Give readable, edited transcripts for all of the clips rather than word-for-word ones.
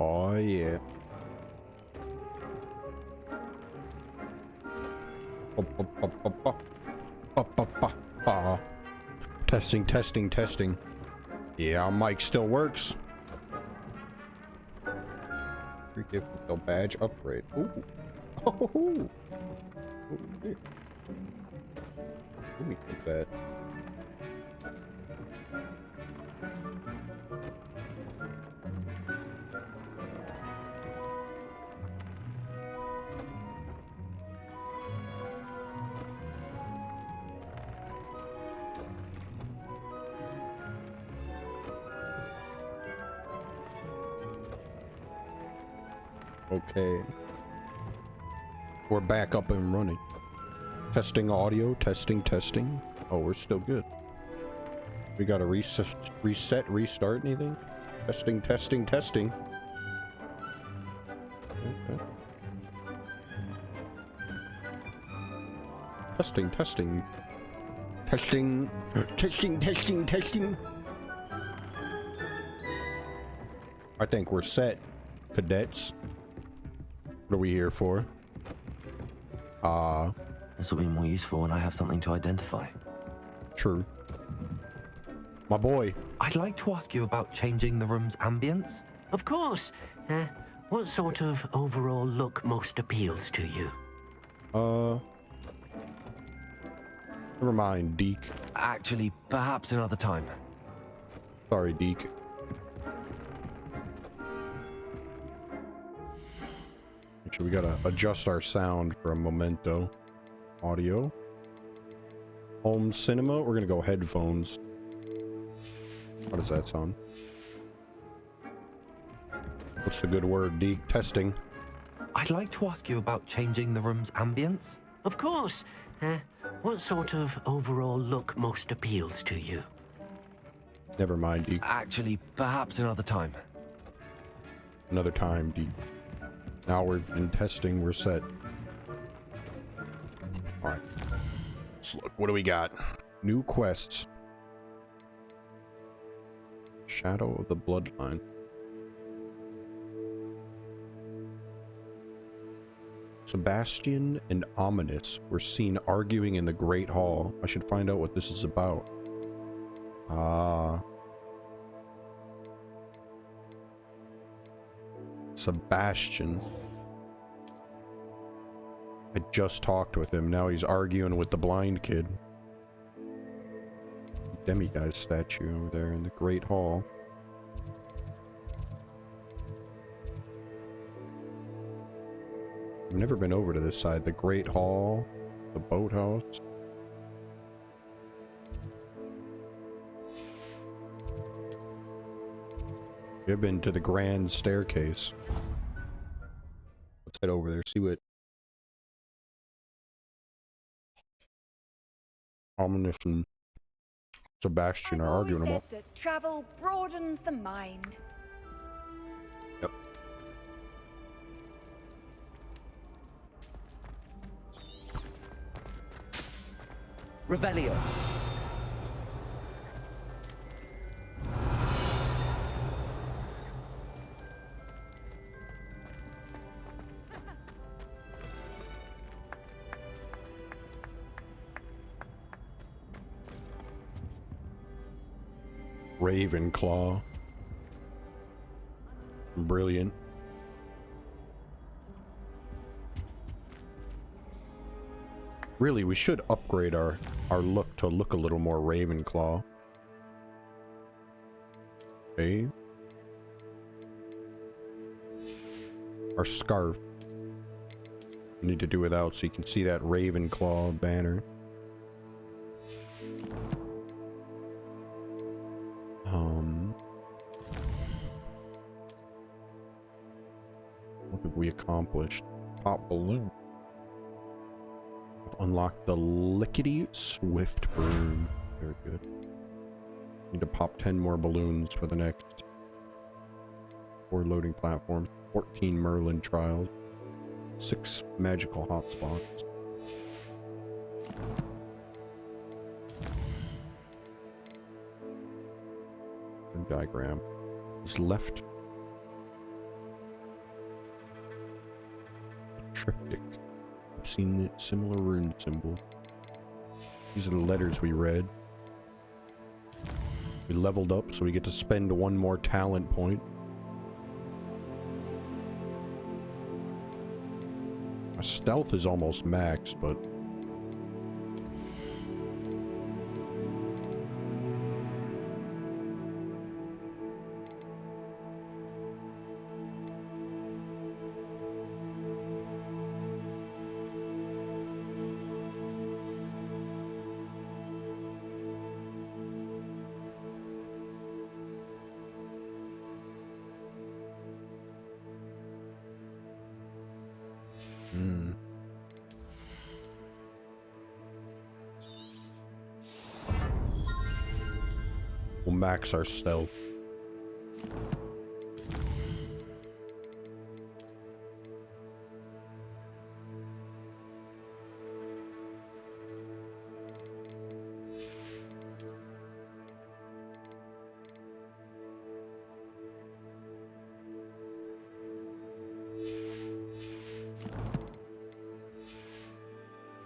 Oh yeah. Testing, testing, testing. Yeah, our mic still works. Free gift until badge upgrade. Ooh. Oh, ooh. Ooh. Let me keep that. Okay. We're back up and running. Testing audio, testing, testing. Oh, we're still good. We gotta reset, restart anything? Testing, testing, testing. Okay. Testing, testing. Testing, testing, testing, testing. I think we're set, cadets. What are we here for? This will be more useful when I have something to identify. True. My boy. I'd like to ask you about changing the room's ambience. Of course. What sort of overall look most appeals to you? Never mind, Deke. Actually, perhaps another time. Sorry, Deke. Actually, we gotta adjust our sound for a momento. Audio. Home cinema. We're gonna go headphones. How does that sound? What's the good word, Deke? Testing. I'd like to ask you about changing the room's ambience. Of course. What sort of overall look most appeals to you? Never mind, Deke. Actually, perhaps another time. Another time, Deke. Now we've been testing, we're set. Alright. Let's look. What do we got? New quests. Shadow of the Bloodline. Sebastian and Ominous were seen arguing in the Great Hall. I should find out what this is about. Sebastian. I just talked with him. Now he's arguing with the blind kid. Demiguise statue over there in the Great Hall. I've never been over to this side. The Great Hall, the boathouse. We've been to the Grand Staircase. Let's head over there, see what Ominous and Sebastian are arguing about. That travel broadens the mind. Yep. Revelio. Ravenclaw. Brilliant. Really, we should upgrade our look to look a little more Ravenclaw. Okay. Our scarf. We need to do without so you can see that Ravenclaw banner. What have we accomplished? Pop balloon. Unlock the Lickety Swift Broom. Very good. Need to pop 10 more balloons for the next 4 loading platforms. 14 Merlin trials. 6 magical hotspots. Diagram is left. triptych. I've seen the similar rune symbol. These are the letters we read. We leveled up, so we get to spend one more talent point. Our stealth is almost maxed, but... We'll max our stealth.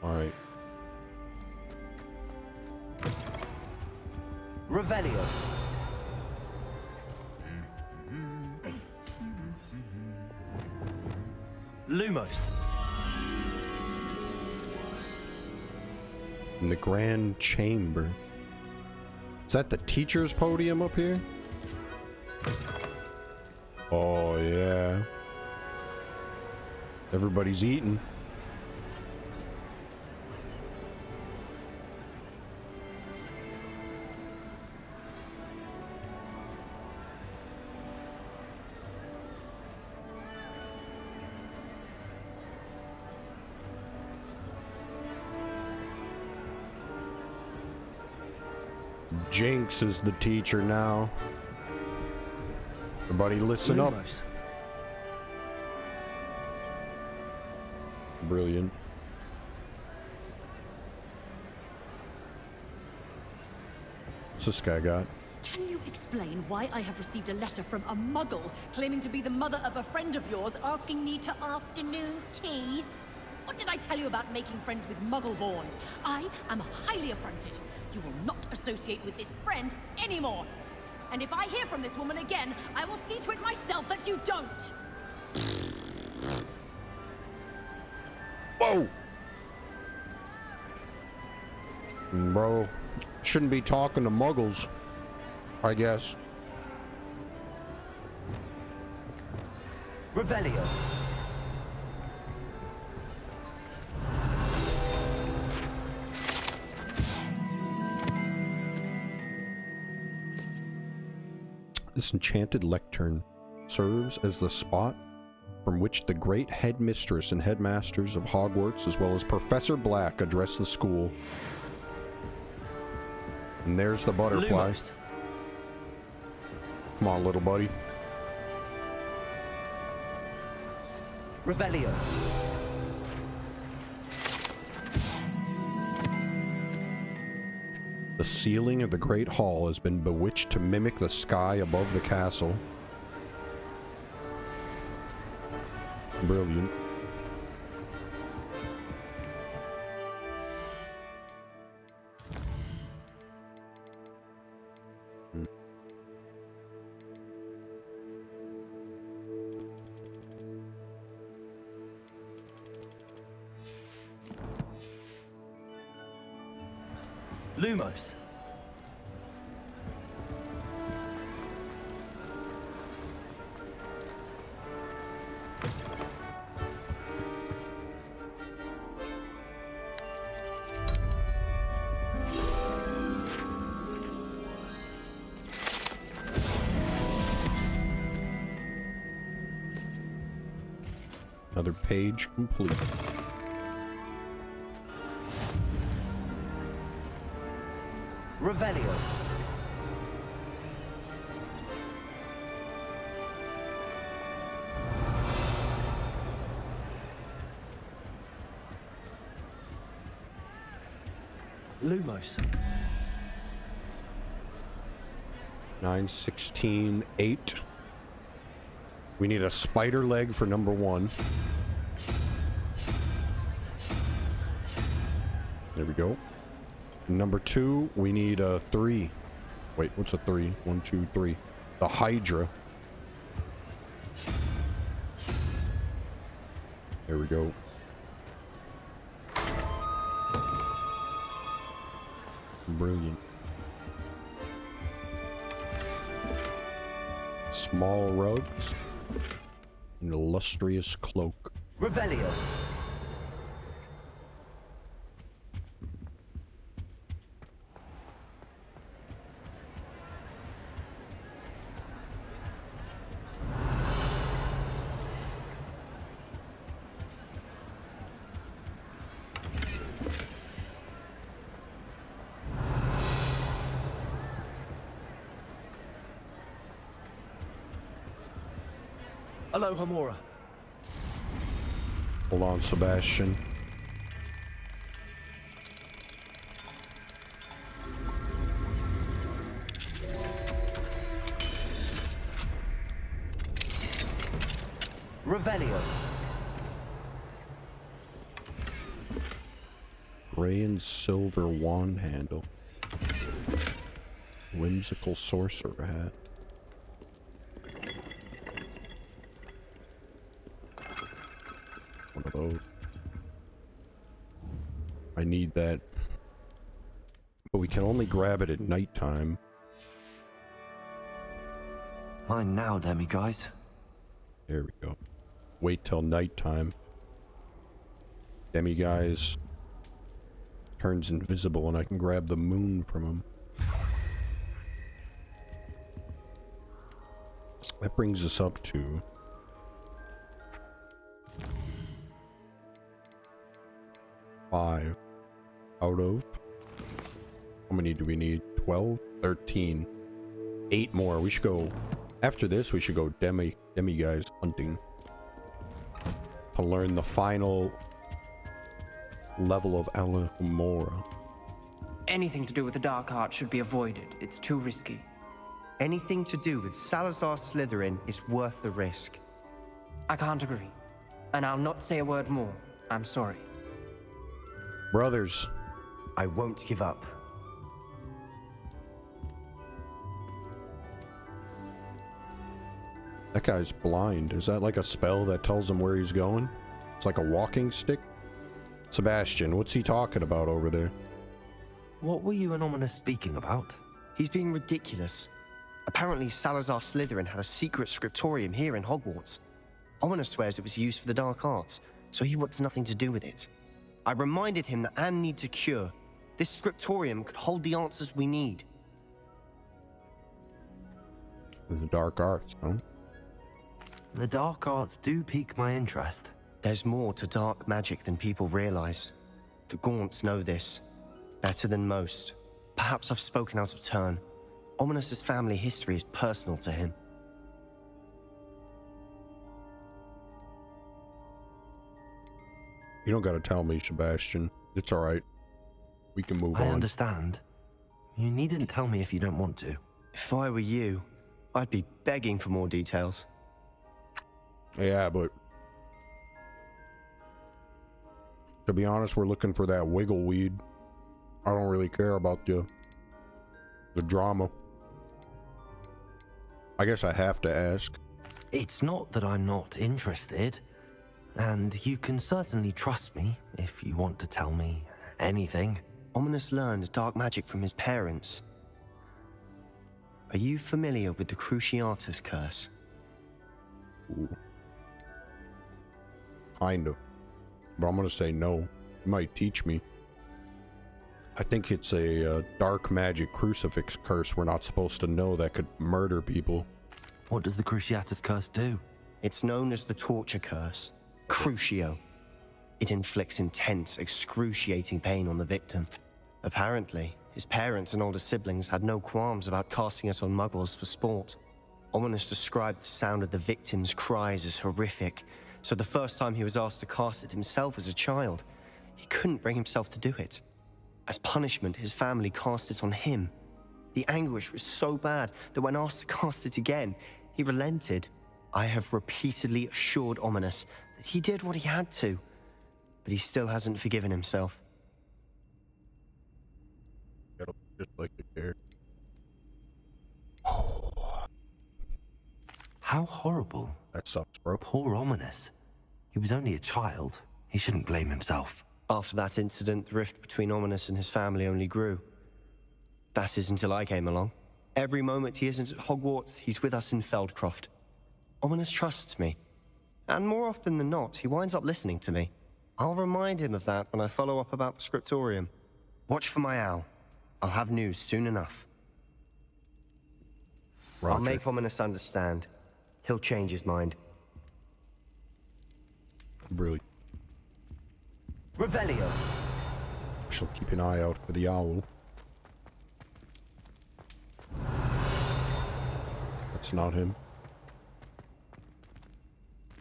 All right. Revelio. Lumos. In the Grand Chamber. Is that the teacher's podium up here? Oh, yeah. Everybody's eating. Jinx is the teacher now. Everybody listen Lumos. up. Brilliant. What's this guy got? Can you explain why I have received a letter from a muggle claiming to be the mother of a friend of yours asking me to afternoon tea? What did I tell you about making friends with muggle-borns? I am highly affronted. You will not associate with this friend anymore. And if I hear from this woman again, I will see to it myself that you don't. Whoa! Bro, shouldn't be talking to muggles, I guess. Revelio. This enchanted lectern serves as the spot from which the great headmistress and headmasters of Hogwarts, as well as Professor Black, address the school. And there's the butterfly. Lumos. Come on, little buddy. Revelio. The ceiling of the Great Hall has been bewitched to mimic the sky above the castle. Brilliant. Lumos. Another page complete. Revelio. Lumos. 9, 16, 8. We need a spider leg for number 1. There we go. Number 2, we need a 3. Wait, what's a 3? 1, 2, 3. The Hydra. There we go. Brilliant. Small rugs. An illustrious cloak. Revelio. Hello, Hamura. Hold on, Sebastian. Revelio. Gray and silver wand handle. Whimsical sorcerer hat. One of those. I need that. But we can only grab it at nighttime. Mine now, Demi guys. There we go. Wait till nighttime. Demi guys turns invisible and I can grab the moon from him. That brings us up to 5 out of, how many do we need? 12, 13, 8 more. We should go, after this we should go demi guys hunting to learn the final level of Alohomora. Anything to do with the dark art should be avoided. It's too risky. Anything to do with Salazar Slytherin is worth the risk. I can't agree. And I'll not say a word more. I'm sorry. Brothers. I won't give up. That guy's blind. Is that like a spell that tells him where he's going? It's like a walking stick? Sebastian, what's he talking about over there? What were you and Ominous speaking about? He's being ridiculous. Apparently Salazar Slytherin had a secret scriptorium here in Hogwarts. Ominous swears it was used for the dark arts, so he wants nothing to do with it. I reminded him that Anne needs a cure. This scriptorium could hold the answers we need. The dark arts, huh? The dark arts do pique my interest. There's more to dark magic than people realize. The Gaunts know this. Better than most. Perhaps I've spoken out of turn. Ominous's family history is personal to him. You don't gotta tell me, Sebastian. It's alright. We can move on. I understand. You needn't tell me if you don't want to. If I were you, I'd be begging for more details. Yeah, but to be honest, we're looking for that wiggle weed. I don't really care about the drama. I guess I have to ask. It's not that I'm not interested. And you can certainly trust me if you want to tell me anything. Ominous learned dark magic from his parents. Are you familiar with the Cruciatus curse? Ooh. Kind of. But I'm gonna say no. You might teach me. I think it's a dark magic crucifix curse we're not supposed to know that could murder people. What does the Cruciatus curse do? It's known as the torture curse. Crucio. It inflicts intense, excruciating pain on the victim. Apparently, his parents and older siblings had no qualms about casting it on muggles for sport. Ominous described the sound of the victim's cries as horrific, so the first time he was asked to cast it himself as a child, he couldn't bring himself to do it. As punishment, his family cast it on him. The anguish was so bad that when asked to cast it again, he relented. I have repeatedly assured Ominous that he did what he had to, but he still hasn't forgiven himself. How horrible. That sucks, bro. Poor Ominous. He was only a child. He shouldn't blame himself. After that incident, the rift between Ominous and his family only grew. That is until I came along. Every moment he isn't at Hogwarts, he's with us in Feldcroft. Ominous trusts me. And more often than not, he winds up listening to me. I'll remind him of that when I follow up about the scriptorium. Watch for my owl. I'll have news soon enough. Roger. I'll make Ominous understand. He'll change his mind. Brilliant. Revelio. Shall keep an eye out for the owl. That's not him.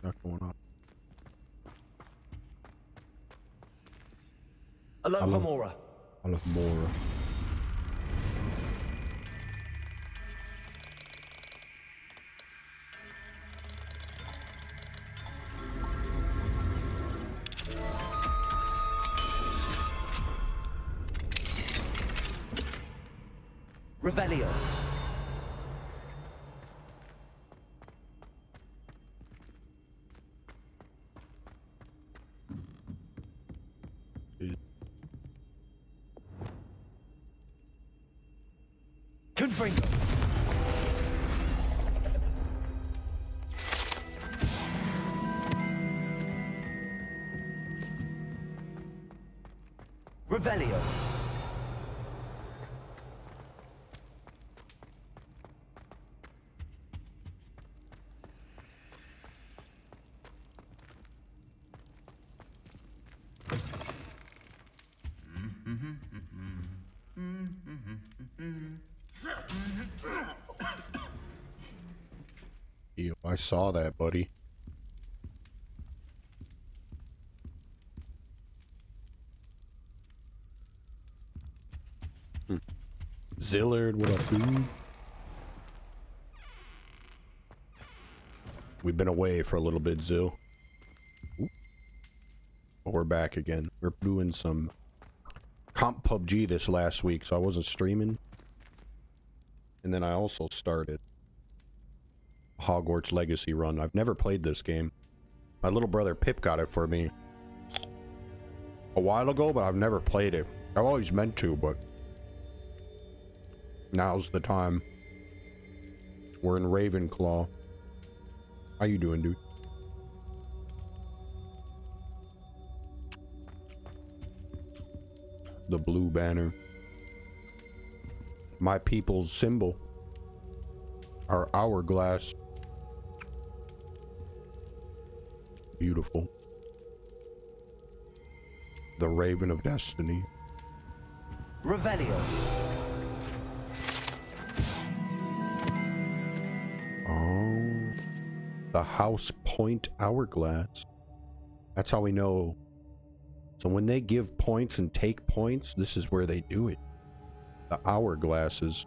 Not going on. Alohomora. Alohomora. Revelio. Confringo. Revelio. Ew, I saw that, buddy. Zillard, what up, dude? We've been away for a little bit, Zill. Ooh. But we're back again. We're doing some comp PUBG this last week, so I wasn't streaming. And then I also started Hogwarts Legacy run. I've never played this game. My little brother Pip got it for me a while ago, but I've never played it. I've always meant to, but now's the time. We're in Ravenclaw. How you doing, dude? The blue banner. My people's symbol. Our hourglass. Beautiful. The Raven of Destiny. Revelio. Oh. The House Point Hourglass. That's how we know. So when they give points and take points, this is where they do it. The hourglasses.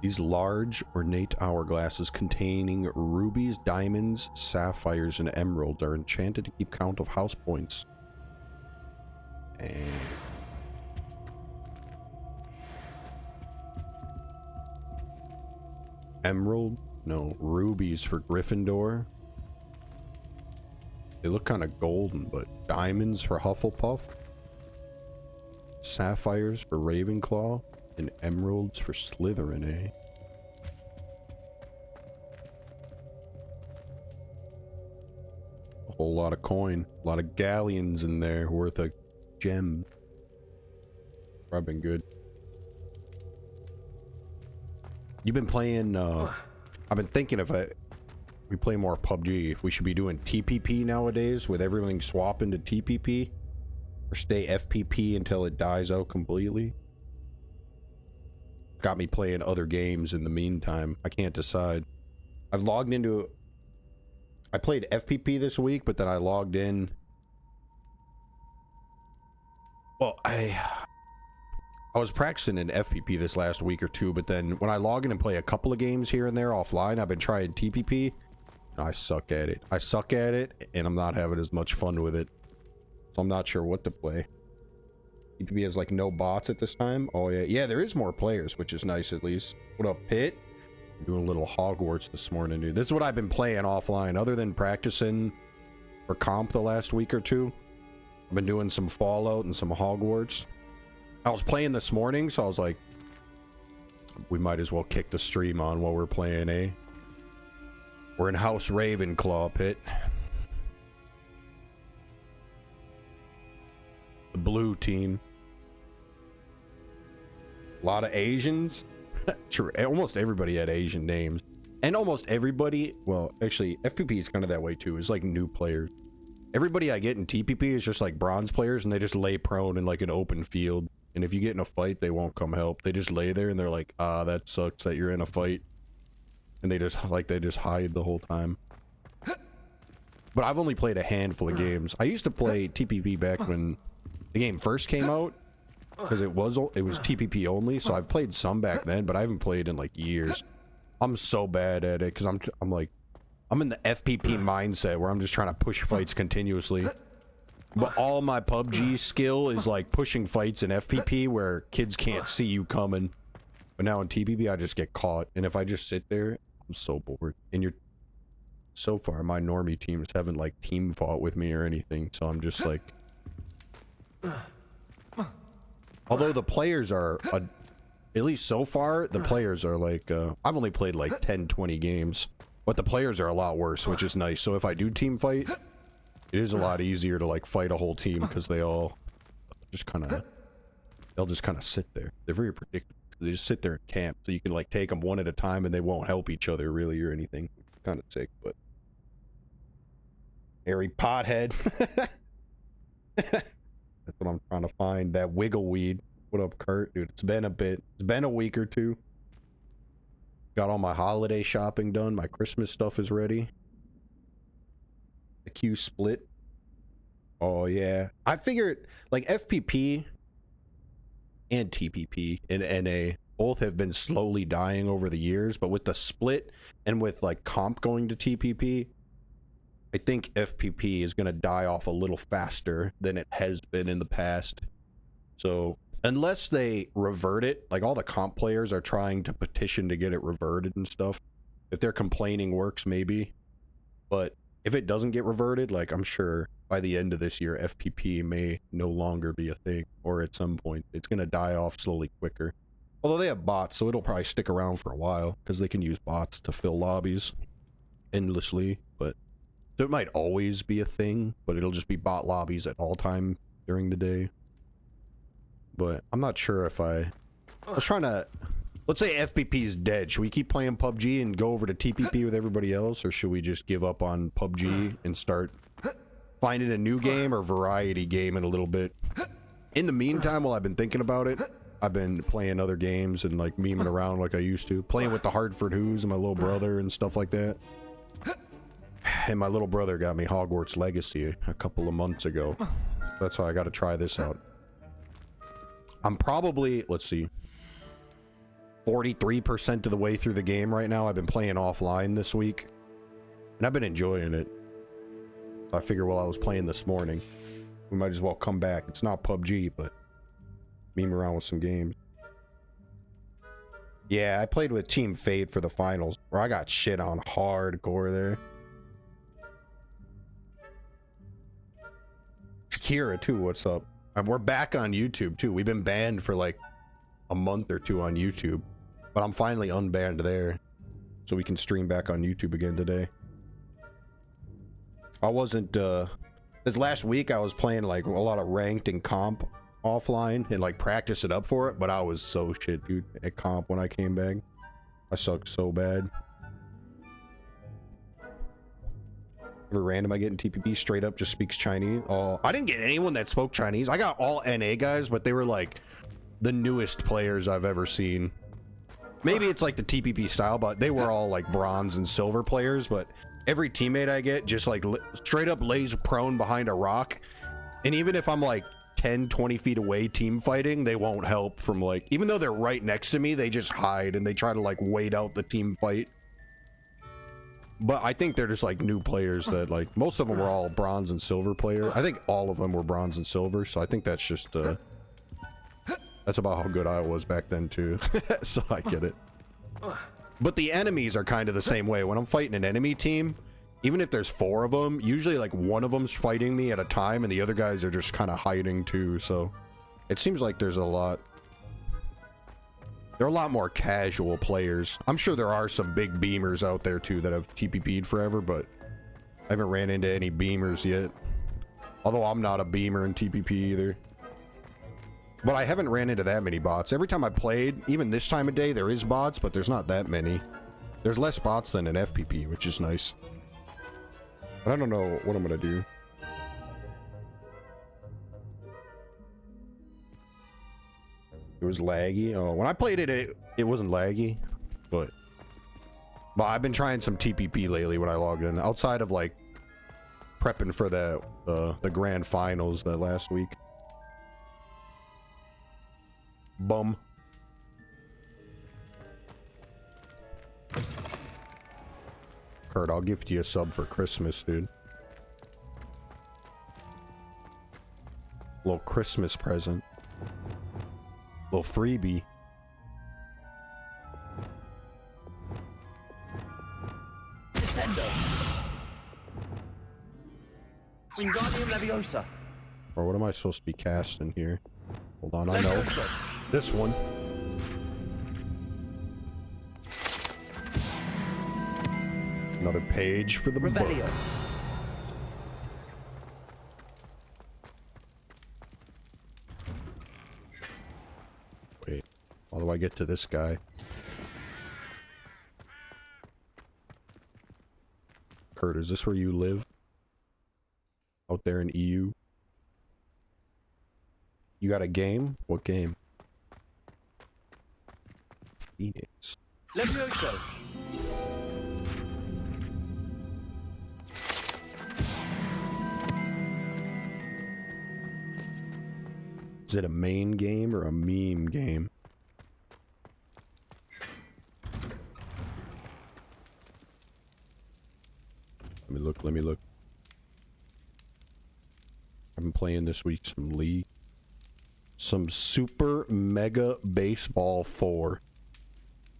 These large, ornate hourglasses containing rubies, diamonds, sapphires, and emeralds are enchanted to keep count of house points. And emerald? No, rubies for Gryffindor. They look kind of golden, but diamonds for Hufflepuff. Sapphires for Ravenclaw. And emeralds for Slytherin, eh? A whole lot of coin. A lot of galleons in there worth a gem. Probably been good. You've been playing, I've been thinking if we play more PUBG, we should be doing TPP nowadays with everything swapping to TPP. Or stay FPP until it dies out completely. Got me playing other games in the meantime. I can't decide. I've logged into... I played FPP this week, but then I logged in... Well, I was practicing in FPP this last week or two, but then when I log in and play a couple of games here and there offline, I've been trying TPP, and I suck at it. I suck at it, and I'm not having as much fun with it. So I'm not sure what to play. TPP has like no bots at this time. Oh yeah, yeah, there is more players, which is nice at least. What up, Pit? Doing a little Hogwarts this morning, dude. This is what I've been playing offline. Other than practicing for comp the last week or two, I've been doing some Fallout and some Hogwarts. I was playing this morning, so I was like, we might as well kick the stream on while we're playing, eh? We're in House Ravenclaw pit. The blue team. A lot of Asians. True. Almost everybody had Asian names. And almost everybody, well, actually, FPP is kind of that way too. It's like new players. Everybody I get in TPP is just like bronze players, and they just lay prone in like an open field. And if you get in a fight, they won't come help. They just lay there and they're like, ah, that sucks that you're in a fight. And they just hide the whole time. But I've only played a handful of games. I used to play TPP back when the game first came out, because it was TPP only. So I've played some back then, but I haven't played in like years. I'm so bad at it because I'm like, I'm in the FPP mindset where I'm just trying to push fights continuously. But all my PUBG skill is like pushing fights in FPP where kids can't see you coming. But now in TPP, I just get caught. And if I just sit there, I'm so bored. And so far, my normie teams haven't like team fought with me or anything. So I'm just like, although the players are, at least so far, the players are like, I've only played like 10, 20 games. But the players are a lot worse, which is nice. So if I do team fight, it is a lot easier to like fight a whole team because they all just kind of, they'll just kind of sit there. They're very predictable. They just sit there at camp, so you can like take them one at a time, and they won't help each other really or anything. Kind of sick, but Harry Pothead. That's what I'm trying to find. That wiggle weed. What up, Kurt? Dude, it's been a bit. It's been a week or two. Got all my holiday shopping done. My Christmas stuff is ready. The queue split. Oh yeah, I figured like FPP and TPP and NA both have been slowly dying over the years, but with the split and with like comp going to TPP, I think FPP is going to die off a little faster than it has been in the past. So unless they revert it, like all the comp players are trying to petition to get it reverted and stuff. If they're complaining works, maybe. But if it doesn't get reverted, like I'm sure by the end of this year, FPP may no longer be a thing, or at some point it's going to die off slowly quicker. Although they have bots, so it'll probably stick around for a while because they can use bots to fill lobbies endlessly. But so it might always be a thing, but it'll just be bot lobbies at all time during the day. But I'm not sure if I was trying to, let's say FPP is dead. Should we keep playing PUBG and go over to TPP with everybody else, or should we just give up on PUBG and start finding a new game or variety game in a little bit? In the meantime, while I've been thinking about it, I've been playing other games and like memeing around like I used to. Playing with the Hartford Who's and my little brother and stuff like that. And my little brother got me Hogwarts Legacy a couple of months ago. That's why I got to try this out. I'm probably, let's see, 43% of the way through the game right now. I've been playing offline this week, and I've been enjoying it. So I figure while I was playing this morning, we might as well come back. It's not PUBG, but meme around with some games. Yeah, I played with Team Fate for the finals, where I got shit on hardcore there. Shakira too, what's up? We're back on YouTube too. We've been banned for like a month or two on YouTube, but I'm finally unbanned there, so we can stream back on YouTube again today. I wasn't this last week I was playing like a lot of ranked and comp offline and like practicing up for it, but I was so shit, dude, at comp when I came back. I sucked so bad. Every random I get in TPP straight up just speaks Chinese. Oh, I didn't get anyone that spoke Chinese. I got all NA guys, but they were like the newest players I've ever seen. Maybe it's like the TPP style, but they were all like bronze and silver players. But every teammate I get just like straight up lays prone behind a rock. And even if I'm like 10, 20 feet away team fighting, they won't help from like, even though they're right next to me, they just hide and they try to like wait out the team fight. But I think they're just like new players that like, most of them were all bronze and silver player. I think all of them were bronze and silver. So I think that's just, that's about how good I was back then too. So I get it. But the enemies are kind of the same way. When I'm fighting an enemy team, even if there's 4 of them, usually like one of them's fighting me at a time and the other guys are just kind of hiding too. So it seems like there are a lot more casual players. I'm sure there are some big beamers out there too that have TPP'd forever, but I haven't ran into any beamers yet. Although I'm not a beamer in TPP either. But I haven't ran into that many bots. Every time I played, even this time of day, there is bots, but there's not that many. There's less bots than an FPP, which is nice. But I don't know what I'm gonna do. It was laggy. Oh, when I played it, it wasn't laggy, but I've been trying some TPP lately when I logged in. Outside of like prepping for the grand finals that last week. Bum. Kurt, I'll gift you a sub for Christmas, dude. Little Christmas present. Little freebie. Descendo. Wingardium Leviosa. Or what am I supposed to be casting here? Hold on, I know. This one. Another page for the Revelio. book. Wait, how do I get to this guy? Kurt, is this where you live? Out there in EU? You got a game? What game? Phoenix. Levioso. Is it a main game or a meme game? Let me look. I've been playing this week some League. Some Super Mega Baseball 4.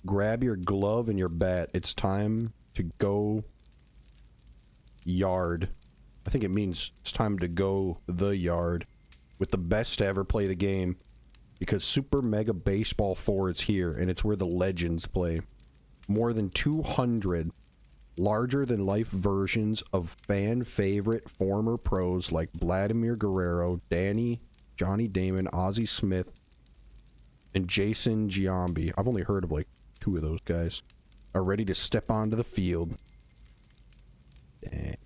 Grab your glove and your bat. It's time to go yard. I think it means it's time to go the yard with the best to ever play the game, because Super Mega Baseball 4 is here and it's where the legends play. More than 200 larger than life versions of fan favorite former pros like Vladimir Guerrero, Johnny Damon, Ozzie Smith, and Jason Giambi. I've only heard of like 2 of those guys. Are ready to step onto the field.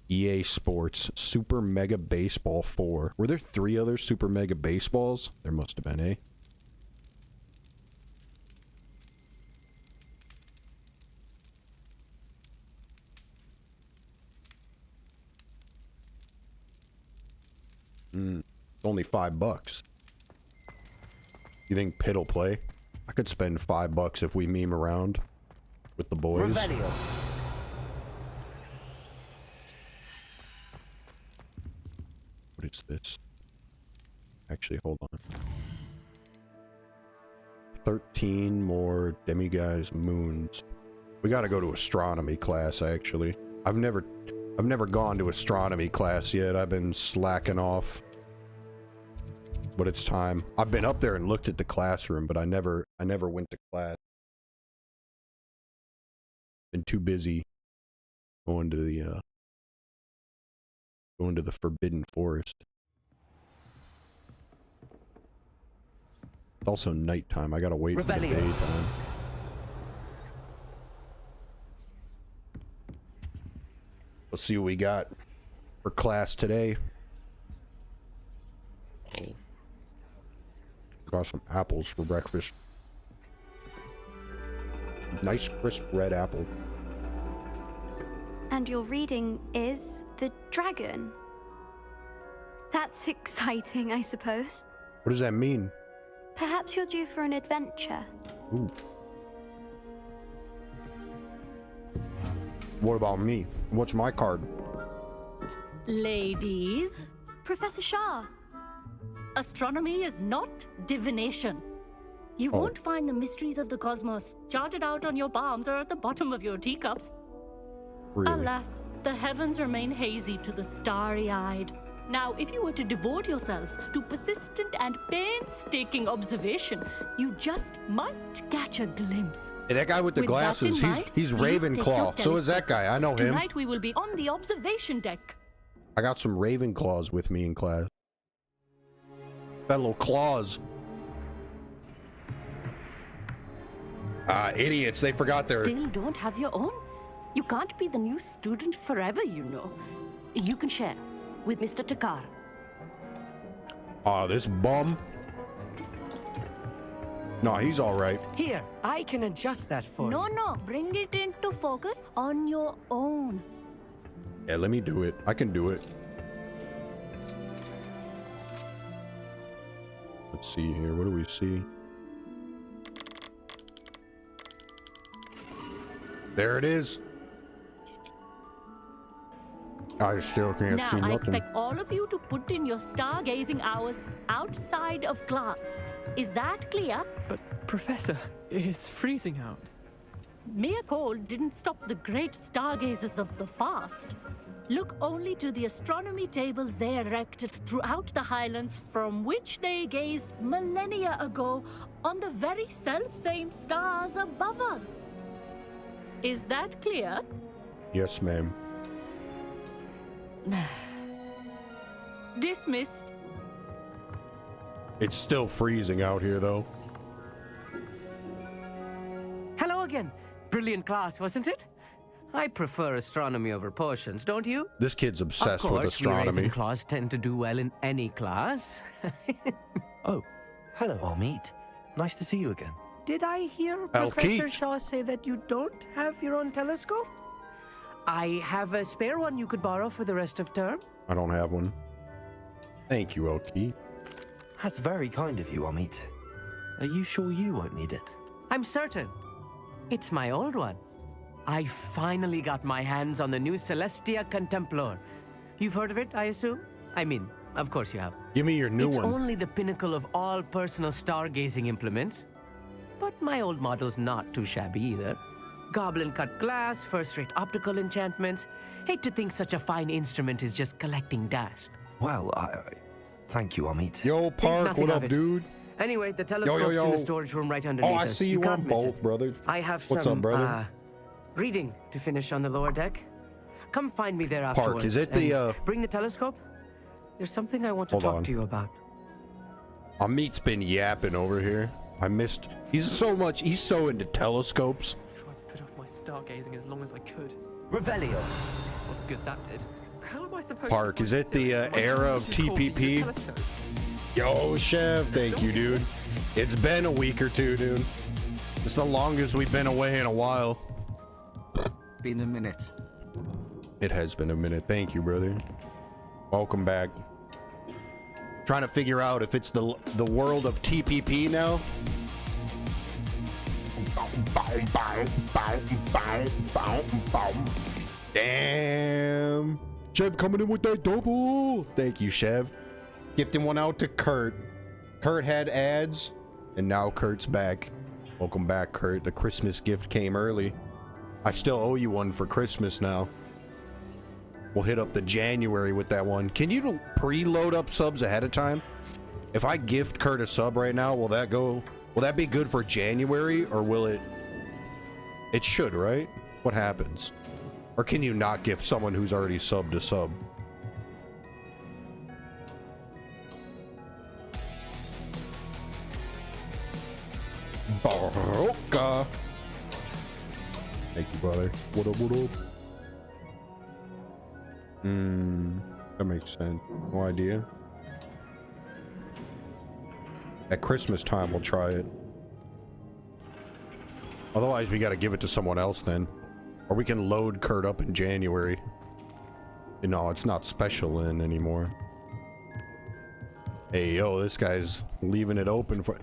EA Sports Super Mega Baseball 4. Were there 3 other Super Mega Baseballs? There must have been, eh? Only $5. You think Pit'll play? I could spend $5 if we meme around with the boys. Revelio. What is this? Actually, hold on. 13 more demiguise moons. We gotta go to astronomy class, actually. I've never gone to astronomy class yet. I've been slacking off. But it's time. I've been up there and looked at the classroom, but I never went to class. Been too busy going to the Forbidden Forest. It's also nighttime. I gotta wait for the daytime. Let's see what we got for class today. Got some apples for breakfast. Nice crisp red apple. And your reading is The Dragon. That's exciting, I suppose. What does that mean? Perhaps you're due for an adventure. Ooh. What about me? What's my card? Ladies, Professor Shah. astronomy is not divination. You won't find the mysteries of the cosmos charted out on your palms or at the bottom of your teacups. Really? Alas, the heavens remain hazy to the starry-eyed. Now, if you were to devote yourselves to persistent and painstaking observation, you just might catch a glimpse. Hey, that guy with the With that glasses, in mind, he's please take Ravenclaw. your So is that guy. I know him. Tonight we will be on the observation deck. I got some Ravenclaws with me in class. Fellow claws. Idiots. They forgot their... Still don't have your own? You can't be the new student forever, you know. You can share with Mr. Takar. This bum. No, he's all right. Here, I can adjust that for you. No, bring it into focus on your own. Yeah, let me do it. I can do it. Let's see here. What do we see? There it is. I still can't see Now, I nothing. expect all of you to put in your stargazing hours outside of class. Is that clear? But, Professor, it's freezing out. Mere cold didn't stop the great stargazers of the past. Look only to the astronomy tables they erected throughout the highlands from which they gazed millennia ago on the very self-same stars above us. Is that clear? Yes, ma'am. Dismissed. It's still freezing out here, though. Hello again. Brilliant class, wasn't it? I prefer astronomy over potions, don't you? This kid's obsessed Of course, with astronomy. we Ravenclaws tend to do well in any class. Oh, hello, Amit. Nice to see you again. Did I hear Elkie. Professor Shaw say that you don't have your own telescope? I have a spare one you could borrow for the rest of term. I don't have one. Thank you, Elkie. That's very kind of you, Amit. Are you sure you won't need it? I'm certain. It's my old one. I finally got my hands on the new Celestia Contemplar. You've heard of it, I assume? I mean, of course you have. Give me your new It's one. only the pinnacle of all personal stargazing implements. But my old model's not too shabby either. Goblin-cut glass, first-rate optical enchantments. Hate to think such a fine instrument is just collecting dust. Well, thank you, Amit. Yo, Park, nothing what of up, it. dude? Anyway, the telescope's in the storage room right underneath Oh, I us. see you can't on miss both, it. brother. I have What's some, up, brother? reading to finish on the lower deck. Come find me there afterwards. Park, is it the, and bring the telescope? There's something I want to Hold talk on. to you about. Amit's been yapping over here. I missed. He's so into telescopes. I tried to put off my stargazing as long as I could. Revelio. What good that did. How am I supposed Park, to is it the era of TPP? Yo, Chef, thank you, dude. It's been a week or two, dude. It's the longest we've been away in a while. Been a minute. It has been a minute. Thank you, brother. Welcome back. Trying to figure out if it's the world of TPP now. Damn. Chev coming in with that double. Thank you, Chev. Gifting one out to Kurt. Kurt had ads, and now Kurt's back. Welcome back, Kurt. The Christmas gift came early. I still owe you one for Christmas now. We'll hit up the January with that one. Can you preload up subs ahead of time? If I gift Kurt a sub right now, will that be good for January, or will it? It should, right? What happens? Or can you not gift someone who's already subbed a sub? Baroka. Thank you, brother. What up, what up? That makes sense. No idea. At Christmas time, we'll try it. Otherwise, we gotta give it to someone else then. Or we can load Kurt up in January. You know, it's not special in anymore. Hey, yo, this guy's leaving it open for...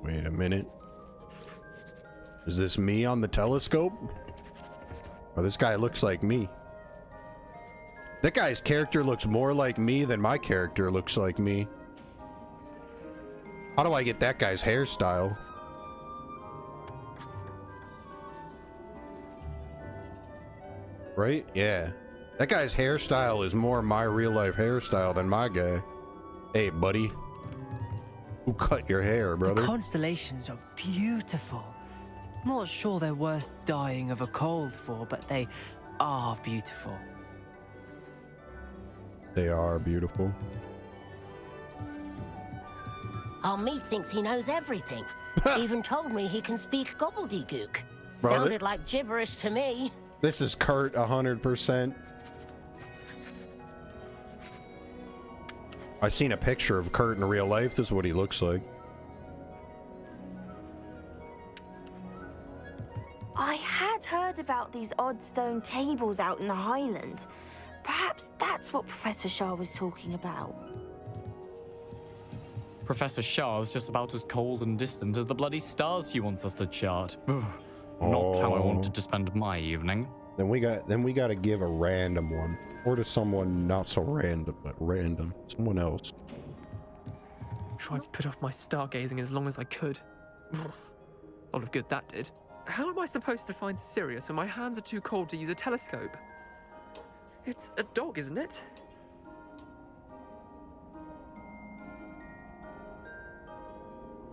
Wait a minute. Is this me on the telescope? Oh, this guy looks like me. That guy's character looks more like me than my character looks like me. How do I get that guy's hairstyle? Right? Yeah. That guy's hairstyle is more my real life hairstyle than my guy. Hey, buddy. Who cut your hair, brother? The constellations are beautiful. Not sure they're worth dying of a cold for, but they are beautiful. They are beautiful. Our meat thinks he knows everything. Even told me he can speak gobbledygook. Brother. Sounded like gibberish to me. This is Kurt 100%. I seen a picture of Kurt in real life. This is what he looks like. I had heard about these odd stone tables out in the Highlands. Perhaps that's what Professor Shah was talking about. Professor Shah's just about as cold and distant as the bloody stars she wants us to chart. Not how I wanted to spend my evening. Then we got to give a random one, or to someone not so random, but random, someone else. Tried to put off my stargazing as long as I could. Lot of good that did. How am I supposed to find Sirius when my hands are too cold to use a telescope? It's a dog, isn't it?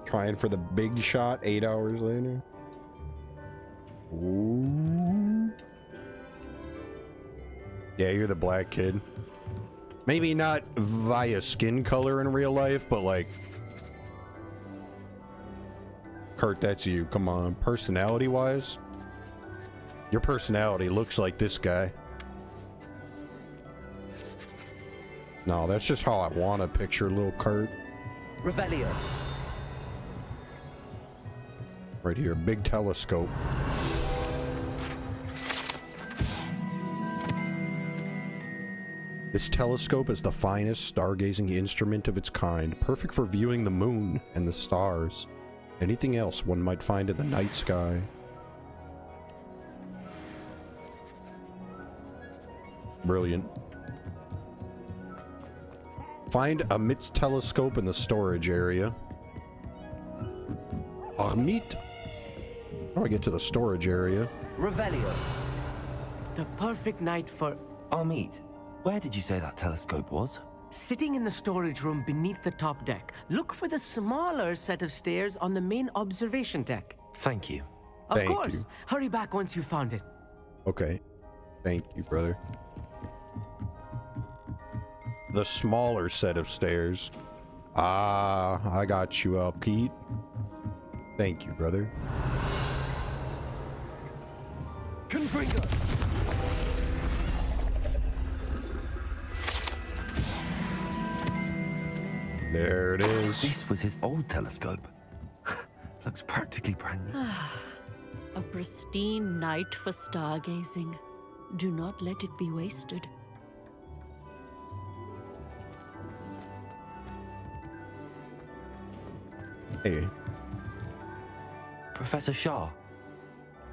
Trying for the big shot 8 hours later. Ooh. Yeah, you're the black kid. Maybe not via skin color in real life, but like... Kurt, that's you. Come on. Personality-wise, your personality looks like this guy. No, that's just how I want to picture little Kurt. Revelio. Right here, big telescope. This telescope is the finest stargazing instrument of its kind, perfect for viewing the moon and the stars. Anything else one might find in the night sky. Brilliant. Find a MITS telescope in the storage area. Armit? How do I get to the storage area? Revelio. The perfect night for... Armit, where did you say that telescope was? Sitting in the storage room beneath the top deck. Look for the smaller set of stairs on the main observation deck. Thank you. Of course. Hurry back once you've found it. Okay. Thank you, brother. The smaller set of stairs. Ah, I got you up, Pete. Thank you, brother. Confringo. There it is. This was his old telescope. Looks practically brand new. A pristine night for stargazing. Do not let it be wasted. Hey. Professor Shah,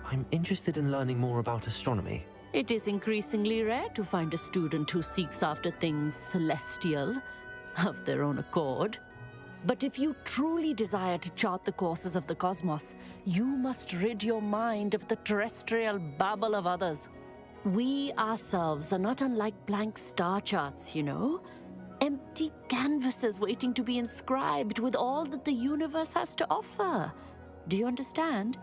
I'm interested in learning more about astronomy. It is increasingly rare to find a student who seeks after things celestial of their own accord. But if you truly desire to chart the courses of the cosmos, you must rid your mind of the terrestrial babble of others. We ourselves are not unlike blank star charts, you know? Empty canvases waiting to be inscribed with all that the universe has to offer. Do you understand?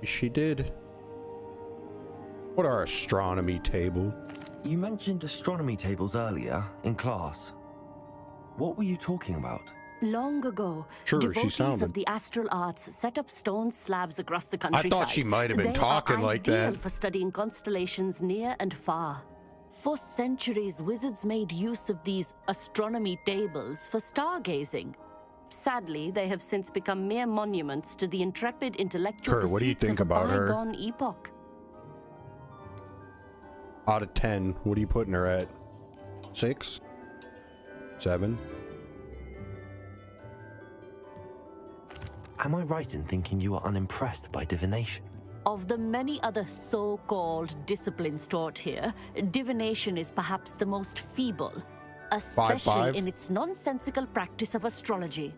She did. What are astronomy tables? You mentioned astronomy tables earlier in class. What were you talking about? Long ago, Sure, she devotees sounded. of the astral arts set up stone slabs across the countryside. I thought she might have been They talking are like ideal that. for studying constellations near and far. For centuries, wizards made use of these astronomy tables for stargazing. Sadly, they have since become mere monuments to the intrepid intellectual Kurt, what do you pursuits think of a about her? bygone epoch. Out of 10, what are you putting her at? 6? 7? Am I right in thinking you are unimpressed by divination? Of the many other so-called disciplines taught here, divination is perhaps the most feeble, especially 5-5. in its nonsensical practice of astrology.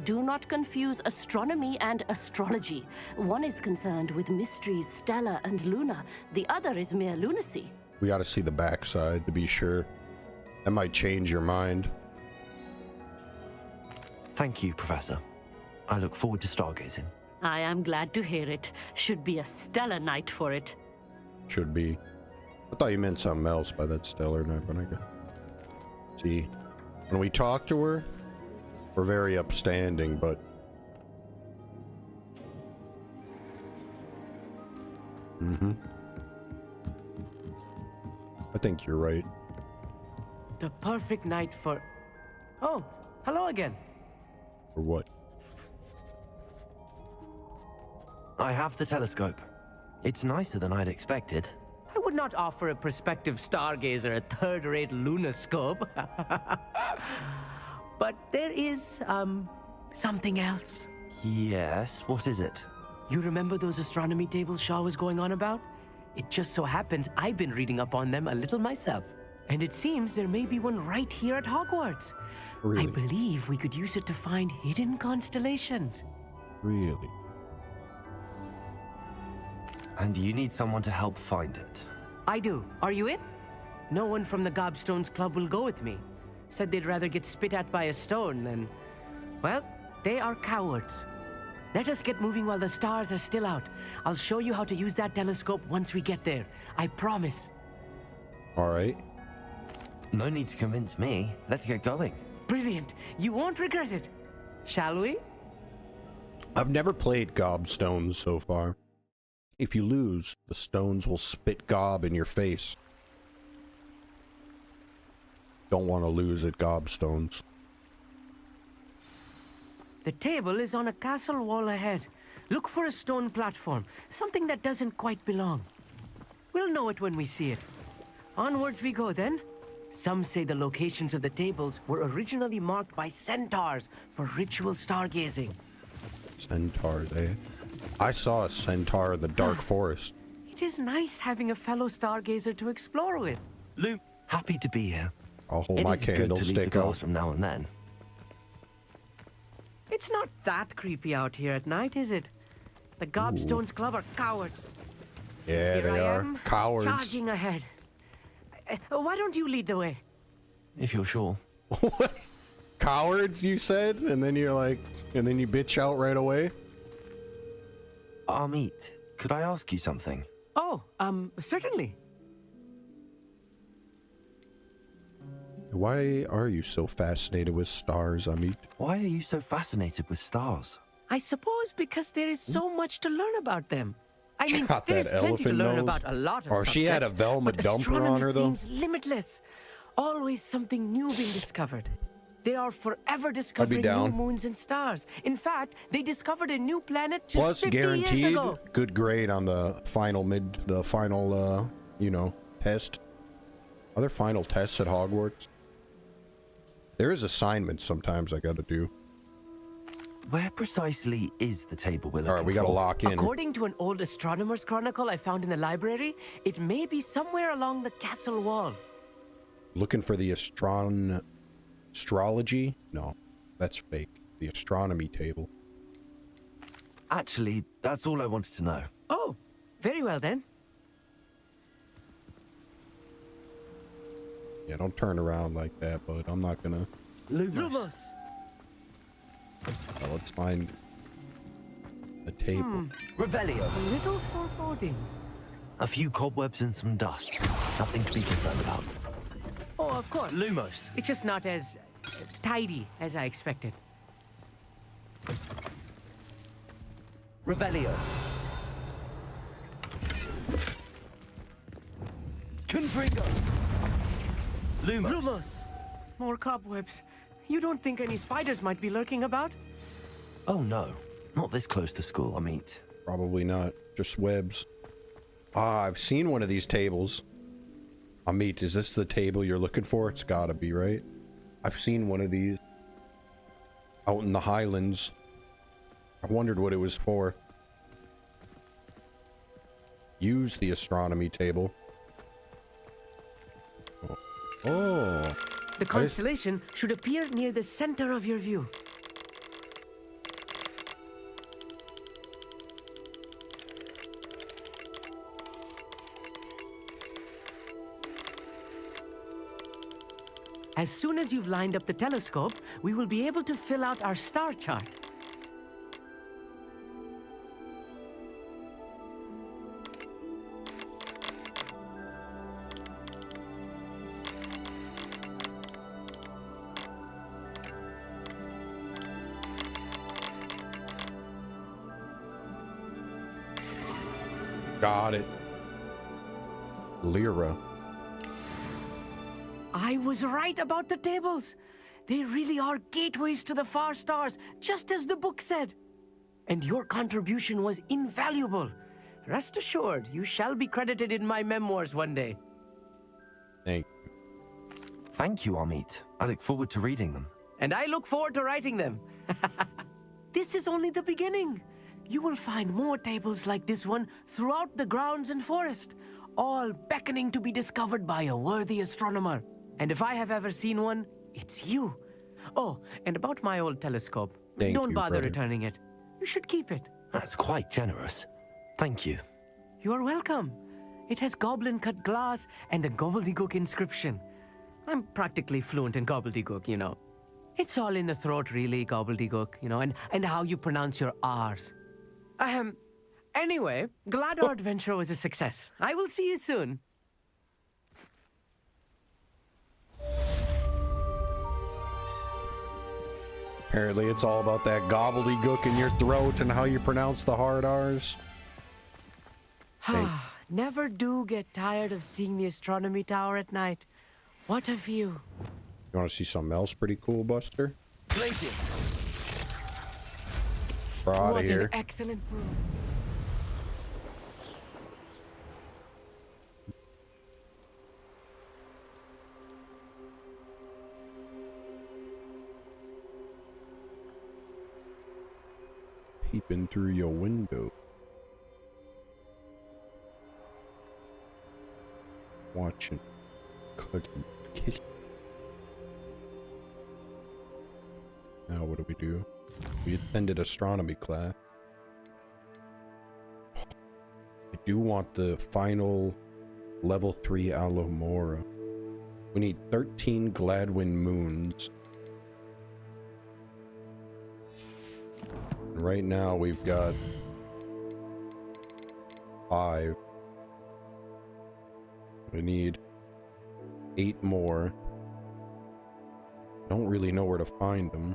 Do not confuse astronomy and astrology. One is concerned with mysteries stellar and lunar. The other is mere lunacy. We got to see the backside to be sure. That might change your mind. Thank you, Professor. I look forward to stargazing. I am glad to hear it. Should be a stellar night for it. Should be. I thought you meant something else by that stellar night, but I got. See, when we talk to her, we're very upstanding, but. I think you're right. The perfect night for... Oh, hello again. For what? I have the telescope. It's nicer than I'd expected. I would not offer a prospective stargazer a third-rate lunoscope. But there is, something else. Yes, what is it? You remember those astronomy tables Shaw was going on about? It just so happens I've been reading up on them a little myself. And it seems there may be one right here at Hogwarts. Really? I believe we could use it to find hidden constellations. Really? And you need someone to help find it. I do. Are you in? No one from the Gobstones Club will go with me. Said they'd rather get spit at by a stone than... Well, they are cowards. Let us get moving while the stars are still out. I'll show you how to use that telescope once we get there. I promise. All right. No need to convince me. Let's get going. Brilliant. You won't regret it. Shall we? I've never played Gobstones so far. If you lose, the stones will spit gob in your face. Don't want to lose at Gobstones. The table is on a castle wall ahead. Look for a stone platform, something that doesn't quite belong. We'll know it when we see it. Onwards we go then. Some say the locations of the tables were originally marked by centaurs for ritual stargazing. Centaurs, eh? I saw a centaur in the dark forest. It is nice having a fellow stargazer to explore with. Lou, happy to be here. I'll hold my It is good to leave the candlestick glass out. from now and then. It's not that creepy out here at night, is it? The Gobstones Club are cowards. Yeah, Here they I are. am, Cowards. charging ahead. Why don't you lead the way? If you're sure. What? Cowards, you said? And then you're like, and then you bitch out right away? Amit, could I ask you something? Oh, certainly. Why are you so fascinated with stars, Amit? Why are you so fascinated with stars? I suppose because there is so much to learn about them. I mean, Got there's that plenty to elephant learn nose. about a lot of Or she had a subjects, Velma but dumper astronomy on her, though. seems limitless. Always something new being discovered. They are forever discovering new down. moons and stars. In fact, they discovered a new planet just Plus 50 years guaranteed ago. good grade on the final test. Are there final tests at Hogwarts? There is assignments sometimes I gotta do. Where precisely is the table we're looking for? Alright, we gotta lock in. According to an old astronomer's chronicle I found in the library, it may be somewhere along the castle wall. Looking for the astrology? No, that's fake. The astronomy table. Actually, that's all I wanted to know. Oh, very well then. Yeah, don't turn around like that, bud. I'm not gonna... Lumos. Well, let's find the table. Revelio. A little foreboding. A few cobwebs and some dust. Nothing to be concerned about. Oh, of course. Lumos. It's just not as tidy as I expected. Revelio. Confringo. Lumos. Lumos! More cobwebs. You don't think any spiders might be lurking about? Oh no, not this close to school, Amit. Probably not. Just webs. Ah, I've seen one of these tables. Amit, is this the table you're looking for? It's gotta be, right? I've seen one of these out in the Highlands. I wondered what it was for. use the astronomy table. Oh. The constellation should appear near the center of your view. As soon as you've lined up the telescope, we will be able to fill out our star chart. Got it. Lyra. I was right about the tables. They really are gateways to the far stars, just as the book said. And your contribution was invaluable. Rest assured, you shall be credited in my memoirs one day. Thank you. Thank you, Amit. I look forward to reading them. And I look forward to writing them. This is only the beginning. You will find more tables like this one throughout the grounds and forest, all beckoning to be discovered by a worthy astronomer. And if I have ever seen one, it's you. Oh, and about my old telescope. Don't bother returning it. You should keep it. That's quite generous. Thank you. You are welcome. It has goblin-cut glass and a gobbledygook inscription. I'm practically fluent in gobbledygook, you know. It's all in the throat, really, gobbledygook, you know, and how you pronounce your R's. Anyway, glad our adventure was a success. I will see you soon. Apparently it's all about that gobbledygook in your throat and how you pronounce the hard R's. Never do get tired of seeing the astronomy tower at night. What a view. You want to see something else pretty cool, Buster? Glaciers. We're out What of here. an excellent proof. Peeping through your window. Watching. Cooking. Kitchen. Now what do? We attended astronomy class. I do want the final level 3 Alomora. We need 13 Gladwin moons. And right now we've got 5. I need 8 more. Don't really know where to find them.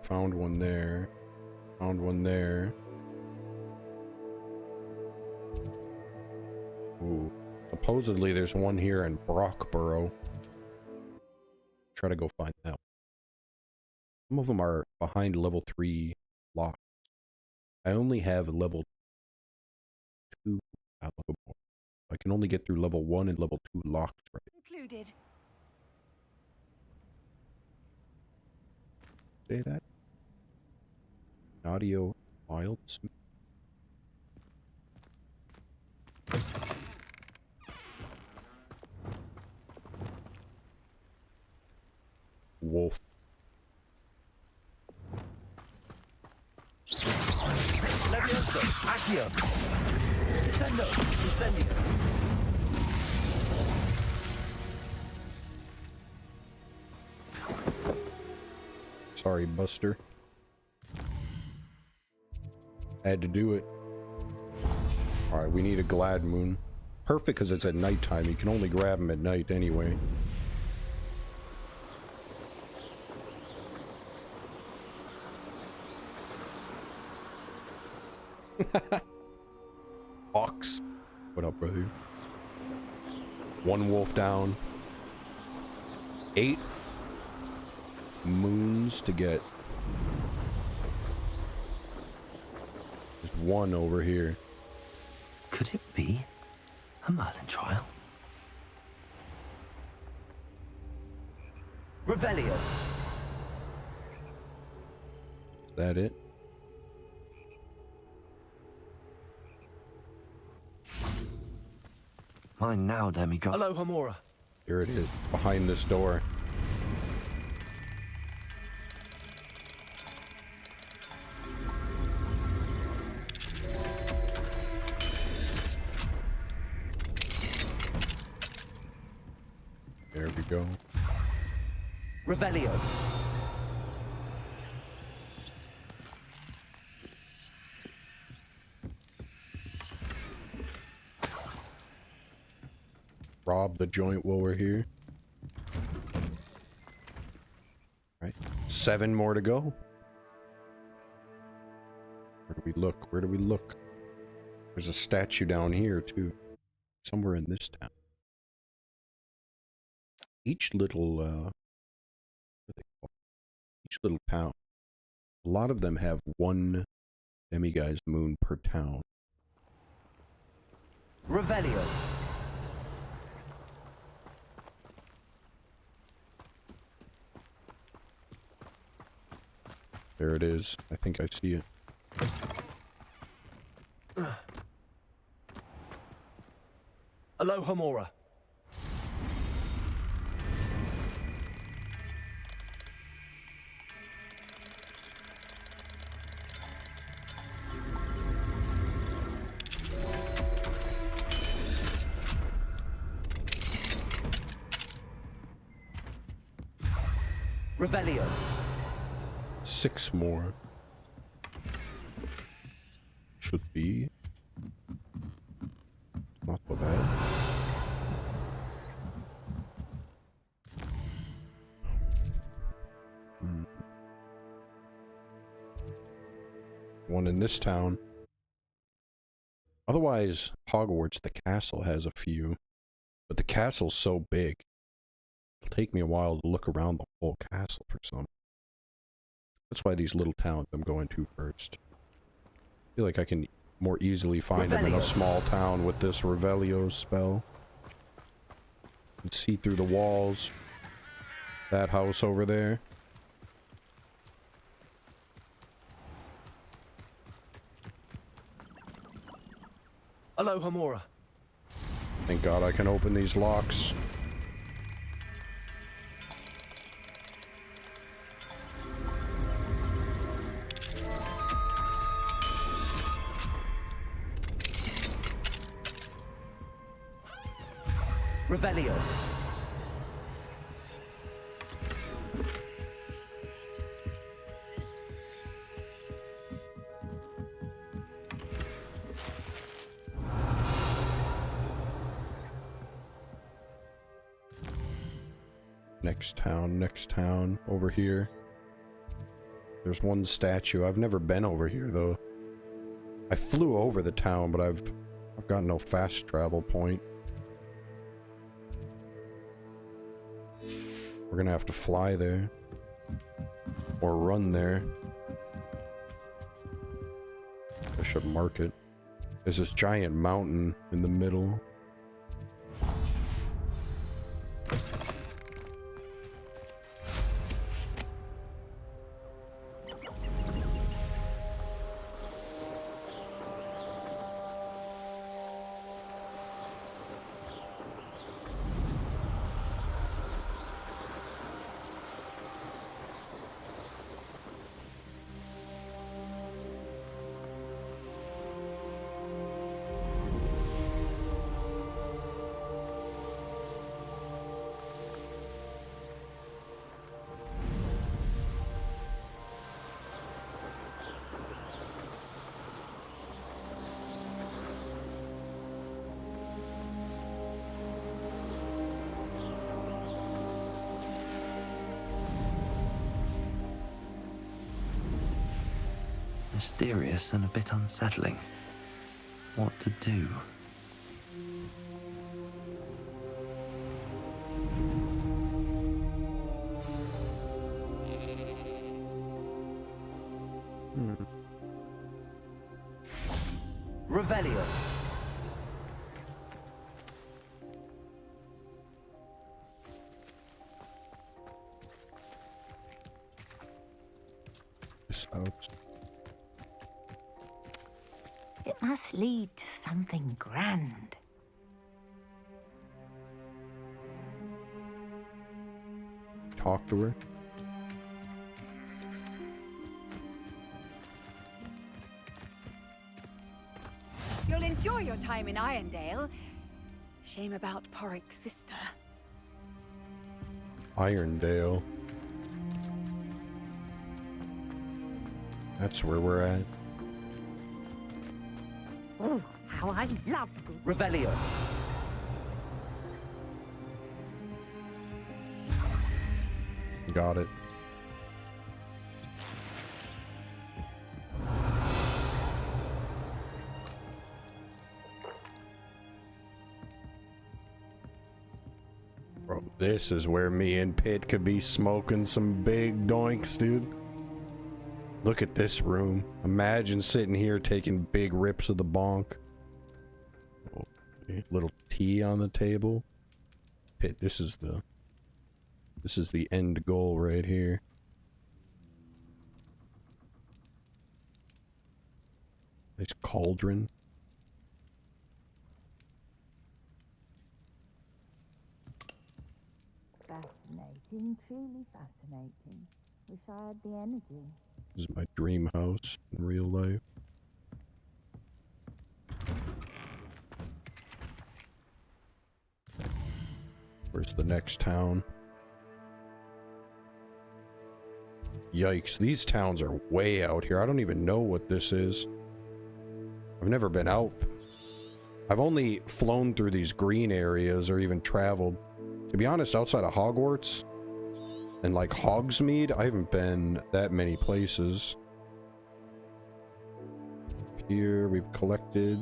Found one there. Found one there. Ooh. Supposedly there's one here in Brockborough. Try to go find that one. Some of them are behind level 3 locks. I only have level 2 applicable. I can only get through level 1 and level 2 locked, right? Included. Say that? Audio wild. Wolf. Levioso, Accio. Descendo, Incendio. Sorry, Buster. Had to do it. Alright, we need a glad moon. Perfect because it's at nighttime. You can only grab them at night anyway. Ox. What up, brother? 1 wolf down. 8 moons to get. There's 1 over here. Could it be a Merlin trial? Revelio. that it? Mine now, demigod. Hello, Hamura. Here it is, behind this door. There we go. Revelio. Rob the joint while we're here. Right. 7 more to go. Where do we look? Where do we look? There's a statue down here too. Somewhere in this town. Each little what are they called? Each little town. A lot of them have one demiguise moon per town. Revelio. There it is. I think I see it. Hello, Hamura. Revelio. 6 more. Should be. Not so bad. One in this town. Otherwise, Hogwarts, the castle, has a few. But the castle's so big. It'll take me a while to look around the whole castle for some. That's why these little towns I'm going to first. I feel like I can more easily find them in a small town with this Revelio spell. You can see through the walls. That house over there. Hello, Hamura. Thank God I can open these locks. Revelio. Next town, over here. There's one statue. I've never been over here though. I flew over the town, but I've got no fast travel point. We're gonna have to fly there. Or run there. I should mark it. There's this giant mountain in the middle. Mysterious and a bit unsettling. What to do? Revelio. This this out. It must lead to something grand. Talk to her. You'll enjoy your time in Irondale. Shame about Porrick's sister. Irondale. That's where we're at. Oh, how I love Revelio. Got it. Bro, this is where me and Pitt could be smoking some big doinks, dude. Look at this room. Imagine sitting here taking big rips of the bonk. Oh, little tea on the table. Pitt, this is the end goal right here. Nice cauldron. Fascinating, truly fascinating. Wish I had the energy. This is my dream house in real life. Where's the next town? Yikes, these towns are way out here. I don't even know what this is. I've never been out. I've only flown through these green areas or even traveled. To be honest, outside of Hogwarts and like Hogsmeade, I haven't been that many places. Here we've collected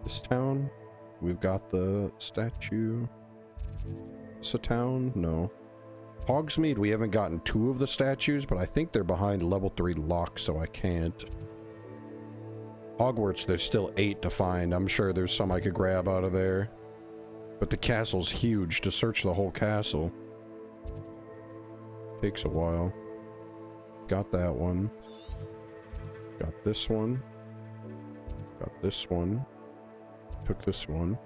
this town. We've got the statue. It's a town? No. Hogsmeade, we haven't gotten 2 of the statues, but I think they're behind level 3 locks, so I can't. Hogwarts, there's still 8 to find. I'm sure there's some I could grab out of there. But the castle's huge. To search the whole castle takes a while. Got that one. Got this one. Got this one. Took this one.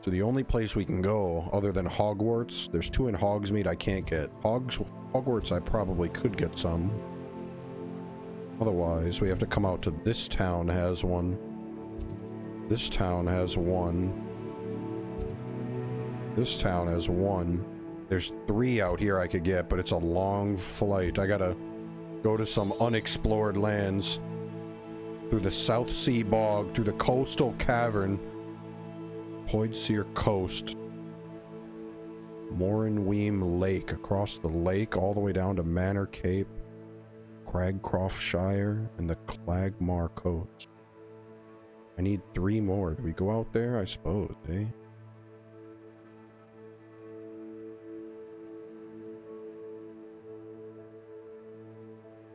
So the only place we can go other than Hogwarts, there's 2 in Hogsmeade I can't get. Hogwarts I probably could get some. Otherwise, we have to come out to this town has one. This town has one. This town has one. There's 3 out here I could get, but it's a long flight. I gotta go to some unexplored lands. Through the South Sea Bog, through the Coastal Cavern. Poidsere Coast. Morinweem Lake. Across the lake, all the way down to Manor Cape. Cragcroft Shire, and the Clagmar Coast. I need 3 more. Do we go out there? I suppose, eh?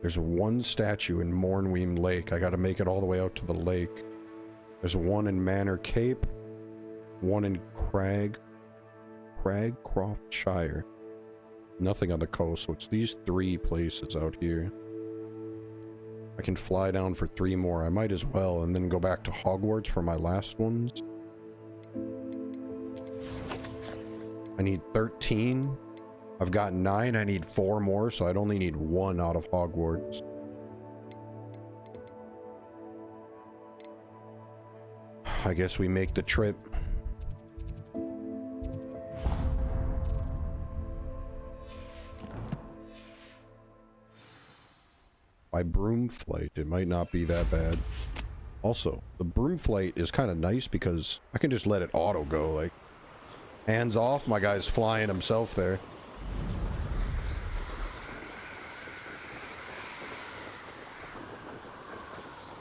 There's 1 statue in Morinweem Lake. I gotta make it all the way out to the lake. There's 1 in Manor Cape. 1 in Cragcroft Shire. Nothing on the coast, so it's these 3 places out here. I can fly down for 3 more. I might as well, and then go back to Hogwarts for my last ones. I need 13. I've got 9. I need 4 more, so I'd only need 1 out of Hogwarts. I guess we make the trip. By broom flight, it might not be that bad. Also, the broom flight is kind of nice because I can just let it auto go, like, hands off, my guy's flying himself there.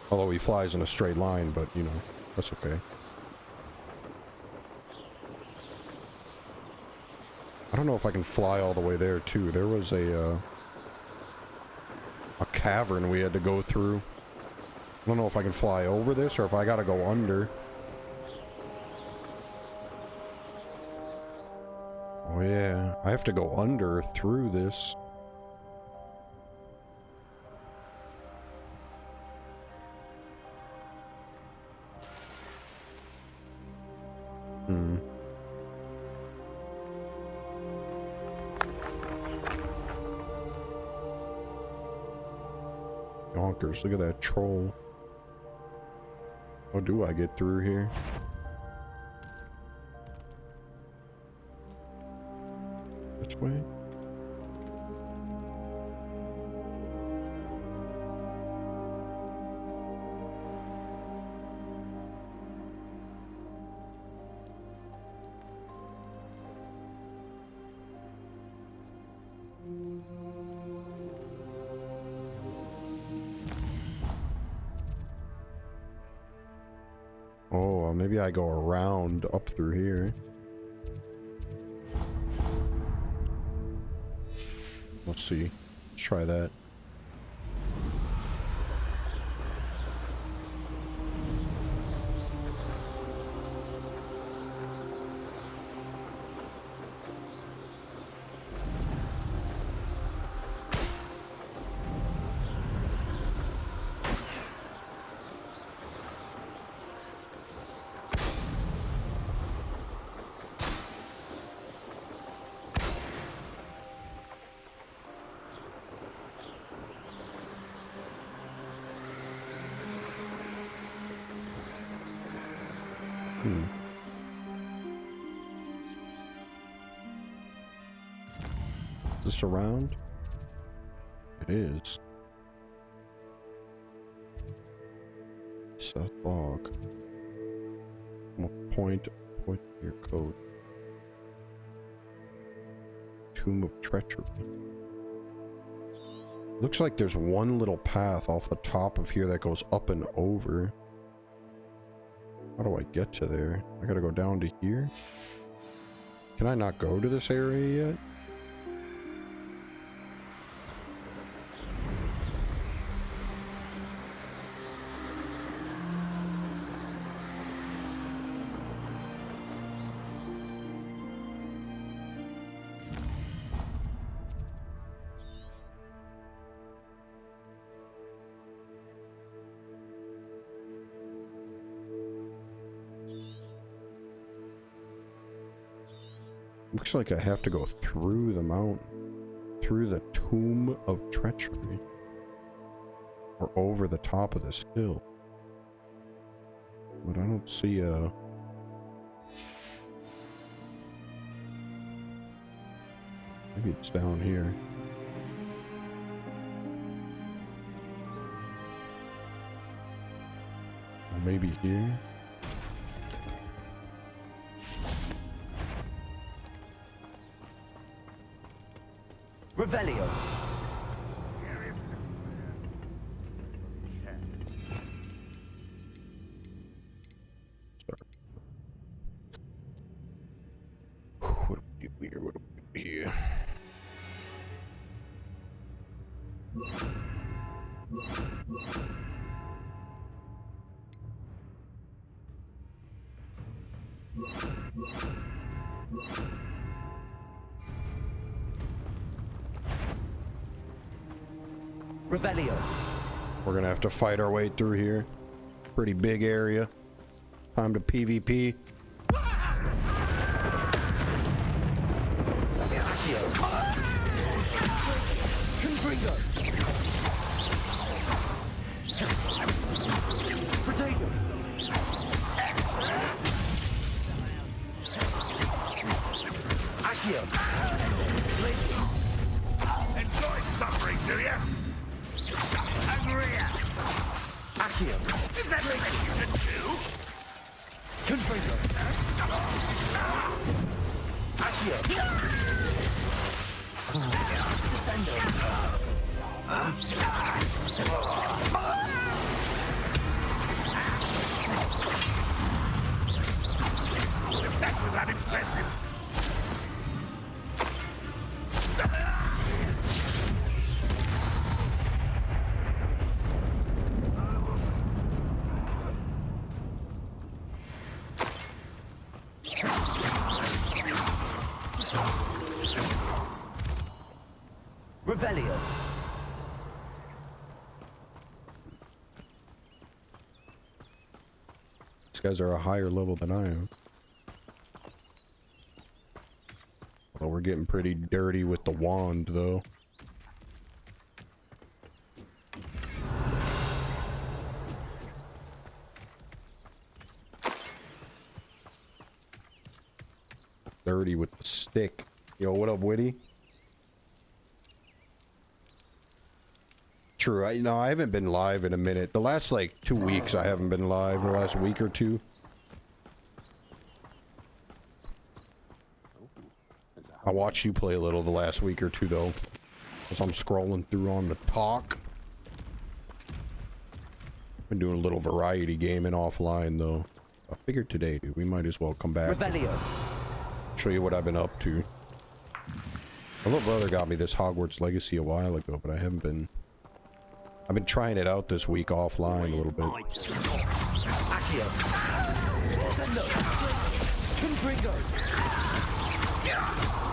Although he flies in a straight line, but, you know, that's okay. I don't know if I can fly all the way there, too. There was a cavern we had to go through. I don't know if I can fly over this or if I gotta go under. Oh yeah, I have to go under through this. Donkers, look at that troll. How do I get through here? This way? Oh, maybe I go around up through here. Let's see. Let's try that. Is this around? It is. South Bog. Point your code. Tomb of Treachery. Looks like there's one little path off the top of here that goes up and over. How do I get to there? I gotta go down to here? Can I not go to this area yet? Looks like I have to go through the mountain, through the Tomb of Treachery, or over the top of this hill. But I don't see a... Maybe it's down here. Or maybe here. Revelio. What do we do here? What do we do here? Revelio. We're gonna have to fight our way through here. Pretty big area. Time to PvP. Confringo. Protego. Accio. Enjoy suffering, do ya? Agria. Accio. Is that something you can do? Confringo. Accio. That was unimpressive. Revelio. These guys are a higher level than I am. Well, we're getting pretty dirty with the wand, though. dirty with the stick. Yo, what up, Witty? True. I haven't been live in a minute. The last like 2 weeks I haven't been live. The last week or two. I watched you play a little the last week or two though, as I'm scrolling through on the talk. Been doing a little variety gaming offline though. I figured today, dude, we might as well come back. Revelio. Show you what I've been up to. My little brother got me this Hogwarts Legacy a while ago, but I haven't been. I've been trying it out this week offline a little bit.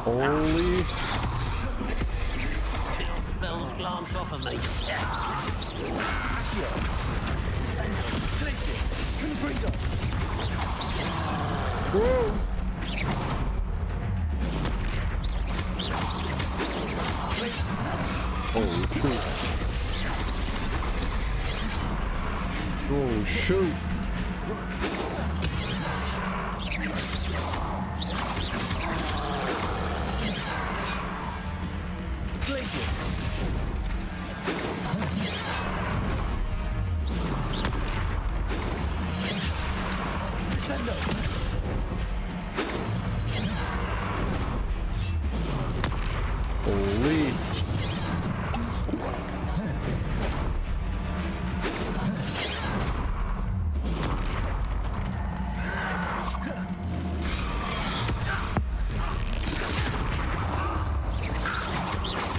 Holy. Bells glance off of me. Whoa. Oh shoot. Oh shoot. Holy.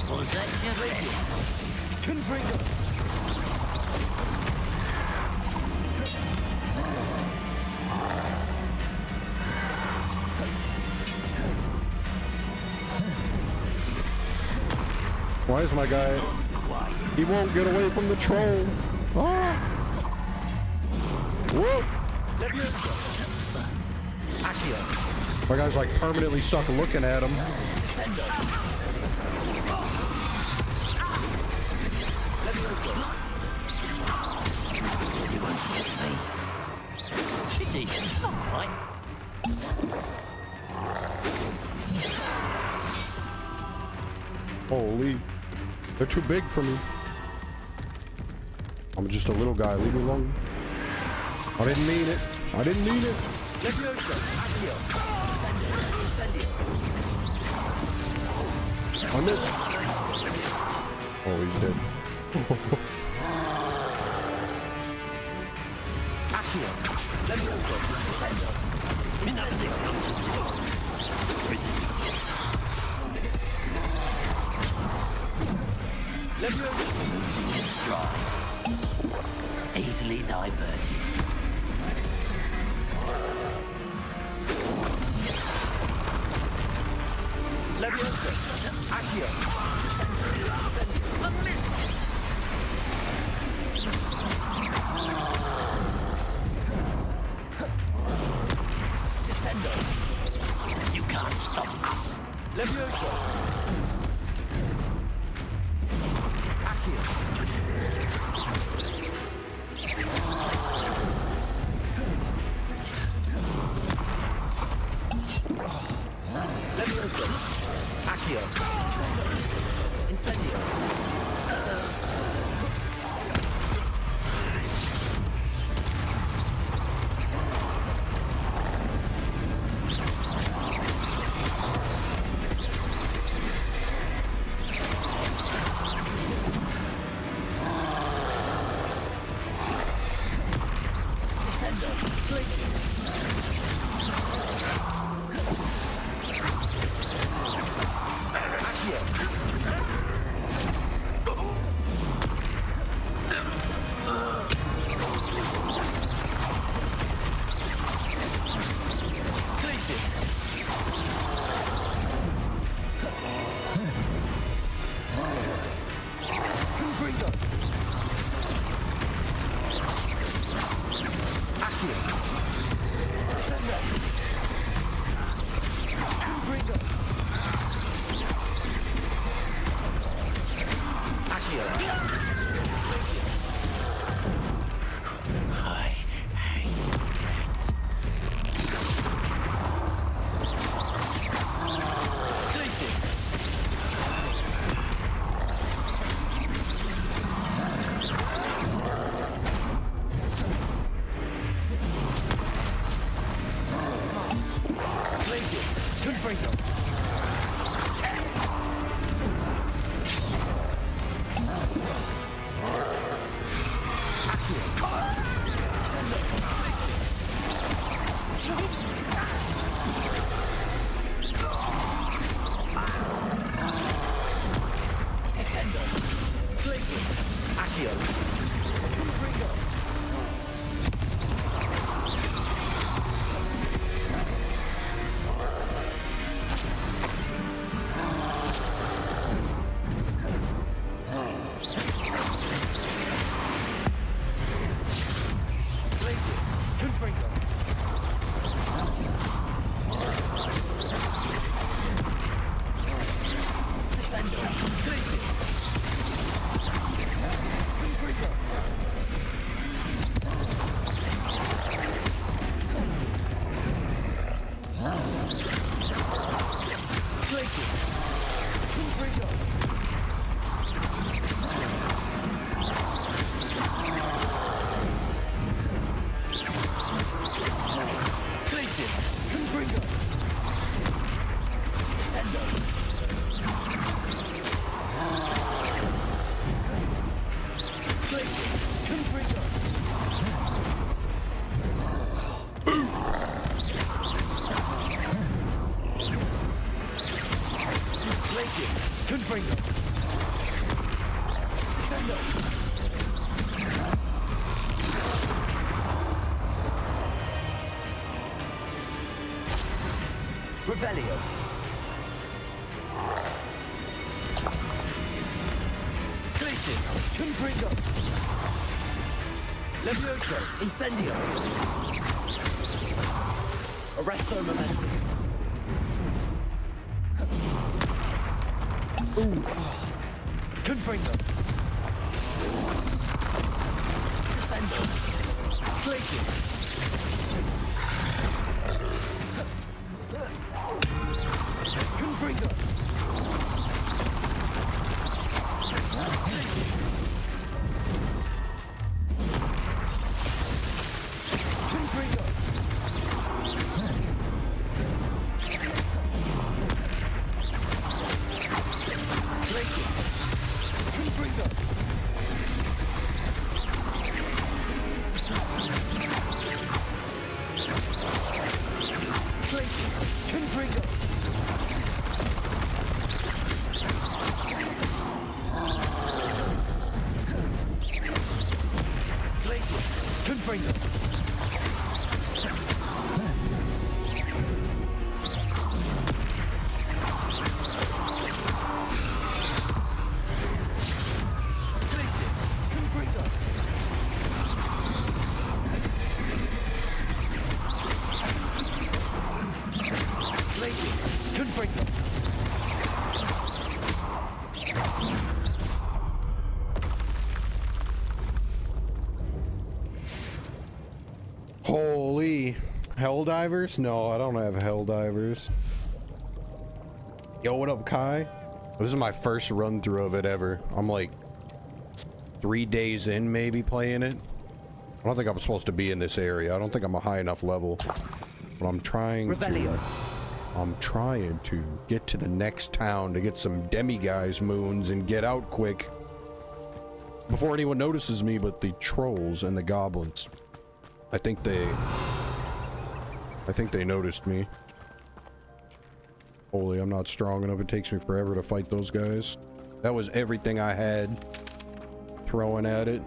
Was that Confringo. Why is my guy? He won't get away from the troll. Ah. Whoa. My guy's like permanently stuck looking at him. Holy. They're too big for me. I'm just a little guy. Leave me alone. I didn't mean it. I didn't mean it. I missed. Oh, he's dead. Easily diverted. Leviosa, Accio, Descendo. You can't stop us. Leviosa. Accio. Leviosa. Accio. Incendio. Revelio. Glacius, Confringo. Levioso, Incendio. Arresto Momentum. Ooh. Confringo. Descendo. Glacius. Confringo. Holy hell divers? No, I don't have hell divers. Yo, what up, Kai? This is my first run through of it ever. I'm like 3 days in, maybe playing it. I don't think I'm supposed to be in this area. I don't think I'm a high enough level. But I'm trying to get to the next town to get some demiguise moons and get out quick before anyone notices me but the trolls and the goblins. I think they noticed me. Holy, I'm not strong enough. It takes me forever to fight those guys. That was everything I had throwing at it.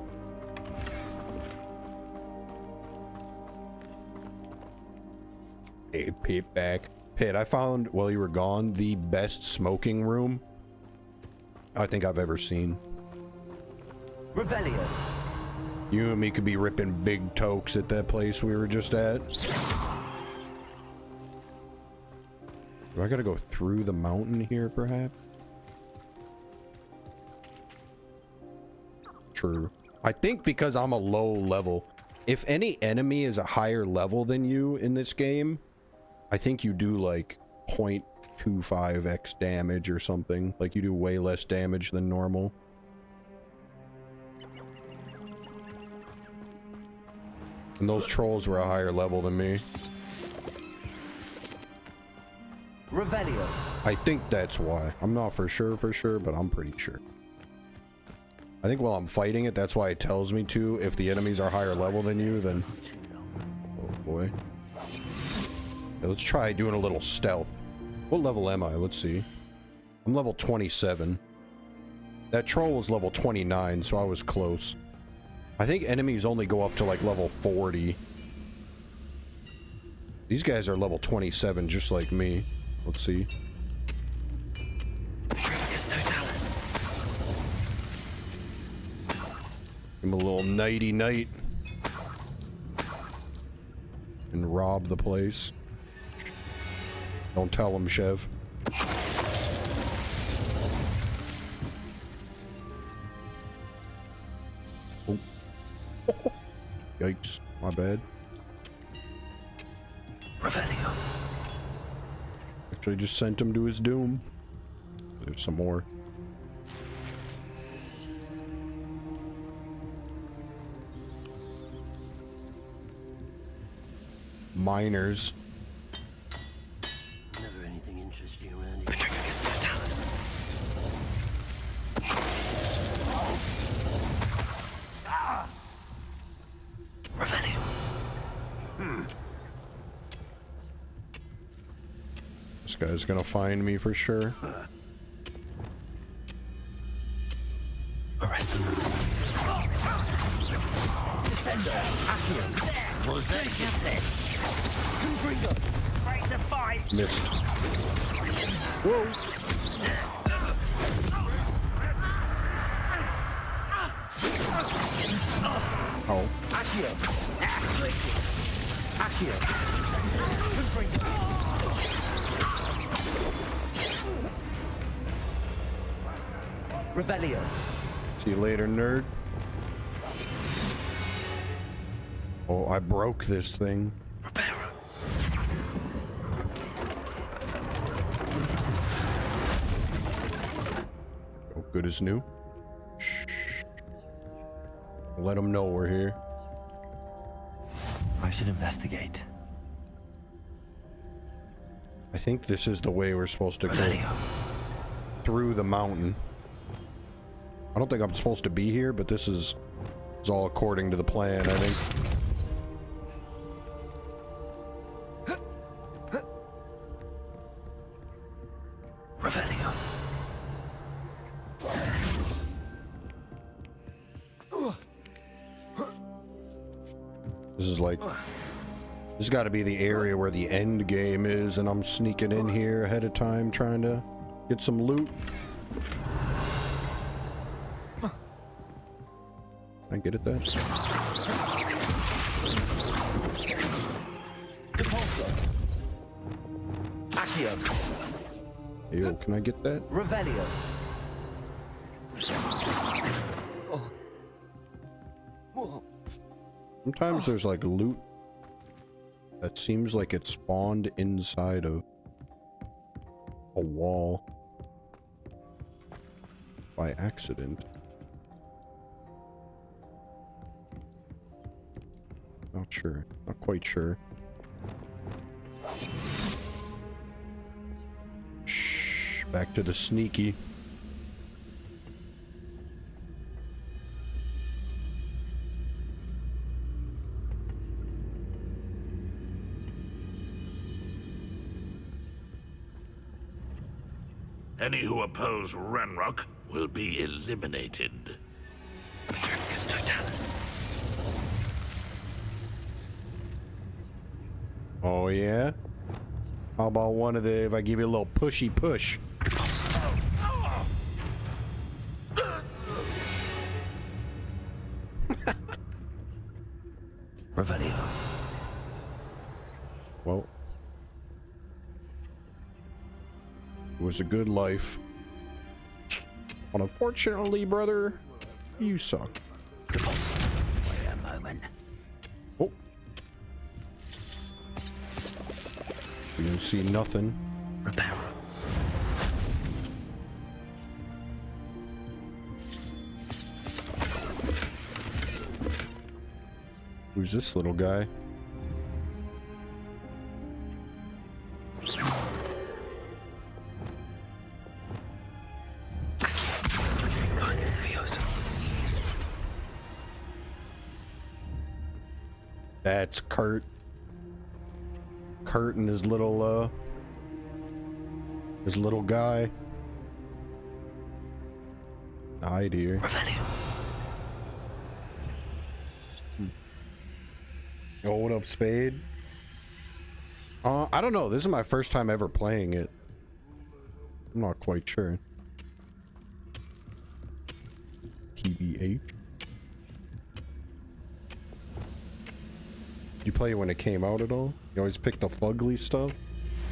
Hey, Pit back. Pit, I found, while you were gone, the best smoking room I think I've ever seen. Revelio. You and me could be ripping big tokes at that place we were just at. Do I gotta go through the mountain here, perhaps? True. I think because I'm a low level, if any enemy is a higher level than you in this game, I think you do like 0.25x damage or something. Like you do way less damage than normal. And those trolls were a higher level than me. Revelio. I think that's why. I'm not for sure, but I'm pretty sure. I think while I'm fighting it, that's why it tells me to. If the enemies are higher level than you, then... Oh boy. Yeah, let's try doing a little stealth. What level am I? Let's see. I'm level 27. That troll was level 29, so I was close. I think enemies only go up to like level 40. These guys are level 27, just like me. Let's see. Give him a little nighty night. And rob the place. Don't tell him, Chev. Oh. Yikes, my bad. Revelio. Actually just sent him to his doom. There's some more. Miners. Never anything interesting around here. Petrificus totalis. Revenue. This guy's gonna find me for sure. Arrest them. Descendo. Accio. Confringo. Break the fight. Missed. Whoa. Oh. Accio. Accio. Confringo. Revelio. See you later, nerd. Oh, I broke this thing. Oh, good as new. Shh. Let them know we're here. I should investigate. I think this is the way we're supposed to go. Through the mountain. I don't think I'm supposed to be here, but this is all according to the plan, I think. Revelio. This is like... This has got to be the area where the end game is, and I'm sneaking in here ahead of time trying to get some loot. I get it then. Depulso. Accio. Yo, can I get that? Revelio. Sometimes there's like loot that seems like it spawned inside of a wall by accident. Not sure. Not quite sure. Shh. Back to the sneaky. Any who oppose Renrock will be eliminated. Petrificus totalis. Oh yeah? How about one of the, if I give you a little pushy push? Revelio. Well, it was a good life. But unfortunately, brother, you suck. Wait a moment. Oh. We don't see nothing. Reparo. Who's this little guy? That's Kurt. Kurt and his little guy. Hi, dear. Revenue. Oh, what up, Spade? I don't know. This is my first time ever playing it. I'm not quite sure. TBH. You play it when it came out at all? You always pick the fugly stuff?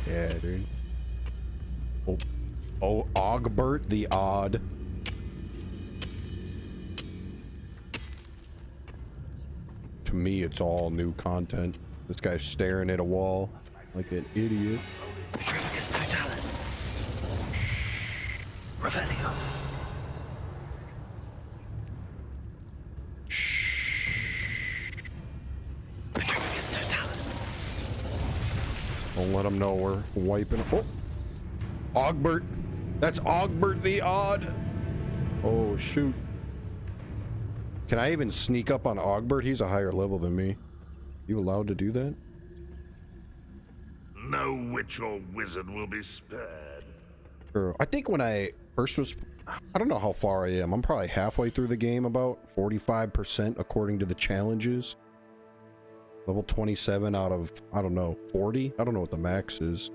Yeah, dude. Oh, Ogbert the Odd. To me, it's all new content. This guy's staring at a wall like an idiot. Petrificus totalis. Revelio. Petrificus Totalis. Don't let them know we're wiping. Oh, Ogbert. That's Ogbert the Odd. Oh, shoot. Can I even sneak up on Ogbert? He's a higher level than me. You allowed to do that? No witch or wizard will be spared. Sure. I think when I first was... I don't know how far I am. I'm probably halfway through the game, about 45% according to the challenges. Level 27 out of, I don't know, 40? I don't know what the max is.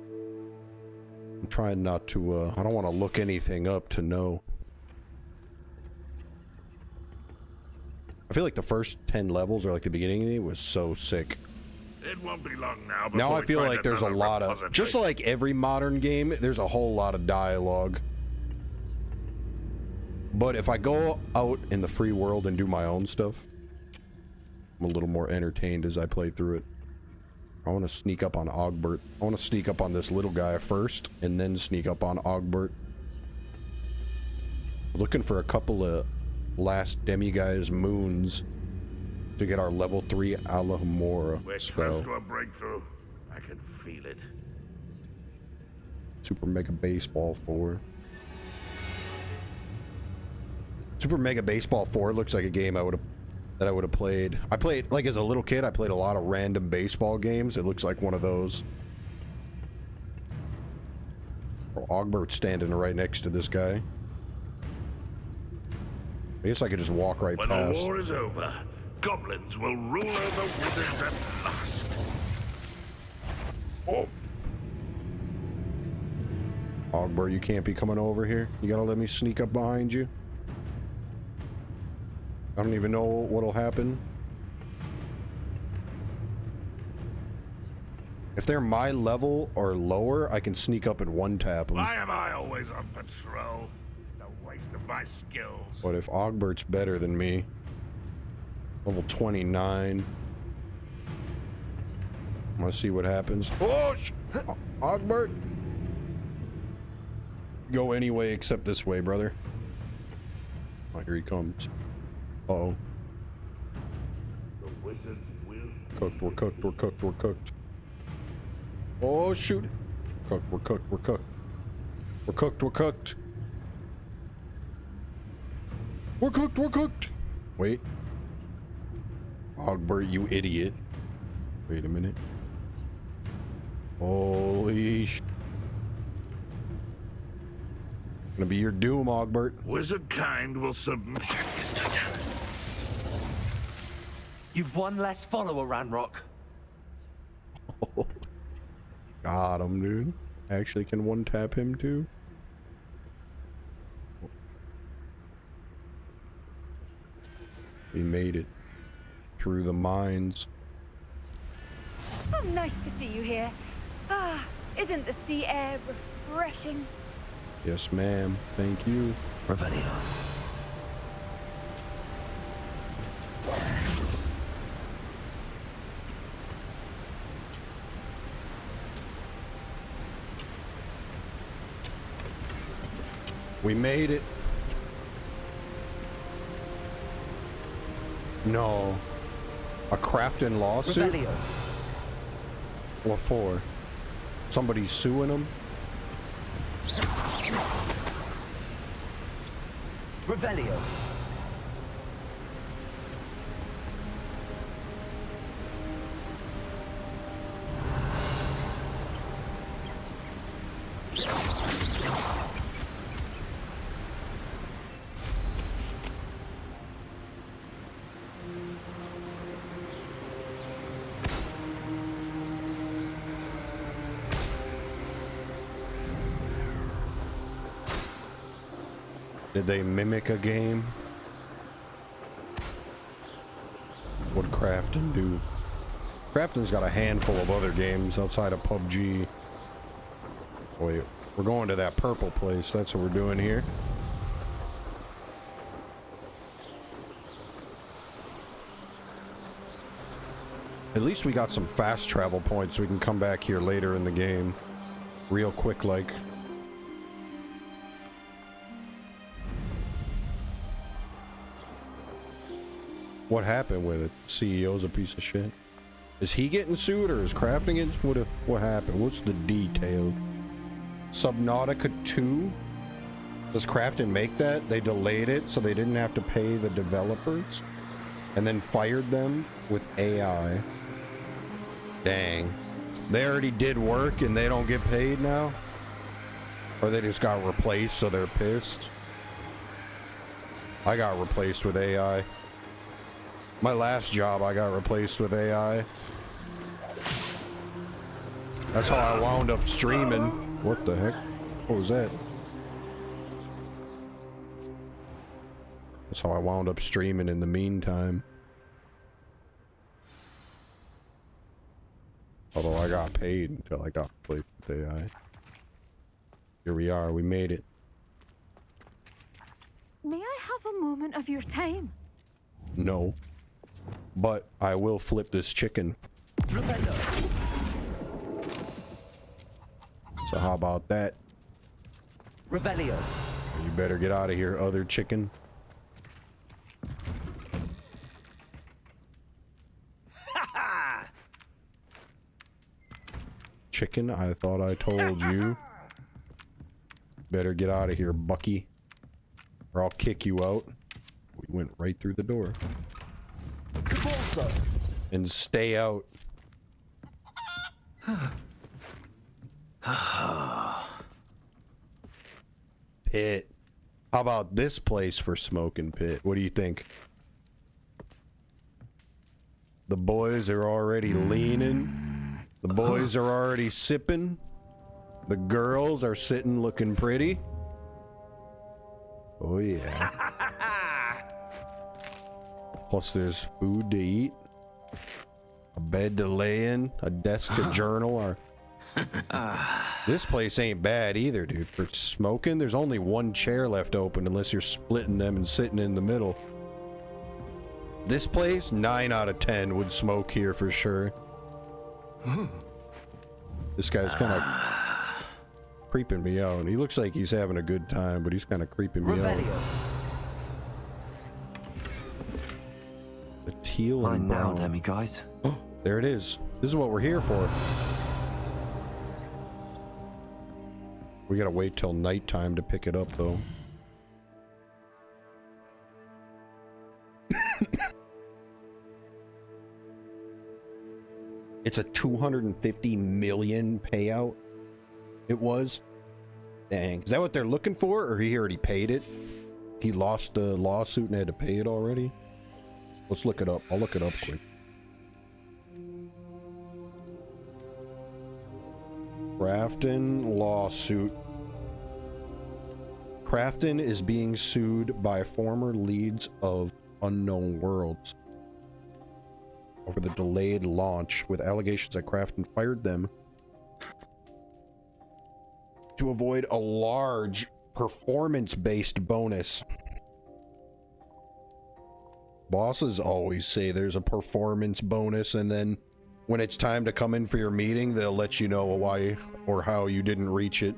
I'm trying not to, I don't want to look anything up to know. I feel like the first 10 levels, or like the beginning of it, was so sick. It won't be long now. Now I we feel find like there's a another lot of, repository. just like every modern game, there's a whole lot of dialogue. But if I go out in the free world and do my own stuff, I'm a little more entertained as I play through it. I want to sneak up on Ogbert. I want to sneak up on this little guy first, and then sneak up on Ogbert. Looking for a couple of last demiguise moons to get our level 3 Alohomora We're spell. close to a breakthrough. I can feel it. Super Mega Baseball 4. Super Mega Baseball 4 looks like a game I would have played. I played, like, as a little kid, I played a lot of random baseball games. It looks like one of those. Oh, Ogbert's standing right next to this guy. I guess I could just walk right When past. the war is over, goblins will rule over wizards at last. Oh. Ogbert, you can't be coming over here. You gotta let me sneak up behind you. I don't even know what'll happen. If they're my level or lower, I can sneak up and one-tap them. Why am I always on patrol? It's a waste of my skills. But if Ogbert's better than me, level 29. I'm gonna see what happens. Oh, Ogbert! Go any way except this way, brother. Oh, here he comes. Uh-oh. The wizards will... Cooked, we're cooked, we're cooked, we're cooked. Oh, shoot. Cooked, we're cooked, we're cooked. We're cooked, we're cooked. We're cooked, we're cooked. Wait. Ogbert, you idiot. Wait a minute. Holy sh... Gonna be your doom, Ogbert. Wizard kind will submit. You've one less follower, Ranrock. Got him, dude. Actually can one-tap him, too. We made it. Through the mines. Oh, nice to see you here. Ah, isn't the sea air refreshing? Yes, ma'am. Thank you. Revelio. We made it. No. A Crafton lawsuit? Revelio. What for? Somebody's suing him? Revelio. Did they mimic a game? What'd Crafton do? Crafton's got a handful of other games outside of PUBG. Wait, we're going to that purple place. That's what we're doing here. At least we got some fast travel points so we can come back here later in the game. Real quick, like. What happened with it? CEO's a piece of shit. Is he getting sued or is crafting it? What happened? What's the detail? Subnautica 2? Does Crafton make that? They delayed it so they didn't have to pay the developers and then fired them with AI. Dang. They already did work and they don't get paid now? Or they just got replaced so they're pissed? I got replaced with AI. My last job, I got replaced with AI. That's how I wound up streaming. What the heck? What was that? That's how I wound up streaming in the meantime. Although I got paid until I got replaced with AI. Here we are, we made it. May I have a moment of your time? No. But I will flip this chicken. So how about that? Revelio. You better get out of here, other chicken. Chicken, I thought I told you. Better get out of here, Bucky. Or I'll kick you out. We went right through the door. And stay out. Pit. How about this place for smoking, Pit? What do you think? The boys are already leaning. The boys are already sipping. The girls are sitting looking pretty. Oh yeah. Plus there's food to eat, a bed to lay in, a desk to journal. Or this place ain't bad either, dude. For smoking, there's only one chair left open unless you're splitting them and sitting in the middle. This place, 9 out of 10 would smoke here for sure. This guy's kind of creeping me out. He looks like he's having a good time, but he's kind of creeping me out. The teal and brown. Now, Demi, guys. Oh, there it is. This is what we're here for. We gotta wait till nighttime to pick it up, though. It's a 250 million payout. It was. Dang. Is that what they're looking for, or he already paid it? He lost the lawsuit and had to pay it already? Let's look it up. I'll look it up quick. Crafton lawsuit. Crafton is being sued by former leads of Unknown Worlds over the delayed launch, with allegations that Crafton fired them to avoid a large performance-based bonus. Bosses always say there's a performance bonus, and then when it's time to come in for your meeting, they'll let you know why or how you didn't reach it.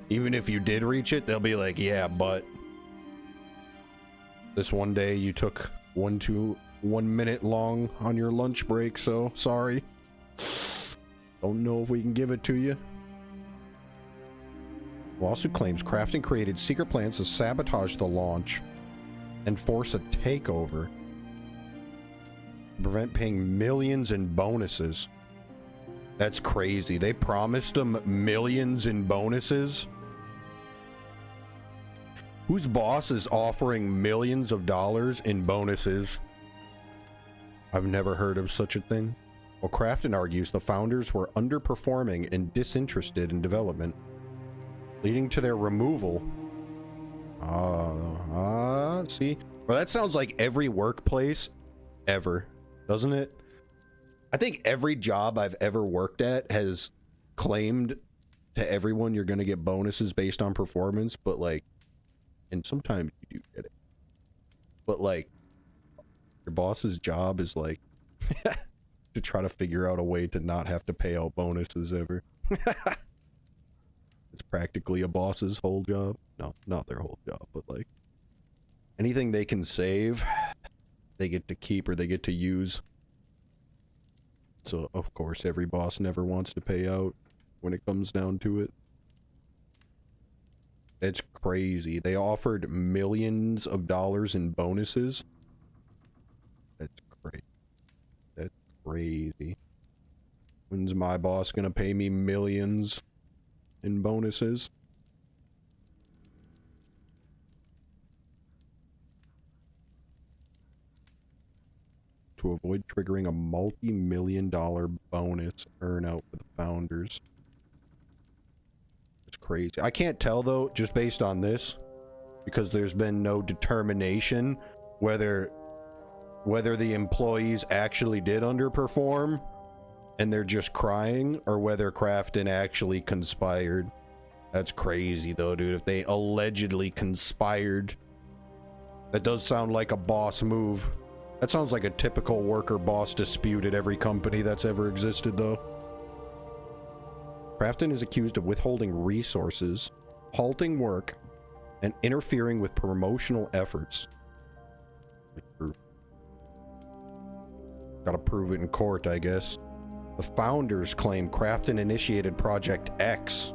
Even if you did reach it, they'll be like, yeah, but this one day you took 1 minute long on your lunch break, so sorry. Don't know if we can give it to you. Lawsuit claims Crafton created secret plans to sabotage the launch and force a takeover to prevent paying millions in bonuses. That's crazy. They promised them millions in bonuses. Whose boss is offering millions of dollars in bonuses? I've never heard of such a thing. Well, Crafton argues the founders were underperforming and disinterested in development, leading to their removal. See? Well, that sounds like every workplace ever, doesn't it? I think every job I've ever worked at has claimed to everyone you're going to get bonuses based on performance, but like, and sometimes you do get it. But like, your boss's job is like to try to figure out a way to not have to pay out bonuses ever. It's practically a boss's whole job. No, not their whole job, but like anything they can save they get to keep or they get to use. So, of course, every boss never wants to pay out when it comes down to it. It's crazy. They offered millions of dollars in bonuses. That's crazy. That's crazy. When's my boss gonna pay me millions in bonuses? To avoid triggering a multi-million-dollar bonus earn-out for the founders. It's crazy. I can't tell, though, just based on this, because there's been no determination whether the employees actually did underperform and they're just crying, or whether Crafton actually conspired. That's crazy, though, dude. If they allegedly conspired, that does sound like a boss move. That sounds like a typical worker-boss dispute at every company that's ever existed, though. Crafton is accused of withholding resources, halting work, and interfering with promotional efforts. Gotta prove it in court, I guess. The founders claim Crafton initiated Project X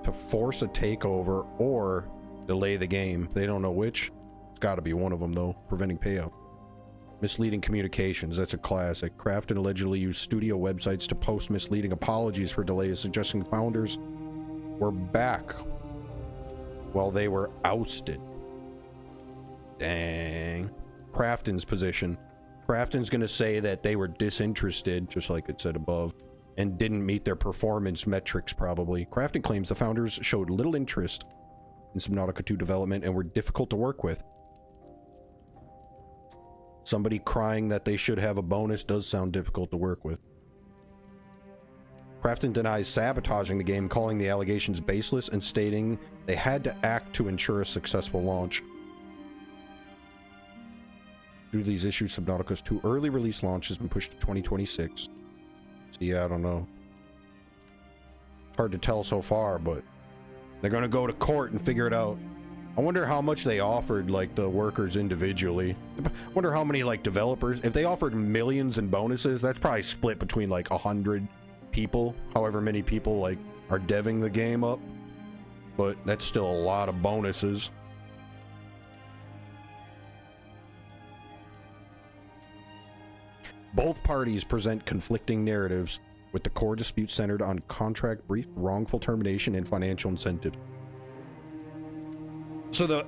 to force a takeover or delay the game. They don't know which. It's gotta be one of them, though. Preventing payout. Misleading communications. That's a classic. Crafton allegedly used studio websites to post misleading apologies for delays, suggesting founders were back while they were ousted. Dang. Crafton's position. Crafton's gonna say that they were disinterested, just like it said above, and didn't meet their performance metrics, probably. Crafton claims the founders showed little interest in Subnautica 2 development and were difficult to work with. Somebody crying that they should have a bonus does sound difficult to work with. Crafton denies sabotaging the game, calling the allegations baseless and stating they had to act to ensure a successful launch. Due to these issues, Subnautica's 2 early release launch has been pushed to 2026. So yeah, I don't know. It's hard to tell so far, but they're gonna go to court and figure it out. I wonder how much they offered, like, the workers individually. I wonder how many, like, developers... If they offered millions in bonuses, that's probably split between, like, 100 people. However many people, like, are deving the game up. But that's still a lot of bonuses. Both parties present conflicting narratives, with the core dispute centered on contract breach, wrongful termination, and financial incentives. So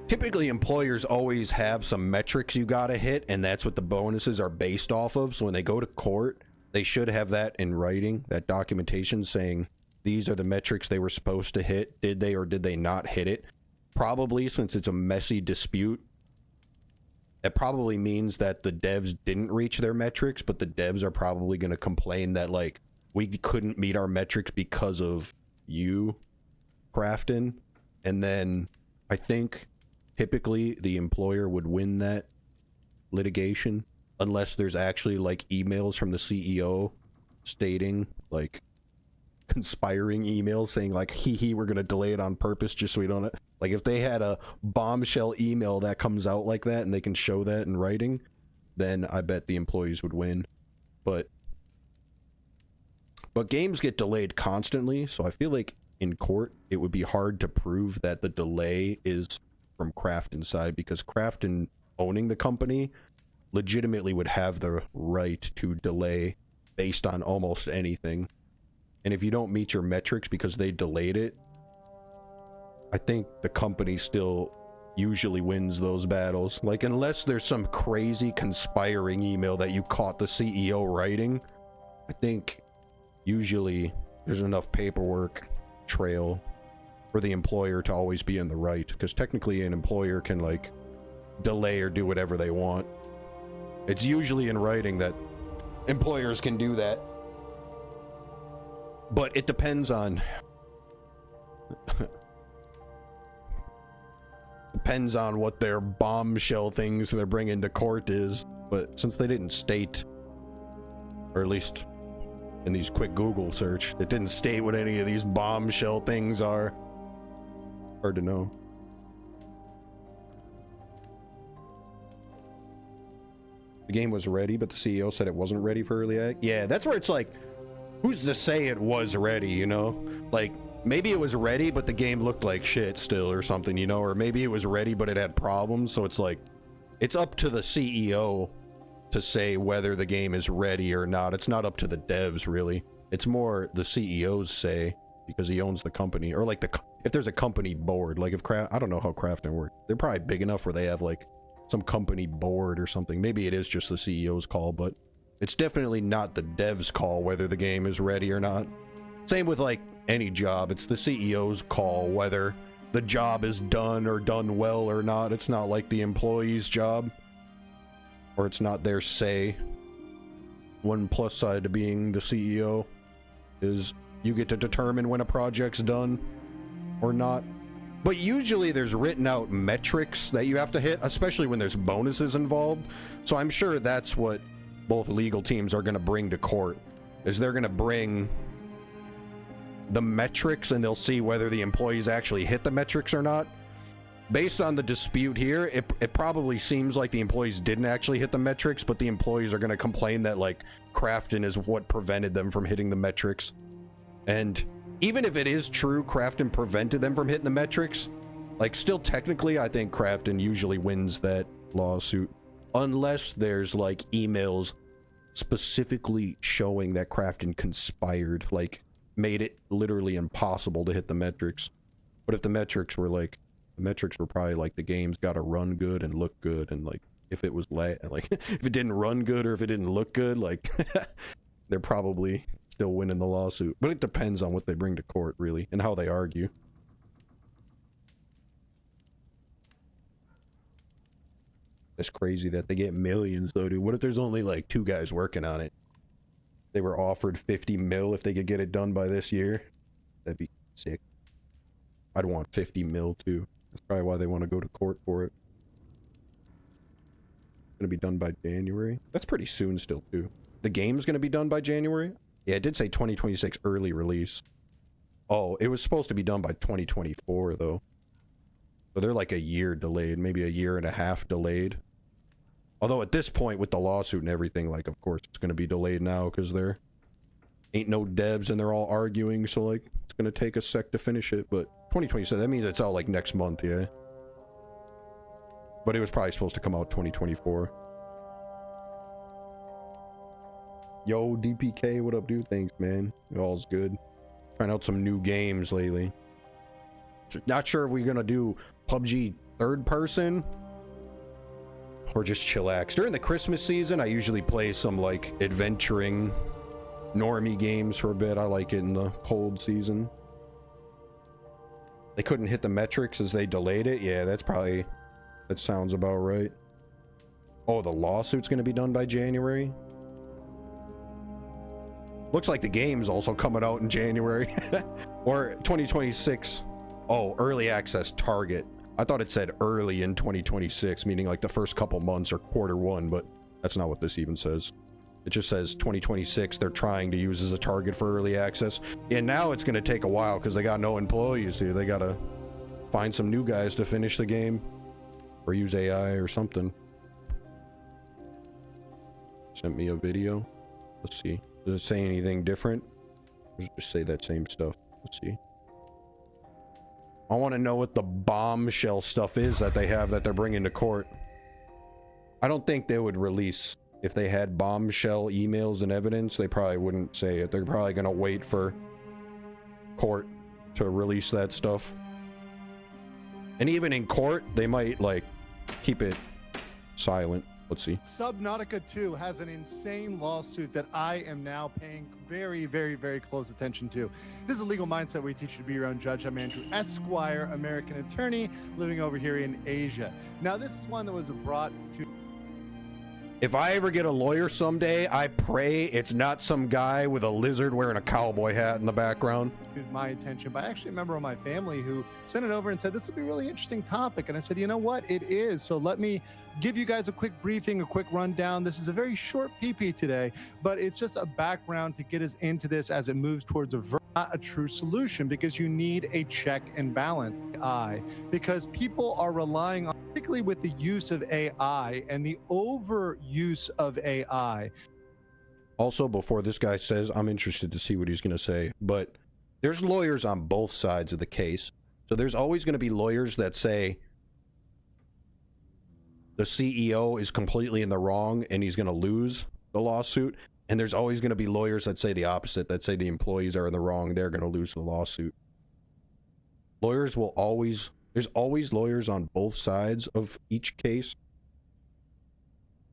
typically employers always have some metrics you gotta hit, and that's what the bonuses are based off of. So when they go to court, they should have that in writing, that documentation saying these are the metrics they were supposed to hit. Did they or did they not hit it? Probably, since it's a messy dispute, that probably means that the devs didn't reach their metrics, but the devs are probably going to complain that, like, we couldn't meet our metrics because of you, Crafton. And then I think typically the employer would win that litigation unless there's actually, like, emails from the CEO stating, like, conspiring emails saying, like, hee, we're going to delay it on purpose just so we don't... Like, if they had a bombshell email that comes out like that and they can show that in writing, then I bet the employees would win. But games get delayed constantly, so I feel like in court it would be hard to prove that the delay is from Crafton's side, because Crafton, owning the company, legitimately would have the right to delay based on almost anything. And if you don't meet your metrics because they delayed it, I think the company still usually wins those battles. Like, unless there's some crazy conspiring email that you caught the CEO writing, I think usually there's enough paperwork trail for the employer to always be in the right. Because technically an employer can, like, delay or do whatever they want. It's usually in writing that employers can do that. But it depends on... depends on what their bombshell things they're bringing to court is. But since they didn't state, or at least in these quick Google search, it didn't state what any of these bombshell things are. Hard to know. The game was ready, but the CEO said it wasn't ready for early access. Yeah, that's where it's like, who's to say it was ready, you know? Like, maybe it was ready, but the game looked like shit still or something, you know? Or maybe it was ready, but it had problems. So it's like, it's up to the CEO to say whether the game is ready or not. It's not up to the devs, really. It's more the CEO's say, because he owns the company. Or like if there's a company board, like if I don't know how Crafton works. They're probably big enough where they have like some company board or something. Maybe it is just the CEO's call, but it's definitely not the devs call whether the game is ready or not. Same with like any job. It's the CEO's call whether the job is done or done well or not. It's not like the employee's job, or it's not their say. One plus side to being the CEO is you get to determine when a project's done or not. But usually there's written out metrics that you have to hit, especially when there's bonuses involved. So I'm sure that's what both legal teams are going to bring to court, is they're going to bring the metrics and they'll see whether the employees actually hit the metrics or not. Based on the dispute here, it probably seems like the employees didn't actually hit the metrics, but the employees are going to complain that like Crafton is what prevented them from hitting the metrics. And even if it is true Crafton prevented them from hitting the metrics, like still technically I think Crafton usually wins that lawsuit, unless there's like emails specifically showing that Crafton conspired, like made it literally impossible to hit the metrics. But if the metrics were like, the metrics were probably like the game's got to run good and look good, and like if it was like if it didn't run good or if it didn't look good, like they're probably still winning the lawsuit. But it depends on what they bring to court, really, and how they argue. It's crazy that they get millions though, dude. What if there's only like 2 guys working on it? They were offered 50 mil if they could get it done by this year. That'd be sick. I'd want 50 mil too. That's probably why they want to go to court for it. Gonna be done by January. That's pretty soon still too. The game's gonna be done by January? Yeah, it did say 2026 early release. Oh, it was supposed to be done by 2024 though. So they're like a year delayed, maybe a year and a half delayed. Although at this point with the lawsuit and everything, like of course it's gonna be delayed now because there ain't no devs and they're all arguing, so like it's gonna take a sec to finish it. But 2027, that means it's out like next month, yeah. But it was probably supposed to come out 2024. Yo, DPK, what up, dude? Thanks, man. All's good. Trying out some new games lately. Not sure if we're gonna do PUBG third person or just chillax. During the Christmas season, I usually play some like adventuring normie games for a bit. I like it in the cold season. They couldn't hit the metrics as they delayed it. Yeah, that sounds about right. Oh, the lawsuit's gonna be done by January. Looks like the game's also coming out in January. Or 2026. Oh, early access target. I thought it said early in 2026, meaning like the first couple months or quarter 1, but that's not what this even says. It just says 2026 they're trying to use as a target for early access. And now it's going to take a while because they got no employees, dude. They got to find some new guys to finish the game or use AI or something. Sent me a video. Let's see. Does it say anything different? Or does it just say that same stuff? Let's see. I want to know what the bombshell stuff is that they have that they're bringing to court. I don't think they would release. If they had bombshell emails and evidence, they probably wouldn't say it. They're probably gonna wait for court to release that stuff. And even in court, they might like keep it silent. Let's see. Subnautica 2 has an insane lawsuit that I am now paying very, very, very close attention to. This is a legal mindset where we teach you to be your own judge. I'm Andrew Esquire, American attorney living over here in Asia. Now, this is one that was brought to... If I ever get a lawyer someday, I pray it's not some guy with a lizard wearing a cowboy hat in the background. my attention by actually a member of my family who sent it over and said this would be a really interesting topic, and I said, you know what, it is. So let me give you guys a quick briefing, a quick rundown. This is a very short PP today, but it's just a background to get us into this as it moves towards not a true solution, because you need a check and balance. Because people are relying on, particularly with the use of AI and the overuse of AI. Also, before this guy says, I'm interested to see what he's going to say, but there's lawyers on both sides of the case. So there's always going to be lawyers that say the CEO is completely in the wrong and he's going to lose the lawsuit. And there's always going to be lawyers that say the opposite, that say the employees are in the wrong, they're going to lose the lawsuit. Lawyers will always, there's always lawyers on both sides of each case.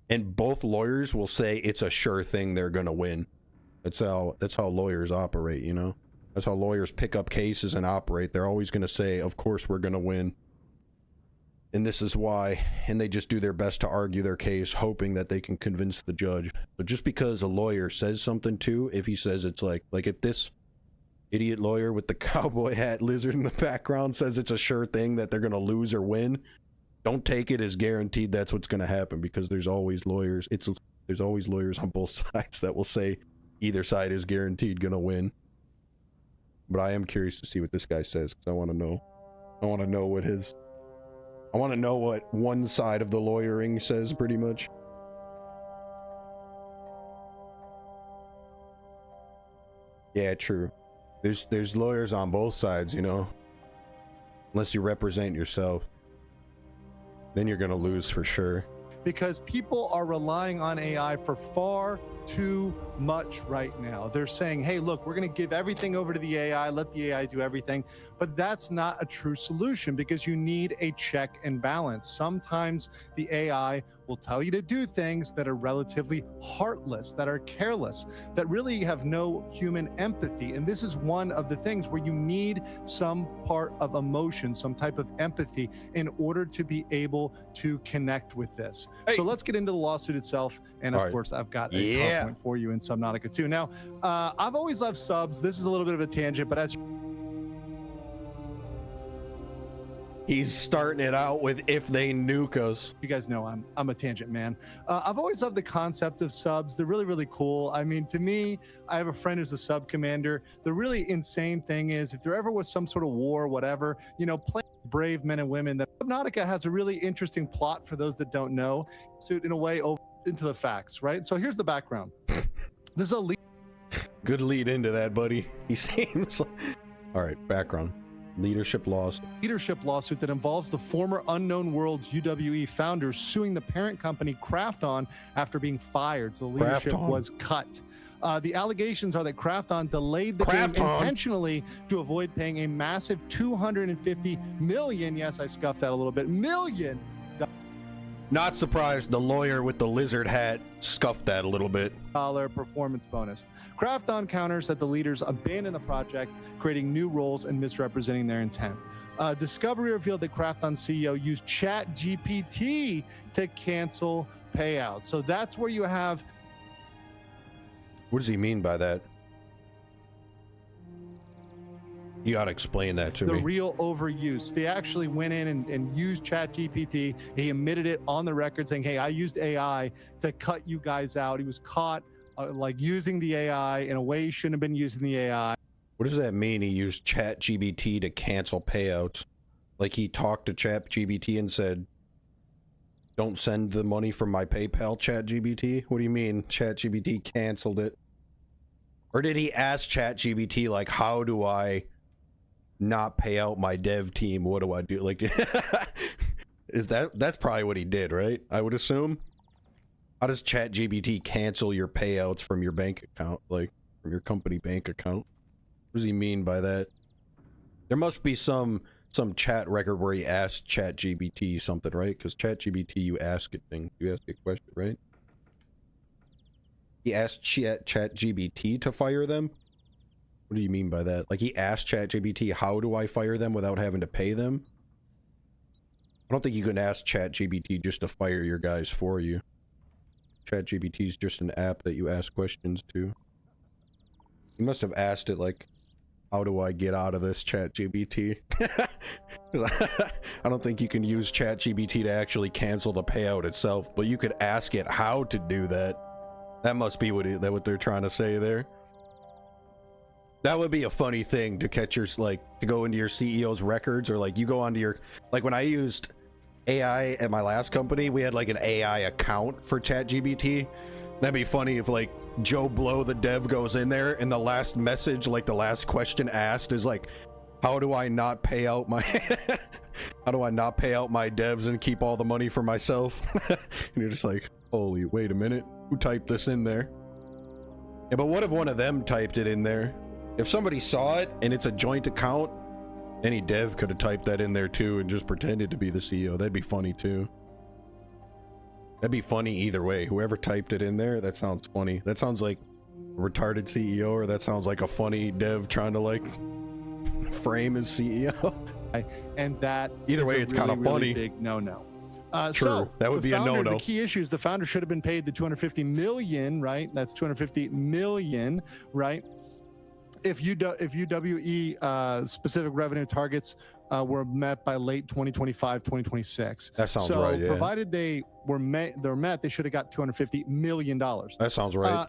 And both lawyers will say it's a sure thing they're going to win. That's how lawyers operate, you know? That's how lawyers pick up cases and operate. They're always going to say, of course we're going to win. And this is why. And they just do their best to argue their case, hoping that they can convince the judge. But just because a lawyer says something too, if he says it's like if this idiot lawyer with the cowboy hat lizard in the background says it's a sure thing that they're going to lose or win, don't take it as guaranteed that's what's going to happen, because there's always lawyers. There's always lawyers on both sides that will say either side is guaranteed going to win. But I am curious to see what this guy says, because I want to know. I want to know what one side of the lawyering says, pretty much. Yeah, true. There's lawyers on both sides, you know. Unless you represent yourself, then you're gonna lose for sure. Because people are relying on AI for far too much right now. They're saying, hey, look, we're going to give everything over to the AI, let the AI do everything. But that's not a true solution, because you need a check and balance. Sometimes the AI will tell you to do things that are relatively heartless, that are careless, that really have no human empathy. And this is one of the things where you need some part of emotion, some type of empathy in order to be able to connect with this. Hey. So let's get into the lawsuit itself. And of course, I've got a PowerPoint for you in Subnautica too. Now, I've always loved subs. This is a little bit of a tangent, but as he's starting it out with if they nuke us. You guys know I'm a tangent man. I've always loved the concept of subs. They're really, really cool. I mean, to me, I have a friend who's a sub commander. The really insane thing is, if there ever was some sort of war, whatever, you know, play brave men and women, that Subnautica has a really interesting plot for those that don't know, suit in a way over into the facts, right? So here's the background. This is a good lead into that, buddy. He seems like... All right, background. Leadership lawsuit that involves the former Unknown Worlds UWE founders suing the parent company Krafton after being fired. So the leadership was cut. The allegations are that Krafton delayed the game intentionally to avoid paying a massive $250 million, yes, I scuffed that a little bit, million. Not surprised the lawyer with the lizard hat scuffed that a little bit. Performance bonus. Krafton counters that the leaders abandoned the project, creating new roles and misrepresenting their intent. Discovery revealed that Krafton CEO used ChatGPT to cancel payouts. So that's where you have... What does he mean by that? You gotta explain that to me. The real overuse. They actually went in and used ChatGPT. He admitted it on the record, saying, hey, I used AI to cut you guys out. He was caught like using the AI in a way he shouldn't have been using the AI. What does that mean? He used ChatGPT to cancel payouts? Like he talked to ChatGPT and said, don't send the money from my PayPal, ChatGPT? What do you mean ChatGPT canceled it? Or did he ask ChatGPT, like, how do I not pay out my dev team? What do I do? Like, that's probably what he did, right? I would assume. How does ChatGPT cancel your payouts from your bank account, like from your company bank account? What does he mean by that? There must be some chat record where he asked ChatGPT something, right? Because ChatGPT, you ask it things, you ask a question, right? He asked ChatGPT to fire them. What do you mean by that? Like he asked ChatGPT, how do I fire them without having to pay them? I don't think you can ask ChatGPT just to fire your guys for you. ChatGPT is just an app that you ask questions to. You must have asked it like, how do I get out of this ChatGPT? I don't think you can use ChatGPT to actually cancel the payout itself, but you could ask it how to do that. That must be what they're trying to say there. That would be a funny thing to catch your, like, to go into your CEO's records, or like you go onto your, like when I used AI at my last company, we had like an AI account for ChatGPT. That'd be funny if like Joe Blow, the dev, goes in there and the last message, like the last question asked is like, how do I not pay out my how do I not pay out my devs and keep all the money for myself? And you're just like, holy, wait a minute, who typed this in there? Yeah, but what if one of them typed it in there? If somebody saw it and it's a joint account, any dev could have typed that in there too and just pretended to be the CEO. That'd be funny too. That'd be funny either way. Whoever typed it in there, that sounds funny. That sounds like a retarded CEO, or that sounds like a funny dev trying to like frame his CEO. And that either way, it's kind of funny. Big no. True, so that would be a no-no. The key issue is the founder should have been paid the 250 million, right? That's 250 million, right? If UWE specific revenue targets were met by late 2025, 2026. That sounds right, yeah. Provided they were met, they should have got $250 million. That sounds right.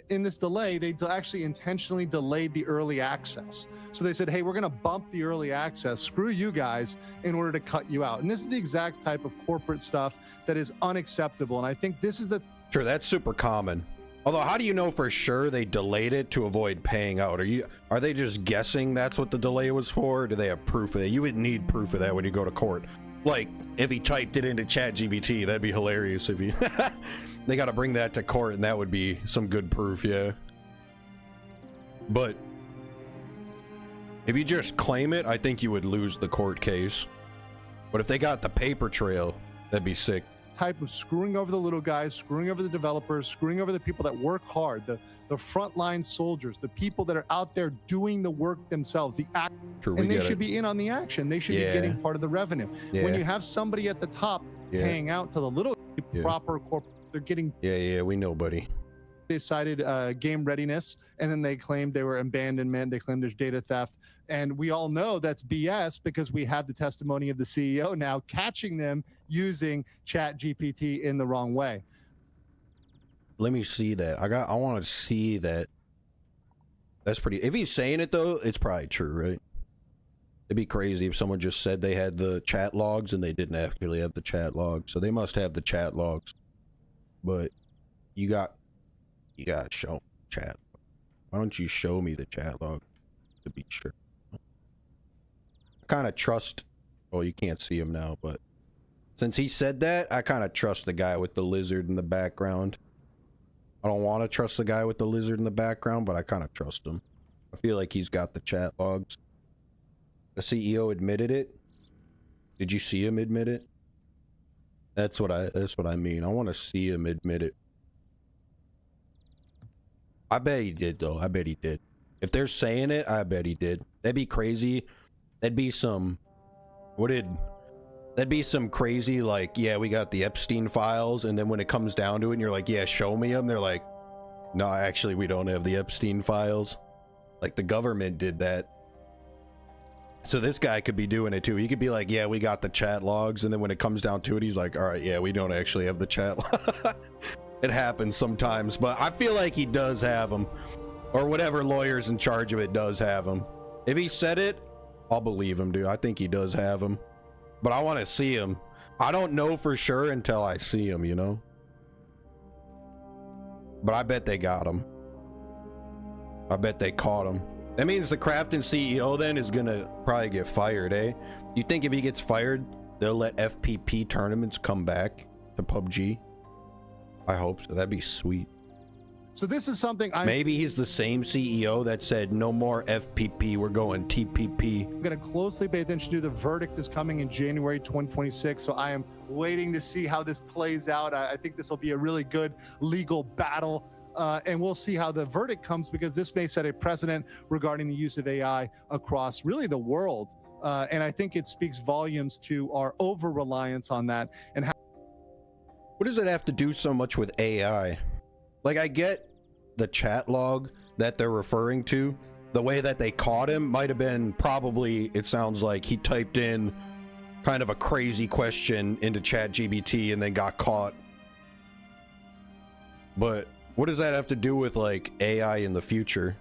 In this delay, they actually intentionally delayed the early access. So they said, hey, we're going to bump the early access, screw you guys, in order to cut you out. And this is the exact type of corporate stuff that is unacceptable. And I think this is the... Sure, that's super common. Although, how do you know for sure they delayed it to avoid paying out? Are they just guessing that's what the delay was for? Or do they have proof of that? You would need proof of that when you go to court. Like, if he typed it into ChatGPT, that'd be hilarious if he... They got to bring that to court, and that would be some good proof, yeah. But if you just claim it, I think you would lose the court case. But if they got the paper trail, that'd be sick. Type of screwing over the little guys, screwing over the developers, screwing over the people that work hard, the frontline soldiers, the people that are out there doing the work themselves, and they should be in on the action. They should be getting part of the revenue. When you have somebody at the top paying out to the little proper corporates, they're getting... Yeah, we know, buddy. They cited game readiness, and then they claimed they were abandonment. They claimed there's data theft. And we all know that's BS because we have the testimony of the CEO now catching them using ChatGPT in the wrong way. Let me see that. I want to see that. That's pretty... If he's saying it, though, it's probably true, right? It'd be crazy if someone just said they had the chat logs and they didn't actually have the chat logs. So they must have the chat logs. But you got to show chat. Why don't you show me the chat log to be sure? I kind of trust... Well, you can't see him now, but since he said that, I kind of trust the guy with the lizard in the background. I don't want to trust the guy with the lizard in the background, but I kind of trust him. I feel like he's got the chat logs. The CEO admitted it. Did you see him admit it? That's what I mean. I want to see him admit it. I bet he did, though. I bet he did. If they're saying it, I bet he did. That'd be crazy. That'd be some... That'd be some crazy, like, yeah, we got the Epstein files, and then when it comes down to it, and you're like, yeah, show me them, they're like, no, actually, we don't have the Epstein files. Like, the government did that. So this guy could be doing it, too. He could be like, yeah, we got the chat logs, and then when it comes down to it, he's like, all right, yeah, we don't actually have the chat logs. It happens sometimes, but I feel like he does have them. Or whatever lawyer's in charge of it does have them. If he said it, I'll believe him, dude. I think he does have them. But I want to see him. I don't know for sure until I see him, you know? But I bet they got him. I bet they caught him. That means the Crafton CEO then is going to probably get fired, eh? You think if he gets fired, they'll let FPP tournaments come back to PUBG? I hope so. That'd be sweet. So this is something maybe he's the same CEO that said no more FPP, we're going TPP. I'm going to closely pay attention to. The verdict is coming in January 2026, so I am waiting to see how this plays out. I think this will be a really good legal battle, and we'll see how the verdict comes, because this may set a precedent regarding the use of AI across really the world, and I think it speaks volumes to our over-reliance on that. And how... What does it have to do so much with AI? Like, I get the chat log that they're referring to, the way that they caught him might have been probably, it sounds like he typed in kind of a crazy question into ChatGPT and then got caught. But what does that have to do with like AI in the future?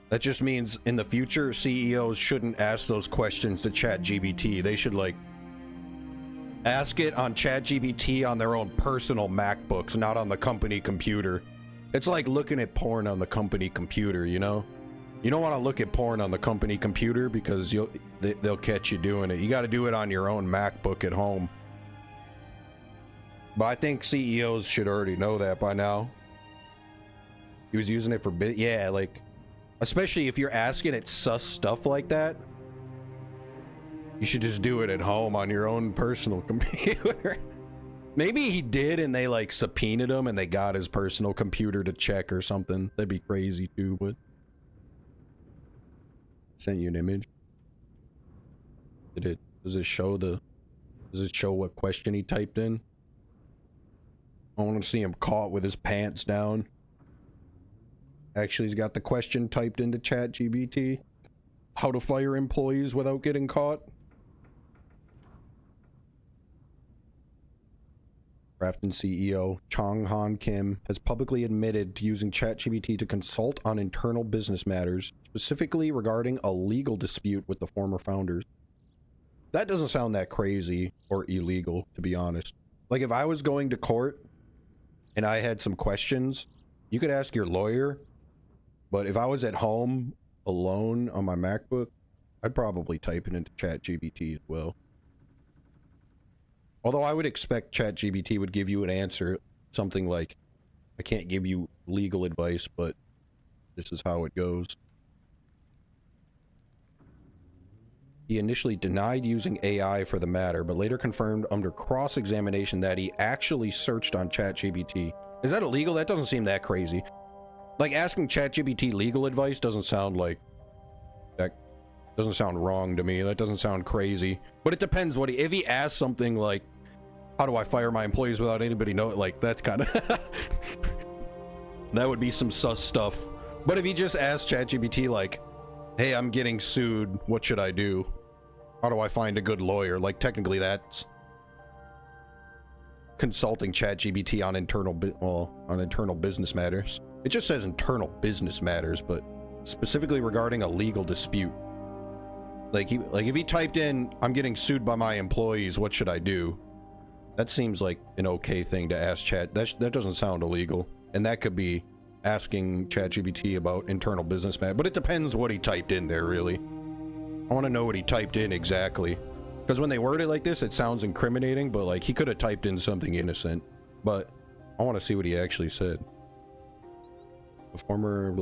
That just means in the future, CEOs shouldn't ask those questions to ChatGPT. They should like ask it on ChatGPT on their own personal MacBooks, not on the company computer. It's like looking at porn on the company computer, you know? You don't want to look at porn on the company computer because they'll catch you doing it. You got to do it on your own MacBook at home. But I think CEOs should already know that by now. He was using it for yeah, like, especially if you're asking it sus stuff like that, you should just do it at home on your own personal computer. Maybe he did and they like subpoenaed him and they got his personal computer to check or something. That'd be crazy too, but sent you an image. Does it show what question he typed in? I want to see him caught with his pants down. Actually, he's got the question typed into ChatGPT. How to fire employees without getting caught. Grafton CEO Chong Han Kim has publicly admitted to using ChatGPT to consult on internal business matters, specifically regarding a legal dispute with the former founders. That doesn't sound that crazy or illegal, to be honest. Like, if I was going to court and I had some questions, you could ask your lawyer, but if I was at home alone on my MacBook, I'd probably type it into ChatGPT as well. Although I would expect ChatGPT would give you an answer, something like, I can't give you legal advice, but this is how it goes. He initially denied using AI for the matter, but later confirmed under cross-examination that he actually searched on ChatGPT. Is that illegal? That doesn't seem that crazy. Like, asking ChatGPT legal advice doesn't sound like... that doesn't sound wrong to me. That doesn't sound crazy. But it depends what if he asks something like, how do I fire my employees without anybody know it? Like, that's kind of... that would be some sus stuff. But if he just asked ChatGPT like, hey, I'm getting sued, what should I do? How do I find a good lawyer? Like, technically that's consulting ChatGPT on internal business matters. It just says internal business matters, but specifically regarding a legal dispute. Like if he typed in, I'm getting sued by my employees, what should I do? That seems like an okay thing to ask Chat. That doesn't sound illegal. And that could be asking ChatGPT about internal business matters. But it depends what he typed in there, really. I want to know what he typed in exactly. Because when they word it like this, it sounds incriminating, but like he could have typed in something innocent. But I want to see what he actually said. The former...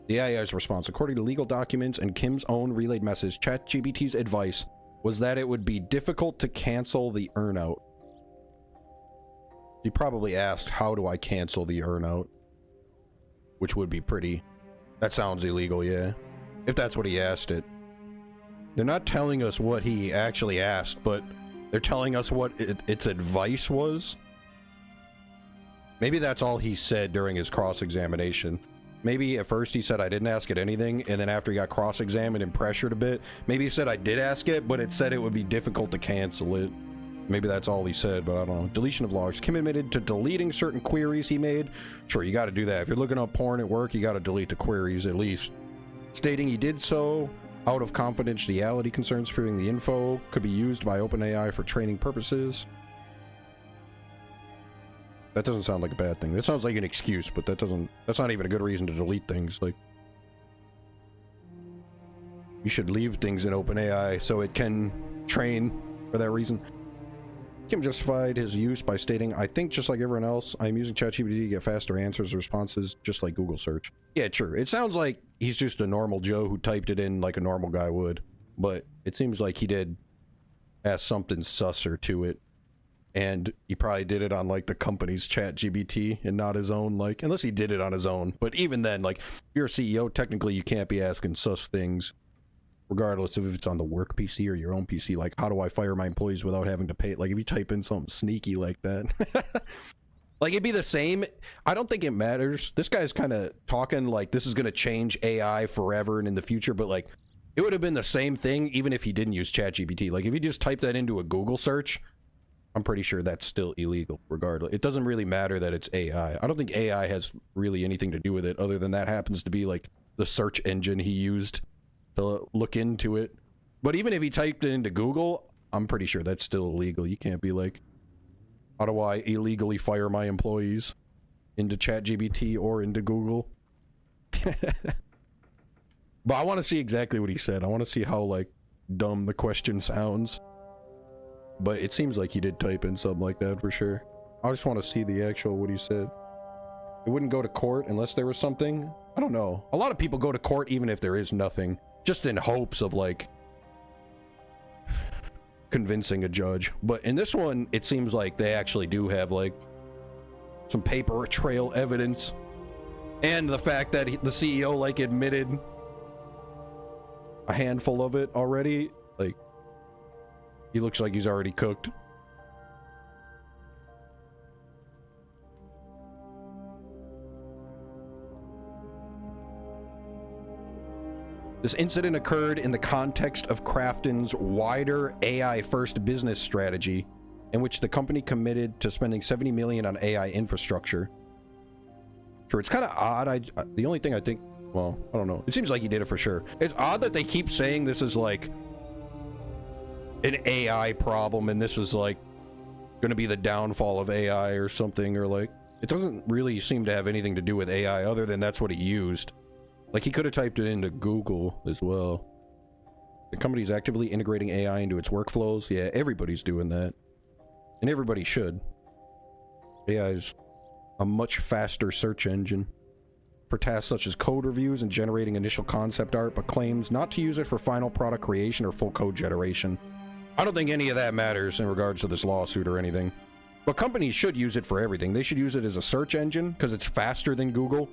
The AI's response, according to legal documents and Kim's own relayed message, ChatGPT's advice was that it would be difficult to cancel the earnout. He probably asked, how do I cancel the earnout? Which would be pretty... That sounds illegal, yeah. If that's what he asked it. They're not telling us what he actually asked, but they're telling us what its advice was. Maybe that's all he said during his cross-examination. Maybe at first he said I didn't ask it anything, and then after he got cross-examined and pressured a bit, maybe he said I did ask it, but it said it would be difficult to cancel it. Maybe that's all he said, but I don't know. Deletion of logs. Kim admitted to deleting certain queries he made. Sure, you got to do that. If you're looking up porn at work, you got to delete the queries at least. Stating he did so out of confidentiality concerns, proving the info could be used by OpenAI for training purposes. That doesn't sound like a bad thing. That sounds like an excuse, but that's not even a good reason to delete things. Like, you should leave things in OpenAI so it can train for that reason. Kim justified his use by stating, I think just like everyone else, I'm using ChatGPT to get faster answers and responses, just like Google search. Yeah, sure. It sounds like he's just a normal Joe who typed it in like a normal guy would, but it seems like he did ask something susser to it. And he probably did it on like the company's ChatGPT and not his own, like, unless he did it on his own. But even then, like, if you're a CEO, technically you can't be asking sus things, regardless of if it's on the work PC or your own PC. Like, how do I fire my employees without having to pay? Like, if you type in something sneaky like that, Like, it'd be the same. I don't think it matters. This guy's kind of talking like this is going to change AI forever and in the future, but like, it would have been the same thing even if he didn't use ChatGPT. Like, if you just type that into a Google search, I'm pretty sure that's still illegal regardless. It doesn't really matter that it's AI. I don't think AI has really anything to do with it other than that happens to be like the search engine he used to look into it. But even if he typed it into Google, I'm pretty sure that's still illegal. You can't be like, how do I illegally fire my employees into ChatGPT or into Google? But I want to see exactly what he said. I want to see how like dumb the question sounds. But it seems like he did type in something like that for sure. I just want to see the actual what he said. It wouldn't go to court unless there was something. I don't know. A lot of people go to court even if there is nothing, just in hopes of like convincing a judge. But in this one, it seems like they actually do have like some paper trail evidence, and the fact that the CEO like admitted a handful of it already. Like, he looks like he's already cooked. This incident occurred in the context of Krafton's wider AI-first business strategy, in which the company committed to spending $70 million on AI infrastructure. Sure, it's kind of odd. The only thing I think, well, I don't know. It seems like he did it for sure. It's odd that they keep saying this is like an AI problem and this is like going to be the downfall of AI or something, or like it doesn't really seem to have anything to do with AI other than that's what he used. Like, he could have typed it into Google as well. The company's actively integrating AI into its workflows. Yeah, everybody's doing that. And everybody should. AI is a much faster search engine for tasks such as code reviews and generating initial concept art, but claims not to use it for final product creation or full code generation. I don't think any of that matters in regards to this lawsuit or anything. But companies should use it for everything. They should use it as a search engine because it's faster than Google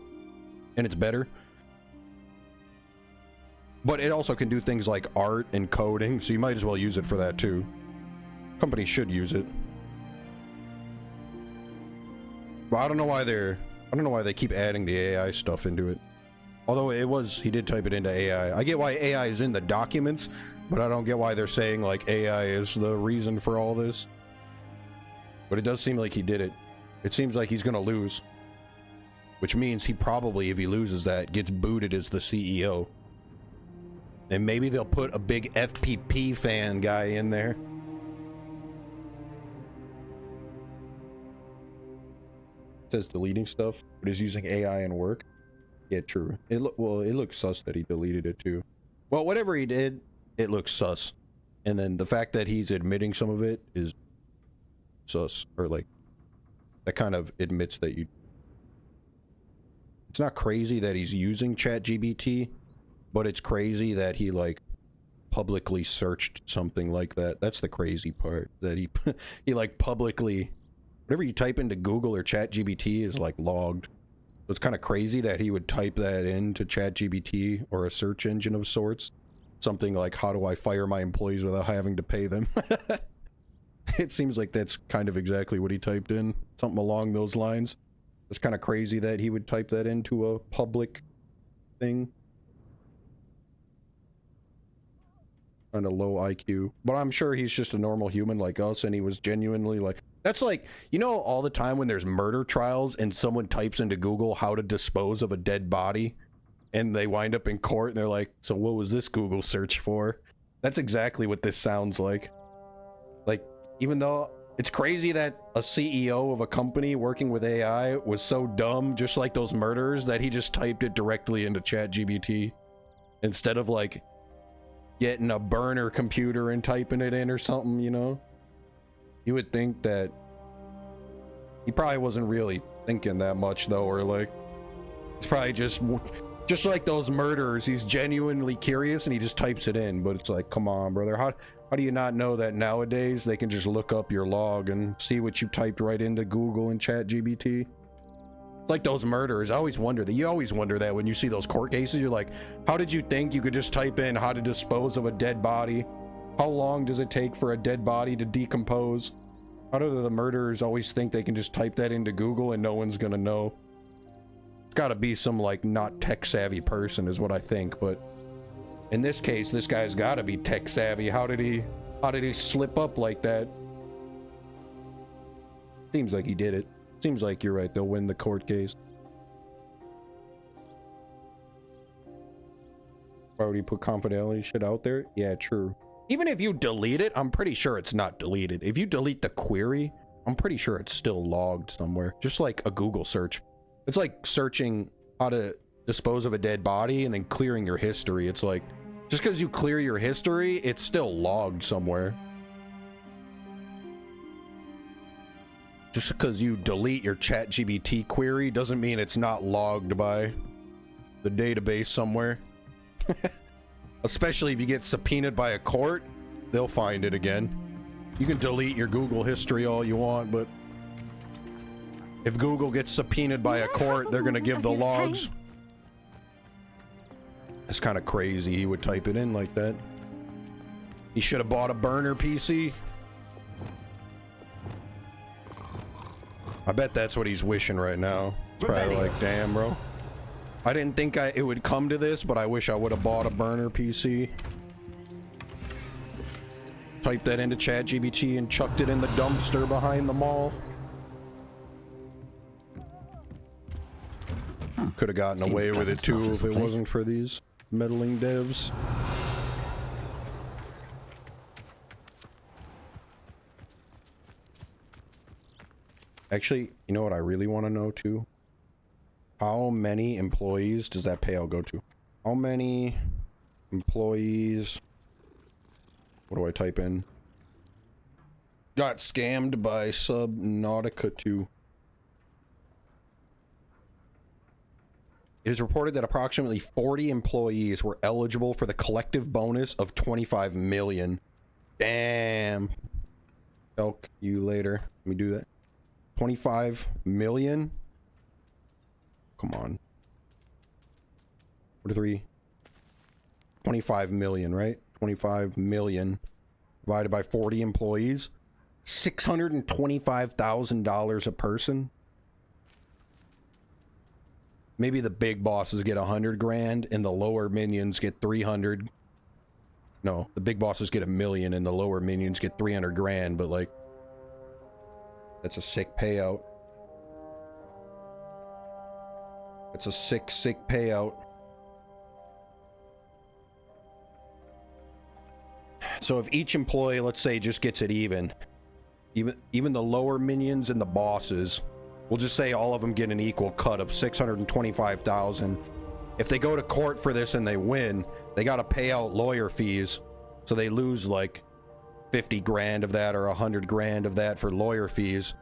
and it's better. But it also can do things like art and coding, so you might as well use it for that too. Companies should use it. But I don't know why they keep adding the AI stuff into it. Although he did type it into AI. I get why AI is in the documents, but I don't get why they're saying like AI is the reason for all this. But it does seem like he did it. It seems like he's gonna lose. Which means he probably, if he loses that, gets booted as the CEO. And maybe they'll put a big FPP fan guy in there. It says deleting stuff, but is using AI in work. Yeah, true. It looks sus that he deleted it too. Well, whatever he did, it looks sus. And then the fact that he's admitting some of it is sus, or like that kind of admits that you. It's not crazy that he's using ChatGPT. But it's crazy that he like publicly searched something like that. That's the crazy part, that he he like publicly, whatever you type into Google or ChatGPT is like logged. So it's kind of crazy that he would type that into ChatGPT or a search engine of sorts. Something like, how do I fire my employees without having to pay them? It seems like that's kind of exactly what he typed in. Something along those lines. It's kind of crazy that he would type that into a public thing. Kind of low IQ, but I'm sure he's just a normal human like us, and he was genuinely like, that's like, you know, all the time when there's murder trials and someone types into Google how to dispose of a dead body and they wind up in court and they're like, so what was this Google search for? That's exactly what this sounds like. Like, even though it's crazy that a CEO of a company working with AI was so dumb, just like those murderers, that he just typed it directly into ChatGPT instead of like getting a burner computer and typing it in or something, you know? You would think that he probably wasn't really thinking that much though, or like, it's probably just like those murderers, he's genuinely curious and he just types it in. But it's like, come on, brother, how do you not know that nowadays they can just look up your log and see what you typed right into Google and ChatGPT? Like those murderers, I always wonder that. You always wonder that when you see those court cases. You're like, how did you think you could just type in how to dispose of a dead body? How long does it take for a dead body to decompose? How do the murderers always think they can just type that into Google and no one's gonna know? It's gotta be some, like, not tech-savvy person is what I think, but in this case, this guy's gotta be tech-savvy. How did he slip up like that? Seems like he did it. Seems like you're right, they'll win the court case. Why would he put confidentiality shit out there? Yeah, true. Even if you delete it, I'm pretty sure it's not deleted. If you delete the query, I'm pretty sure it's still logged somewhere. Just like a Google search. It's like searching how to dispose of a dead body and then clearing your history. It's like, just because you clear your history, it's still logged somewhere. Just because you delete your ChatGPT query doesn't mean it's not logged by the database somewhere. Especially if you get subpoenaed by a court, they'll find it again. You can delete your Google history all you want, but if Google gets subpoenaed by a court, they're gonna give the logs. It's kind of crazy he would type it in like that. He should have bought a burner PC. I bet that's what he's wishing right now. It's probably like, damn, bro. I didn't think it would come to this, but I wish I would have bought a burner PC. Typed that into ChatGPT and chucked it in the dumpster behind the mall. Could have gotten away with it too if it wasn't for these meddling devs. Actually, you know what I really want to know too? How many employees does that payout go to? How many employees? What do I type in? Got scammed by Subnautica 2. It is reported that approximately 40 employees were eligible for the collective bonus of 25 million. Damn. Elk you later. Let me do that. 25 million? Come on. 43. 25 million, right? 25 million divided by 40 employees. $625,000 a person. Maybe the big bosses get 100 grand and the lower minions get 300. No, the big bosses get 1 million and the lower minions get 300 grand, but like, that's a sick payout. It's a sick payout. So if each employee, let's say, just gets it even the lower minions and the bosses, we'll just say all of them get an equal cut of 625,000. If they go to court for this and they win, they got to pay out lawyer fees, so they lose like 50 grand of that or 100 grand of that for lawyer fees.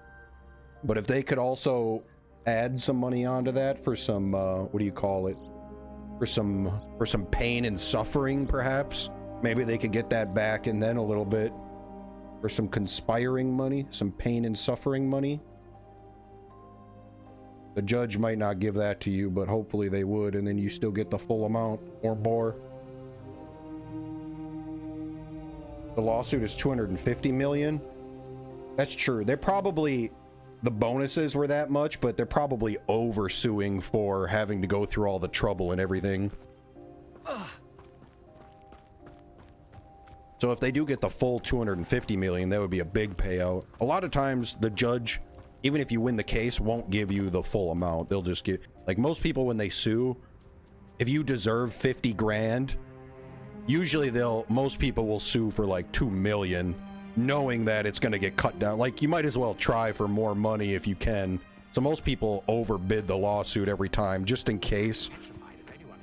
But if they could also add some money onto that for some what do you call it, for some pain and suffering, perhaps maybe they could get that back, and then a little bit for some conspiring money, some pain and suffering money. The judge might not give that to you, but hopefully they would, and then you still get the full amount or more. The lawsuit is 250 million. That's true. They're probably, the bonuses were that much, but they're probably oversuing for having to go through all the trouble and everything. So if they do get the full 250 million, that would be a big payout. A lot of times the judge, even if you win the case, won't give you the full amount. They'll just give, like most people when they sue, if you deserve 50 grand, usually most people will sue for like 2 million, knowing that it's going to get cut down. Like, you might as well try for more money if you can. So most people overbid the lawsuit every time, just in case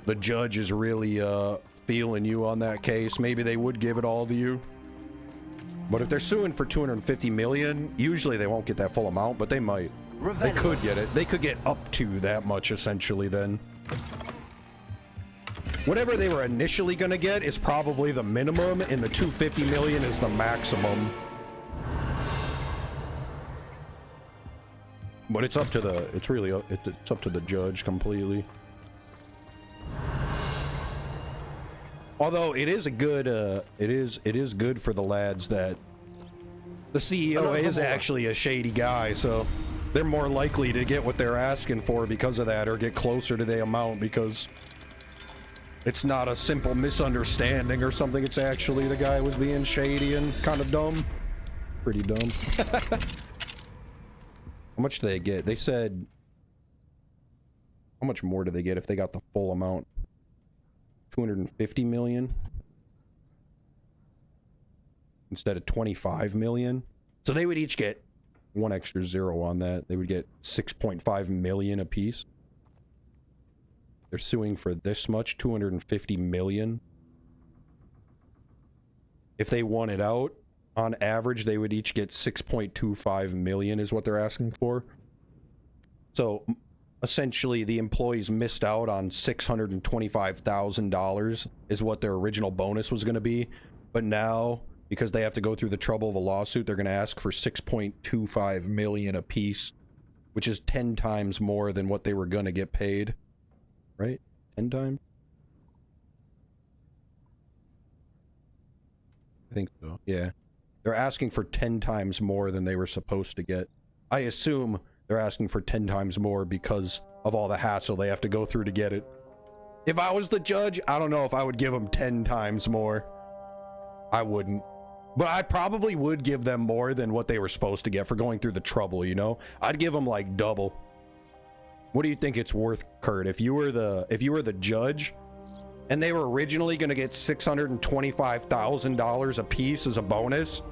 the judge is really feeling you on that case. Maybe they would give it all to you. But if they're suing for 250 million, usually they won't get that full amount, but they might. They could get it. They could get up to that much, essentially, then. Whatever they were initially going to get is probably the minimum, and the 250 million is the maximum. But it's up to the, it's really, it's up to the judge completely. Although it is a good, it is good for the lads that The CEO is actually a shady guy, so they're more likely to get what they're asking for because of that, or get closer to the amount because it's not a simple misunderstanding or something. It's actually the guy was being shady and kind of dumb. Pretty dumb. How much do they get? They said... How much more do they get if they got the full amount? 250 million? Instead of 25 million? So they would each get one extra zero on that. They would get 6.5 million apiece. They're suing for this much, 250 million. If they won it out, on average, they would each get 6.25 million is what they're asking for. So essentially, the employees missed out on $625,000 is what their original bonus was going to be. But now, because they have to go through the trouble of a lawsuit, they're going to ask for 6.25 million apiece, which is 10 times more than what they were going to get paid. Right? 10 times? I think so. Yeah. They're asking for 10 times more than they were supposed to get. I assume they're asking for 10 times more because of all the hassle they have to go through to get it. If I was the judge, I don't know if I would give them 10 times more. I wouldn't. But I probably would give them more than what they were supposed to get for going through the trouble, you know? I'd give them like double. What do you think it's worth, Kurt? If you were the judge and they were originally going to get $625,000 a piece as a bonus,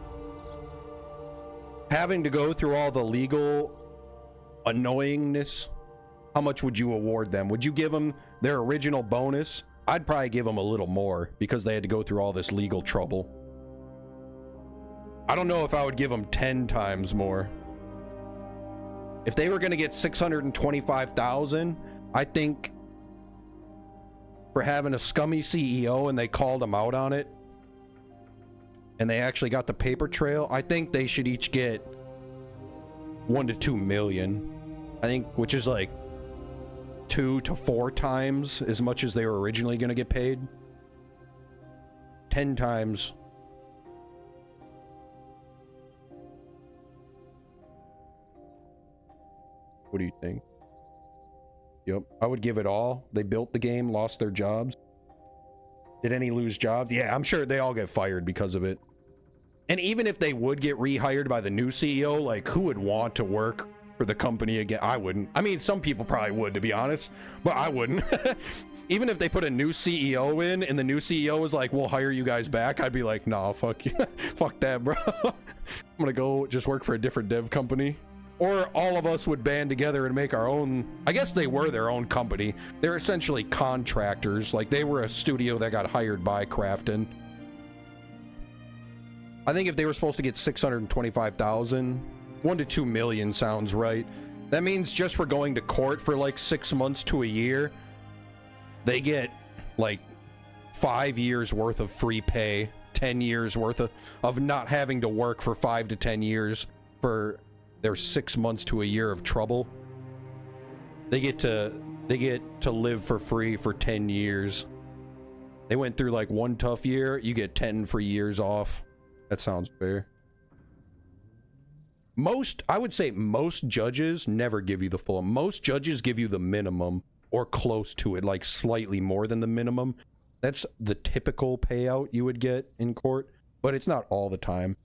having to go through all the legal annoyingness, how much would you award them? Would you give them their original bonus? I'd probably give them a little more because they had to go through all this legal trouble. I don't know if I would give them 10 times more. If they were going to get $625,000, I think for having a scummy CEO and they called them out on it and they actually got the paper trail, I think they should each get 1 to 2 million. I think, which is like 2 to 4 times as much as they were originally going to get paid. 10 times. What do you think? Yep, I would give it all. They built the game, lost their jobs. Did any lose jobs? Yeah, I'm sure they all get fired because of it. And even if they would get rehired by the new CEO, like, who would want to work for the company again? I wouldn't. I mean, some people probably would, to be honest, but I wouldn't. Even if they put a new CEO in and the new CEO was like, we'll hire you guys back, I'd be like, nah, fuck you. Fuck that, bro. I'm gonna go just work for a different dev company. Or all of us would band together and make our own. I guess they were their own company. They're essentially contractors. Like, they were a studio that got hired by Crafton. I think if they were supposed to get 625,000, 1 to 2 million sounds right. That means just for going to court for like 6 months to a year, they get like 5 years worth of free pay, 10 years worth of not having to work for 5 to 10 years for their 6 months to a year of trouble. They get to live for free for 10 years. They went through like one tough year, you get 10 free years off. That sounds fair. I would say most judges never give you the full. Most judges give you the minimum or close to it, like slightly more than the minimum. That's the typical payout you would get in court, but it's not all the time.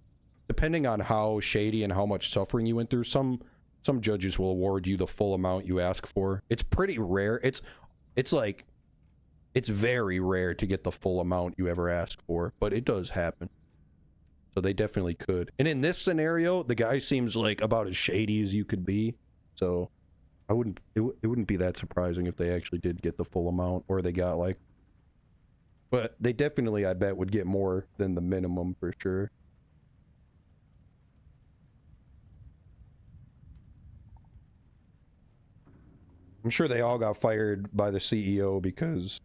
Depending on how shady and how much suffering you went through, some judges will award you the full amount you ask for. It's pretty rare. It's very rare to get the full amount you ever ask for, but it does happen. So they definitely could. And in this scenario, the guy seems like about as shady as you could be. So it wouldn't be that surprising if they actually did get the full amount, or they got like, but they definitely, I bet, would get more than the minimum for sure. I'm sure they all got fired by the CEO because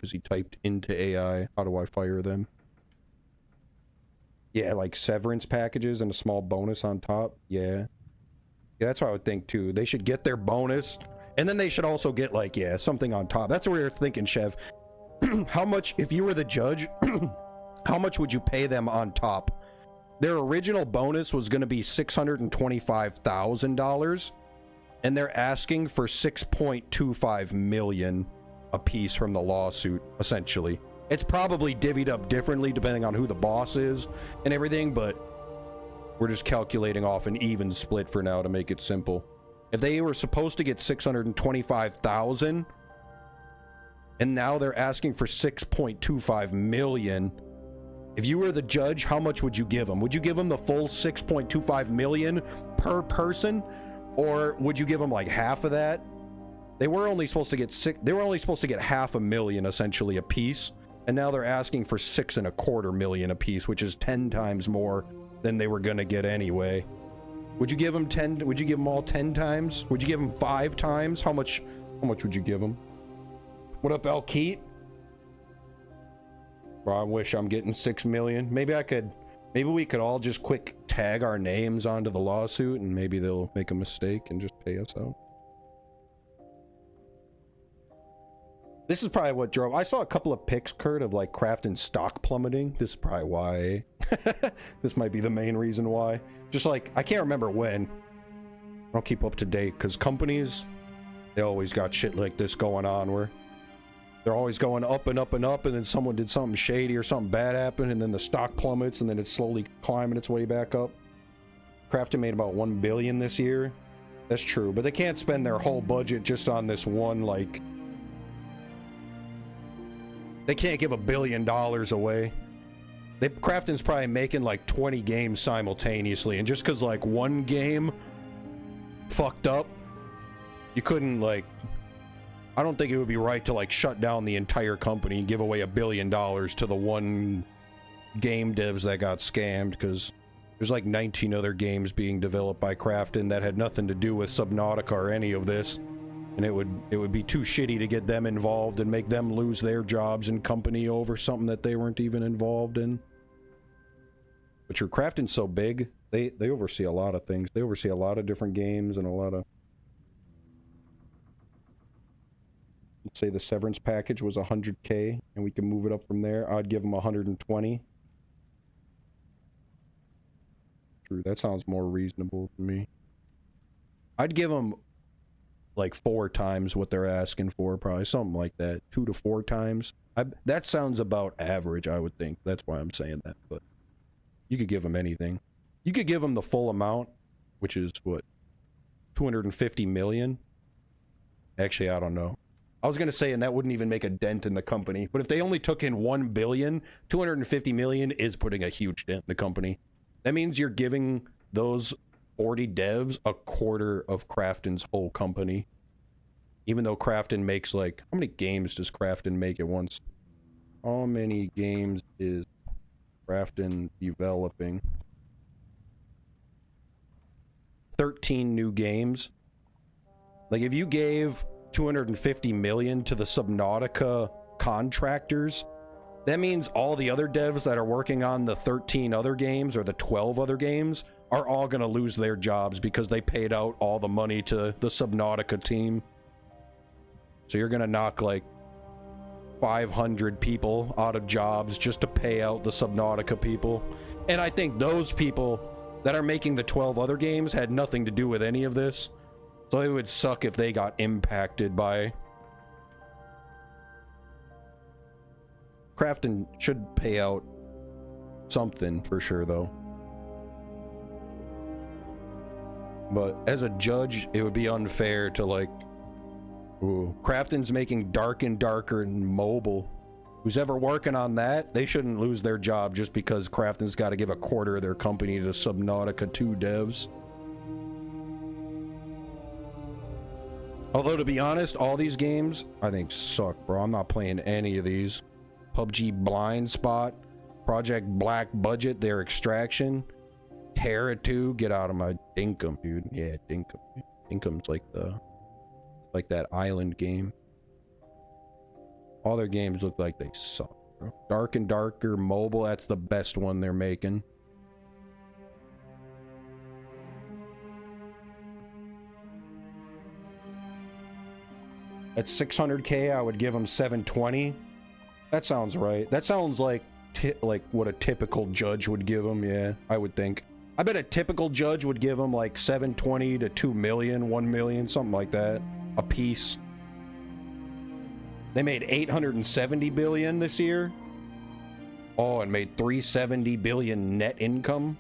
he typed into AI, how do I fire them? Yeah, like severance packages and a small bonus on top. Yeah, that's what I would think too. They should get their bonus, and then they should also get like, something on top. That's what we were thinking, Chev. How much, if you were the judge, how much would you pay them on top Their original bonus was going to be $625,000, and they're asking for $6.25 million a piece from the lawsuit, essentially. It's probably divvied up differently depending on who the boss is and everything, but we're just calculating off an even split for now to make it simple. If they were supposed to get $625,000, and now they're asking for $6.25 million, if you were the judge, how much would you give them? Would you give them the full $6.25 million per person, or would you give them like half of that? They were only supposed to get $500,000 essentially a piece, and now they're asking for $6.25 million a piece, which is 10 times more than they were gonna get anyway. Would you give them 10? Would you give them all 10 times? Would you give them 5 times? How much would you give them? What up, Elkeet? Bro, I wish I'm getting 6 million. Maybe we could all just quick tag our names onto the lawsuit, and maybe they'll make a mistake and just pay us out. This is probably what drove. I saw a couple of pics, Kurt, of like Crafton stock plummeting. This is probably why. This might be the main reason why. Just like, I can't remember when. I don't keep up to date because companies, they always got shit like this going on where they're always going up and up and up, and then someone did something shady or something bad happened, and then the stock plummets, and then it's slowly climbing its way back up. Crafton made about $1 billion this year. That's true, but they can't spend their whole budget just on this one, like... They can't give $1 billion away. Crafton's probably making like 20 games simultaneously, and just because like one game fucked up, you couldn't like... I don't think it would be right to like shut down the entire company and give away $1 billion to the one game devs that got scammed, because there's like 19 other games being developed by Crafton that had nothing to do with Subnautica or any of this. And it would be too shitty to get them involved and make them lose their jobs and company over something that they weren't even involved in. But your Crafton's so big, they oversee a lot of things. They oversee a lot of different games and a lot of... Let's say the severance package was 100K and we can move it up from there. I'd give them 120. True, that sounds more reasonable to me. I'd give them like 4 times what they're asking for, probably something like that. 2 to 4 times. That sounds about average, I would think. That's why I'm saying that. But you could give them anything. You could give them the full amount, which is what, 250 million. Actually, I don't know. I was gonna say, and that wouldn't even make a dent in the company. But if they only took in 1 billion, 250 million is putting a huge dent in the company. That means you're giving those 40 devs a quarter of Crafton's whole company. Even though Crafton makes like... How many games does Crafton make at once? How many games is Crafton developing? 13 new games. Like if you gave 250 million to the Subnautica contractors, that means all the other devs that are working on the 13 other games or the 12 other games are all gonna lose their jobs because they paid out all the money to the Subnautica team. So you're gonna knock like 500 people out of jobs just to pay out the Subnautica people. And I think those people that are making the 12 other games had nothing to do with any of this. So it would suck if they got impacted by... Crafton should pay out something for sure though. But as a judge, it would be unfair to like... Ooh, Crafton's making Dark and Darker and mobile. Who's ever working on that, they shouldn't lose their job just because Crafton's got to give a quarter of their company to Subnautica 2 devs. Although, to be honest, all these games, I think, suck, bro. I'm not playing any of these. PUBG Blind Spot, Project Black Budget, their Extraction, Terra 2, get out of my Dinkum, dude. Yeah, Dinkum. Dinkum's like that island game. All their games look like they suck, bro. Dark and Darker mobile, that's the best one they're making. At 600K, I would give them 720. That sounds right. That sounds like like what a typical judge would give them. Yeah, I would think. I bet a typical judge would give them like 720 to 2 million, 1 million, something like that, a piece. They made 870 billion this year. Oh, and made 370 billion net income.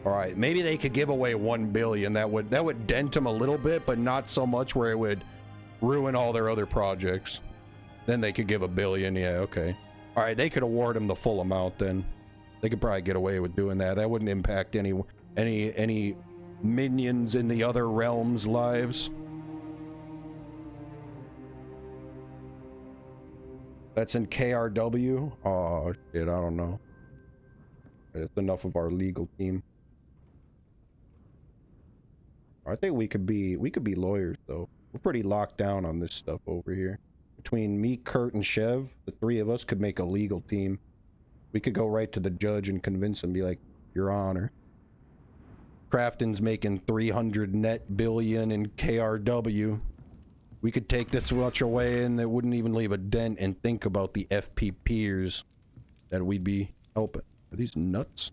All right, maybe they could give away 1 billion. That would dent them a little bit, but not so much where it would ruin all their other projects. Then they could give 1 billion. Yeah, okay. All right, they could award them the full amount then. They could probably get away with doing that. That wouldn't impact any minions in the other realms' lives. That's in KRW. Oh shit, I don't know. That's enough of our legal team. I think we could be lawyers though. We're pretty locked down on this stuff over here. Between me, Kurt, and Chev, the three of us could make a legal team. We could go right to the judge and convince him, be like, Your Honor, Crafton's making 300 net billion in KRW. We could take this much away and it wouldn't even leave a dent, and think about the FPPers that we'd be helping. Are these nuts?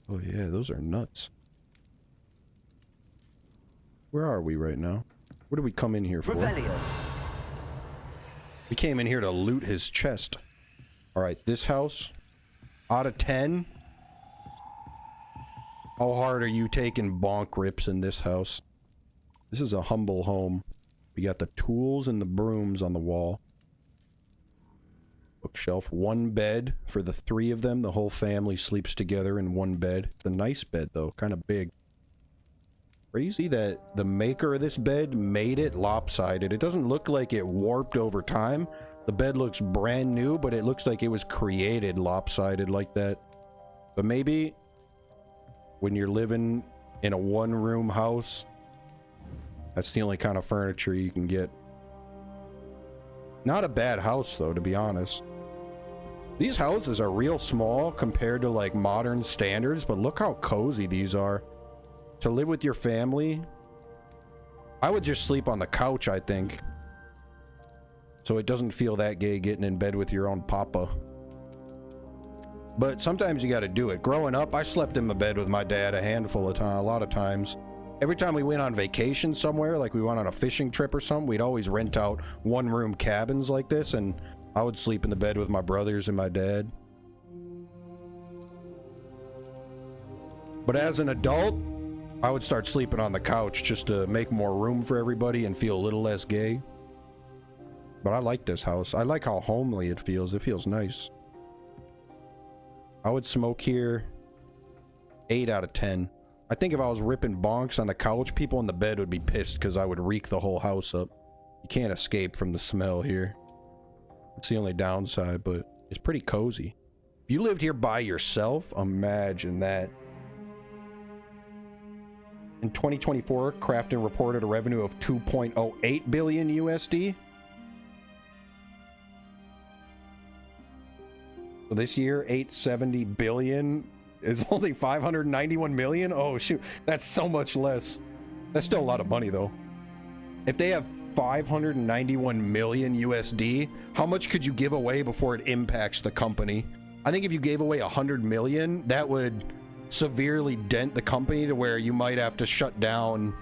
Oh yeah, those are nuts. Where are we right now? What did we come in here for? Revelio. We came in here to loot his chest. Alright, this house, out of 10, how hard are you taking bonk rips in this house? This is a humble home. We got the tools and the brooms on the wall. Bookshelf, 1 bed for the 3 of them. The whole family sleeps together in 1 bed. It's a nice bed though, kind of big. Crazy that the maker of this bed made it lopsided. It doesn't look like it warped over time. The bed looks brand new, but it looks like it was created lopsided like that. But maybe when you're living in a 1-room house, that's the only kind of furniture you can get. Not a bad house though, to be honest. These houses are real small compared to like modern standards, but look how cozy these are. To live with your family, I would just sleep on the couch, I think. So it doesn't feel that gay getting in bed with your own papa. But sometimes you gotta do it. Growing up, I slept in my bed with my dad a lot of times. Every time we went on vacation somewhere, like we went on a fishing trip or something, we'd always rent out 1-room cabins like this, and I would sleep in the bed with my brothers and my dad. But as an adult, I would start sleeping on the couch just to make more room for everybody and feel a little less gay. But I like this house. I like how homely it feels. It feels nice. I would smoke here 8 out of 10. I think if I was ripping bonks on the couch, people in the bed would be pissed because I would reek the whole house up. You can't escape from the smell here. It's the only downside, but it's pretty cozy. If you lived here by yourself, imagine that. In 2024, Crafton reported a revenue of 2.08 billion USD. So this year, 870 billion is only 591 million. Oh shoot, that's so much less. That's still a lot of money though. If they have 591 million USD, how much could you give away before it impacts the company? I think if you gave away 100 million, that would severely dent the company to where you might have to shut down.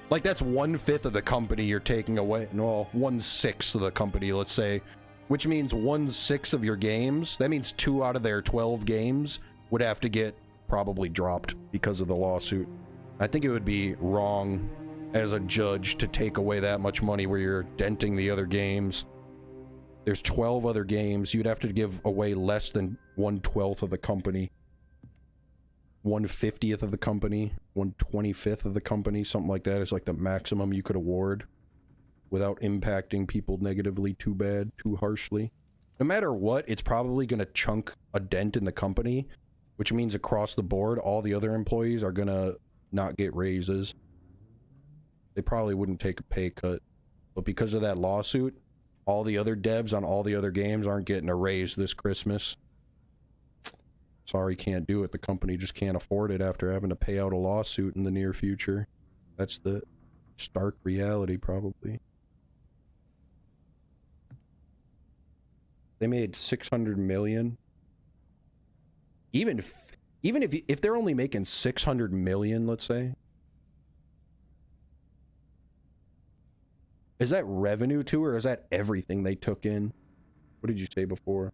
Like that's 1/5 of the company you're taking away. No, 1/6 of the company, let's say, which means 1/6 of your games. That means 2 out of their 12 games would have to get probably dropped because of the lawsuit. I think it would be wrong as a judge to take away that much money where you're denting the other games. There's 12 other games. You'd have to give away less than 1/12 of the company. 1/50th of the company, 1/25th of the company, something like that is like the maximum you could award without impacting people negatively too bad, too harshly. No matter what, it's probably going to chunk a dent in the company, which means across the board, all the other employees are going to not get raises. They probably wouldn't take a pay cut, but because of that lawsuit, all the other devs on all the other games aren't getting a raise this Christmas. Sorry, can't do it. The company just can't afford it after having to pay out a lawsuit in the near future. That's the stark reality, probably. They made 600 million. Even if they're only making 600 million, let's say. Is that revenue too, or is that everything they took in? What did you say before?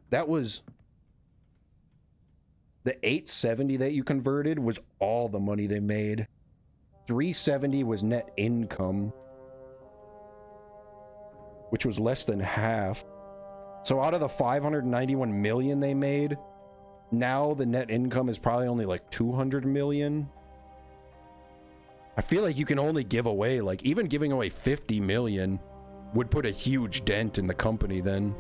That was... The 870 that you converted was all the money they made. 370 was net income, which was less than half. So out of the 591 million they made, now the net income is probably only like 200 million. I feel like you can only give away, like, even giving away 50 million would put a huge dent in the company then.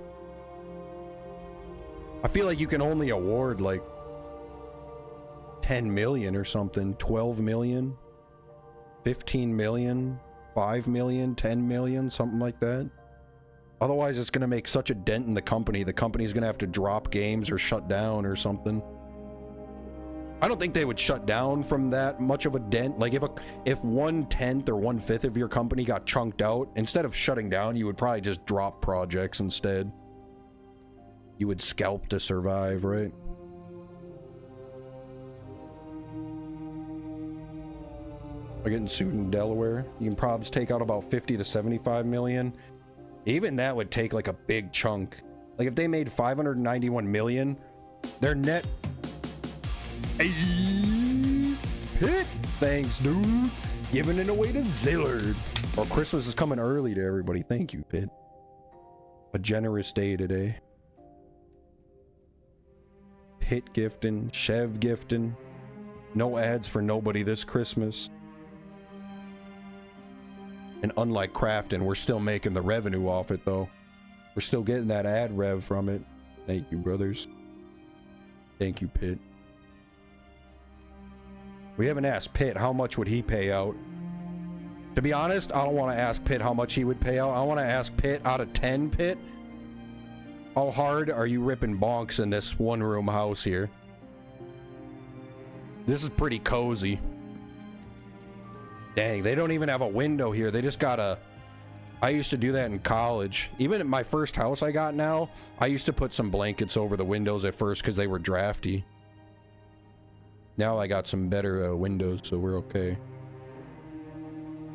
I feel like you can only award like 10 million or something, 12 million, 15 million, 5 million, 10 million, something like that. Otherwise, it's going to make such a dent in the company's going to have to drop games or shut down or something. I don't think they would shut down from that much of a dent. Like, if 1/10 or 1/5 of your company got chunked out, instead of shutting down, you would probably just drop projects instead. You would scalp to survive, right? By getting sued in Delaware, you can probably take out about 50 to 75 million. Even that would take like a big chunk. Like if they made 591 million, their net... Hey, Pit, thanks, dude. Giving it away to Zillard. Well, Christmas is coming early to everybody. Thank you, Pit. A generous day today. Pit gifting, Chev gifting. No ads for nobody this Christmas. And unlike Crafton, we're still making the revenue off it, though. We're still getting that ad rev from it. Thank you, brothers. Thank you, Pit. We haven't asked Pit how much would he pay out. To be honest, I don't want to ask Pit how much he would pay out. I want to ask Pit, out of 10, Pit, how hard are you ripping bonks in this one-room house here? This is pretty cozy. Dang, they don't even have a window here. They just got a... I used to do that in college. Even at my first house I got now, I used to put some blankets over the windows at first because they were drafty. Now I got some better windows, so we're okay.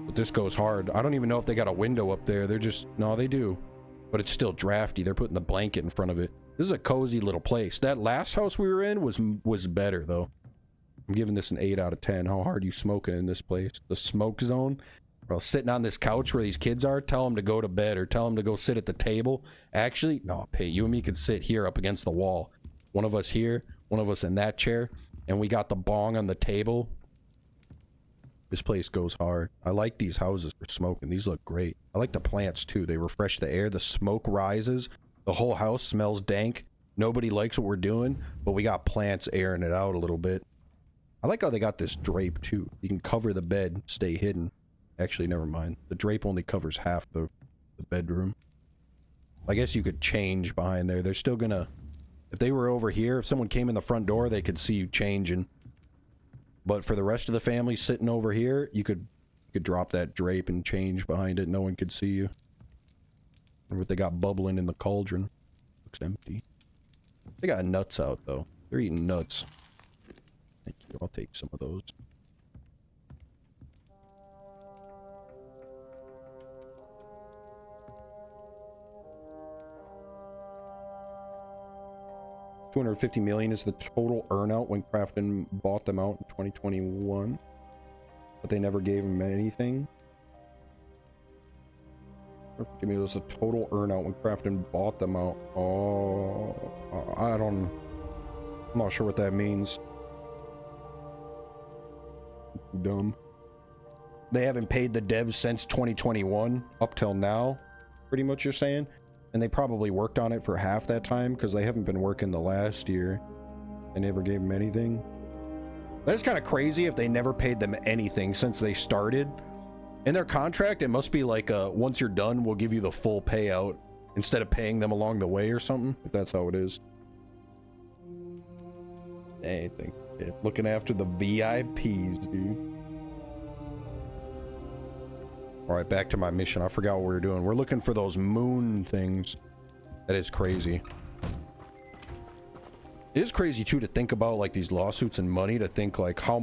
But this goes hard. I don't even know if they got a window up there. They're just... No, they do. But it's still drafty. They're putting the blanket in front of it. This is a cozy little place. That last house we were in was better, though. I'm giving this an 8 out of 10. How hard are you smoking in this place? The smoke zone? Bro, sitting on this couch where these kids are, tell them to go to bed or tell them to go sit at the table. Actually, no, Pay, you and me could sit here up against the wall. One of us here, one of us in that chair, and we got the bong on the table. This place goes hard. I like these houses for smoking. These look great. I like the plants too. They refresh the air. The smoke rises. The whole house smells dank. Nobody likes what we're doing, but we got plants airing it out a little bit. I like how they got this drape too. You can cover the bed, stay hidden. Actually, never mind. The drape only covers half the bedroom. I guess you could change behind there. They're still gonna... If they were over here, if someone came in the front door, they could see you changing. But for the rest of the family sitting over here, you could drop that drape and change behind it. No one could see you. Or what they got bubbling in the cauldron. Looks empty. They got nuts out, though. They're eating nuts. Thank you. I'll take some of those. $250 million is the total earnout when Crafton bought them out in 2021, but they never gave him anything. Give me this a total earnout when Crafton bought them out. Oh, I'm not sure what that means. Dumb. They haven't paid the devs since 2021 up till now, pretty much you're saying? And they probably worked on it for half that time because they haven't been working the last year. They never gave them anything. That's kind of crazy if they never paid them anything since they started. In their contract, it must be like, once you're done, we'll give you the full payout instead of paying them along the way or something, if that's how it is. Anything. Looking after the VIPs, dude. All right, back to my mission. I forgot what we were doing. We're looking for those moon things. That is crazy. It is crazy too to think about like these lawsuits and money, to think like how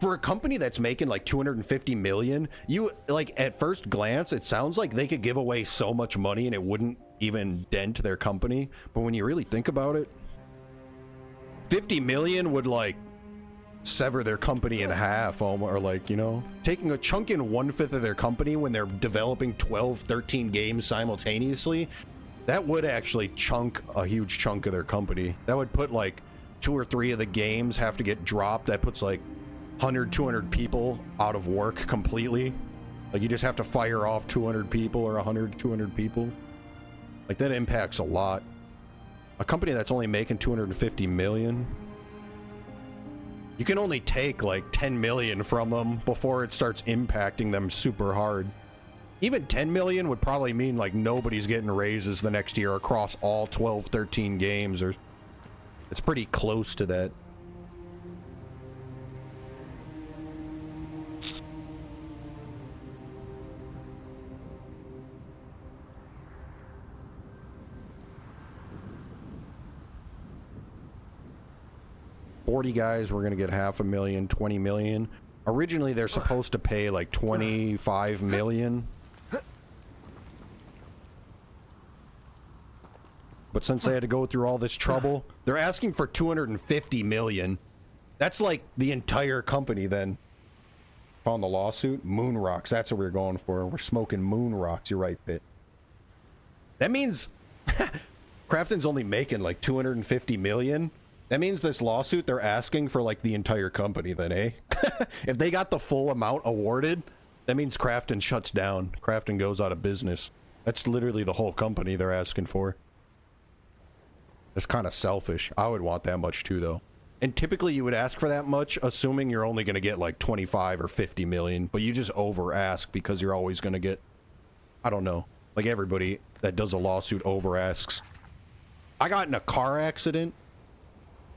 for a company that's making like 250 million, you like at first glance it sounds like they could give away so much money and it wouldn't even dent their company, but when you really think about it, 50 million would like sever their company in half, or like, you know, taking a chunk in 1/5 of their company when they're developing 12-13 games simultaneously. That would actually chunk a huge chunk of their company. That would put like 2 or 3 of the games have to get dropped. That puts like 100-200 people out of work completely. Like you just have to fire off 200 people or 100-200 people. Like that impacts a lot. A company that's only making 250 million, you can only take like 10 million from them before it starts impacting them super hard. Even 10 million would probably mean like nobody's getting raises the next year across all 12-13 games, or it's pretty close to that. $40 guys, we're gonna get $500,000, 20 million. Originally they're supposed to pay like 25 million. But since they had to go through all this trouble, they're asking for 250 million. That's like the entire company then. Found the lawsuit? Moon rocks, that's what we're going for. We're smoking moon rocks, you're right, Bit. That means Crafton's only making like 250 million. That means this lawsuit, they're asking for like the entire company then, eh? If they got the full amount awarded, that means Crafton shuts down. Crafton goes out of business. That's literally the whole company they're asking for. It's kind of selfish. I would want that much too, though. And typically you would ask for that much, assuming you're only going to get like 25 or 50 million, but you just over ask because you're always going to get, I don't know, like everybody that does a lawsuit over asks. I got in a car accident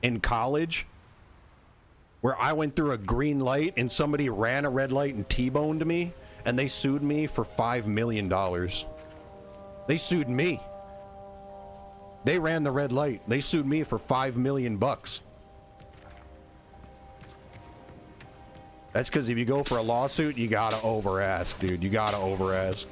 in college where I went through a green light and somebody ran a red light and T-boned me, and they sued me for $5 million. They sued me. They ran the red light. They sued me for $5 million bucks. That's because if you go for a lawsuit, you gotta over ask, dude. You gotta over ask.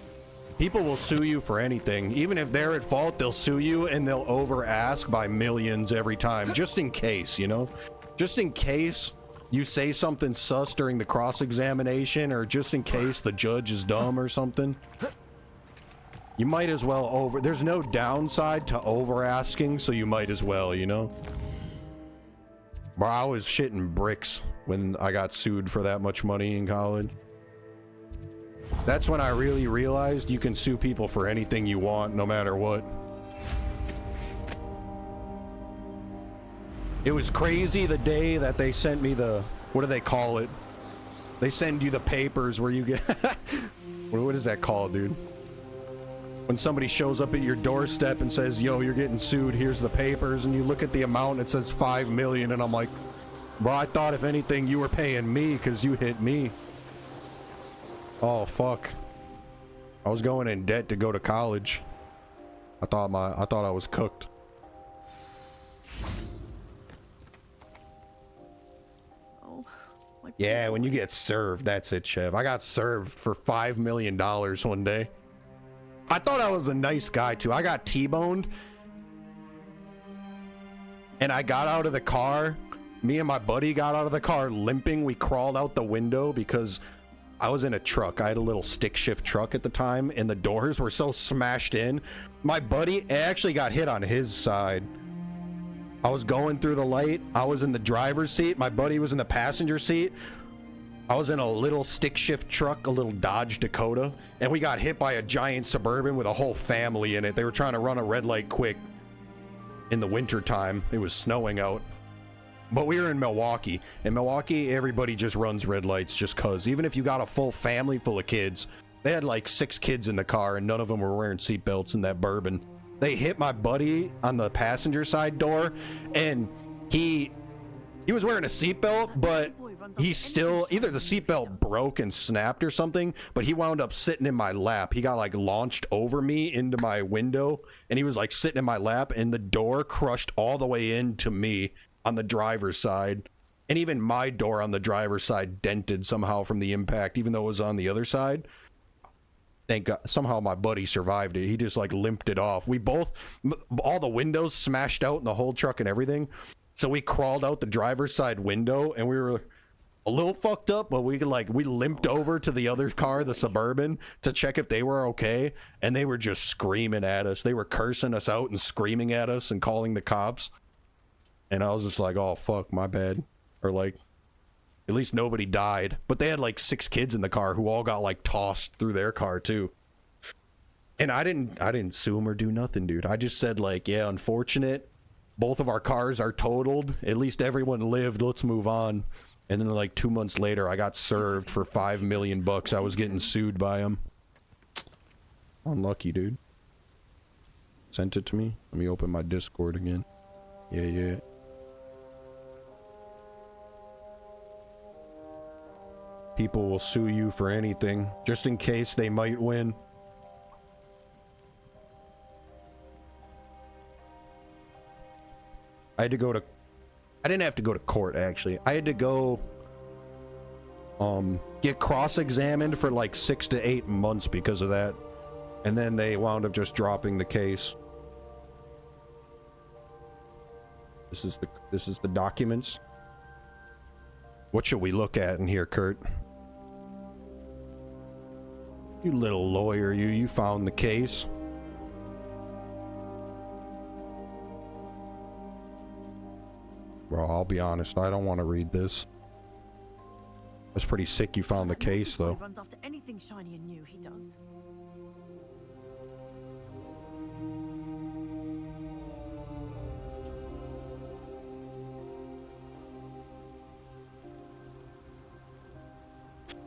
People will sue you for anything. Even if they're at fault, they'll sue you and they'll over ask by millions every time, just in case, you know? Just in case you say something sus during the cross-examination, or just in case the judge is dumb or something. You might as well over... There's no downside to over asking, so you might as well, you know? Bro, I was shitting bricks when I got sued for that much money in college. That's when I really realized you can sue people for anything you want, no matter what. It was crazy the day that they sent me the... What do they call it? They send you the papers where you get... What is that called, dude? When somebody shows up at your doorstep and says, yo, you're getting sued, here's the papers, and you look at the amount and it says 5 million, and I'm like, bro, I thought if anything you were paying me because you hit me. Oh fuck. I was going in debt to go to college. I thought I was cooked. Oh, yeah, when you get served, that's it, Chev. I got served for $5 million one day. I thought I was a nice guy too. I got T-boned and I got out of the car. Me and my buddy got out of the car limping. We crawled out the window because I was in a truck. I had a little stick shift truck at the time, and the doors were so smashed in. My buddy actually got hit on his side. I was going through the light. I was in the driver's seat. My buddy was in the passenger seat. I was in a little stick shift truck, a little Dodge Dakota, and we got hit by a giant Suburban with a whole family in it. They were trying to run a red light quick in the winter time. It was snowing out. But we were in Milwaukee. In Milwaukee, everybody just runs red lights just cause. Even if you got a full family full of kids, they had like 6 kids in the car and none of them were wearing seatbelts in that Bourbon. They hit my buddy on the passenger side door, and he He was wearing a seatbelt, but he still, either the seatbelt broke and snapped or something, but he wound up sitting in my lap. He got like launched over me into my window, and he was like sitting in my lap, and the door crushed all the way into me on the driver's side. And even my door on the driver's side dented somehow from the impact, even though it was on the other side. Thank God, somehow my buddy survived it. He just like limped it off. We both, all the windows smashed out in the whole truck and everything. So we crawled out the driver's side window, and we were a little fucked up, but we limped over to the other car, the Suburban, to check if they were okay. And they were just screaming at us. They were cursing us out and screaming at us and calling the cops. And I was just like, oh fuck, my bad. Or like, at least nobody died. But they had like 6 kids in the car who all got like tossed through their car too. And I didn't sue them or do nothing, dude. I just said like, yeah, unfortunate. Both of our cars are totaled. At least everyone lived. Let's move on. And then like 2 months later, I got served for $5 million. I was getting sued by them. Unlucky, dude. Sent it to me. Let me open my Discord again. Yeah. People will sue you for anything, just in case they might win. I didn't have to go to court, actually. I had to go get cross-examined for like 6 to 8 months because of that. And then they wound up just dropping the case. This is the documents. What should we look at in here, Kurt? You little lawyer, you found the case. Bro, I'll be honest, I don't want to read this. That's pretty sick you found the case, though. Runs after anything shiny and new, he does.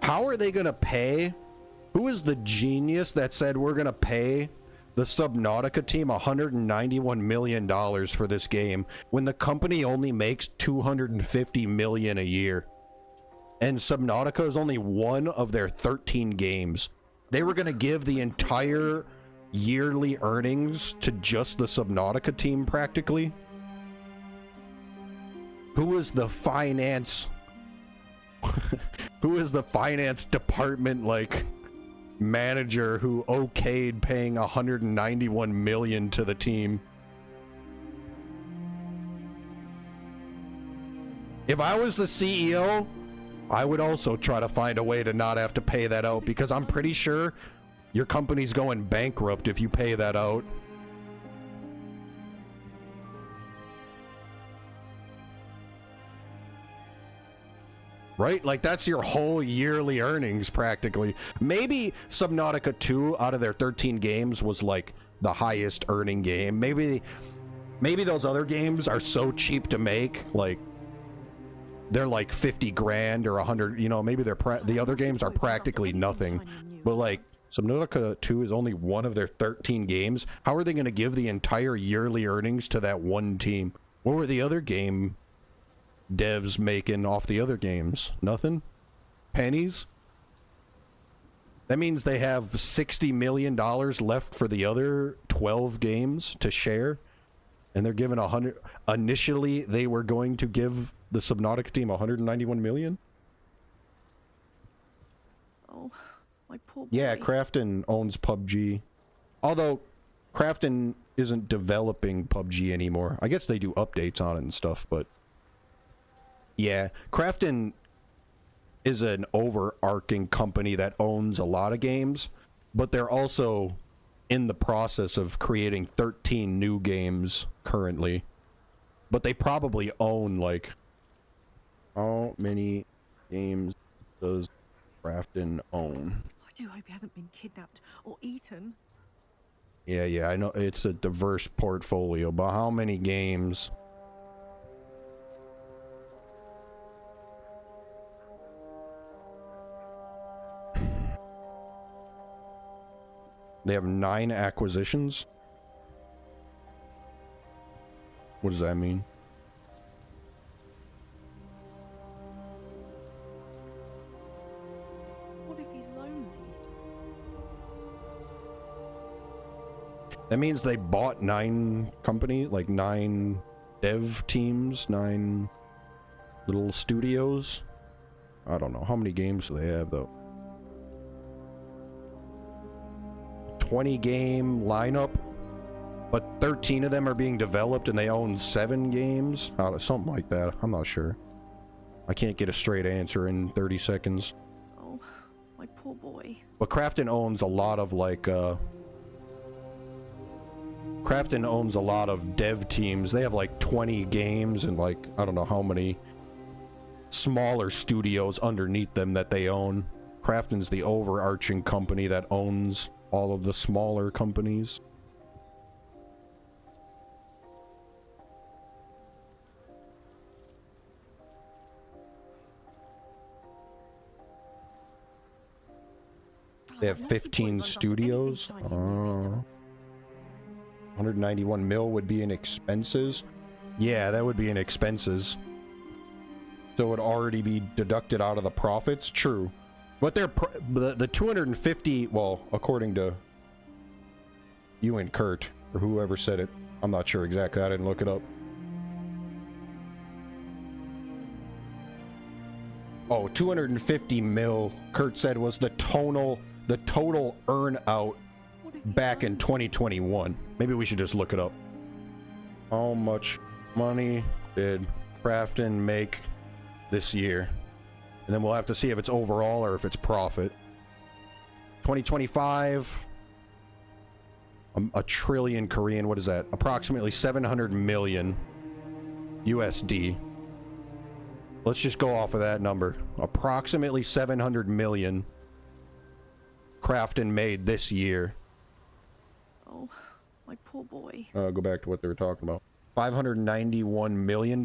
How are they gonna pay? Who is the genius that said we're gonna pay the Subnautica team $191 million for this game when the company only makes $250 million a year? And Subnautica is only one of their 13 games. They were gonna give the entire yearly earnings to just the Subnautica team, practically. Who is the finance who is the finance department like manager who okayed paying $191 million to the team? If I was the CEO, I would also try to find a way to not have to pay that out, because I'm pretty sure your company's going bankrupt if you pay that out. Right? Like, that's your whole yearly earnings, practically. Maybe Subnautica 2 out of their 13 games was, like, the highest earning game. Maybe those other games are so cheap to make, like, they're like 50 grand or 100, you know, maybe the other games are practically nothing. But, like, Subnautica 2 is only one of their 13 games. How are they going to give the entire yearly earnings to that one team? What were the other game devs making off the other games? Nothing? Pennies? That means they have $60 million left for the other 12 games to share, and they're giving 100. Initially they were going to give the Subnautica team 191 million. Oh, my poor boy. Yeah, Crafton owns PUBG, although Crafton isn't developing PUBG anymore. I guess they do updates on it and stuff, but yeah, Crafton is an overarching company that owns a lot of games, but they're also in the process of creating 13 new games currently. But they probably own, like, how many games does Crafton own? I do hope he hasn't been kidnapped or eaten. Yeah, I know it's a diverse portfolio, but how many games? They have 9 acquisitions? What does that mean? That means they bought 9 like 9 dev teams, 9 little studios. I don't know. How many games do they have, though? 20 game lineup, but 13 of them are being developed and they own 7 games? Something like that. I'm not sure. I can't get a straight answer in 30 seconds. Oh, my poor boy. But Krafton owns a lot of, like, Krafton owns a lot of dev teams. They have, like, 20 games and, like, I don't know how many smaller studios underneath them that they own. Krafton's the overarching company that owns all of the smaller companies. They have 15 studios. 191 mil would be in expenses. Yeah, that would be in expenses. So it would already be deducted out of the profits. True. But the 250, well, according to you and Kurt, or whoever said it, I'm not sure exactly. I didn't look it up. Oh, 250 mil, Kurt said, was the total earn out back in 2021. Maybe we should just look it up. How much money did Krafton make this year? And then we'll have to see if it's overall or if it's profit. 2025, a trillion Korean, what is that? Approximately 700 million USD. Let's just go off of that number. Approximately 700 million Krafton made this year. Oh, my poor boy. Go back to what they were talking about. $591 million.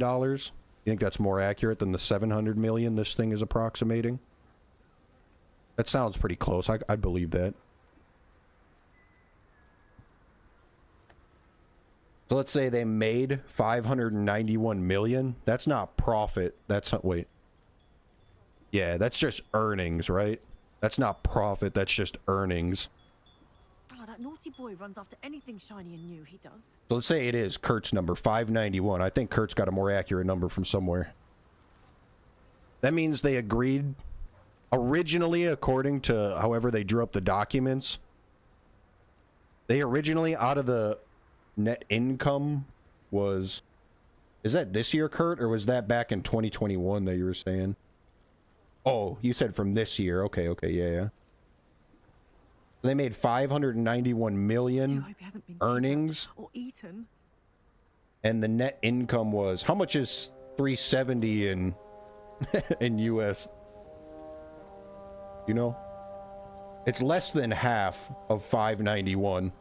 You think that's more accurate than the 700 million this thing is approximating? That sounds pretty close. I'd believe that. So let's say they made 591 million. That's not profit. That's not, wait. Yeah, that's just earnings, right? That's not profit. That's just earnings. Oh, that naughty boy runs after anything shiny and new, he does. So let's say it is Kurt's number, 591. I think Kurt's got a more accurate number from somewhere. That means they agreed originally, according to however they drew up the documents, they originally, out of the net income was, is that this year, Kurt, or was that back in 2021 that you were saying? Oh, you said from this year. Okay, yeah. They made 591 million earnings. Or eaten. And the net income was, how much is 370 in US? You know? It's less than half of 591.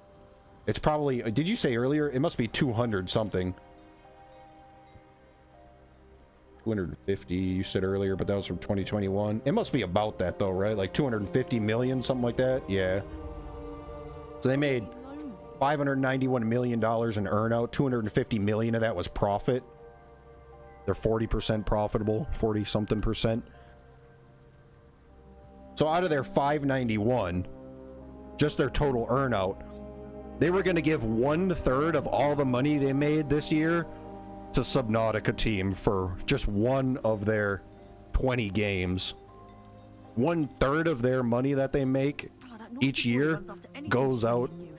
It's probably, did you say earlier? It must be 200 something. 250 you said earlier, but that was from 2021. It must be about that though, right? Like 250 million, something like that. Yeah. So they made $591 million in earnout. 250 million of that was profit. They're 40% profitable, 40 something percent. So out of their 591, just their total earnout, they were going to give 1/3 of all the money they made this year to Subnautica team for just one of their 20 games. 1/3 of their money that they make each year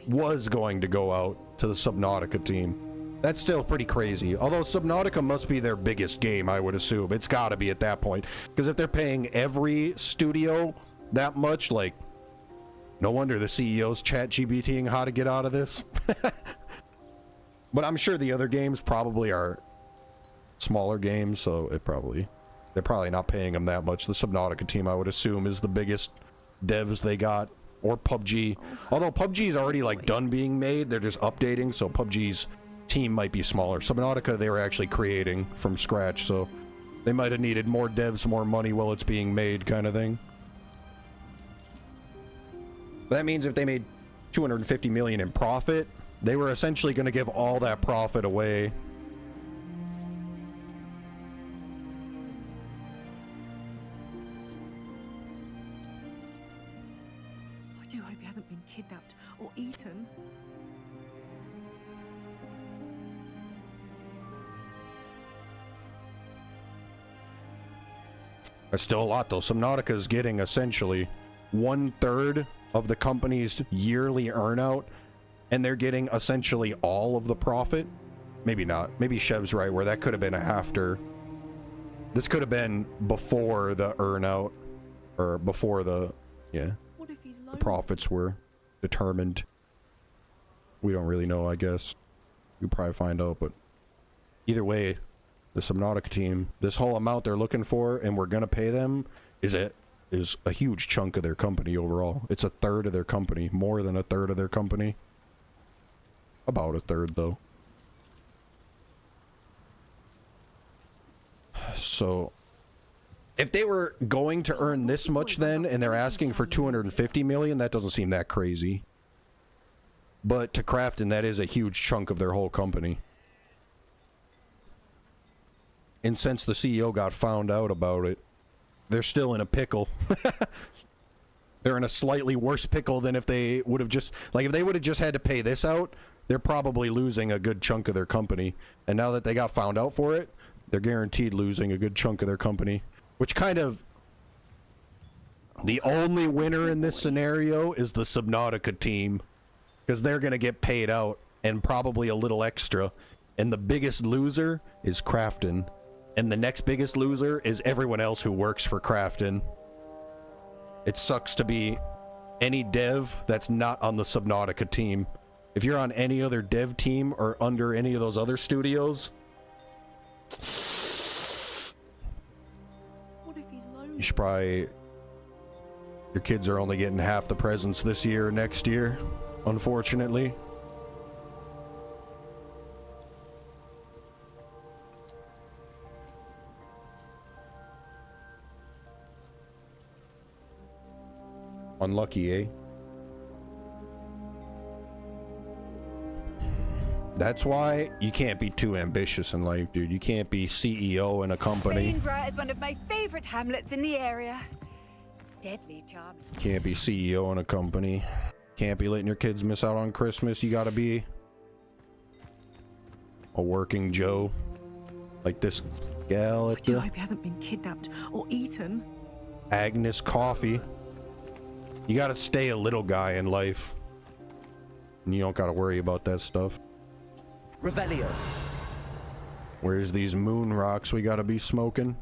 was going to go out to the Subnautica team. That's still pretty crazy. Although Subnautica must be their biggest game, I would assume. It's got to be at that point. Because if they're paying every studio that much, like, no wonder the CEO's ChatGPTing how to get out of this. But I'm sure the other games probably are smaller games, so they're probably not paying them that much. The Subnautica team, I would assume, is the biggest devs they got. Or PUBG. Although PUBG is already like done being made, they're just updating, so PUBG's team might be smaller. Subnautica, they were actually creating from scratch, so they might have needed more devs, more money while it's being made, kind of thing. But that means if they made 250 million in profit, they were essentially going to give all that profit away. I do hope he hasn't been kidnapped or eaten. That's still a lot, though. Subnautica is getting essentially 1/3 of the company's yearly earnout, and they're getting essentially all of the profit. Maybe not. Maybe Shev's right, where that could have been after. This could have been before the earnout, or before the, yeah, the profits were determined. We don't really know, I guess. We'll probably find out, but either way, the Subnautica team, this whole amount they're looking for, and we're gonna pay them, is a huge chunk of their company overall. It's 1/3 of their company, more than 1/3 of their company. About 1/3, though. So, if they were going to earn this much then, and they're asking for 250 million, that doesn't seem that crazy. But to Crafton, that is a huge chunk of their whole company. And since the CEO got found out about it, they're still in a pickle. They're in a slightly worse pickle than if they would have just, like, if they would have just had to pay this out, they're probably losing a good chunk of their company. And now that they got found out for it, they're guaranteed losing a good chunk of their company. Which kind of, the only winner in this scenario is the Subnautica team. Because they're going to get paid out, and probably a little extra. And the biggest loser is Crafton. And the next biggest loser is everyone else who works for Crafton. It sucks to be any dev that's not on the Subnautica team. If you're on any other dev team or under any of those other studios, you should probably... Your kids are only getting half the presents this year or next year, unfortunately. Unlucky, eh? That's why you can't be too ambitious in life, dude. You can't be CEO in a company. Bainborough is one of my favorite hamlets in the area. Deadly charming. Can't be CEO in a company. Can't be letting your kids miss out on Christmas. You gotta be a working Joe. Like this gal at I the hope he hasn't been kidnapped or eaten. Agnes Coffee. You gotta stay a little guy in life. And you don't gotta worry about that stuff. Revelio. Where's these moon rocks we gotta be smoking?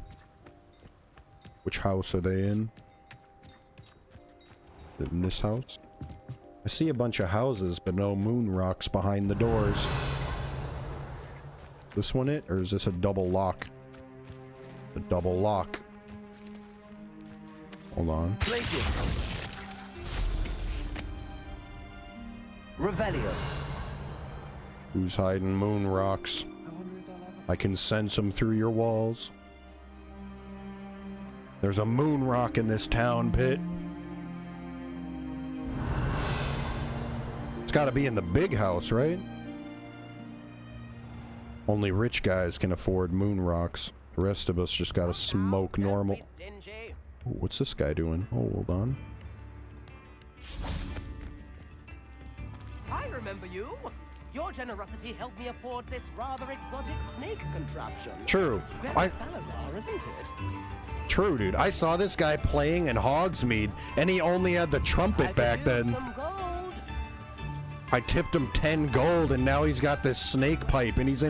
Which house are they in? In this house? I see a bunch of houses, but no moon rocks behind the doors. This one it? Or is this a double lock? A double lock. Hold on. Places. Revelio. Who's hiding moon rocks? I can sense them through your walls. There's a moon rock in this town, Pit. It's gotta be in the big house, right? Only rich guys can afford moon rocks. The rest of us just gotta smoke normal. Ooh, what's this guy doing? Oh, hold on. I remember you. Your generosity helped me afford this rather exotic snake contraption. True. Salazar, isn't it? True, dude. I saw this guy playing in Hogsmeade, and he only had the trumpet back then. I tipped him 10 gold, and now he's got this snake pipe, and he's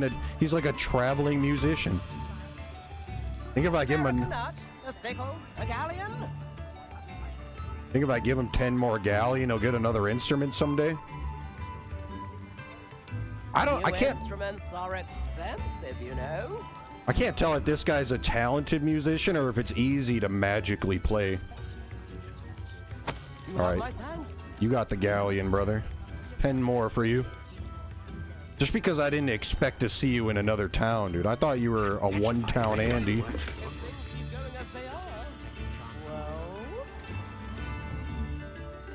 like a traveling musician. Think if I give him a sickle, a galleon. Think if I give him 10 more galleon, he'll get another instrument someday. I can't. Instruments are expensive, you know. I can't tell if this guy's a talented musician or if it's easy to magically play. All right, you got the galleon, brother. 10 more for you. Just because I didn't expect to see you in another town, dude. I thought you were a one-town Andy.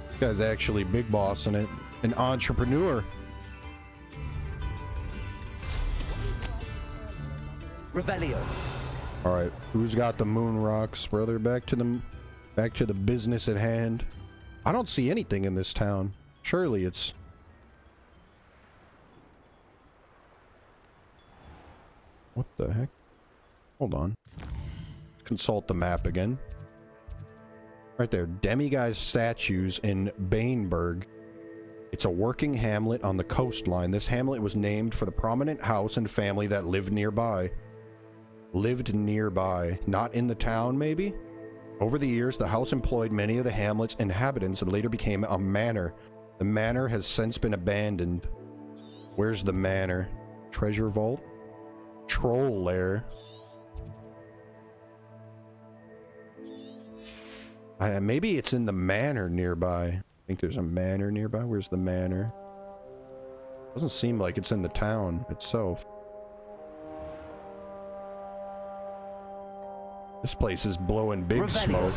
This guy's actually big boss in it. An entrepreneur. Revelio. All right, who's got the moon rocks, brother? Back to the business at hand. I don't see anything in this town. Surely it's... What the heck? Hold on. consult the map again. Right there, demiguise statues in Bainburg. It's a working hamlet on the coastline. This hamlet was named for the prominent house and family that lived nearby. Lived nearby, not in the town, maybe? Over the years, the house employed many of the hamlet's inhabitants and later became a manor. The manor has since been abandoned. Where's the manor? Treasure vault? Troll lair. Maybe it's in the manor nearby. I think there's a manor nearby. Where's the manor? Doesn't seem like it's in the town itself. This place is blowing big smoke.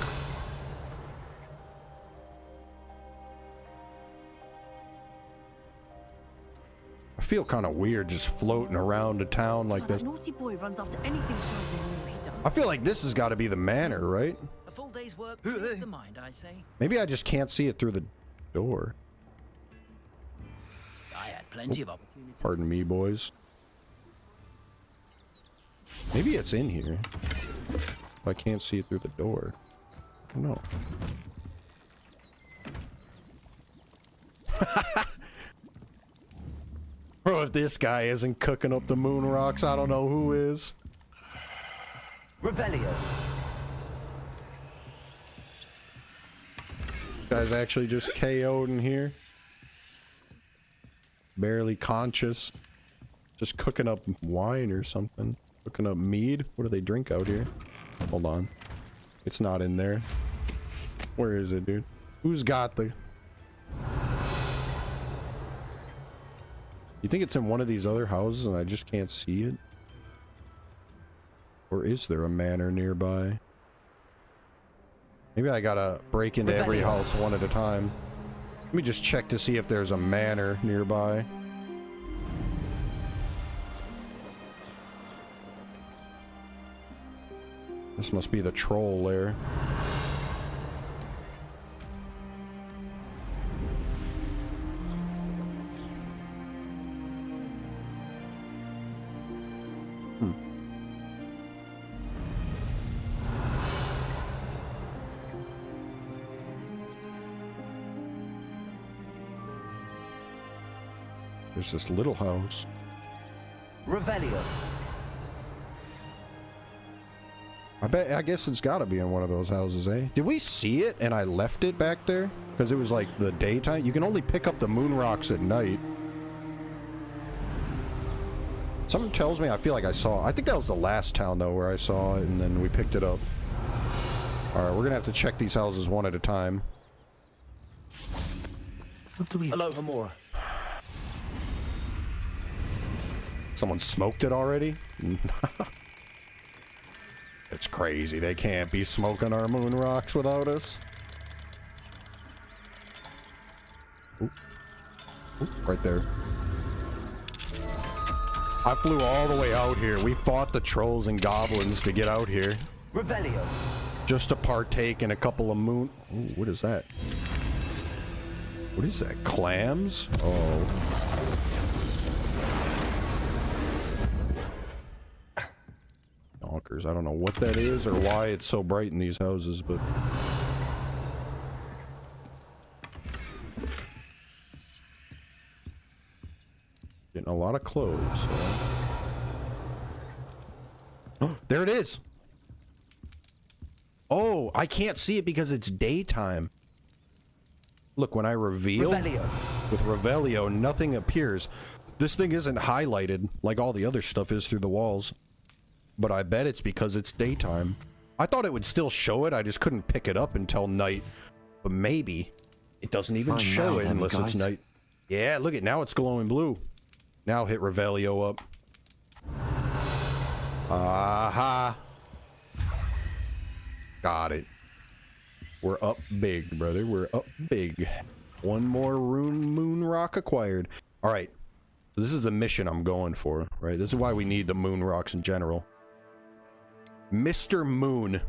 I feel kind of weird just floating around a town like this. That naughty boy runs after anything shiny. He does. I feel like this has got to be the manor, right? A full day's work clears the mind, I say. Maybe I just can't see it through the door. I had plenty of opportunities. Pardon me, boys. Maybe it's in here. But I can't see it through the door. No. Bro, if this guy isn't cooking up the moon rocks, I don't know who is. Revelio. Guy's actually just KO'd in here. Barely conscious. Just cooking up wine or something. Cooking up mead. What do they drink out here? Hold on. It's not in there. Where is it, dude? Who's got the... You think it's in one of these other houses and I just can't see it? Or is there a manor nearby? Maybe I gotta break into every house one at a time. Let me just check to see if there's a manor nearby. This must be the troll lair. There's this little house. Revelio. I guess it's gotta be in one of those houses, eh? Did we see it and I left it back there? Because it was like the daytime? You can only pick up the moon rocks at night. Something tells me I feel like I saw... I think that was the last town, though, where I saw it, and then we picked it up. Alright, we're gonna have to check these houses one at a time. What do we... Hello, Hamura. Someone smoked it already? It's crazy. They can't be smoking our moon rocks without us. Ooh. Ooh, right there. I flew all the way out here. We fought the trolls and goblins to get out here. Revelio. Just to partake in a couple of moon... Ooh, what is that? What is that? Clams? Oh. Knockers. I don't know what that is or why it's so bright in these houses, but... Getting a lot of clothes. So. Oh, there it is! Oh, I can't see it because it's daytime. Look, when I reveal... Revelio. With Revelio, nothing appears. This thing isn't highlighted like all the other stuff is through the walls. But I bet it's because it's daytime. I thought it would still show it, I just couldn't pick it up until night. But maybe it doesn't even show it unless it's night. Yeah, look at now it's glowing blue. Now hit Revelio up. Aha. Got it. We're up big, brother. We're up big. One more moon rock acquired. Alright. So this is the mission I'm going for, right? This is why we need the moon rocks in general. Mr. Moon,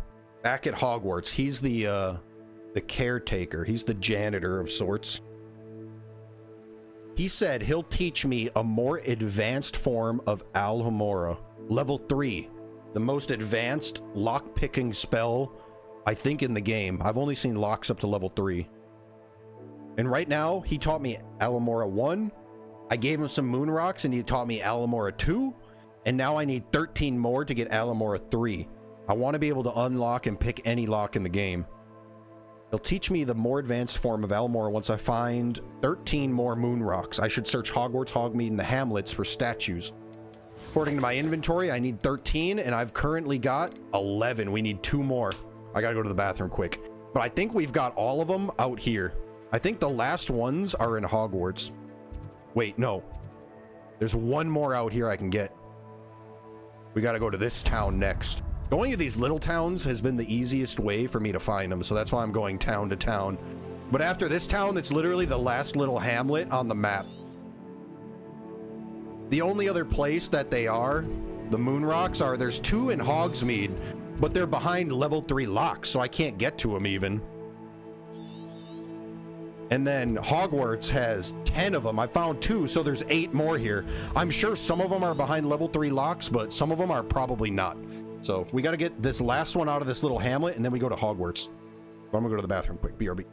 back at Hogwarts. He's the caretaker. He's the janitor of sorts. He said he'll teach me a more advanced form of Alhambra. Level 3. the most advanced lock-picking spell, I think, in the game. I've only seen locks up to level 3. And right now, he taught me Alamora 1. I gave him some moon rocks, and he taught me Alamora 2. And now I need 13 more to get Alamora 3. I want to be able to unlock and pick any lock in the game. He'll teach me the more advanced form of Alamora once I find 13 more moon rocks. I should search Hogwarts, Hogmeade, and the Hamlets for statues. According to my inventory, I need 13, and I've currently got 11. We need 2 more. I gotta go to the bathroom quick. But I think we've got all of them out here. I think the last ones are in Hogwarts. Wait, no. There's one more out here I can get. We gotta go to this town next. Going to these little towns has been the easiest way for me to find them, so that's why I'm going town to town. But after this town, that's literally the last little hamlet on the map. The only other place that they are, the moon rocks, are there's 2 in Hogsmeade, but they're behind level 3 locks, so I can't get to them even. And then Hogwarts has 10 of them. I found 2, so there's 8 more here. I'm sure some of them are behind level 3 locks, but some of them are probably not. So we got to get this last one out of this little hamlet, and then we go to Hogwarts. I'm gonna go to the bathroom quick. BRB.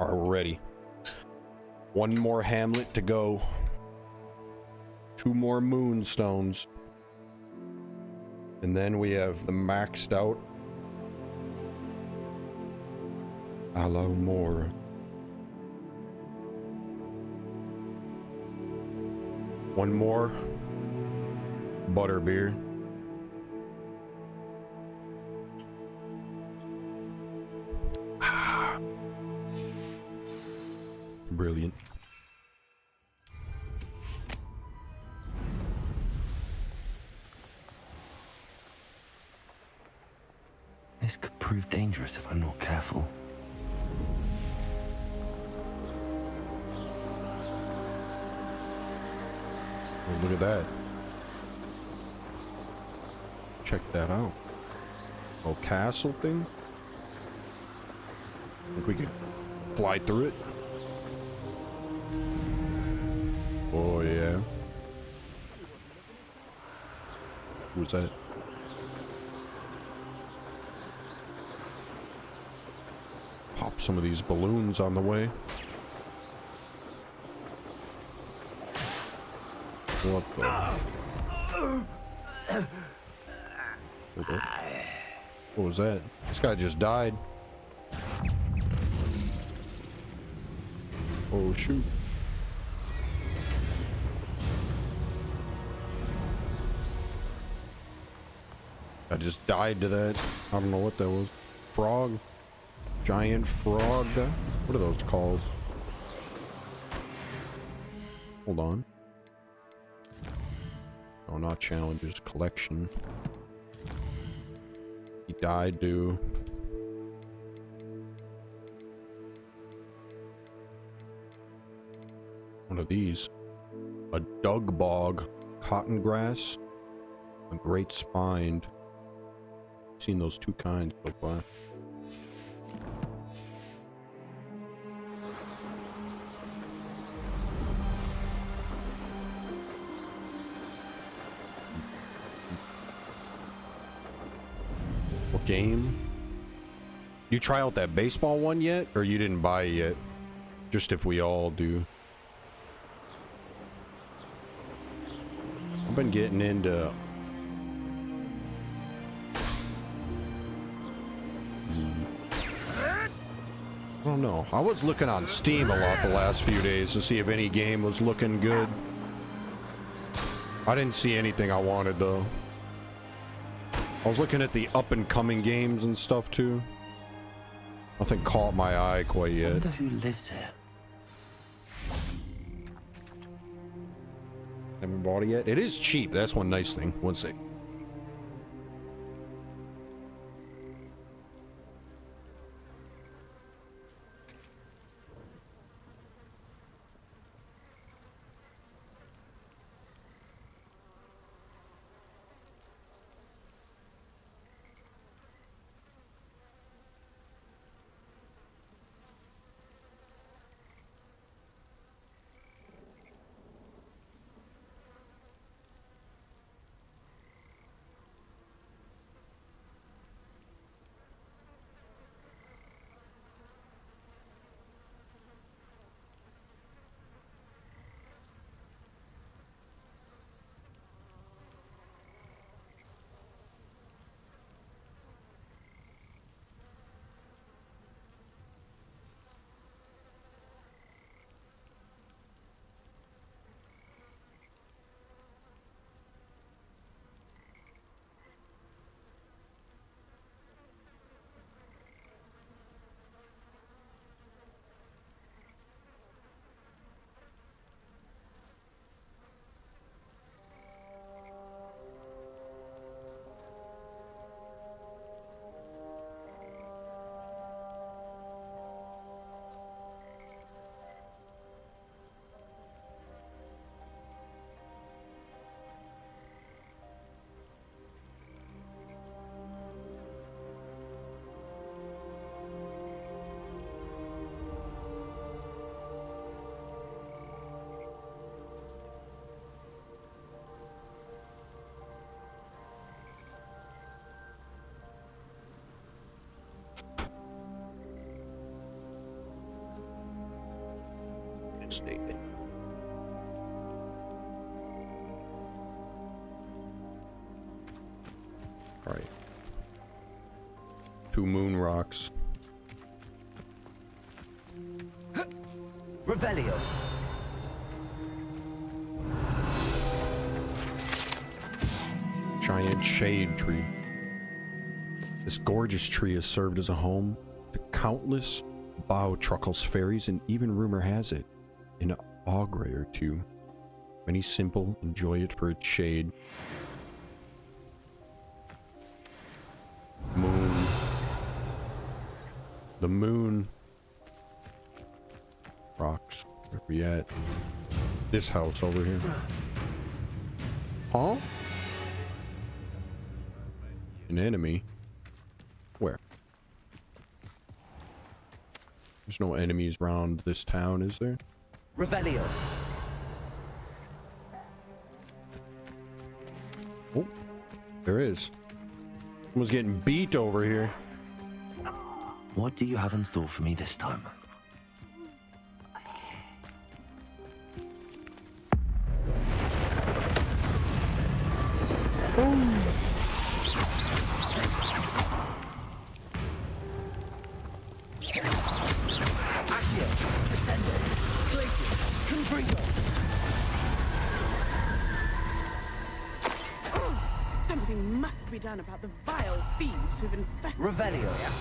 Alright, we're ready. One more hamlet to go. 2 more moonstones. And then we have the maxed out Alomora. One more Butterbeer. Brilliant. This could prove dangerous if I'm not careful. Oh, look at that. Check that out. Oh, castle thing? Think we could fly through it? Oh, yeah. Who was that? Pop some of these balloons on the way. What the? Hold up. What was that? This guy just died. Oh, shoot. I just died to that. I don't know what that was. Frog? Giant frog? What are those called? Hold on. Oh, not challenges. Collection. He died to... one of these. A dug bog. Cotton grass. A great spined. Seen those 2 kinds so far. What game? You try out that baseball one yet, or you didn't buy it yet? Just if we all do. I've been getting into I don't know. I was looking on Steam a lot the last few days to see if any game was looking good. I didn't see anything I wanted though. I was looking at the up and coming games and stuff too. Nothing caught my eye quite yet. I wonder who lives here. Haven't bought it yet. It is cheap. That's one nice thing. One sec. Alright. 2 moon rocks. Revelio. Giant shade tree. This gorgeous tree has served as a home to countless bow truckles fairies, and even rumor has it, an augury or two. Many simple enjoy it for its shade. Moon. The moon. Rocks. Where we at? This house over here. Huh? An enemy? Where? There's no enemies around this town, is there? Revelio. Oh, there is. Someone's getting beat over here. What do you have in store for me this time? Something must be done about the vile thieves who've infested Revelio. the area.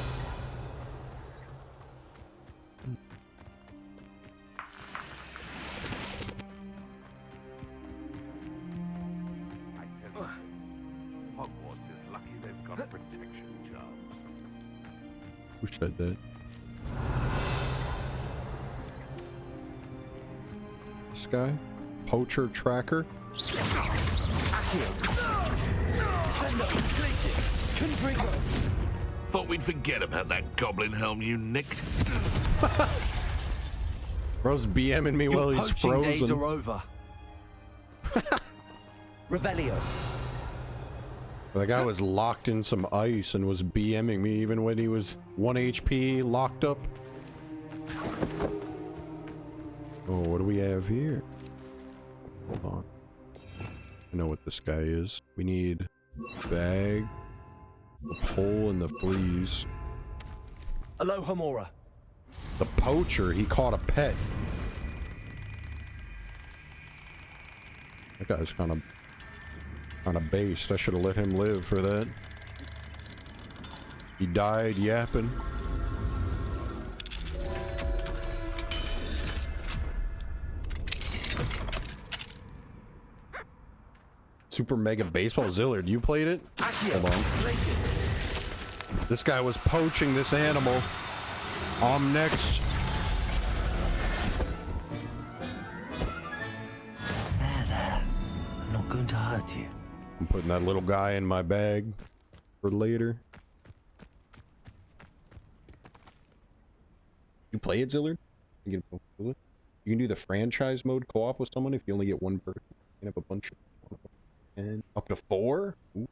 Hogwarts is lucky they've got protection charms. Who said that? This guy? Poacher tracker? Thought we'd forget about that goblin helm you nicked. Bro's BMing me while he's frozen. Days are over. Revelio. The guy was locked in some ice and was BMing me even when he was 1 HP locked up. Oh, what do we have here? Hold on. I know what this guy is. We need a bag, a pole, and the fleas. Aloha Mora. The poacher, he caught a pet. That guy's kind of based. I should have let him live for that. He died yapping. Super Mega Baseball. Zillard, you played it? Hold on. This guy was poaching this animal. I'm next. There. I'm not going to hurt you. I'm putting that little guy in my bag for later. You play it, Zillard? You can do the franchise mode co-op with someone if you only get one person. You can have a bunch of... And up to 4? Ooh.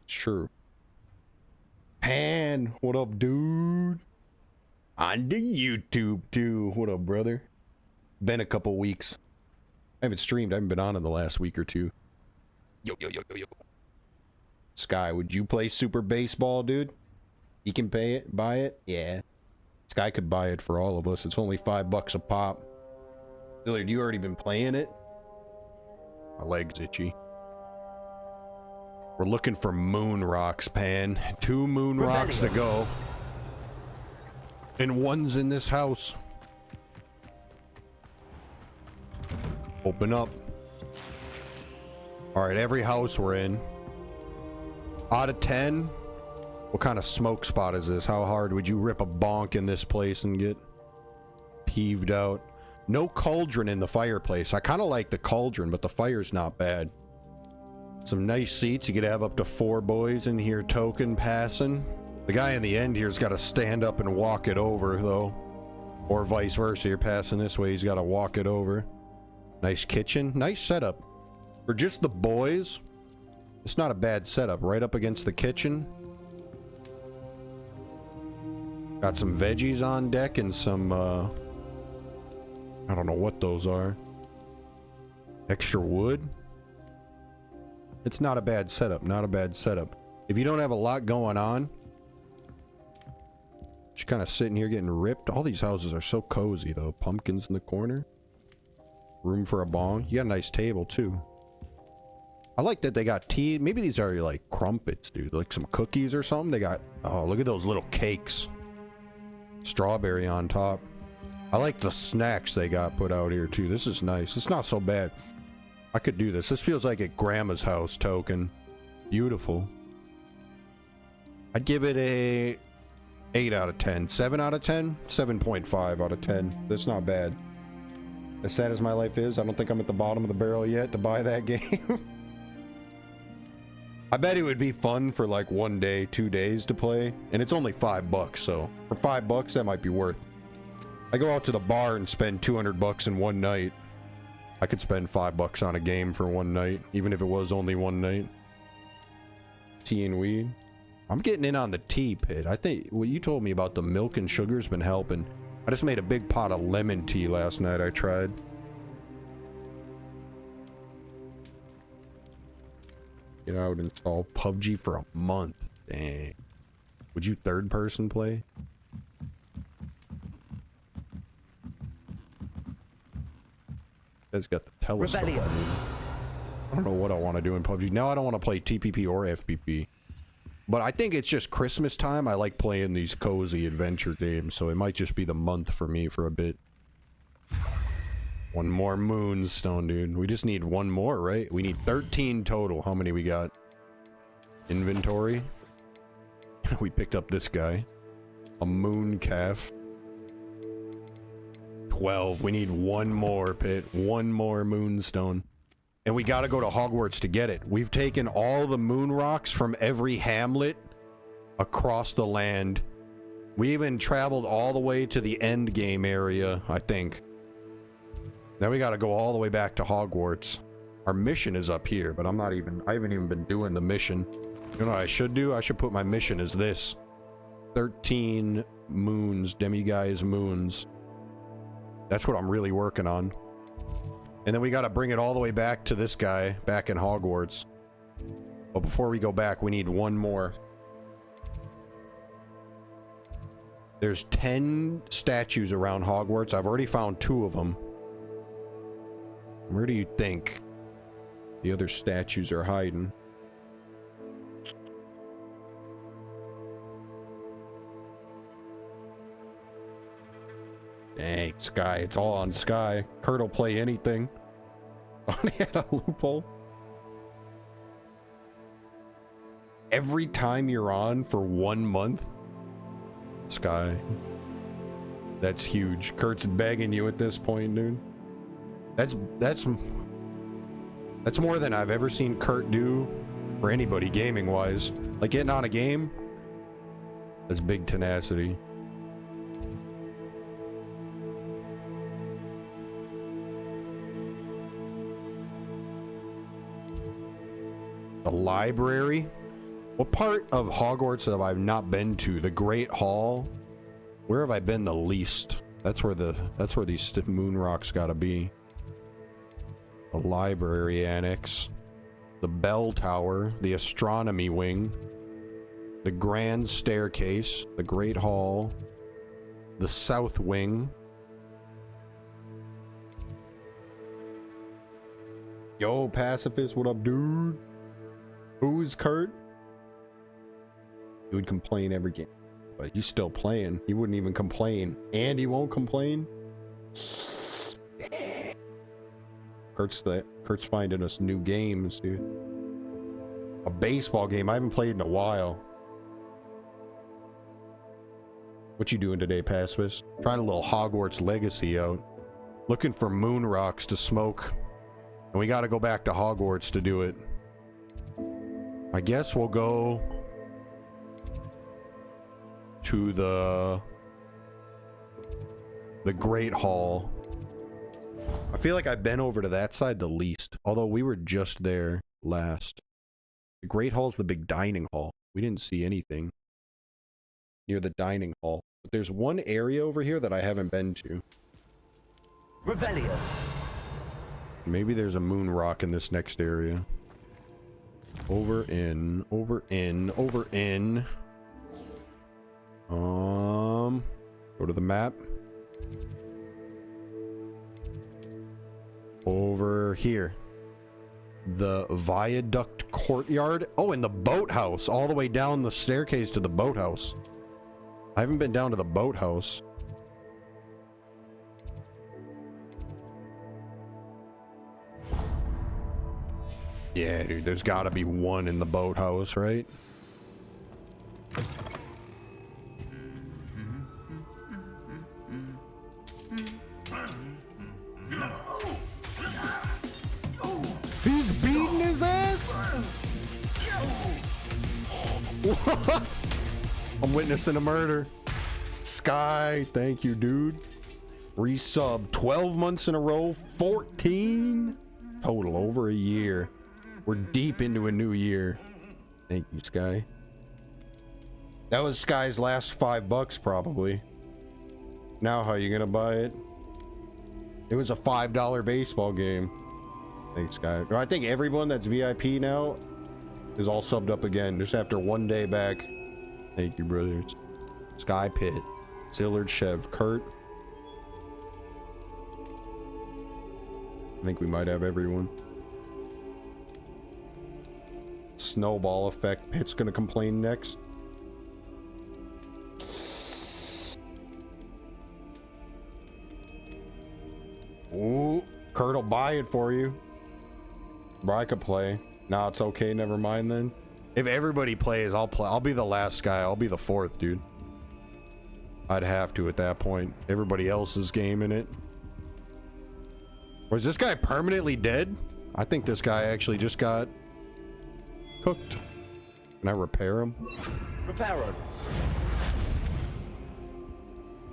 Sure. Pan, what up, dude? On the YouTube too. What up, brother? Been a couple weeks. I haven't streamed. I haven't been on in the last week or two. Yo. Sky, would you play Super Baseball, dude? He can pay it, buy it? Yeah. Sky could buy it for all of us. It's only $5 a pop. Dillard, you already been playing it? My leg's itchy. We're looking for moon rocks, Pan. 2 moon rocks to go. And one's in this house. Open up. Alright, every house we're in. Out of 10, what kind of smoke spot is this? How hard would you rip a bonk in this place and get peeved out? No cauldron in the fireplace. I kind of like the cauldron, but the fire's not bad. Some nice seats. You could have up to 4 boys in here token passing. The guy in the end here's got to stand up and walk it over, though. Or vice versa. You're passing this way, he's got to walk it over. Nice kitchen. Nice setup. For just the boys, it's not a bad setup. Right up against the kitchen. Got some veggies on deck and some, I don't know what those are. Extra wood. It's not a bad setup. Not a bad setup. If you don't have a lot going on, just kind of sitting here getting ripped. All these houses are so cozy, though. Pumpkins in the corner. Room for a bong. You got a nice table, too. I like that they got tea. Maybe these are like crumpets, dude. Like some cookies or something. They got... Oh, look at those little cakes. Strawberry on top. I like the snacks they got put out here, too. This is nice. It's not so bad. I could do this. This feels like a grandma's house token. Beautiful. I'd give it a 8 out of 10. 7 out of 10? 7.5 out of 10. That's not bad. As sad as my life is, I don't think I'm at the bottom of the barrel yet to buy that game. I bet it would be fun for like 1 day, 2 days to play. And it's only $5, so for $5, that might be worth. I go out to the bar and spend $200 in one night. I could spend $5 on a game for one night, even if it was only one night. Tea and weed. I'm getting in on the tea, Pit. I think what you told me about the milk and sugar's been helping. I just made a big pot of lemon tea last night. I tried. Get out and install PUBG for a month. Dang. Would you third person play? Guys got the telescope. Rebellion. I don't know what I want to do in PUBG. Now I don't want to play TPP or FPP. But I think it's just Christmas time. I like playing these cozy adventure games, so it might just be the month for me for a bit. One more moonstone, dude. We just need one more, right? We need 13 total. How many we got? Inventory. We picked up this guy. A moon calf. 12. We need one more, Pit. One more moonstone. And we gotta go to Hogwarts to get it. We've taken all the moon rocks from every hamlet across the land. We even traveled all the way to the end game area, I think. Now we gotta go all the way back to Hogwarts. Our mission is up here, but I haven't even been doing the mission. You know what I should do? I should put my mission as this. 13 moons, demiguise moons. That's what I'm really working on. And then we got to bring it all the way back to this guy, back in Hogwarts. But before we go back, we need one more. There's 10 statues around Hogwarts. I've already found 2 of them. Where do you think the other statues are hiding? Dang, Sky. It's all on Sky. Kurt will play anything. He had a loophole. Every time you're on for 1 month? Sky. That's huge. Kurt's begging you at this point, dude. That's more than I've ever seen Kurt do for anybody gaming-wise. Like, getting on a game, that's big tenacity. The library? What part of Hogwarts have I not been to? The Great Hall? Where have I been the least? That's where these moon rocks gotta be. The library annex. The bell tower. The astronomy wing. The grand staircase. The Great Hall. The south wing. Yo, pacifist, what up, dude? Who's Kurt? He would complain every game, but he's still playing. He wouldn't even complain, and he won't complain. Kurt's finding us new games, dude. A baseball game I haven't played in a while. What you doing today, pacifist? Trying a little Hogwarts Legacy out. Looking for moon rocks to smoke, and we got to go back to Hogwarts to do it. I guess we'll go to the Great Hall. I feel like I've been over to that side the least, although we were just there last. The Great Hall's the big dining hall. We didn't see anything near the dining hall. But there's one area over here that I haven't been to. Revelio. Maybe there's a moon rock in this next area. Over in. Go to the map. Over here. The viaduct courtyard. Oh, and the boathouse. All the way down the staircase to the boathouse. I haven't been down to the boathouse. Yeah, dude, there's gotta be one in the boathouse, right? He's beating his ass? I'm witnessing a murder. Sky, thank you, dude. Resub 12 months in a row, 14 total, over a year. We're deep into a new year. Thank you, Sky. That was Sky's last $5 probably. Now how you gonna buy it? It was a $5 baseball game. Thanks, Sky. I think everyone that's VIP now is all subbed up again, just after 1 day back. Thank you, brothers. Sky Pit, Zillard, Chev, Kurt. I think we might have everyone. Snowball effect. Pit's gonna complain next. Ooh, Kurt will buy it for you. Bro, I could play. Nah, it's okay. Never mind then. If everybody plays, I'll play. I'll be the last guy. I'll be the fourth, dude. I'd have to at that point. Everybody else is gaming it. Was this guy permanently dead? I think this guy actually just got cooked. Can I repair him? Repair him.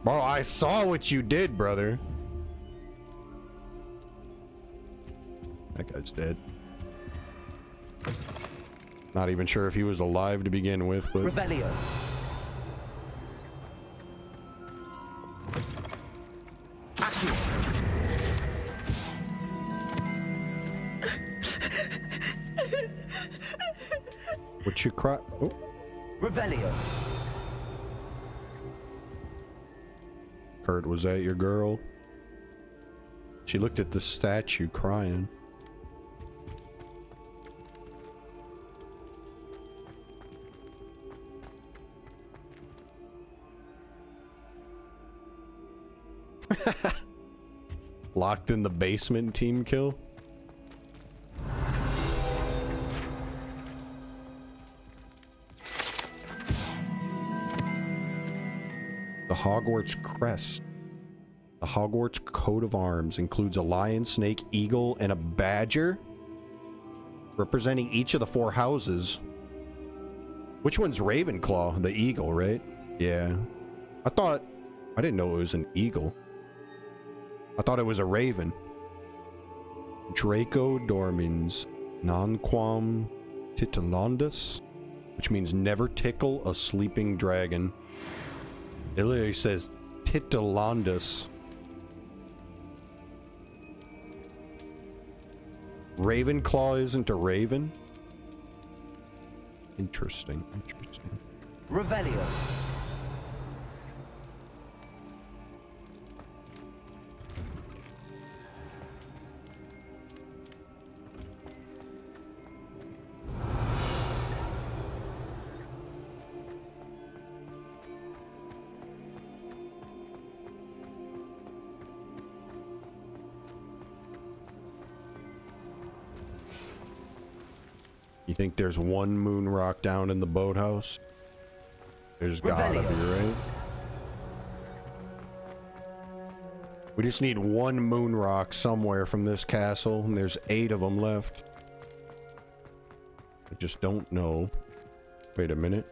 Bro, I saw what you did, brother. That guy's dead. Not even sure if he was alive to begin with, but... Revelio. What you cry? Oh. Revelio. Kurt, was that your girl? She looked at the statue crying. Locked in the basement team kill? The Hogwarts crest. The Hogwarts coat of arms includes a lion, snake, eagle, and a badger, representing each of the 4 houses. Which one's Ravenclaw? The eagle, right? Yeah. I didn't know it was an eagle. I thought it was a raven. Draco Dormins Nonquam Titilandus, which means never tickle a sleeping dragon. It literally says Titilandus. Ravenclaw isn't a raven? Interesting, interesting. Revelio. You think there's one moon rock down in the boathouse? There's gotta be, right? We just need one moon rock somewhere from this castle, and there's 8 of them left. I just don't know. Wait a minute.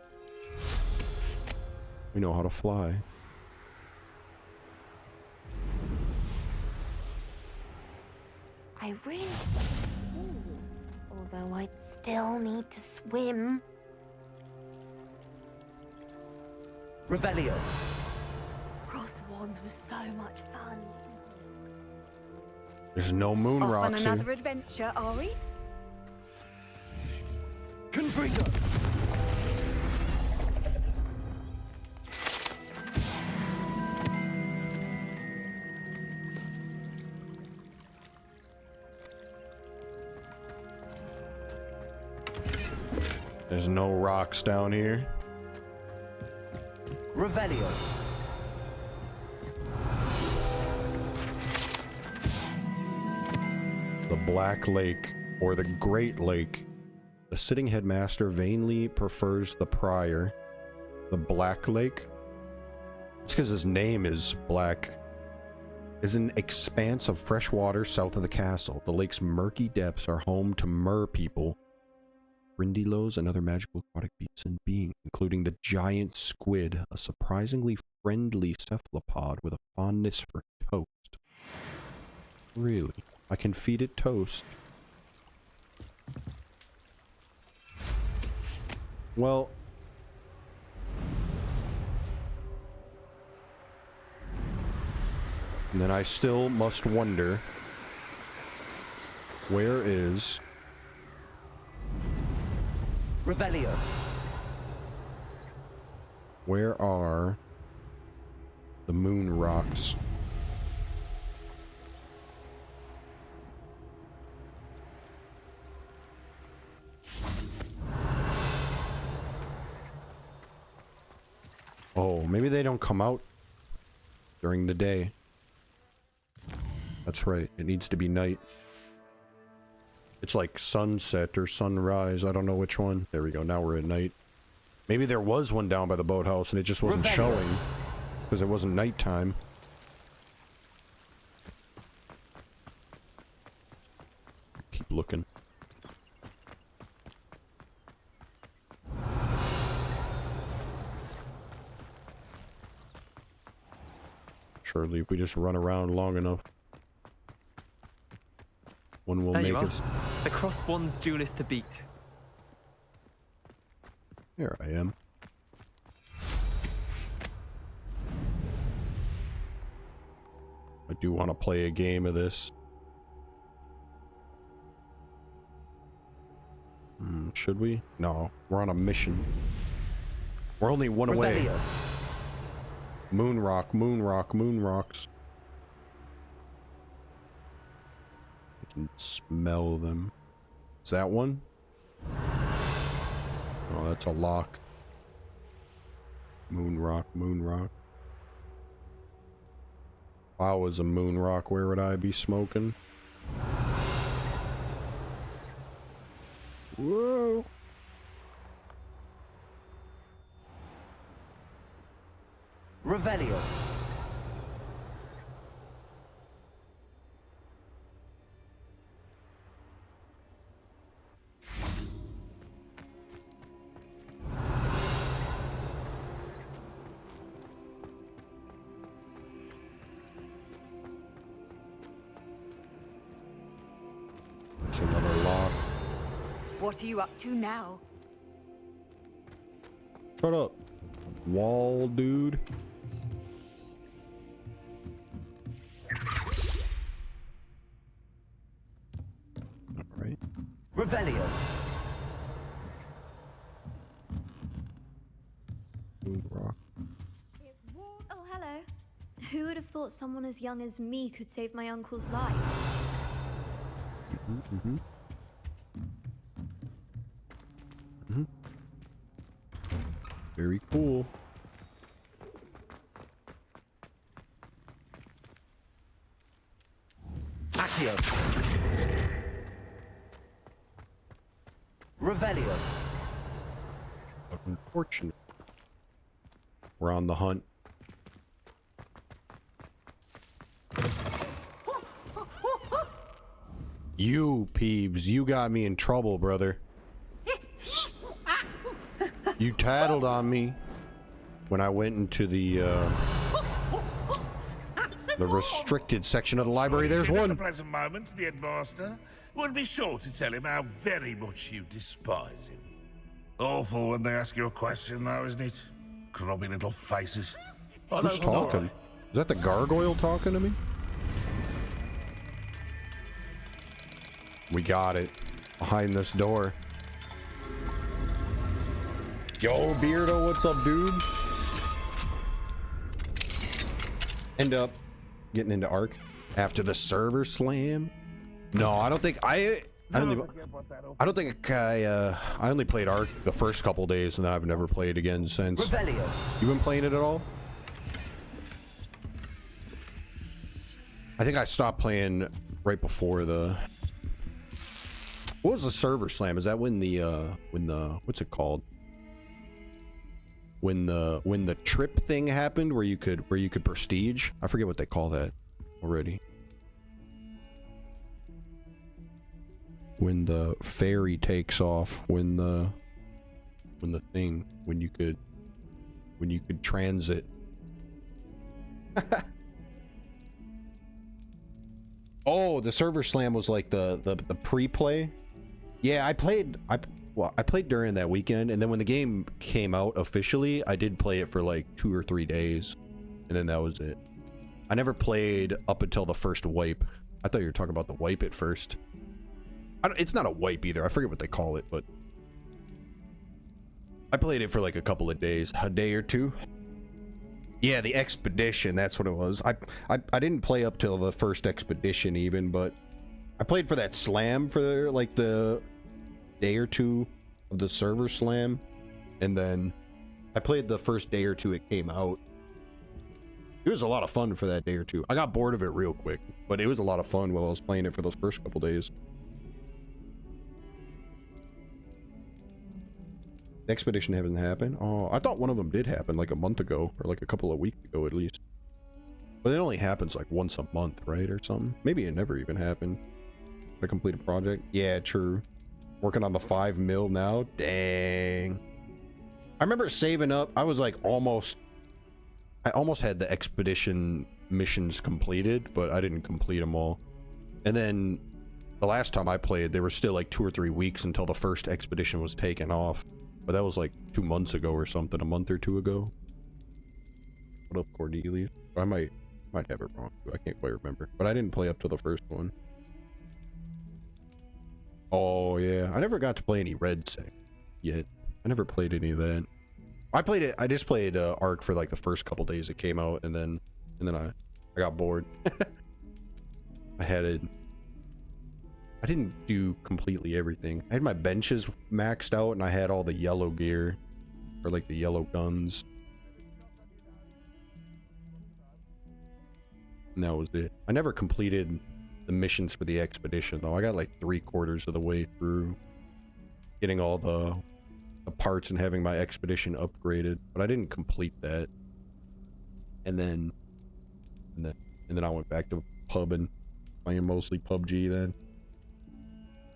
We know how to fly. I really... Although I'd still need to swim. Revelio. Cross the Wands was so much fun. There's no moon Off on rocks here. another adventure, are we? Confringo! There's no rocks down here. Revelio. The Black Lake, or the Great Lake. The sitting headmaster vainly prefers the prior. The Black Lake? It's because his name is Black. Is an expanse of fresh water south of the castle. The lake's murky depths are home to mer people, Rindilos, and other magical aquatic beasts and beings, including the giant squid, a surprisingly friendly cephalopod with a fondness for toast. Really? I can feed it toast. Well... and then I still must wonder... where is... Revelio. where are... the moon rocks? Oh, maybe they don't come out during the day. That's right, it needs to be night. It's like sunset or sunrise, I don't know which one. There we go, now we're at night. Maybe there was one down by the boathouse and it just wasn't showing because it wasn't nighttime. Keep looking. Surely if we just run around long enough, one will make us. The crossbonds duelist to beat. Here I am. I do want to play a game of this. Should we? No, we're on a mission. We're only one away. Moon rock, moon rock, moon rocks. I can smell them. Is that one? Oh, that's a lock. Moon rock, moon rock. If I was a moon rock, where would I be smoking? Whoa. Revelio. That's another lock. What are you up to now? Shut up, wall dude. Alright. Revelio. Moon rock. Oh, hello. Who would have thought someone as young as me could save my uncle's life? Very cool. Accio. Revelio. But unfortunate. We're on the hunt. You, Peebs, you got me in trouble, brother. You tattled on me when I went into the restricted section of the library. There's At the one. present moment, the headmaster would be sure to tell him how very much you despise him. Awful when they ask you a question, though, isn't it? Grubby little faces. Who's talking? Is that the gargoyle talking to me? We got it. Behind this door. Yo, Beardo, what's up, dude? End up getting into Ark after the server slam. No, I don't think I only played Ark the first couple days, and then I've never played again since. Revelio. You been playing it at all? I think I stopped playing right before the. What was the server slam? Is that when the what's it called? When the trip thing happened, where you could prestige? I forget what they call that already. When the ferry takes off, when you could transit. Oh, the server slam was like the pre-play. Yeah, I played during that weekend, and then when the game came out officially, I did play it for like 2 or 3 days, and then that was it. I never played up until the first wipe. I thought you were talking about the wipe at first. It's not a wipe either. I forget what they call it, but I played it for like a couple of days, a day or two. Yeah, the expedition, that's what it was. I didn't play up till the first expedition even, but I played for that slam for like the day or two of the server slam, and then I played the first day or two it came out. It was a lot of fun for that day or two. I got bored of it real quick, but it was a lot of fun while I was playing it for those first couple days. The expedition hasn't happened. Oh, I thought one of them did happen like a month ago, or like a couple of weeks ago at least. But it only happens like once a month, right, or something? Maybe it never even happened. To complete a project. Yeah, true. Working on the 5 mil now. Dang. I remember saving up. I was like I almost had the expedition missions completed, but I didn't complete them all. And then the last time I played, there were still like 2 or 3 weeks until the first expedition was taken off. But that was like 2 months ago or something, a month or two ago. What up, Cornelius? I might have it wrong too. I can't quite remember. But I didn't play up to the first one. Oh yeah, I never got to play any Red Sec yet. I never played any of that. I just played Ark for like the first couple days it came out, and then I got bored. I didn't do completely everything. I had my benches maxed out, and I had all the yellow gear, or like the yellow guns. And that was it. I never completed the missions for the expedition, though. I got like 3/4 of the way through getting all the parts and having my expedition upgraded, but I didn't complete that. And then I went back to pub and playing mostly PUBG then.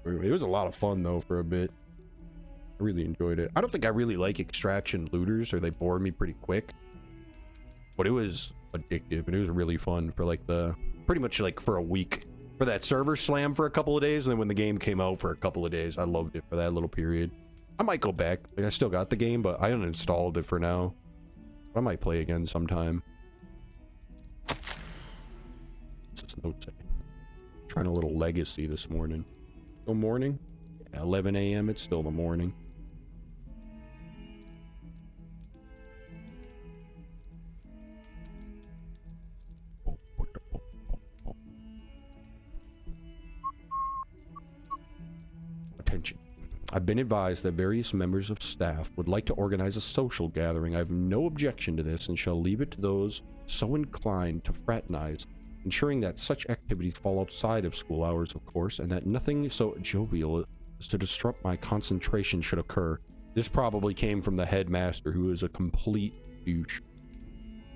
It was a lot of fun though for a bit. I really enjoyed it. I don't think I really like extraction looters, or they bore me pretty quick. But it was addictive, and it was really fun for like pretty much like for a week. For that server slam for a couple of days, and then when the game came out for a couple of days, I loved it for that little period. I might go back. Like, I still got the game, but I uninstalled it for now. I might play again sometime. What's this note say? Trying a little legacy this morning. Still morning? Yeah, 11 a.m. It's still the morning. Attention. I've been advised that various members of staff would like to organize a social gathering. I have no objection to this and shall leave it to those so inclined to fraternize, ensuring that such activities fall outside of school hours, of course, and that nothing so jovial as to disrupt my concentration should occur. This probably came from the headmaster, who is a complete douche.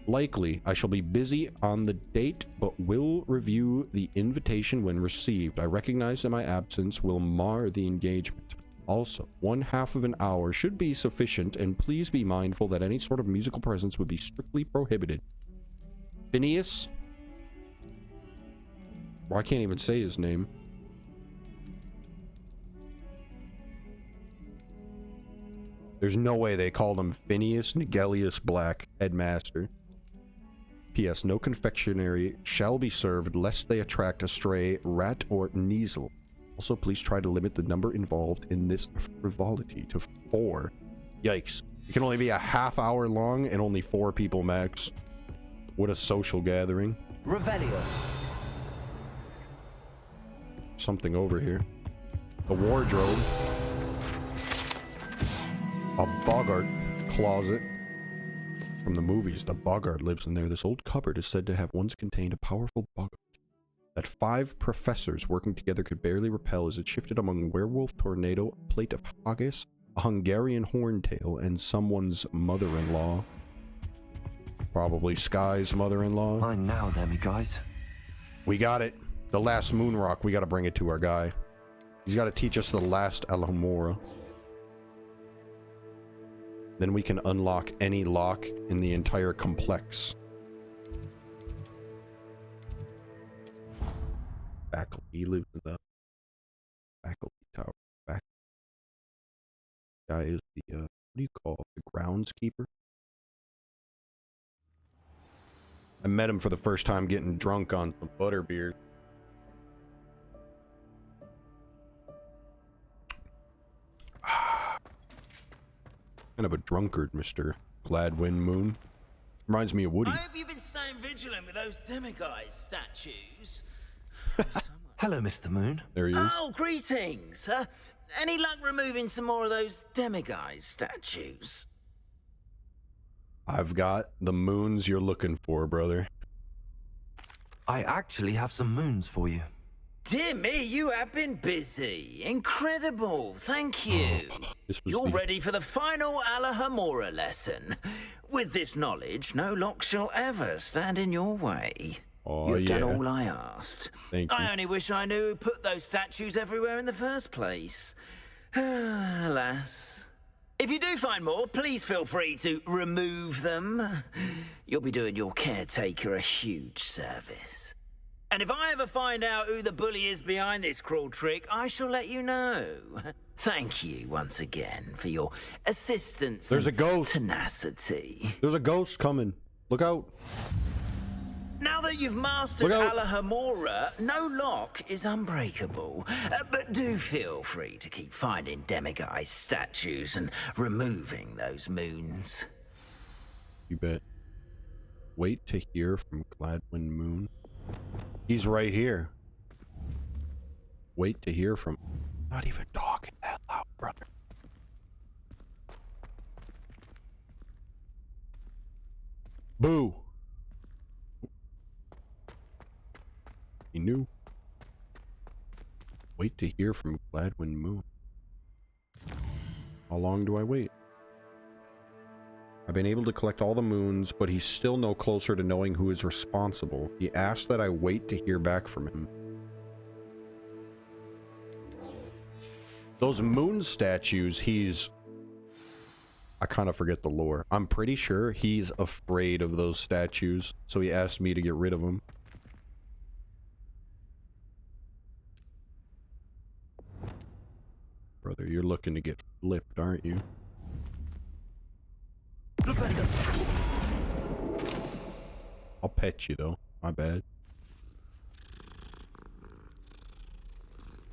Likely, I shall be busy on the date, but will review the invitation when received. I recognize that my absence will mar the engagement. Also, 1/2 of an hour should be sufficient, and please be mindful that any sort of musical presence would be strictly prohibited. Phineas? Well, I can't even say his name. There's no way they called him Phineas Nigelius Black, headmaster. P.S. No confectionery shall be served lest they attract a stray rat or weasel. Also, please try to limit the number involved in this frivolity to 4. Yikes. It can only be a half hour long and only 4 people max. What a social gathering. Revelio. Something over here. A wardrobe. A Bogart closet. From the movies, the Bogart lives in there. This old cupboard is said to have once contained a powerful Bogart that 5 professors working together could barely repel as it shifted among werewolf, tornado, a plate of haggis, a Hungarian horntail, and someone's mother-in-law. Probably Sky's mother-in-law. Fine now, Demi, guys. We got it. The last moon rock. We got to bring it to our guy. He's got to teach us the last Alhambra. Then we can unlock any lock in the entire complex. Faculty lives in the faculty tower. Guy is the what do you call it? The groundskeeper. I met him for the first time getting drunk on some butterbeer. Kind of a drunkard, Mr. Gladwin Moon. Reminds me of Woody. I hope you've been staying vigilant with those demiguise statues. Hello, Mr. Moon. There he is. Oh, greetings. Any luck removing some more of those demiguise statues? I've got the moons you're looking for, brother. I actually have some moons for you. Dear me, you have been busy. Incredible. Thank you. You're ready for the final Alhambra lesson. With this knowledge, no lock shall ever stand in your way. Oh, You've done all I asked. Thank you. I only wish I knew who put those statues everywhere in the first place. Alas. If you do find more, please feel free to remove them. You'll be doing your caretaker a huge service. And if I ever find out who the bully is behind this cruel trick, I shall let you know. Thank you once again for your assistance. There's a ghost. Tenacity. There's a ghost coming. Look out. Now that you've mastered Alhambra, no lock is unbreakable. But do feel free to keep finding demiguise statues and removing those moons. You bet. Wait to hear from Gladwin Moon. He's right here. Wait to hear from... Not even talking that loud, brother. Boo. He knew. Wait to hear from Gladwin Moon. How long do I wait? I've been able to collect all the moons, but he's still no closer to knowing who is responsible. He asked that I wait to hear back from him. Those moon statues, he's... I kind of forget the lore. I'm pretty sure he's afraid of those statues, so he asked me to get rid of them. Brother, you're looking to get flipped, aren't you? I'll pet you, though. My bad.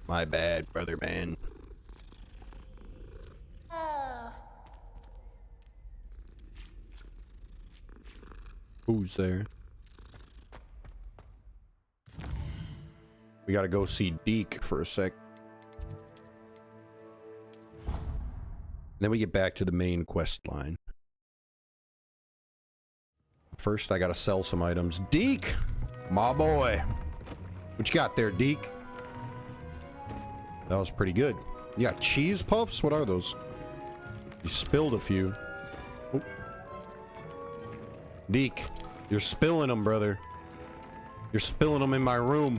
My bad, brother man. Who's there? We gotta go see Deke for a sec. Then we get back to the main quest line. First, I gotta sell some items. Deke! My boy! What you got there, Deke? That was pretty good. You got cheese puffs? What are those? You spilled a few. Oh. Deke, you're spilling them, brother. You're spilling them in my room.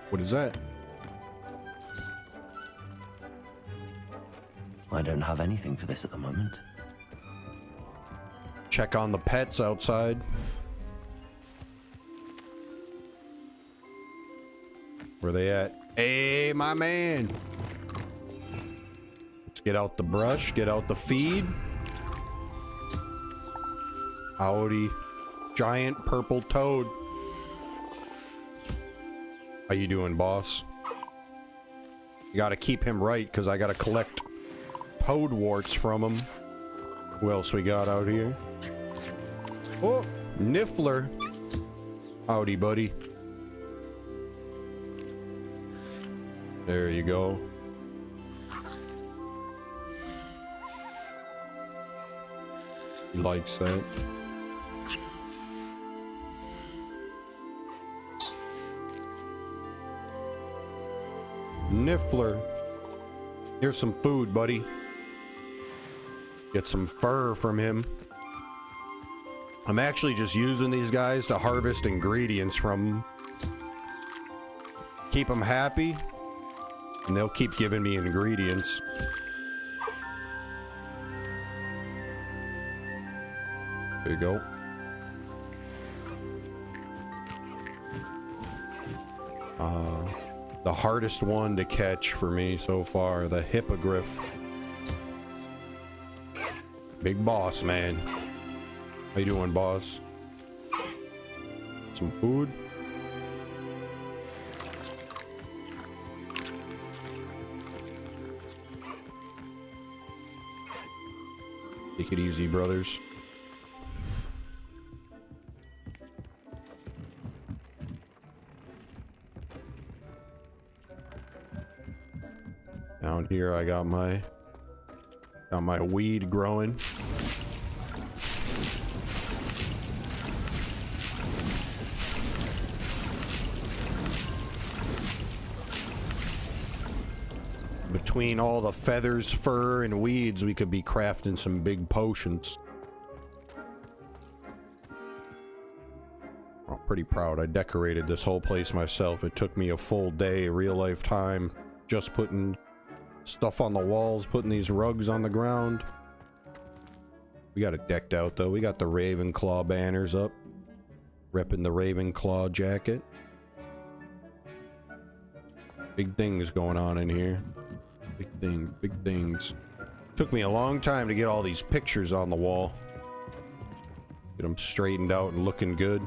What is that? I don't have anything for this at the moment. Check on the pets outside. Where they at? Hey, my man. Let's get out the brush, get out the feed. Howdy, giant purple toad. How you doing, boss? You gotta keep him right, because I gotta collect toad warts from him. Who else we got out here? Oh, Niffler. Howdy, buddy. There you go. He likes that. Niffler. Here's some food, buddy. Get some fur from him. I'm actually just using these guys to harvest ingredients from them. Keep them happy, and they'll keep giving me ingredients. There you go. The hardest one to catch for me so far, the hippogriff. Big boss, man. How you doing, boss? Some food? Take it easy, brothers. Down here I got my weed growing. Between all the feathers, fur, and weeds, we could be crafting some big potions. I'm pretty proud. I decorated this whole place myself. It took me a full day, real life time, just putting stuff on the walls, putting these rugs on the ground. We got it decked out, though. We got the Ravenclaw banners up. Repping the Ravenclaw jacket. Big things going on in here. Big things. Took me a long time to get all these pictures on the wall. Get them straightened out and looking good.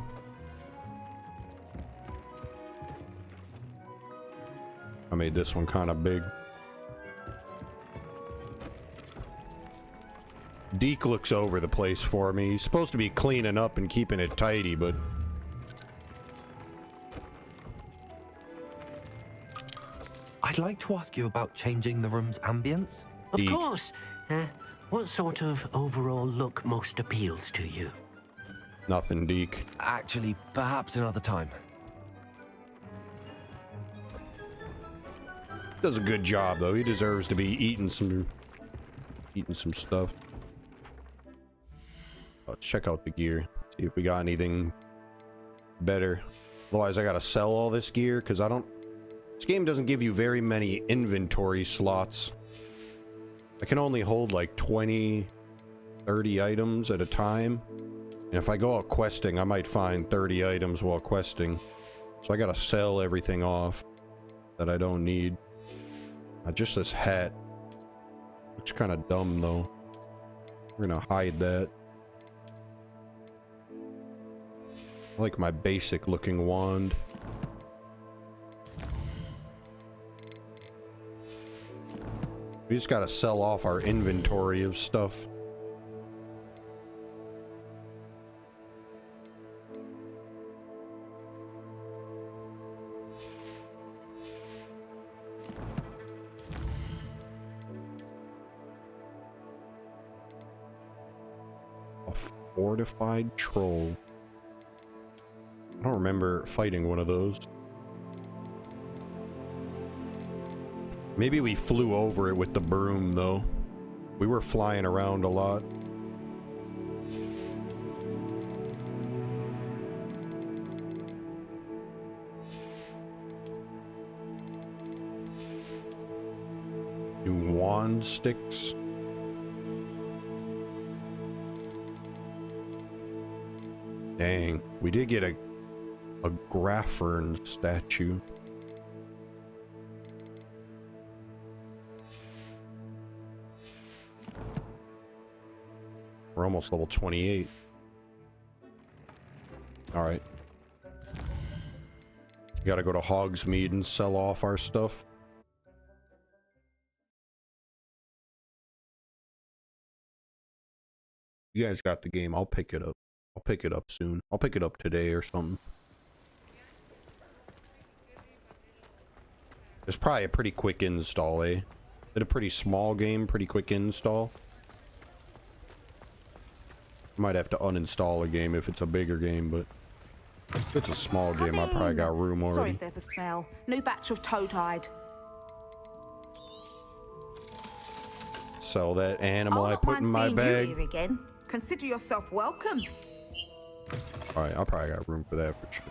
I made this one kind of big. Deke looks over the place for me. He's supposed to be cleaning up and keeping it tidy, but... I'd like to ask you about changing the room's ambience. Of course. What sort of overall look most appeals to you? Nothing, Deke. Actually, perhaps another time. Does a good job, though. He deserves to be eating some stuff. Let's check out the gear. See if we got anything better. Otherwise, I gotta sell all this gear because I don't... This game doesn't give you very many inventory slots. I can only hold like 20, 30 items at a time. And if I go out questing, I might find 30 items while questing. So I gotta sell everything off that I don't need. Just this hat. Looks kind of dumb, though. We're gonna hide that. I like my basic looking wand. We just gotta sell off our inventory of stuff. A fortified troll. I don't remember fighting one of those. Maybe we flew over it with the broom, though. We were flying around a lot. New wand sticks. Dang, we did get a Graffern statue. We're almost level 28. All right. Gotta go to Hogsmeade and sell off our stuff. You guys got the game. I'll pick it up. I'll pick it up soon. I'll pick it up today or something. It's probably a pretty quick install, eh? It's a pretty small game, pretty quick install. Might have to uninstall a game if it's a bigger game, but if it's a small game, I probably got room already. Sorry if there's a smell. New batch of toad-hide. Sell that animal I not put in mind my seeing bag. you here again. Consider yourself welcome. Alright, I probably got room for that for sure.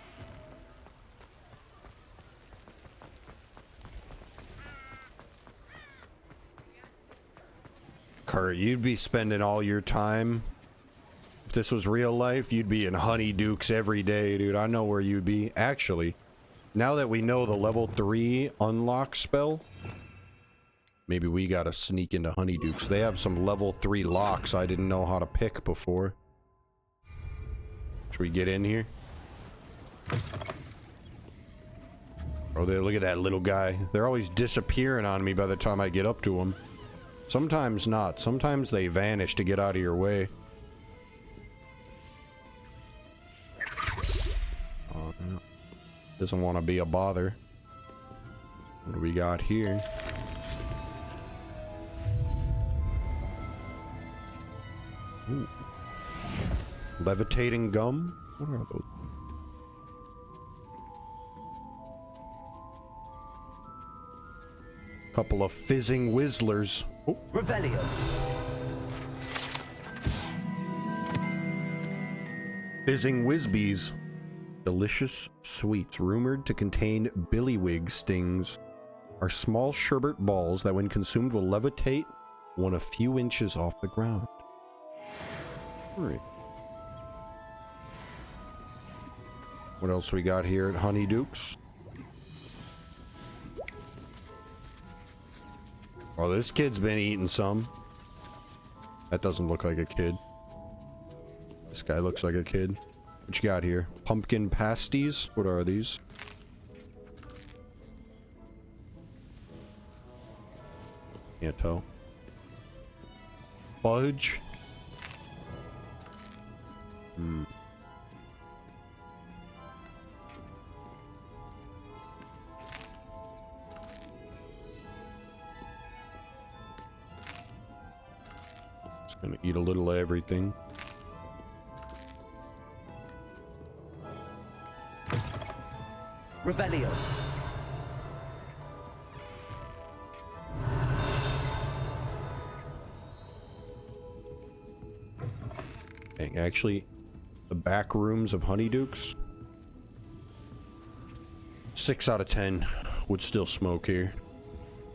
Kurt, you'd be spending all your time. If this was real life, you'd be in Honeydukes every day, dude. I know where you'd be. Actually, now that we know the level 3 unlock spell, maybe we gotta sneak into Honeydukes. They have some level 3 locks I didn't know how to pick before. Should we get in here? Oh, there, look at that little guy. They're always disappearing on me by the time I get up to them. Sometimes not. Sometimes they vanish to get out of your way. Oh, no. Doesn't want to be a bother. What do we got here? Ooh. Levitating gum? What are those? Couple of fizzing whizzlers. Oh. Revelio. Fizzing whizbees. Delicious sweets rumored to contain billywig stings are small sherbet balls that when consumed will levitate one a few inches off the ground. Alright. What else we got here at Honeydukes? Oh, this kid's been eating some. That doesn't look like a kid. This guy looks like a kid. What you got here? Pumpkin pasties? What are these? Can't tell. Fudge? Hmm. Just gonna eat a little of everything. Revelio. Dang, actually, the back rooms of Honeydukes, 6 out of 10 would still smoke here.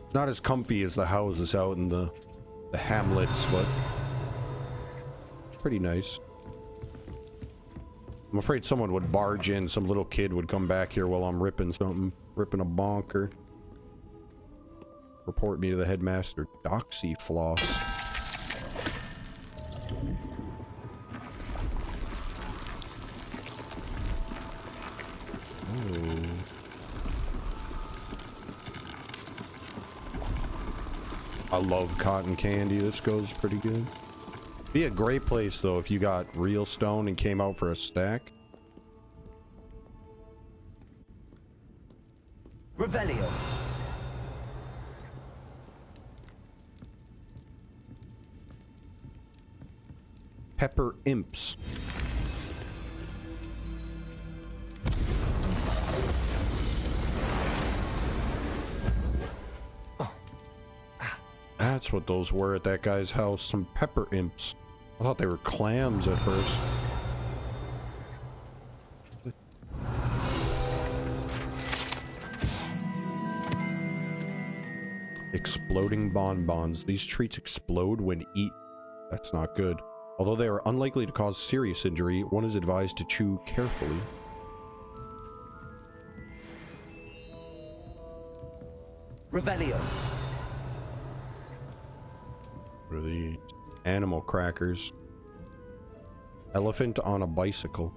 It's not as comfy as the houses out in the hamlets, but it's pretty nice. I'm afraid someone would barge in, some little kid would come back here while I'm ripping something, ripping a bonker. Report me to the headmaster. Doxy floss. Oh. I love cotton candy. This goes pretty good. Be a great place though if you got real stone and came out for a stack. Revelio. Pepper imps. That's what those were at that guy's house. Some pepper imps. I thought they were clams at first. Exploding bonbons. These treats explode when eaten. That's not good. Although they are unlikely to cause serious injury, one is advised to chew carefully. Revelio. What are these? Animal crackers. Elephant on a bicycle.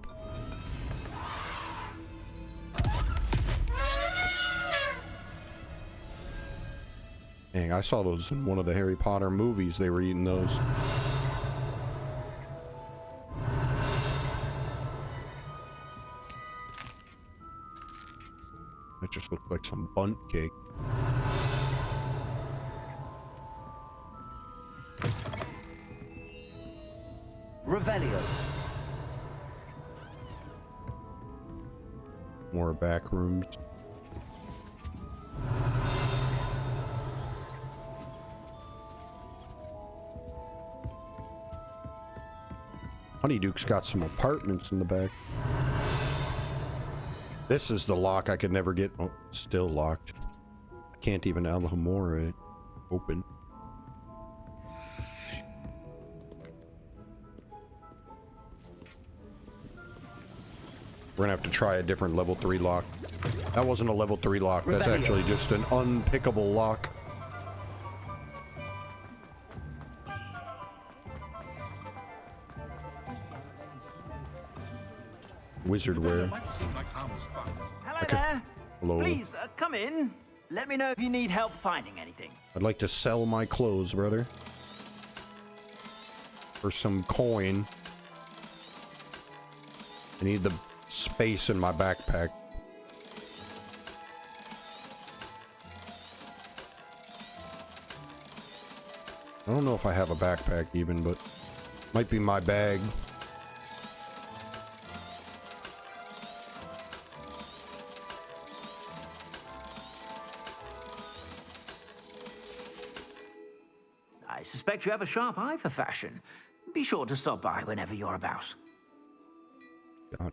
Dang, I saw those in one of the Harry Potter movies. They were eating those. It just looked like some bundt cake. Revelio. More back rooms. Honeyduke's got some apartments in the back. This is the lock I could never get. Oh, still locked. I can't even Alhambra it open. We're gonna have to try a different level 3 lock. That wasn't a level 3 lock. That's actually just an unpickable lock. Wizardware. Hello there. Hello. Please, come in. Let me know if you need help finding anything. I'd like to sell my clothes, brother. For some coin. I need the space in my backpack. I don't know if I have a backpack even, but might be my bag. I suspect you have a sharp eye for fashion. Be sure to stop by whenever you're about. God.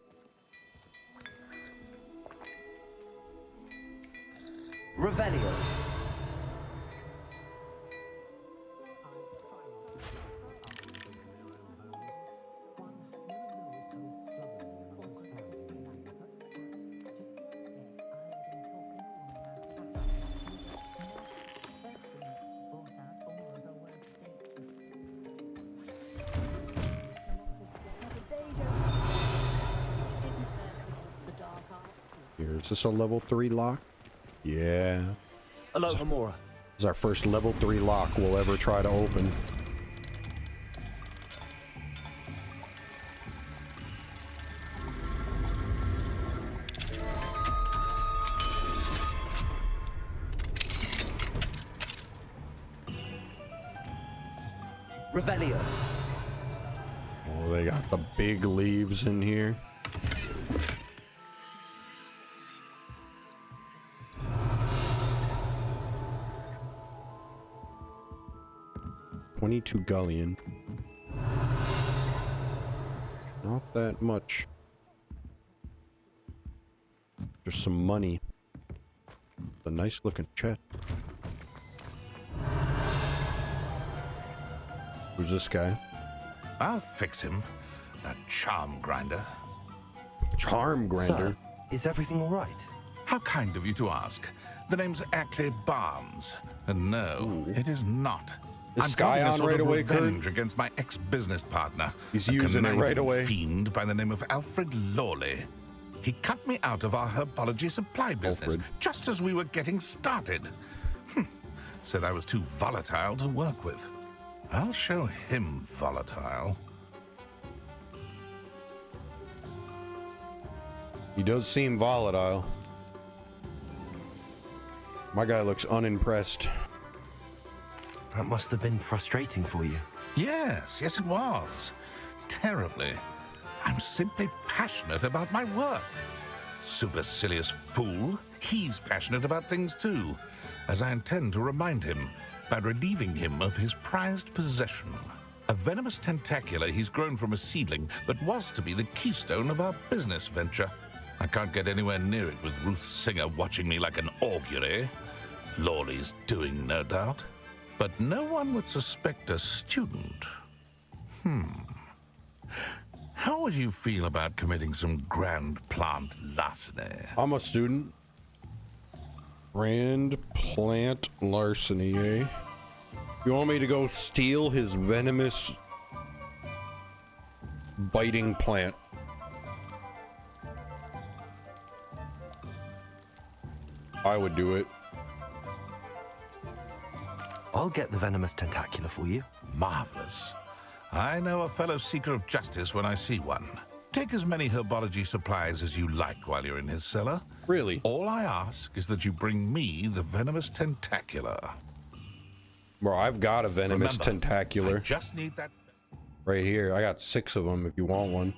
Revelio. Here, is this a level 3 lock? Yeah. Hello, Hamura. This is our first level 3 lock we'll ever try to open. Revelio. Oh, they got the big leaves in here. $22 galleon. Not that much. Just some money. A nice looking chest. Who's this guy? I'll fix him. That charm grinder. Charm grinder? Sir, is everything all right? How kind of you to ask. The name's Ackley Barnes. And no, it is not. Is Sky on right away, Kurt? Revenge against my ex-business partner. He's using it right away. A fiend by the name of Alfred Lawley. He cut me out of our herbology supply business just as we were getting started. Said I was too volatile to work with. I'll show him volatile. He does seem volatile. My guy looks unimpressed. That must have been frustrating for you. Yes, it was. Terribly. I'm simply passionate about my work. Supercilious fool. He's passionate about things too, as I intend to remind him by relieving him of his prized possession. A venomous tentacula he's grown from a seedling that was to be the keystone of our business venture. I can't get anywhere near it with Ruth Singer watching me like an augury. Lawley's doing, no doubt. But no one would suspect a student. How would you feel about committing some grand plant larceny? I'm a student. Grand plant larceny, eh? You want me to go steal his venomous biting plant? I would do it. I'll get the venomous tentacula for you. Marvelous. I know a fellow seeker of justice when I see one. Take as many herbology supplies as you like while you're in his cellar. Really? All I ask is that you bring me the venomous tentacula. Bro, I've got a venomous Remember, tentacular. I just need that right here. I got 6 of them if you want one.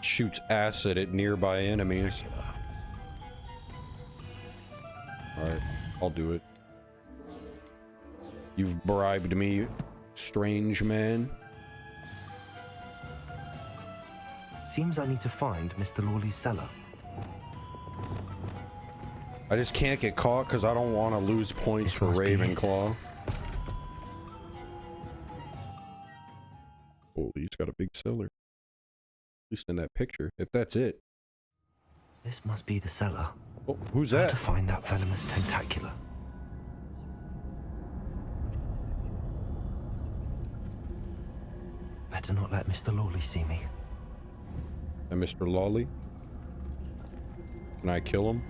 Shoots acid at nearby enemies. Alright, I'll do it. You've bribed me, strange man. Seems I need to find Mr. Lawley's cellar. I just can't get caught because I don't want to lose points for Ravenclaw. Oh, he's got a big cellar. At least in that picture, if that's it. This must be the cellar. Oh, who's How that? to find that venomous tentacula. Better not let Mr. Lawley see me. And Mr. Lawley? Can I kill him?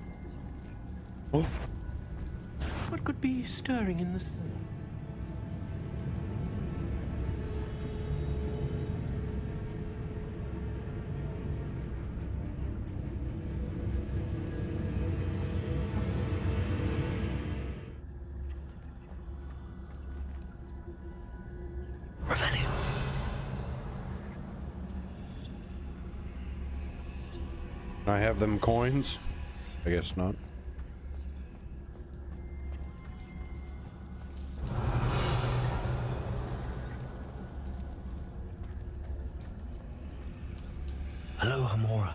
Oh. What could be stirring in the cellar? Revenue. Can I have them coins? I guess not. Hello, Hamora.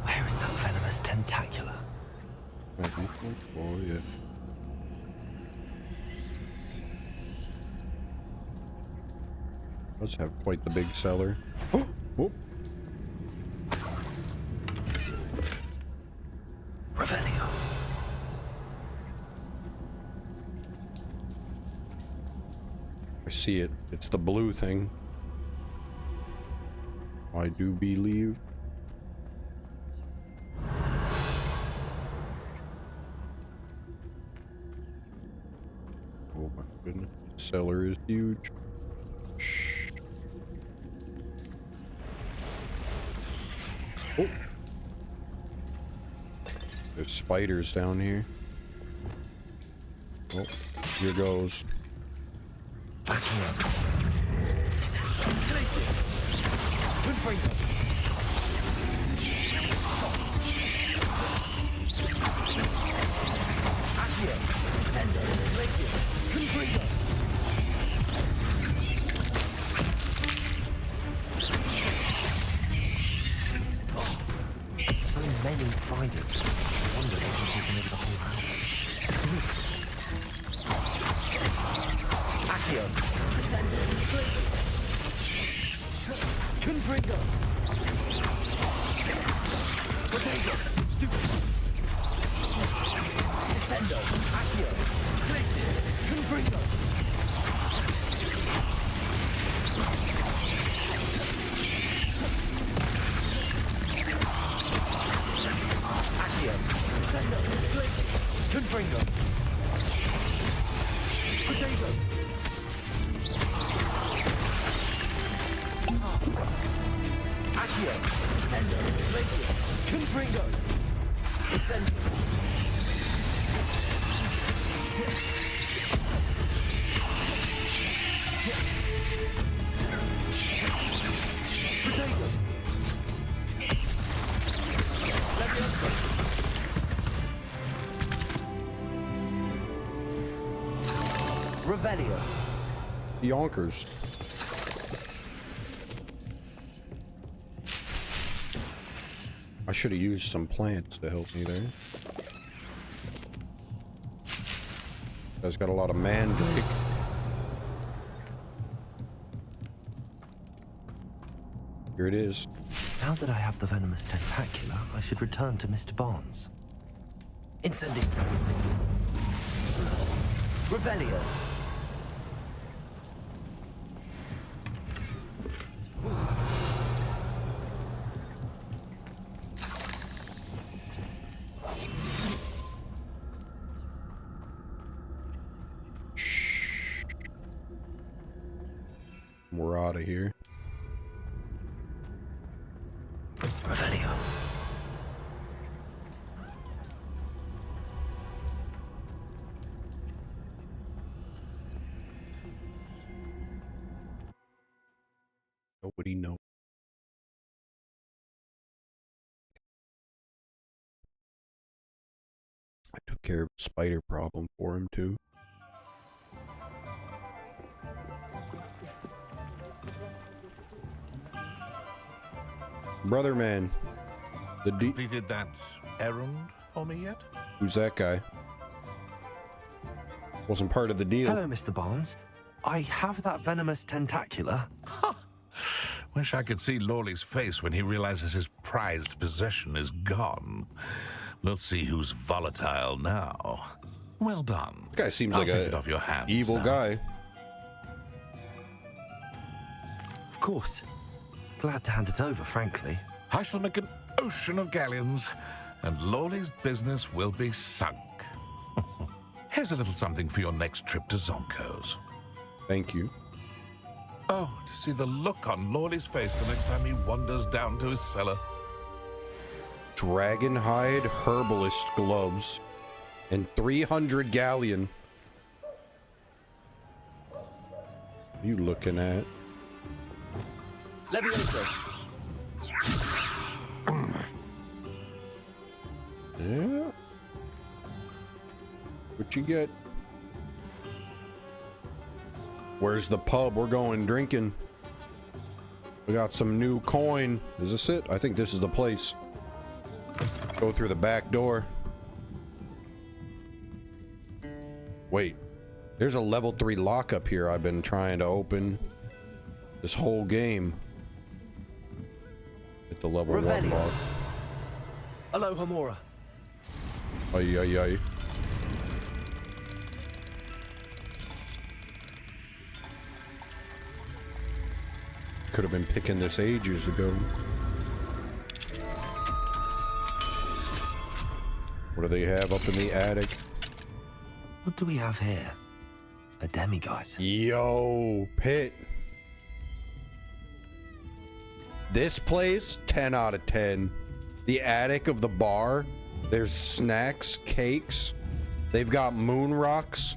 Where is that venomous tentacula? Oh, yeah. Does have quite the big cellar. Oh! Whoop. Revelio. I see it. It's the blue thing. I do believe. Oh my goodness. The cellar is huge. Shh. Oh. There's spiders down here. Oh, here goes. Back here. So many spiders. I wonder if they've taken over the whole house. Accio. Descendo. Confringo. Potato. Stupid. Descendo. Accio. Glacier. Confringo. Accio. Descendo. Glacier. Confringo. Potato. Accio. Descendo. Glacier. Confringo. Descendo. Potato. Leviosa. Revelio. Yonkers. I should have used some plants to help me there. Guy's got a lot of mandrake. Here it is. Now that I have the venomous tentacula, I should return to Mr. Barnes. Incendiary. Revelio. We're out of here. Revelio. Nobody knows. I took care of the spider problem for him too. Brother man, the completed that errand for me yet? Who's that guy? Wasn't part of the deal. Hello, Mr. Barnes. I have that venomous tentacula. Wish I could see Lawley's face when he realizes his prized possession is gone. We'll see who's volatile now. Well done. This guy seems I'll like take a it off your hands evil now. guy. Of course. Glad to hand it over, frankly. I shall make an ocean of galleons, and Lawley's business will be sunk. Here's a little something for your next trip to Zonko's. Thank you. Oh, to see the look on Lawley's face the next time he wanders down to his cellar. Dragon hide herbalist gloves and 300 galleon. What are you looking at? Levioso. Yeah. What you get? Where's the pub? We're going drinking. We got some new coin. Is this it? I think this is the place. Go through the back door. Wait. There's a level 3 lockup here I've been trying to open this whole game. Hit the level 1 lock. Aloha Mora. Ay, ay, ay. Could have been picking this ages ago. What do they have up in the attic? What do we have here? A demiguise. Yo, Pit. This place, 10 out of 10. The attic of the bar, there's snacks, cakes. They've got moon rocks.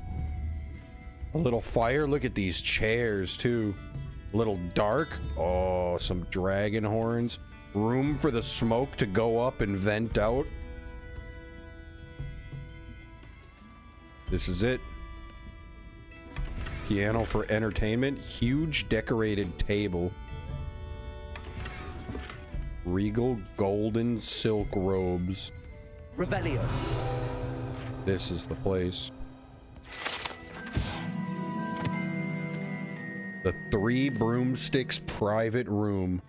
A little fire. Look at these chairs, too. A little dark. Oh, some dragon horns. Room for the smoke to go up and vent out. This is it. Piano for entertainment. Huge decorated table. Regal golden silk robes. Revelio. This is the place. The 3 Broomsticks private room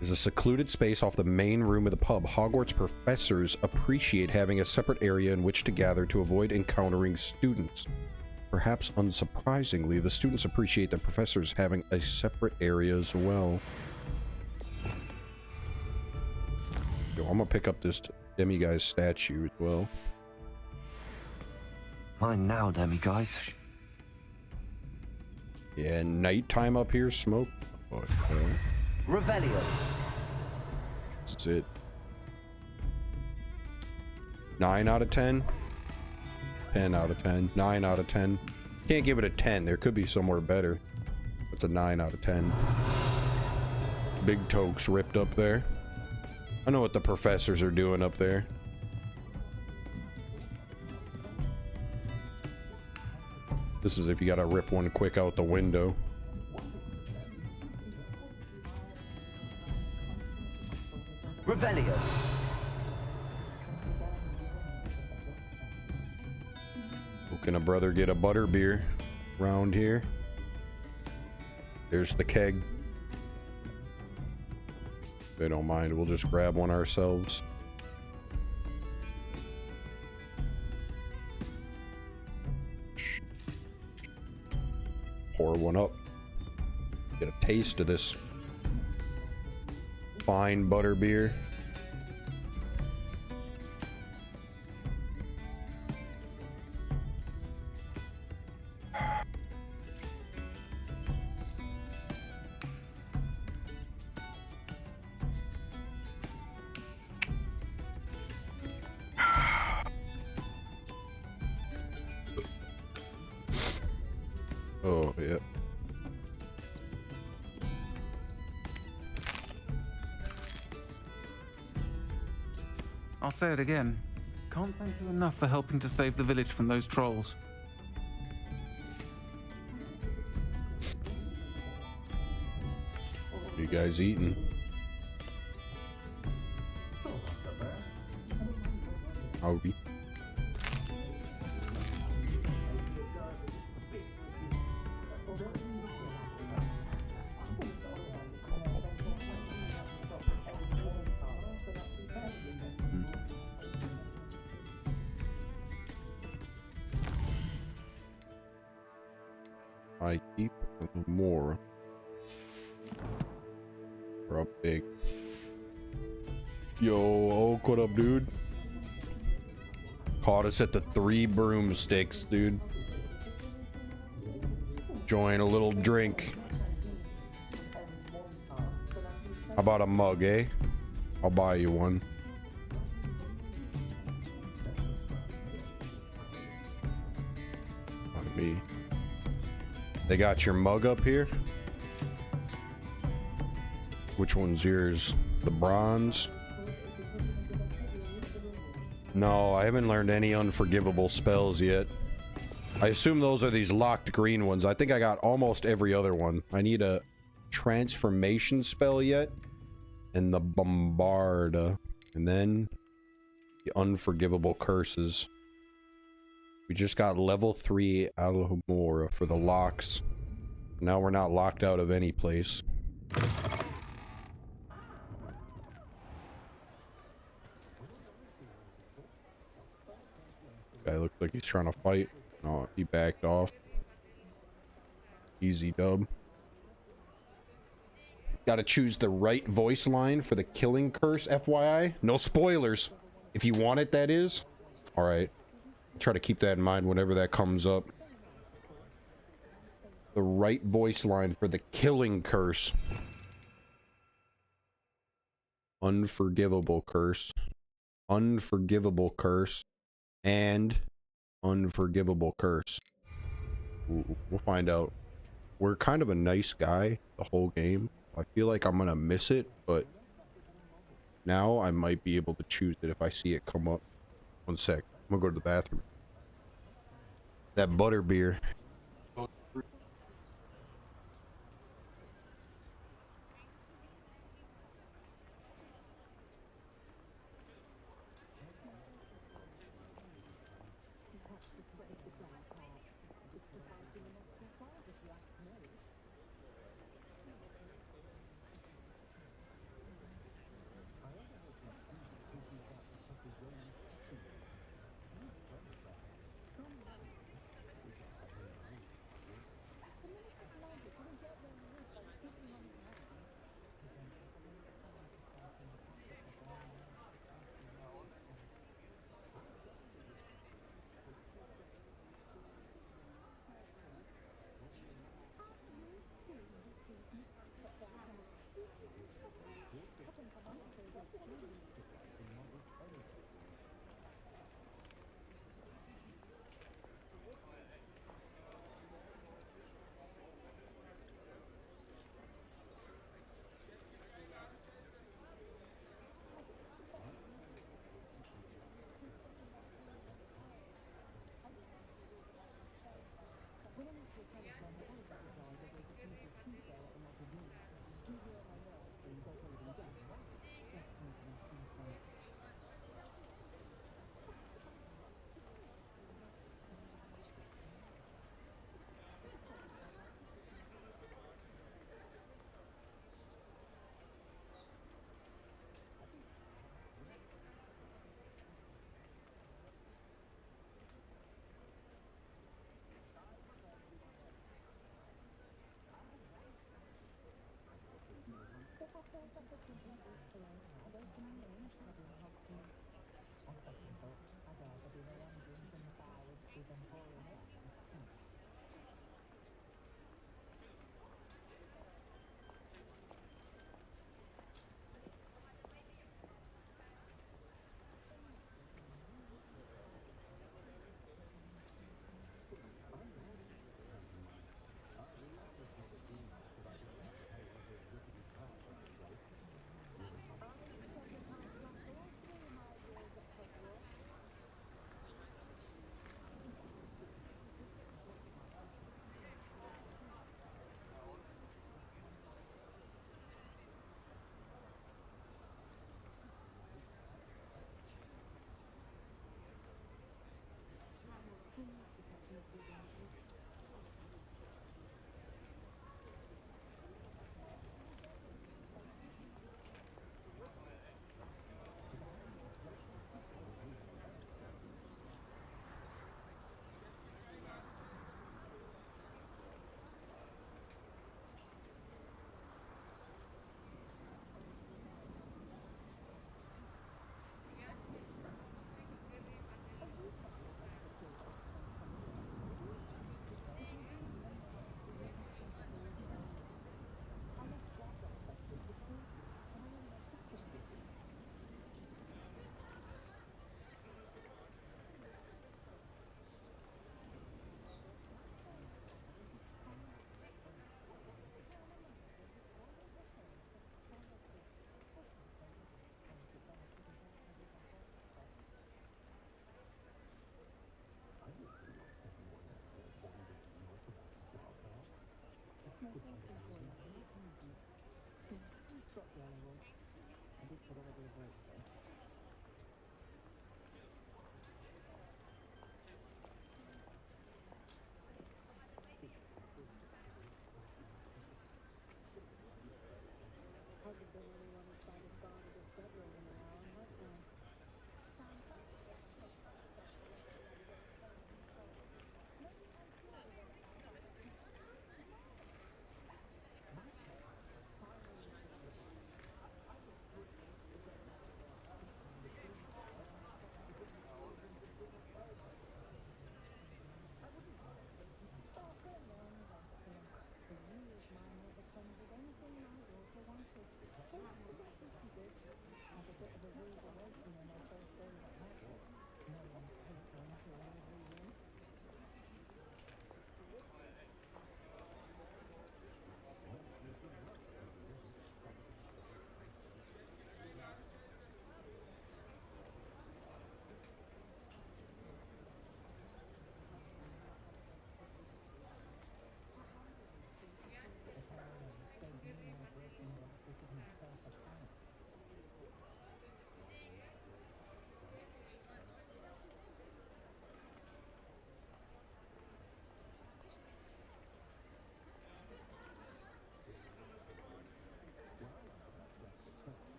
is a secluded space off the main room of the pub. Hogwarts professors appreciate having a separate area in which to gather to avoid encountering students. Perhaps unsurprisingly, the students appreciate the professors having a separate area as well. Yo, I'm gonna pick up this demiguise statue as well. Mine now, demiguise. Yeah, nighttime up here, smoke. Oh, Revelio. That's it. 9 out of 10. 10 out of 10. 9 out of 10. Can't give it a 10. There could be somewhere better. That's a 9 out of 10. Big tokes ripped up there. I know what the professors are doing up there. This is if you gotta rip one quick out the window. Revelio. How can a brother get a butterbeer around here? There's the keg. If they don't mind, we'll just grab one ourselves. one up. Get a taste of this fine butterbeer. Oh, yeah. I'll say it again. Can't thank you enough for helping to save the village from those trolls. What are you guys eating? Howdy. I keep a little more. We're up big. Yo, Oak, what up, dude? Caught us at the 3 broomsticks, dude. Join a little drink. How about a mug, eh? I'll buy you one. On me. They got your mug up here? Which one's yours? The bronze? No, I haven't learned any unforgivable spells yet. I assume those are these locked green ones. I think I got almost every other one. I need a transformation spell yet. And the bombard. And then the unforgivable curses. We just got level 3 Alohomora for the locks. Now we're not locked out of any place. Guy looks like he's trying to fight. No, he backed off. Easy dub. Gotta choose the right voice line for the killing curse, FYI. No spoilers. If you want it, that is. Alright. Try to keep that in mind whenever that comes up. The right voice line for the killing curse. Unforgivable curse. Unforgivable curse. And unforgivable curse. We'll find out. We're kind of a nice guy the whole game. I feel like I'm gonna miss it, but now I might be able to choose it if I see it come up. One sec. I'm gonna go to the bathroom. That butterbeer.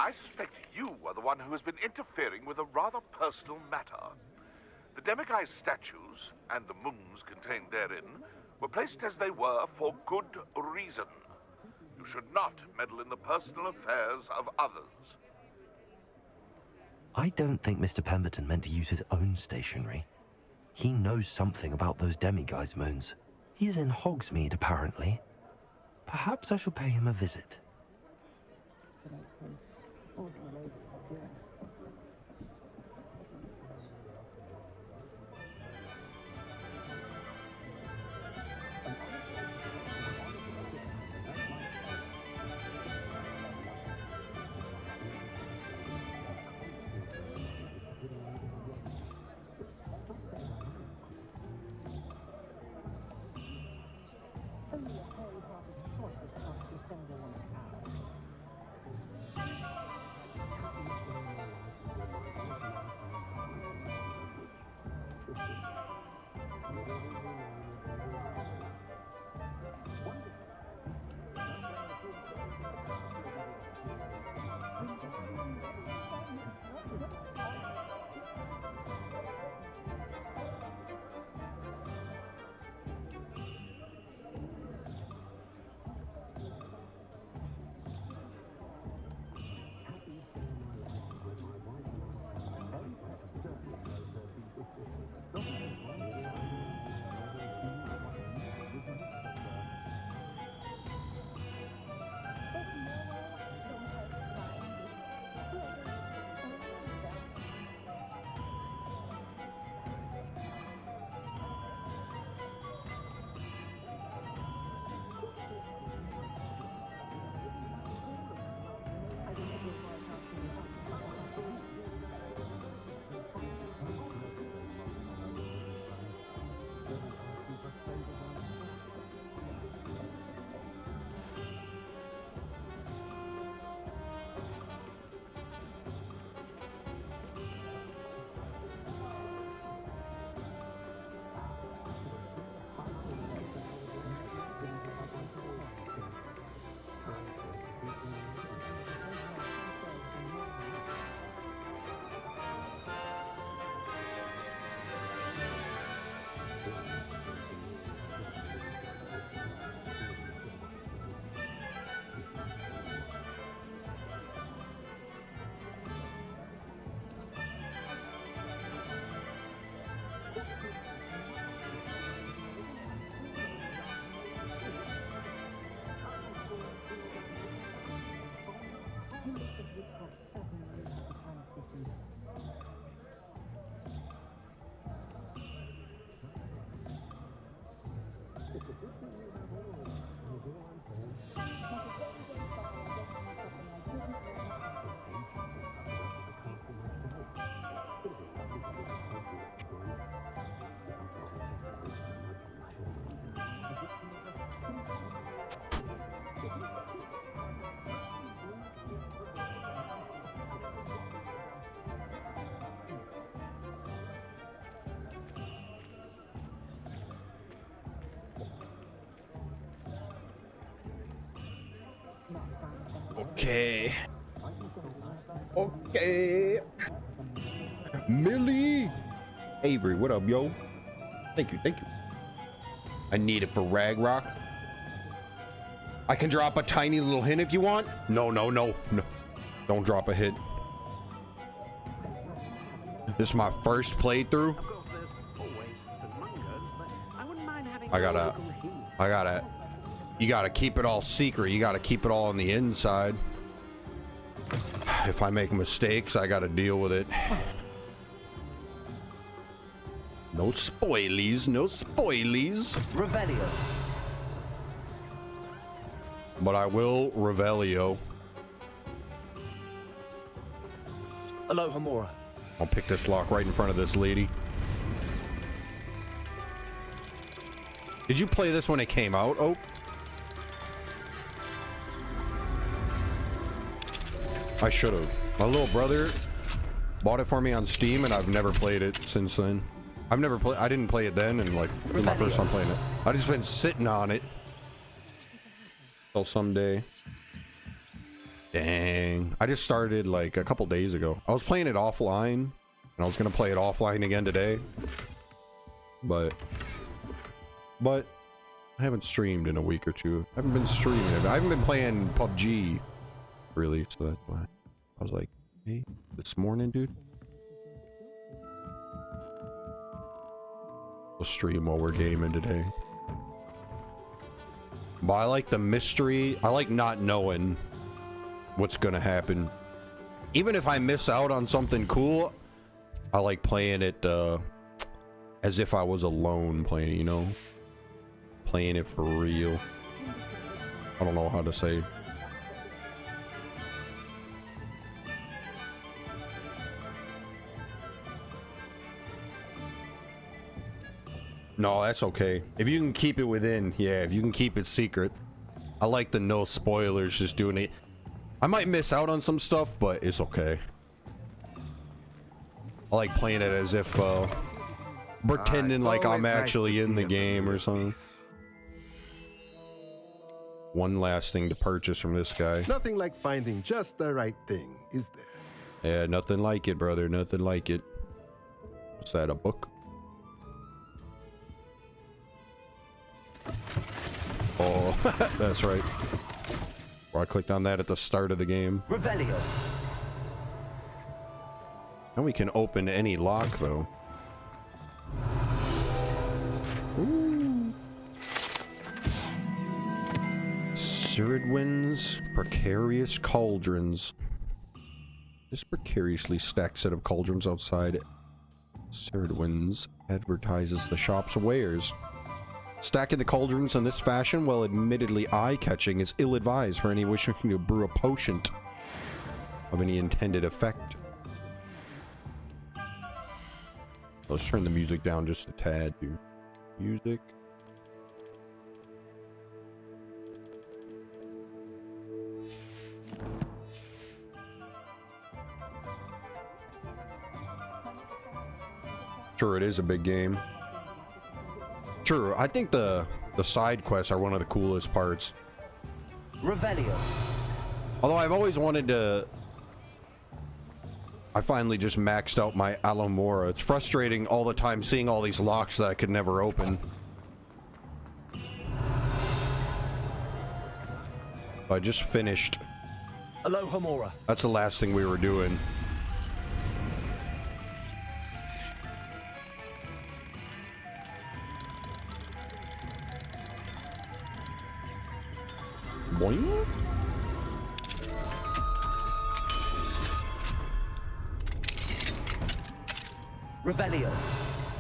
I suspect you are the one who has been interfering with a rather personal matter. The demiguise statues, and the moons contained therein, were placed as they were for good reason. You should not meddle in the personal affairs of others. I don't think Mr. Pemberton meant to use his own stationery. He knows something about those demiguise moons. He's in Hogsmeade, apparently. Perhaps I shall pay him a visit. Okay. Okay. Millie. Avery, what up, yo? Thank you, thank you. I need it for Ragnarok. I can drop a tiny little hint if you want. No. Don't drop a hint. This is my first playthrough. I gotta, you gotta keep it all secret. You gotta keep it all on the inside. If I make mistakes, I gotta deal with it. No spoilies, no spoilies. Revelio. But I will Revelio. Hello, Hamura. I'll pick this lock right in front of this lady. Did you play this when it came out? Oh. I should have. My little brother bought it for me on Steam, and I've never played it since then. I've never played. I didn't play it then, and like it was my first time playing it. I just been sitting on it till someday. Dang. I just started like a couple days ago. I was playing it offline, and I was gonna play it offline again today. But I haven't streamed in a week or two. I haven't been streaming. I haven't been playing PUBG, really, so that's why. I was like, hey, this morning, dude. We'll stream while we're gaming today. But I like the mystery. I like not knowing what's gonna happen. Even if I miss out on something cool, I like playing it as if I was alone playing, you know? Playing it for real. I don't know how to say. No, that's okay. If you can keep it within, yeah, if you can keep it secret. I like the no spoilers, just doing it. I might miss out on some stuff, but it's okay. I like playing it as if, pretending like I'm actually in the game or something. One last thing to purchase from this guy. Nothing like finding just the right thing, is there? Yeah, nothing like it, brother. Nothing like it. What's that, a book? Oh, that's right. Well, I clicked on that at the start of the game. Revelio. And we can open any lock, though. Ooh. Ciridwin's Precarious Cauldrons. This precariously stacked set of cauldrons outside Ciridwin's advertises the shop's wares. Stacking the cauldrons in this fashion, while admittedly eye-catching, is ill-advised for any wishing to brew a potion of any intended effect. Let's turn the music down just a tad, dude. Music. Sure, it is a big game. True, I think the side quests are one of the coolest parts. Revelio. Although I've always wanted to... I finally just maxed out my Alamora. It's frustrating all the time seeing all these locks that I could never open. I just finished. Alohomora. That's the last thing we were doing. Boing. Revelio.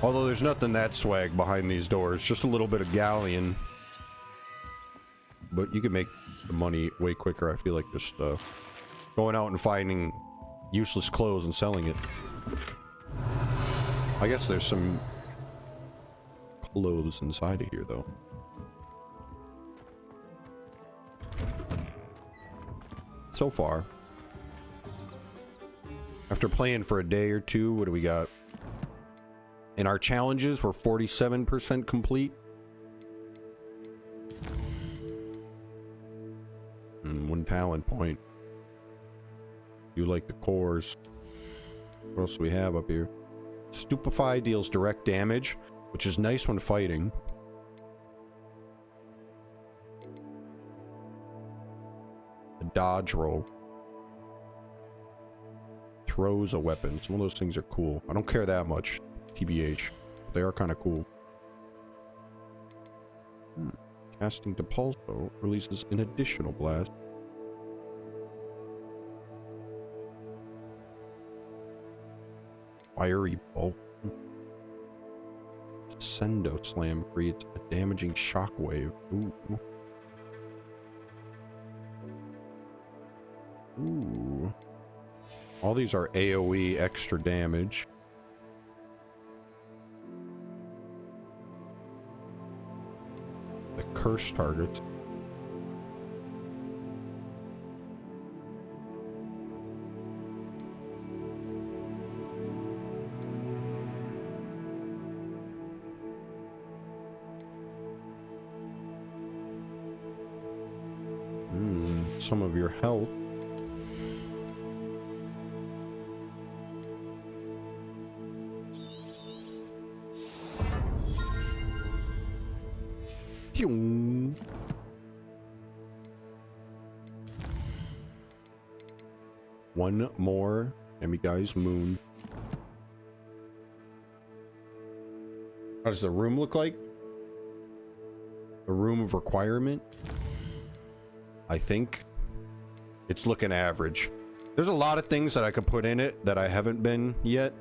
Although there's nothing that swag behind these doors, just a little bit of galleon. But you can make the money way quicker, I feel like, just going out and finding useless clothes and selling it. I guess there's some clothes inside of here, though. So far, after playing for a day or two, what do we got? In our challenges, we're 47% complete. And 1 talent point. You like the cores. What else do we have up here? Stupefy deals direct damage, which is nice when fighting. A dodge roll. Throws a weapon. Some of those things are cool. I don't care that much, TBH. They are kind of cool. Casting Depulso releases an additional blast. Fiery Bolt. Sendo Slam creates a damaging shockwave. Ooh. Ooh. All these are AoE extra damage. The curse targets. Some of your health. One more Demi Guy's moon. How does the room look like? A room of requirement? I think it's looking average. There's a lot of things that I could put in it that I haven't been yet.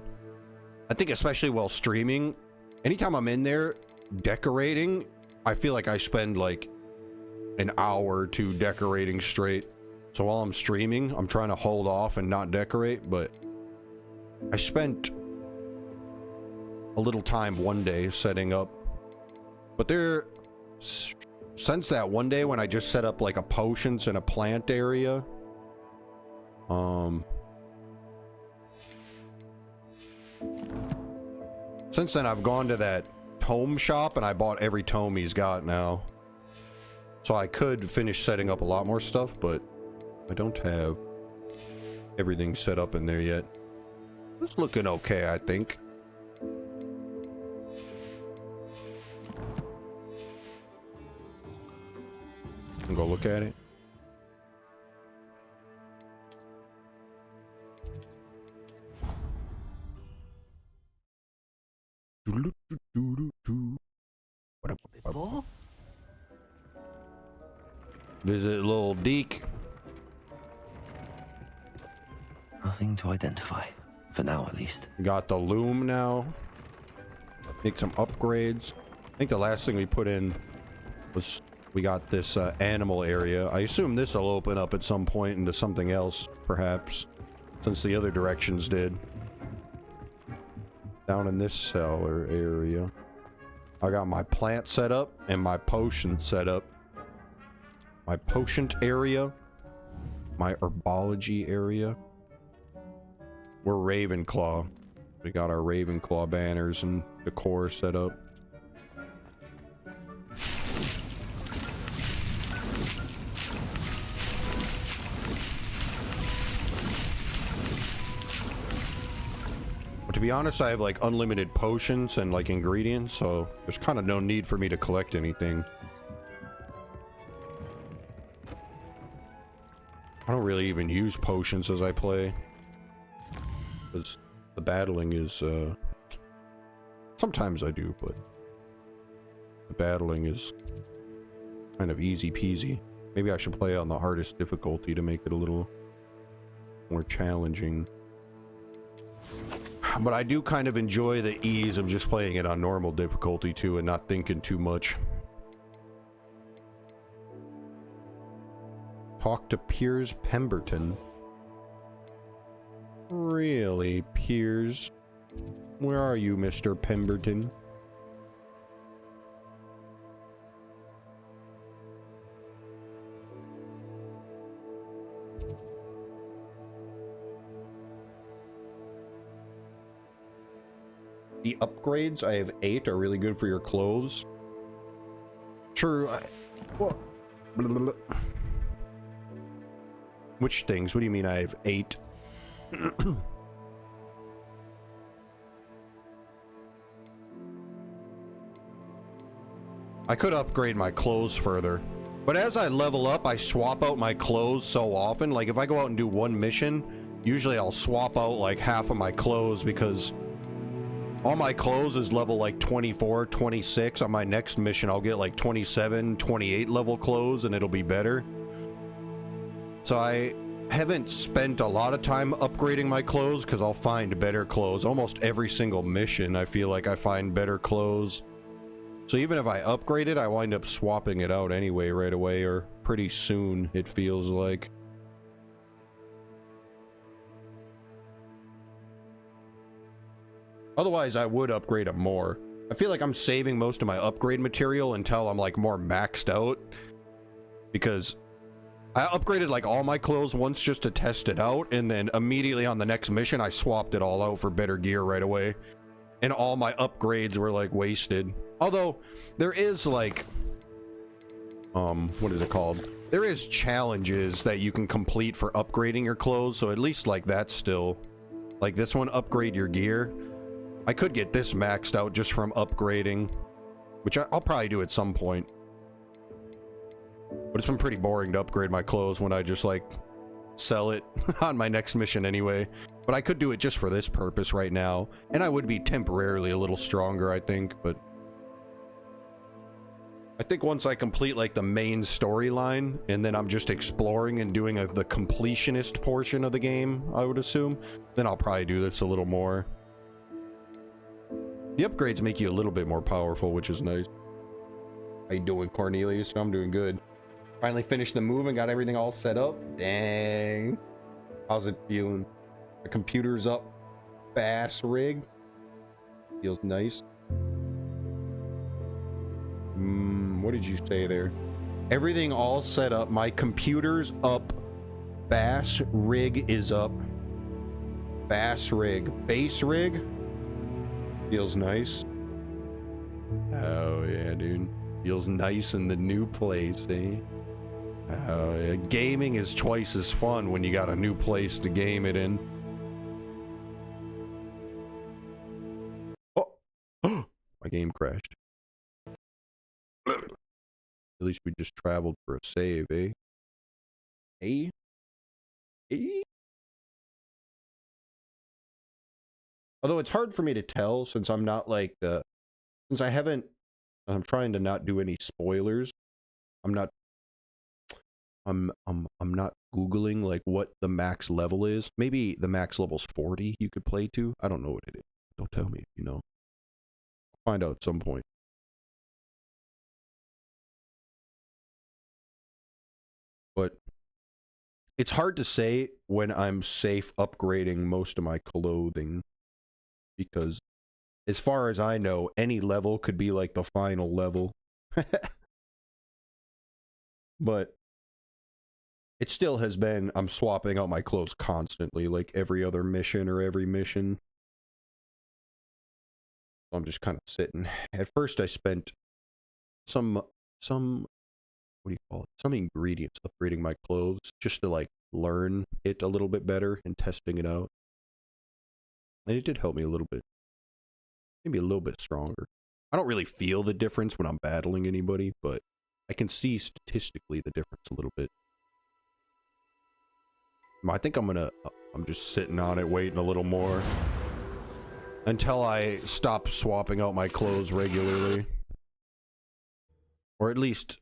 I think especially while streaming, anytime I'm in there decorating, I feel like I spend like an hour or two decorating straight. So while I'm streaming, I'm trying to hold off and not decorate, but I spent a little time one day setting up. But since that one day when I just set up like a potions and a plant area, since then I've gone to that tome shop and I bought every tome he's got now. So I could finish setting up a lot more stuff, but I don't have everything set up in there yet. It's looking okay, I think. I'll go look at it. Visit little Deke. Nothing to identify, for now at least. Got the loom now. Make some upgrades. I think the last thing we put in was we got this animal area. I assume this will open up at some point into something else, perhaps, since the other directions did. Down in this cellar area, I got my plant set up and my potion set up. My potion area, my herbology area. We're Ravenclaw. We got our Ravenclaw banners and decor set up. But to be honest, I have like unlimited potions and like ingredients, so there's kind of no need for me to collect anything. I don't really even use potions as I play, because the battling is, sometimes I do, but the battling is kind of easy peasy. Maybe I should play on the hardest difficulty to make it a little more challenging. But I do kind of enjoy the ease of just playing it on normal difficulty too and not thinking too much. Talk to Piers Pemberton. Really, Piers? Where are you, Mr. Pemberton? The upgrades, I have 8, are really good for your clothes. True. Well, blah, blah, blah. Which things? What do you mean I have 8? I could upgrade my clothes further, but as I level up, I swap out my clothes so often. Like if I go out and do one mission, usually I'll swap out like half of my clothes because all my clothes is level like 24, 26. On my next mission, I'll get like 27, 28 level clothes and it'll be better. So I haven't spent a lot of time upgrading my clothes because I'll find better clothes. Almost every single mission, I feel like I find better clothes. So even if I upgrade it, I wind up swapping it out anyway right away or pretty soon, it feels like. Otherwise, I would upgrade it more. I feel like I'm saving most of my upgrade material until I'm like more maxed out. Because I upgraded like all my clothes once just to test it out, and then immediately on the next mission I swapped it all out for better gear right away, and all my upgrades were like wasted. Although there is like what is it called, there is challenges that you can complete for upgrading your clothes, so at least like that's still like this one, upgrade your gear. I could get this maxed out just from upgrading, which I'll probably do at some point. But it's been pretty boring to upgrade my clothes when I just like sell it on my next mission anyway. But I could do it just for this purpose right now, and I would be temporarily a little stronger, I think. But I think once I complete like the main storyline, and then I'm just exploring and doing the completionist portion of the game, I would assume, then I'll probably do this a little more. The upgrades make you a little bit more powerful, which is nice. How you doing, Cornelius? I'm doing good. Finally finished the move and got everything all set up. Dang. How's it feeling? The computer's up. Bass rig. Feels nice. What did you say there? Everything all set up. My computer's up. Bass rig is up. Bass rig. Base rig. Feels nice. Oh yeah, dude. Feels nice in the new place, eh? Oh yeah. Gaming is twice as fun when you got a new place to game it in. Oh! My game crashed. At least we just traveled for a save, eh? Eh? Eh? Although it's hard for me to tell since I'm not like since I'm trying to not do any spoilers. I'm not Googling like what the max level is. Maybe the max level's 40 you could play to. I don't know what it is. Don't tell me if you know. I'll find out at some point. But it's hard to say when I'm safe upgrading most of my clothing, because as far as I know, any level could be like the final level. But it still has been, I'm swapping out my clothes constantly, like every other mission or every mission. So I'm just kind of sitting. At first I spent some what do you call it? Some ingredients upgrading my clothes just to like learn it a little bit better and testing it out. And it did help me a little bit. Maybe a little bit stronger. I don't really feel the difference when I'm battling anybody, but I can see statistically the difference a little bit. I think I'm just sitting on it waiting a little more until I stop swapping out my clothes regularly. Or at least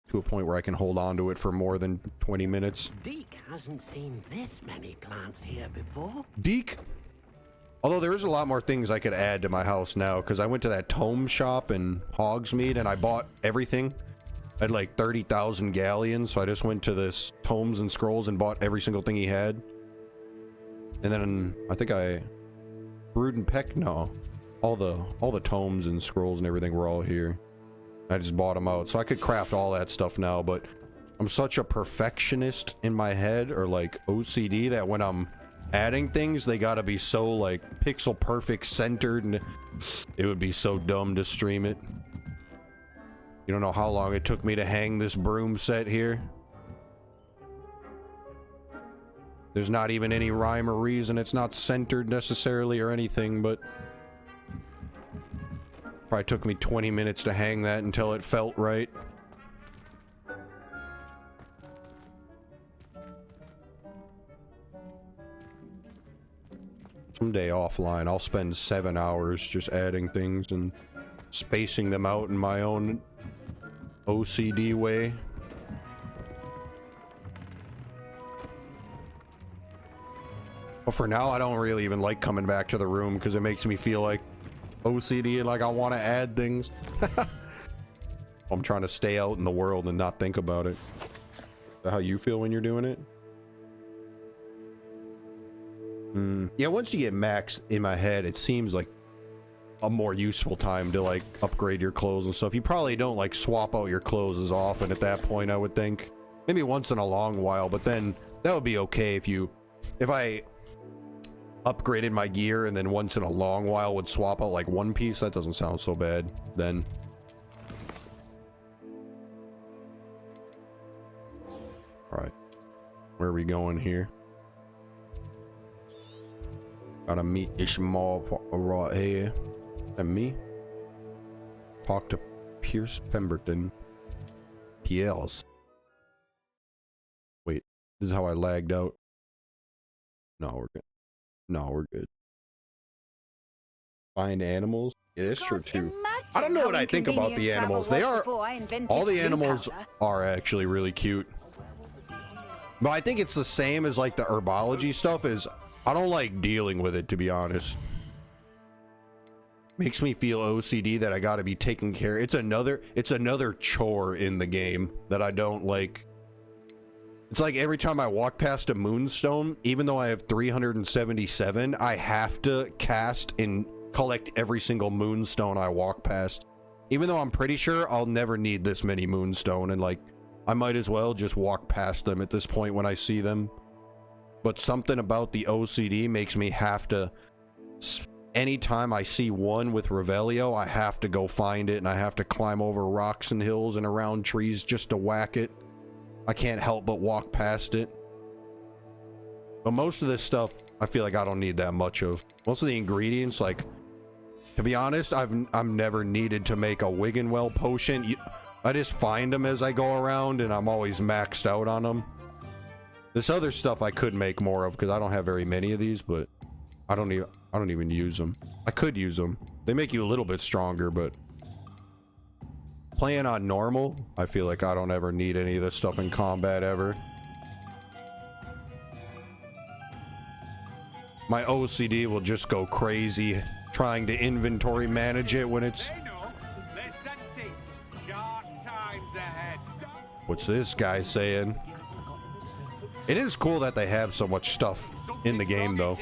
to a point where I can hold on to it for more than 20 minutes. Deke hasn't seen this many plants here before. Deke? Although there is a lot more things I could add to my house now, because I went to that tome shop in Hogsmeade and I bought everything. I had like 30,000 galleons, so I just went to this tomes and scrolls and bought every single thing he had. And then I think I brewed and pecked. No, all the tomes and scrolls and everything were all here. I just bought them out, so I could craft all that stuff now. But I'm such a perfectionist in my head, or like OCD, that when I'm adding things, they gotta be so like pixel perfect, centered, and it would be so dumb to stream it. You don't know how long it took me to hang this broom set here. There's not even any rhyme or reason. It's not centered necessarily or anything, but probably took me 20 minutes to hang that until it felt right. Someday offline, I'll spend 7 hours just adding things and spacing them out in my own OCD way. But for now, I don't really even like coming back to the room because it makes me feel like OCD and like I want to add things. I'm trying to stay out in the world and not think about it. Is that how you feel when you're doing it? Yeah, once you get max in my head, it seems like a more useful time to like upgrade your clothes and stuff. You probably don't like swap out your clothes as often at that point, I would think. Maybe once in a long while, but then that would be okay if I upgraded my gear and then once in a long while would swap out like one piece. That doesn't sound so bad then. All right, where are we going here? Gotta meet Ishmael right here. And me? Talk to Pierce Pemberton. Pierres. Wait, this is how I lagged out. No, we're good. No, we're good. Find animals. Yeah, that's true too. I don't know what I think about the animals. They are, all the animals are actually really cute. But I think it's the same as like the herbology stuff is, I don't like dealing with it, to be honest. Makes me feel OCD that I gotta be taking care. It's another chore in the game that I don't like. It's like every time I walk past a moonstone, even though I have 377, I have to cast and collect every single moonstone I walk past. Even though I'm pretty sure I'll never need this many moonstone, and like, I might as well just walk past them at this point when I see them. But something about the OCD makes me have to, anytime I see one with Revelio, I have to go find it, and I have to climb over rocks and hills and around trees just to whack it. I can't help but walk past it. But most of this stuff, I feel like I don't need that much of. Most of the ingredients, like, to be honest, I'm never needed to make a Wiggenwell potion. I just find them as I go around, and I'm always maxed out on them. This other stuff I could make more of, because I don't have very many of these, but I don't even use them. I could use them. They make you a little bit stronger, but playing on normal, I feel like I don't ever need any of this stuff in combat ever. My OCD will just go crazy trying to inventory manage it when it's... What's this guy saying? It is cool that they have so much stuff in the game, though.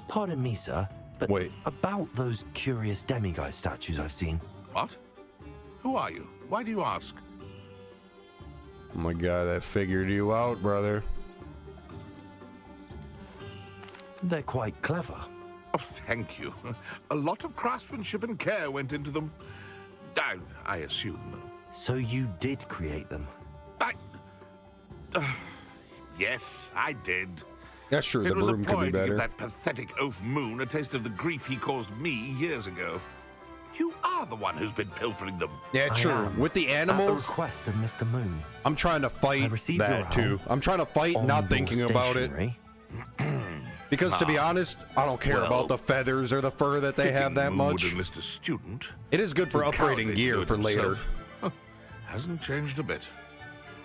Pardon me, sir, but wait, about those curious demiguise statues I've seen. What? Who are you? Why do you ask? Oh my god, that figured you out, brother. They're quite clever. Oh, thank you. A lot of craftsmanship and care went into them. I assume. So you did create them? Yes, I did. That's true, the room could be better. It was a ploy to give that pathetic oaf Moon a taste of the grief he caused me years ago. You are the one who's been pilfering them. Yeah, true. With the animals, at the request of Mr. Moon. I'm trying to fight that too. I'm trying to fight, not thinking about it. Because to be honest, I don't care about the feathers or the fur that they have that much. Mr. Student. It is good for upgrading gear for later. Hasn't changed a bit.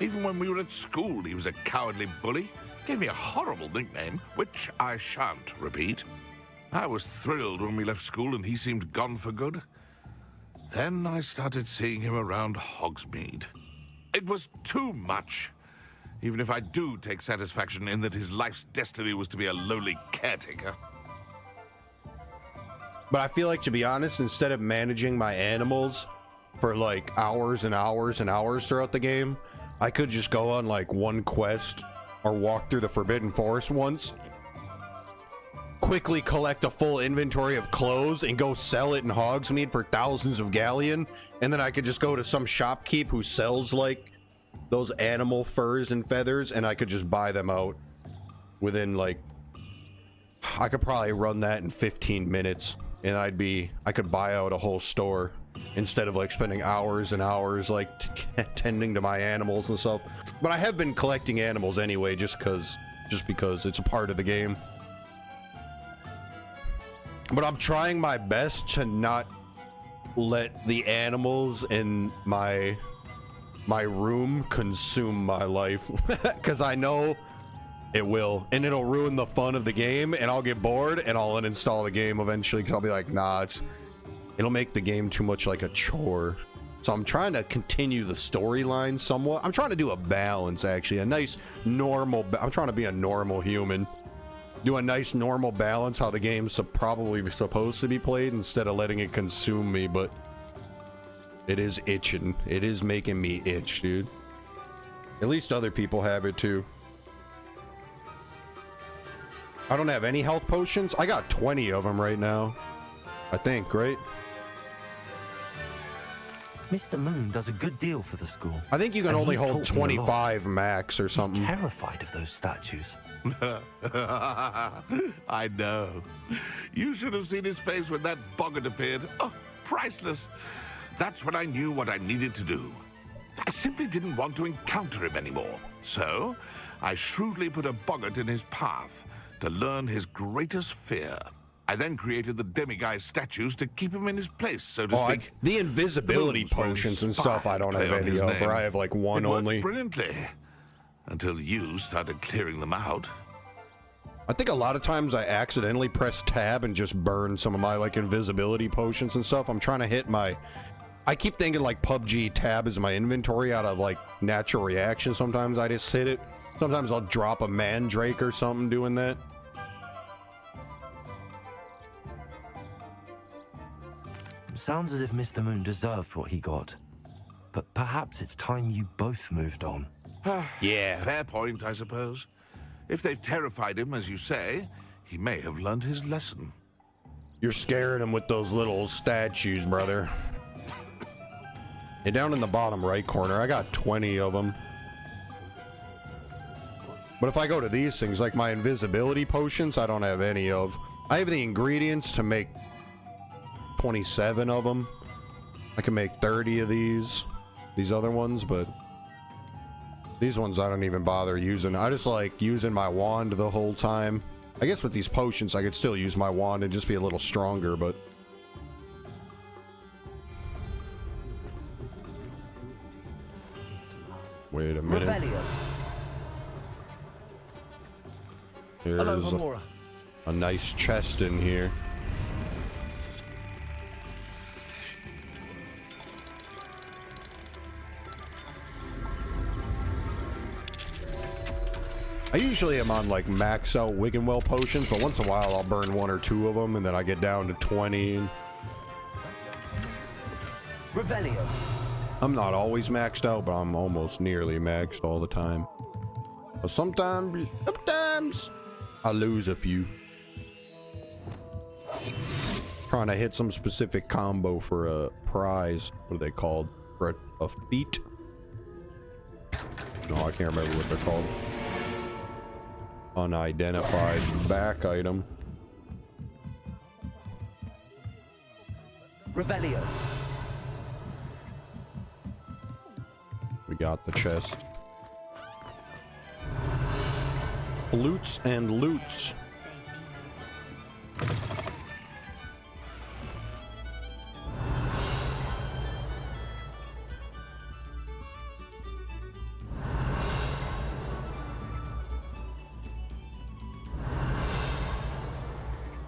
Even when we were at school, he was a cowardly bully. Gave me a horrible nickname, which I shan't repeat. I was thrilled when we left school and he seemed gone for good. Then I started seeing him around Hogsmeade. It was too much. Even if I do take satisfaction in that his life's destiny was to be a lowly caretaker. But I feel like, to be honest, instead of managing my animals for like hours and hours and hours throughout the game, I could just go on like one quest or walk through the Forbidden Forest once, quickly collect a full inventory of clothes and go sell it in Hogsmeade for thousands of galleon, and then I could just go to some shopkeep who sells like those animal furs and feathers, and I could just buy them out within like, I could probably run that in 15 minutes, and I could buy out a whole store instead of like spending hours and hours like tending to my animals and stuff. But I have been collecting animals anyway, just because it's a part of the game. But I'm trying my best to not let the animals in my room consume my life, because I know it will, and it'll ruin the fun of the game, and I'll get bored and I'll uninstall the game eventually, because I'll be like, nah, it'll make the game too much like a chore. So I'm trying to continue the storyline somewhat. I'm trying to do a balance, actually, a nice normal. I'm trying to be a normal human, do a nice normal balance how the game's probably supposed to be played, instead of letting it consume me. But it is itching. It is making me itch, dude. At least other people have it too. I don't have any health potions. I got 20 of them right now, I think, right? Mr. Moon does a good deal for the school. I think you can only hold 25 max or something. He's terrified of those statues. I know. You should have seen his face when that boggart appeared. Oh, priceless. That's when I knew what I needed to do. I simply didn't want to encounter him anymore. So, I shrewdly put a boggart in his path to learn his greatest fear. I then created the demiguise statues to keep him in his place, so to speak. The invisibility The moons were potions and stuff I don't inspired have to play any on of, his or I name. have like one It worked only. brilliantly. Until you started clearing them out. I think a lot of times I accidentally press tab and just burn some of my like invisibility potions and stuff. I'm trying to hit my... I keep thinking like PUBG tab is my inventory out of like natural reaction. Sometimes I just hit it. Sometimes I'll drop a mandrake or something doing that. Sounds as if Mr. Moon deserved what he got. But perhaps it's time you both moved on. Yeah. Fair point, I suppose. If they've terrified him, as you say, he may have learned his lesson. You're scaring him with those little statues, brother. And down in the bottom right corner, I got 20 of them. But if I go to these things, like my invisibility potions, I don't have any of. I have the ingredients to make 27 of them. I can make 30 of these other ones, but these ones I don't even bother using. I just like using my wand the whole time. I guess with these potions I could still use my wand and just be a little stronger, but wait a minute. Revelio. There's a nice chest in here. I usually am on like max out Wiggenwell potions, but once in a while I'll burn 1 or 2 of them and then I get down to 20. Revelio. I'm not always maxed out, but I'm almost nearly maxed all the time. But sometimes I lose a few. Trying to hit some specific combo for a prize. What are they called? For a feat? No, I can't remember what they're called. Unidentified back item. Revelio. We got the chest. Flutes and loots.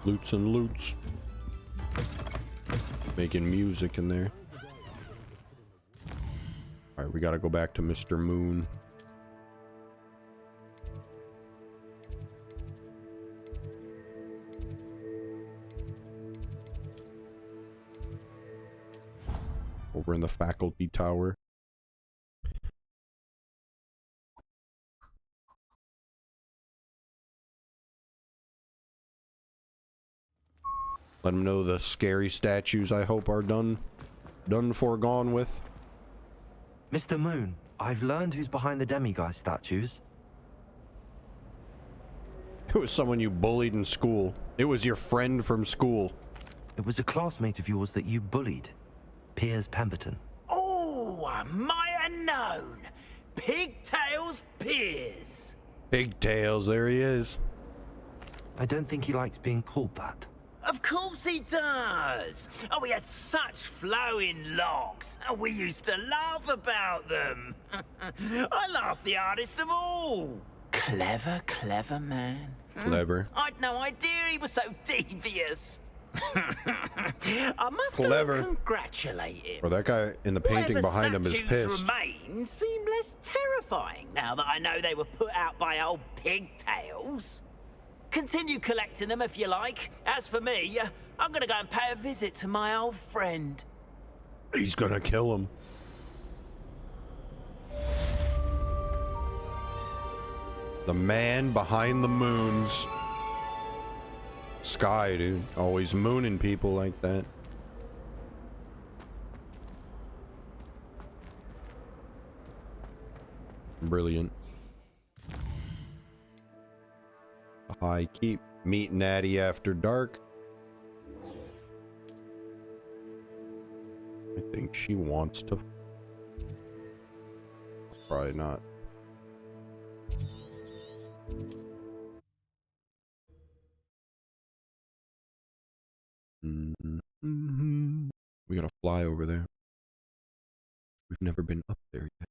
Loots and loots. Making music in there. Alright, we gotta go back to Mr. Moon. Over in the faculty tower. Let them know the scary statues I hope are done foregone with. Mr. Moon, I've learned who's behind the demiguise statues. It was someone you bullied in school. It was your friend from school. It was a classmate of yours that you bullied, Piers Pemberton. Oh, might have known. Pigtails Piers. Pigtails, there he is. I don't think he likes being called that. Of course he does. Oh, he had such flowing locks, and we used to laugh about them. I laughed the hardest of all. Clever, clever man. Clever. I'd no idea he was so devious. I must Clever. congratulate him. Or that guy in the painting Whatever behind him is statues pissed. remain seem less terrifying now that I know they were put out by old pigtails. Continue collecting them if you like. As for me, I'm gonna go and pay a visit to my old friend. He's gonna kill him. The man behind the moons. Sky, dude. Always mooning people like that. Brilliant. I keep meeting Natty after dark. Right think she wants to. Probably not. We gotta fly over there. We've never been up there yet.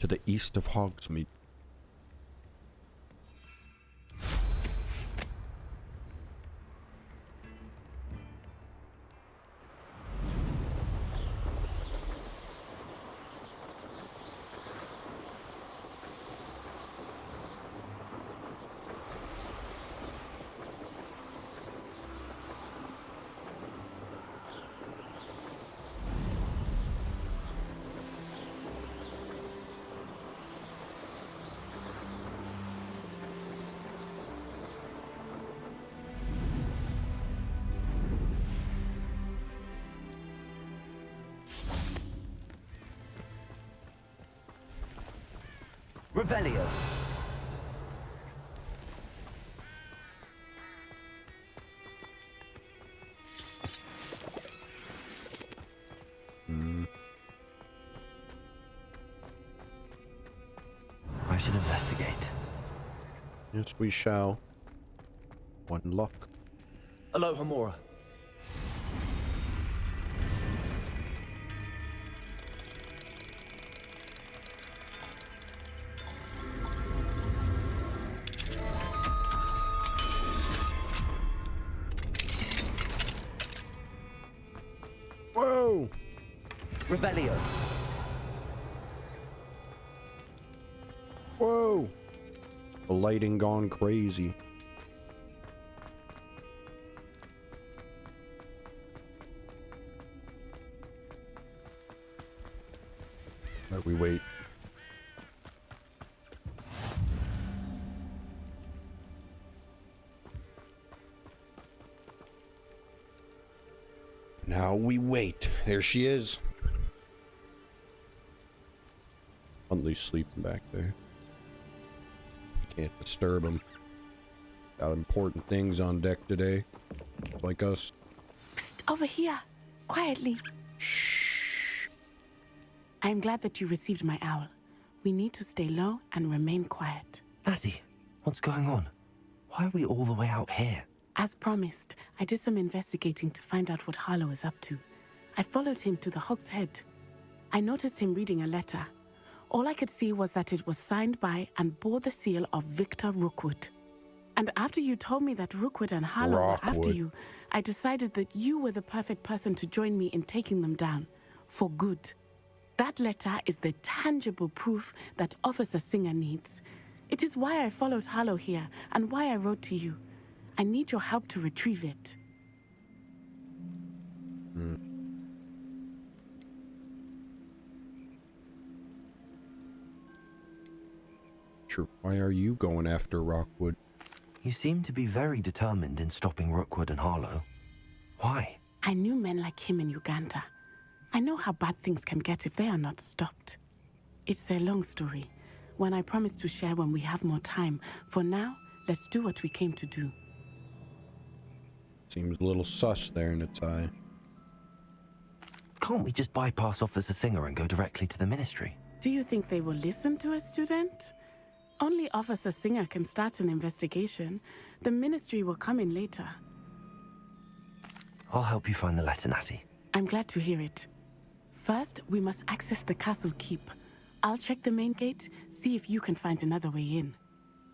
To the east of Hogsmeade. Revelio. I should investigate. Yes, we shall. One luck. Aloha Mora. Whoa! Revelio. Whoa! The lighting gone crazy. Let we wait. Now we wait. There she is. Huntley's sleeping back there. Can't disturb him. Got important things on deck today. Like us. Psst, over here. Quietly. Shh. I'm glad that you received my owl. We need to stay low and remain quiet. Natty, what's going on? Why are we all the way out here? As promised, I did some investigating to find out what Harlow is up to. I followed him to the Hog's Head. I noticed him reading a letter. All I could see was that it was signed by and bore the seal of Victor Rookwood. And after you told me that Rookwood and Harlow were after you, I decided that you were the perfect person to join me in taking them down. For good. That letter is the tangible proof that Officer Singer needs. It is why I followed Harlow here and why I wrote to you. I need your help to retrieve it. Sure. Why are you going after Rookwood? You seem to be very determined in stopping Rookwood and Harlow. Why? I knew men like him in Uganda. I know how bad things can get if they are not stopped. It's a long story, one I promise to share when we have more time. For now, let's do what we came to do. Seems a little sus there in its eye. Can't we just bypass Officer Singer and go directly to the ministry? Do you think they will listen to a student? Only Officer Singer can start an investigation. The ministry will come in later. I'll help you find the letter, Natty. I'm glad to hear it. First, we must access the castle keep. I'll check the main gate, see if you can find another way in.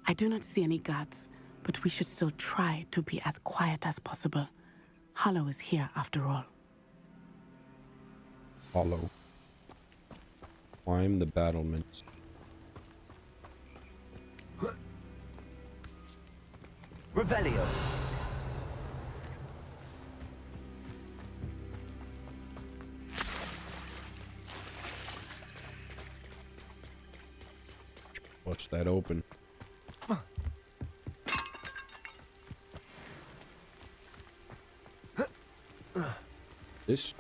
I do not see any guards, but we should still try to be as quiet as possible. Harlow is here after all. Hollow. Climb the battlements. Revelio. What's that open? This?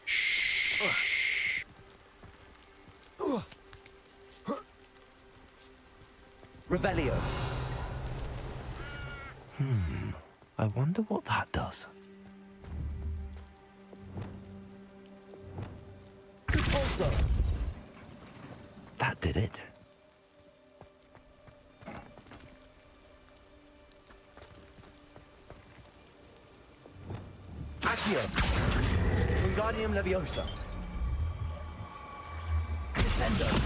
Shh. Revelio. I wonder what that does. Also, That did it. Accio. Wingardium Leviosa. Descendo.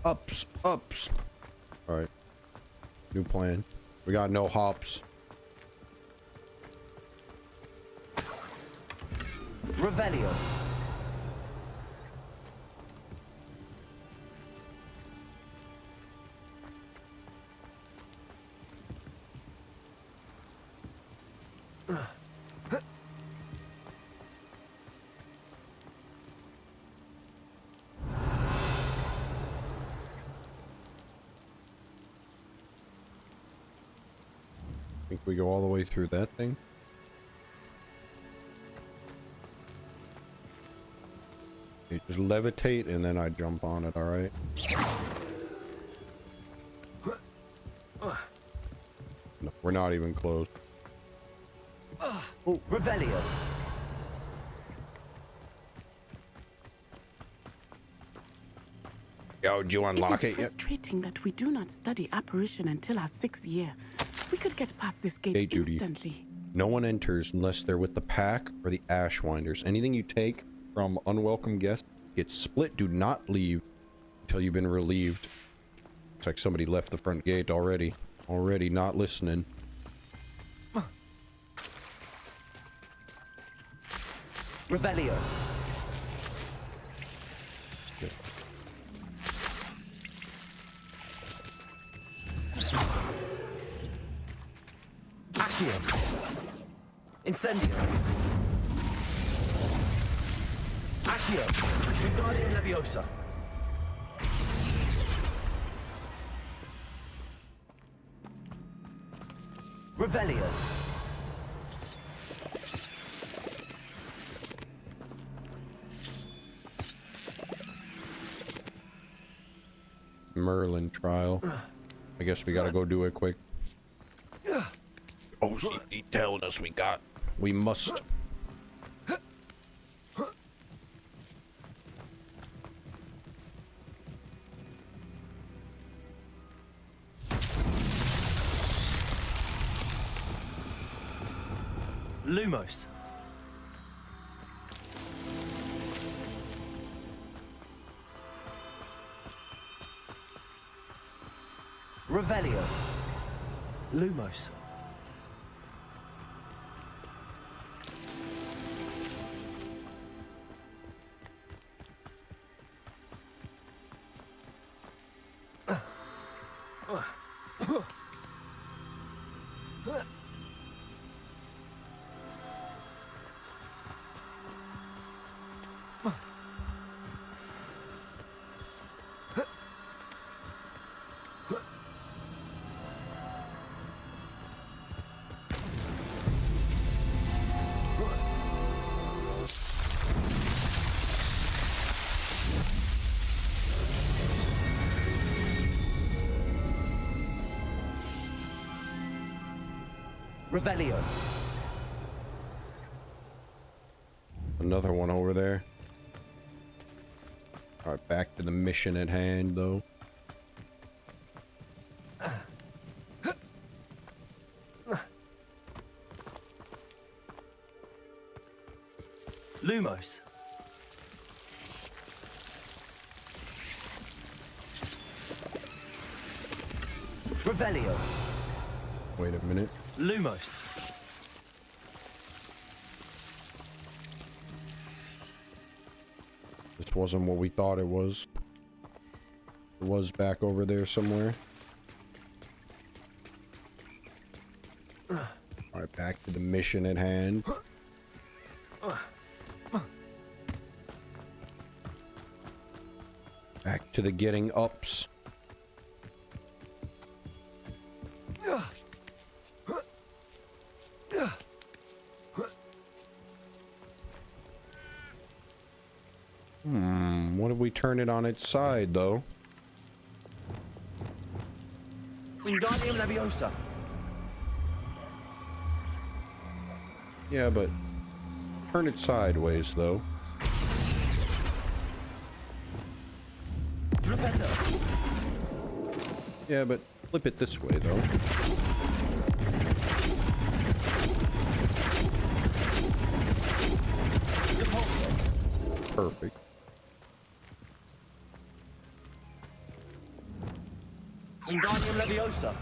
Ups, ups. All right. New plan. We got no hops. Revelio. Think we go all the way through that thing? Okay, just levitate and then I jump on it, alright? No, we're not even close. Oh, Revelio. Yo, did you unlock It is it yet? frustrating that we do not study apparition until our 6th year. We could get past this gate Day duty. instantly. No one enters unless they're with the pack or the Ashwinders. Anything you take from unwelcome guests gets split. Do not leave until you've been relieved. Looks like somebody left the front gate already. Already not listening. Revelio. Accio. Incendio. Accio. Wingardium Leviosa. Revelio. Merlin trial. I guess we gotta go do it quick. OCD telling us we must. Lumos. Revelio. Lumos. Revelio. Another one over there. Alright, back to the mission at hand, though. Lumos. Revelio. Wait a minute. Lumos. This wasn't what we thought it was. It was back over there somewhere. Alright, back to the mission at hand. Back to the getting ups. What if we turn it on its side, though? Wingardium Leviosa. Yeah, but turn it sideways, though. Flipendo. Yeah, but flip it this way, though. Perfect. Wingardium Leviosa.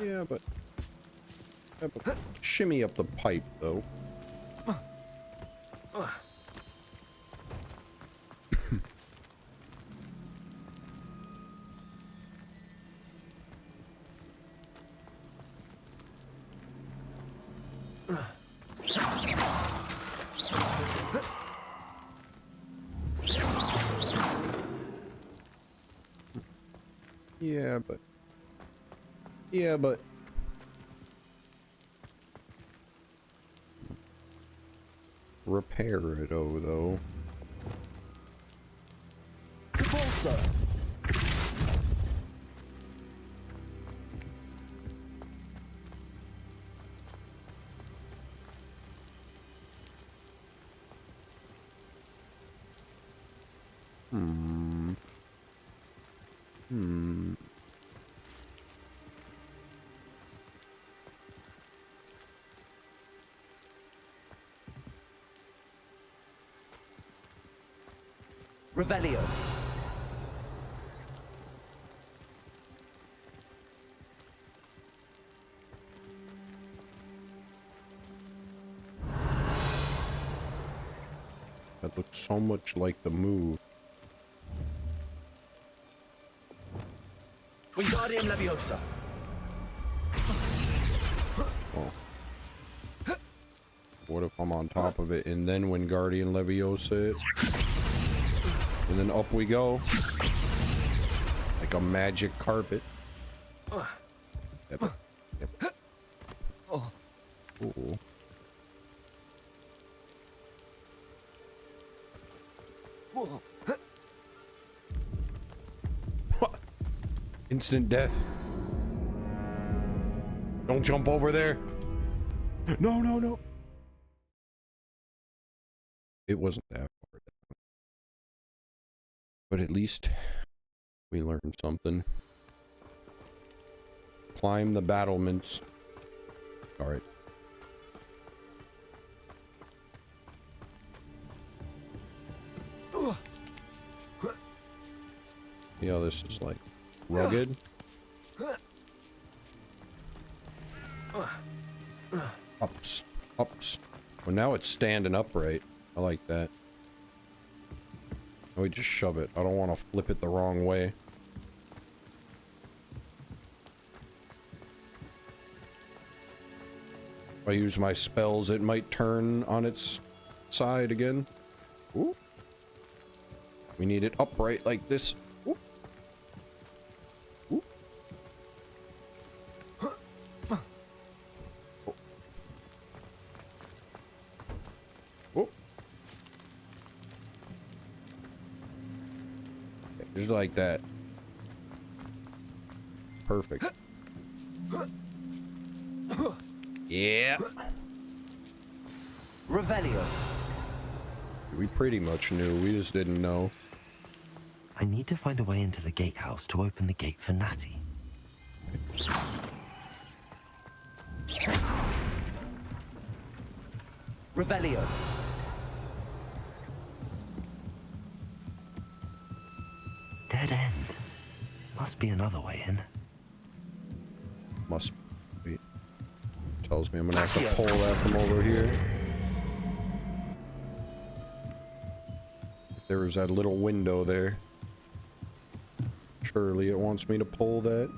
Yeah, but shimmy up the pipe, though. Yeah, but repair it, though. Repulsor. Revelio. That looks so much like the move. Wingardium Leviosa. Oh. What if I'm on top of it and then Wingardium Leviosa it? And then up we go. Like a magic carpet. Yep. Yep. Oh. Ooh. Instant death. Don't jump over there. No, no, no. It wasn't that far down. But at least we learned something. Climb the battlements. Alright. See how this is like rugged? Ups. Ups. Well, now it's standing upright. I like that. We just shove it. I don't want to flip it the wrong way. If I use my spells, it might turn on its side again. Ooh. We need it upright like this. Ooh. Ooh. Ooh. Just like that. Perfect. Yeah. Revelio. We pretty much knew. We just didn't know. I need to find a way into the gatehouse to open the gate for Natty. Revelio. Dead end. Must be another way in. Must be. Tells me I'm gonna have to pull that from over here. There was that little window there. Surely it wants me to pull that.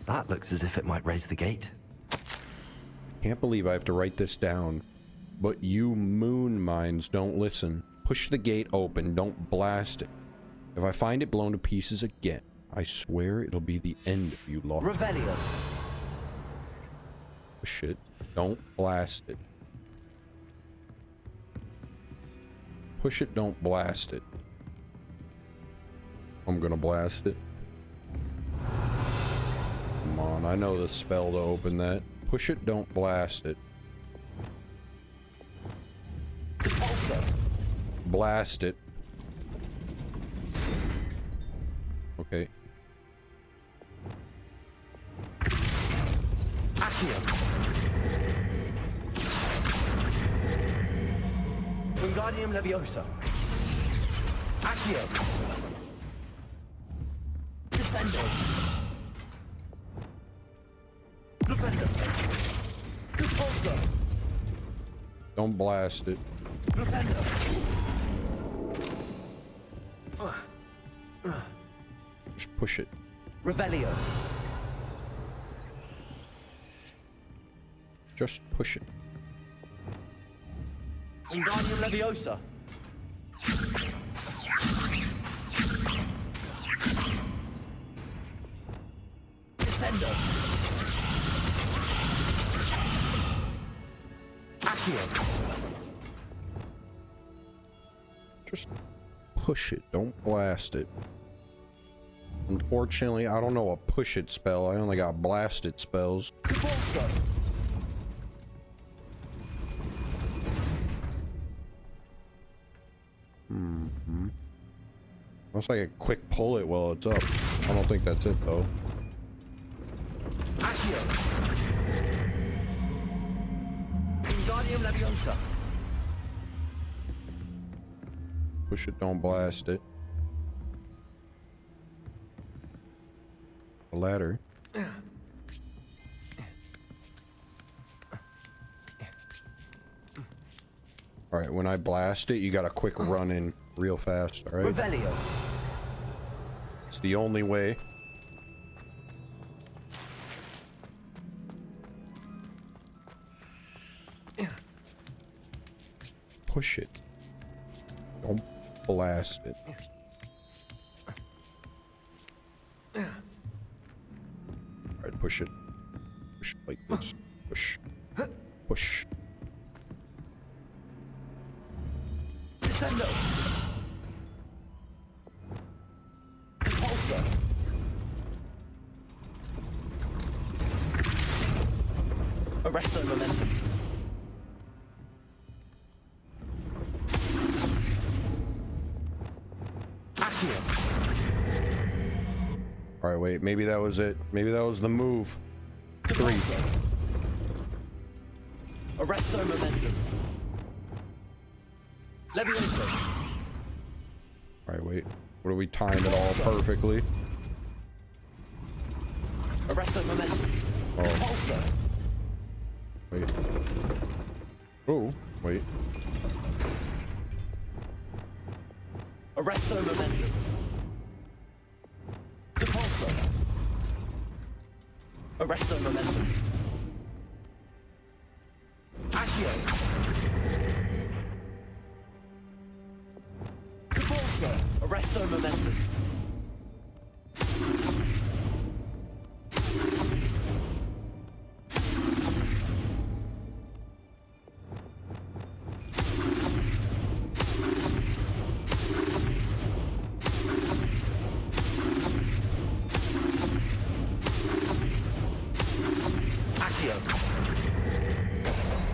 That looks as if it might raise the gate. Can't believe I have to write this down. But you moon mines don't listen. Push the gate open, don't blast it. If I find it blown to pieces again, I swear it'll be the end of you lot. Revelio. push it. Don't blast it. Push it, don't blast it. I'm gonna blast it. Come on, I know the spell to open that. Push it, don't blast it. Blast it. Okay. Wingardium Leviosa. Accio. Descendo. Flipendo. Repulsor. Don't blast it. Flipendo. Just push it. Revelio. Just push it. Wingardium Leviosa. Descendo. Accio. Just push it. Don't blast it. Unfortunately, I don't know a push it spell. I only got blasted spells. Repulsor. Looks like a quick pull it while it's up. I don't think that's it though. Accio. Wingardium Leviosa. Push it, don't blast it. A ladder. Alright, when I blast it, you got a quick run in real fast, alright? Revelio. It's the only way. Push it. Don't blast it. Alright, push it. Push it like this. Push. Push. Descendo. Repulsor. Arresto momentum. Accio. Alright, wait, maybe that was it. Maybe that was the move. 3. Arresto momentum. Leviosa. Alright, wait. What do we time it all perfectly? Arresto momentum. Oh. Repulsor. Wait. Oh, wait. Arresto momentum. Repulsor. Arresto momentum. Accio. Repulsor. Arresto momentum.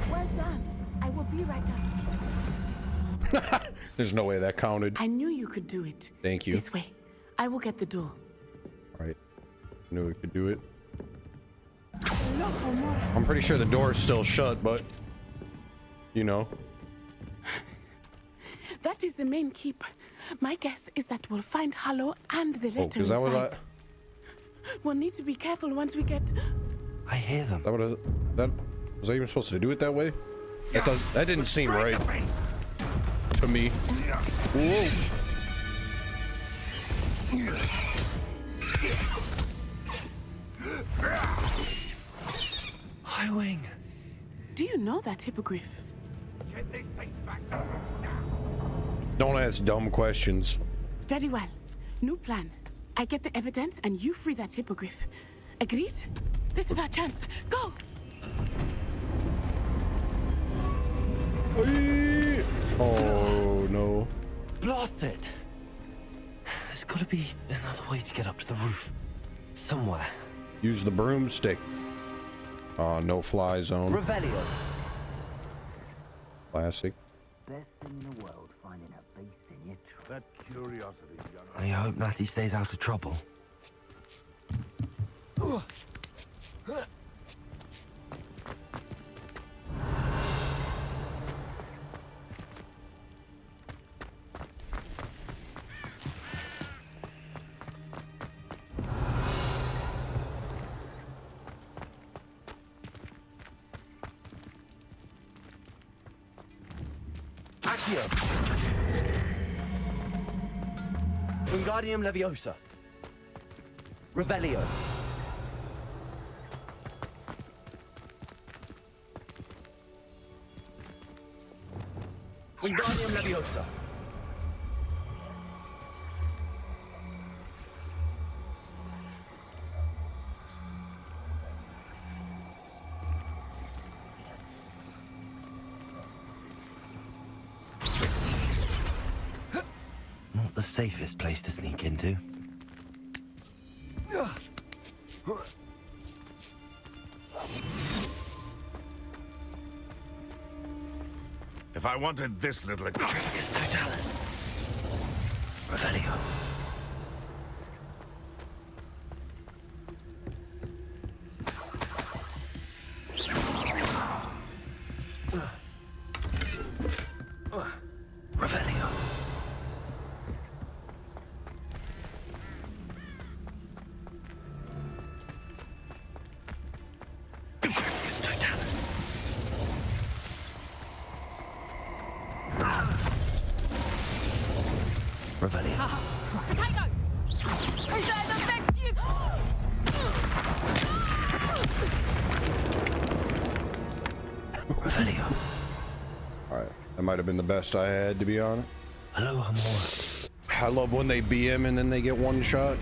Well done. I will be right up. There's no way that counted. I knew you could do it. Thank you. This way. I will get the door. Alright. Knew we could do it. I'm pretty sure the door is still shut, but you know. That is the main keep. My guess is that we'll find Hollow and the letter is that what inside. We'll need to be careful once we get... I hear them. Was I even supposed to do it that way? That didn't seem right to me. Whoa. Highwing. Do you know that hippogriff? Get this thing back. Don't ask dumb questions. Very well. New plan. I get the evidence and you free that hippogriff. Agreed? This is our chance. Go! Oh no. Blast it! There's gotta be another way to get up to the roof. Somewhere. Use the broomstick. No fly zone. Revelio. Classic. Best thing in the world, finding a beast in your trap. That curiosity, young. I hope Natty stays out of trouble. Accio. Wingardium Leviosa. Revelio. Wingardium Leviosa. Not the safest place to sneak into. If I wanted this little... It's Totalis. Revelio. Revelio. It's Totalis. Revelio. Potato! Is that the best you... Revelio. Alright, that might have been the best I had, to be honest. Hello, Hamora. I love when they BM and then they get one shot.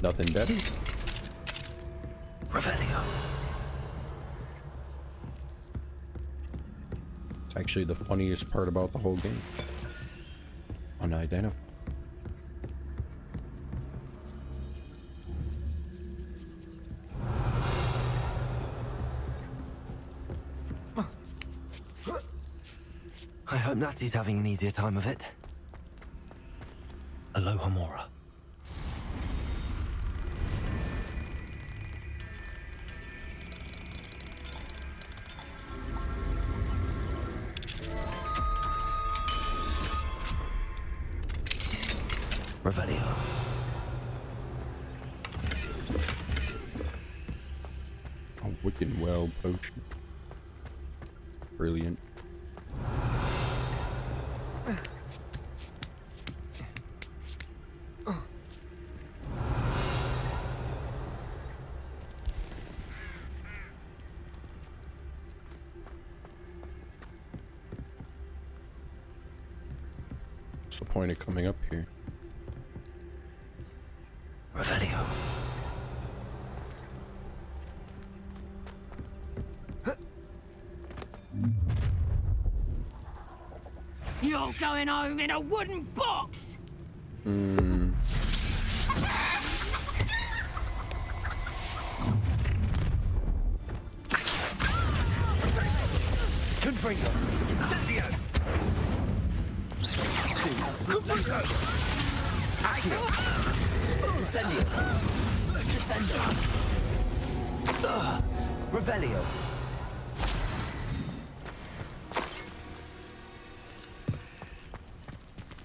Nothing better. Revelio. It's actually the funniest part about the whole game. Unidentified. I hope Natty's having an easier time of it. Aloha Mora. Revelio. A wicked well potion. Brilliant. What's the point of coming up here? Revelio. You're going home in a wooden box! Confringo. Incendio. Accio. Incendio. Descendo. Revelio.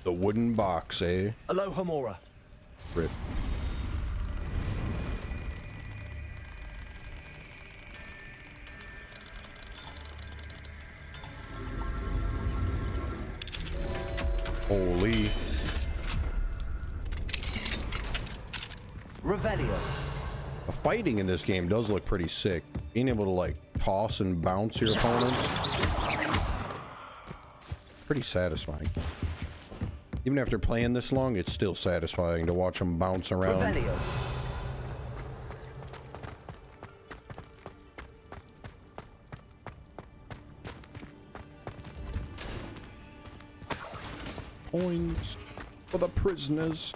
The wooden box, eh? Aloha Mora. Rip. Holy. Revelio. The fighting in this game does look pretty sick. Being able to like toss and bounce your opponents. Pretty satisfying. Even after playing this long, it's still satisfying to watch them bounce around. Revelio. Coins for the prisoners.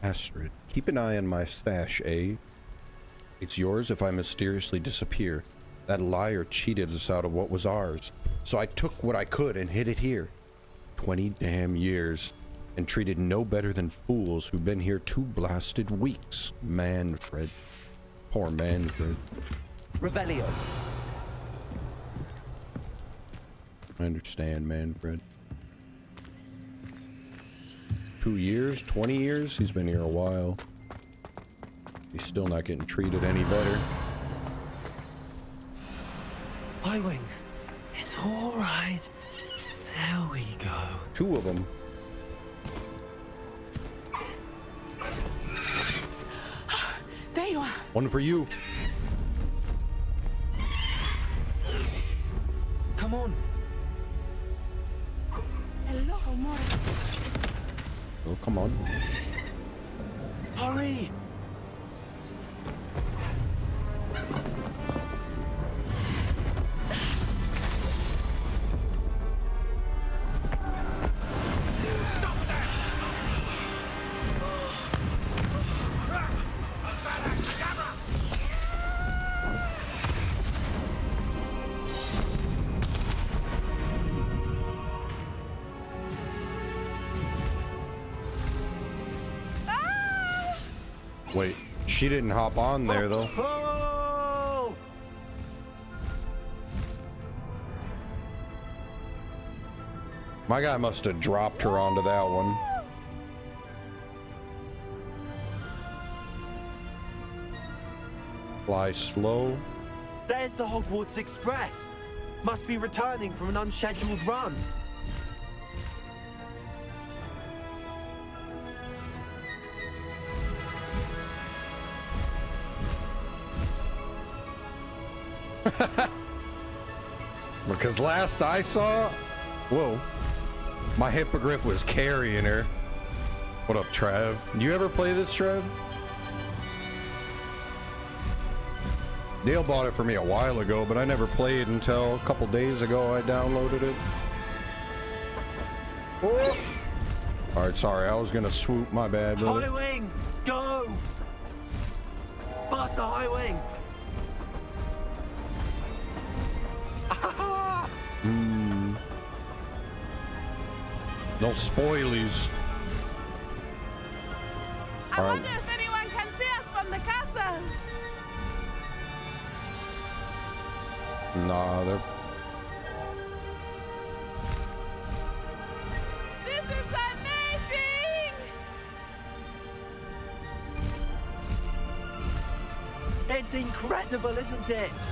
Astrid, keep an eye on my stash, eh? It's yours if I mysteriously disappear. That liar cheated us out of what was ours, so I took what I could and hid it here. 20 damn years, and treated no better than fools who've been here 2 blasted weeks. Manfred. Poor Manfred. Revelio. I understand, Manfred. 2 years? 20 years? He's been here a while. He's still not getting treated any better. Highwing, it's all right. There we go. 2 of them. There you are. 1 for you. Come on. Hello, more. Oh, come on. Hurry. Wait, she didn't hop on there, though. Oh! My guy must have dropped her onto that one. Fly slow. There's the Hogwarts Express. Must be returning from an unscheduled run. Because last I saw, whoa, my hippogriff was carrying her. What up, Trav? Do you ever play this, Trav? Dale bought it for me a while ago, but I never played until a couple days ago. I downloaded it. Oh. All right, sorry, I was gonna swoop. My bad. High wing, go! Faster, high wing! No spoilies. I wonder if anyone can see us from the castle. Nah, they're... This is amazing! It's incredible, isn't it?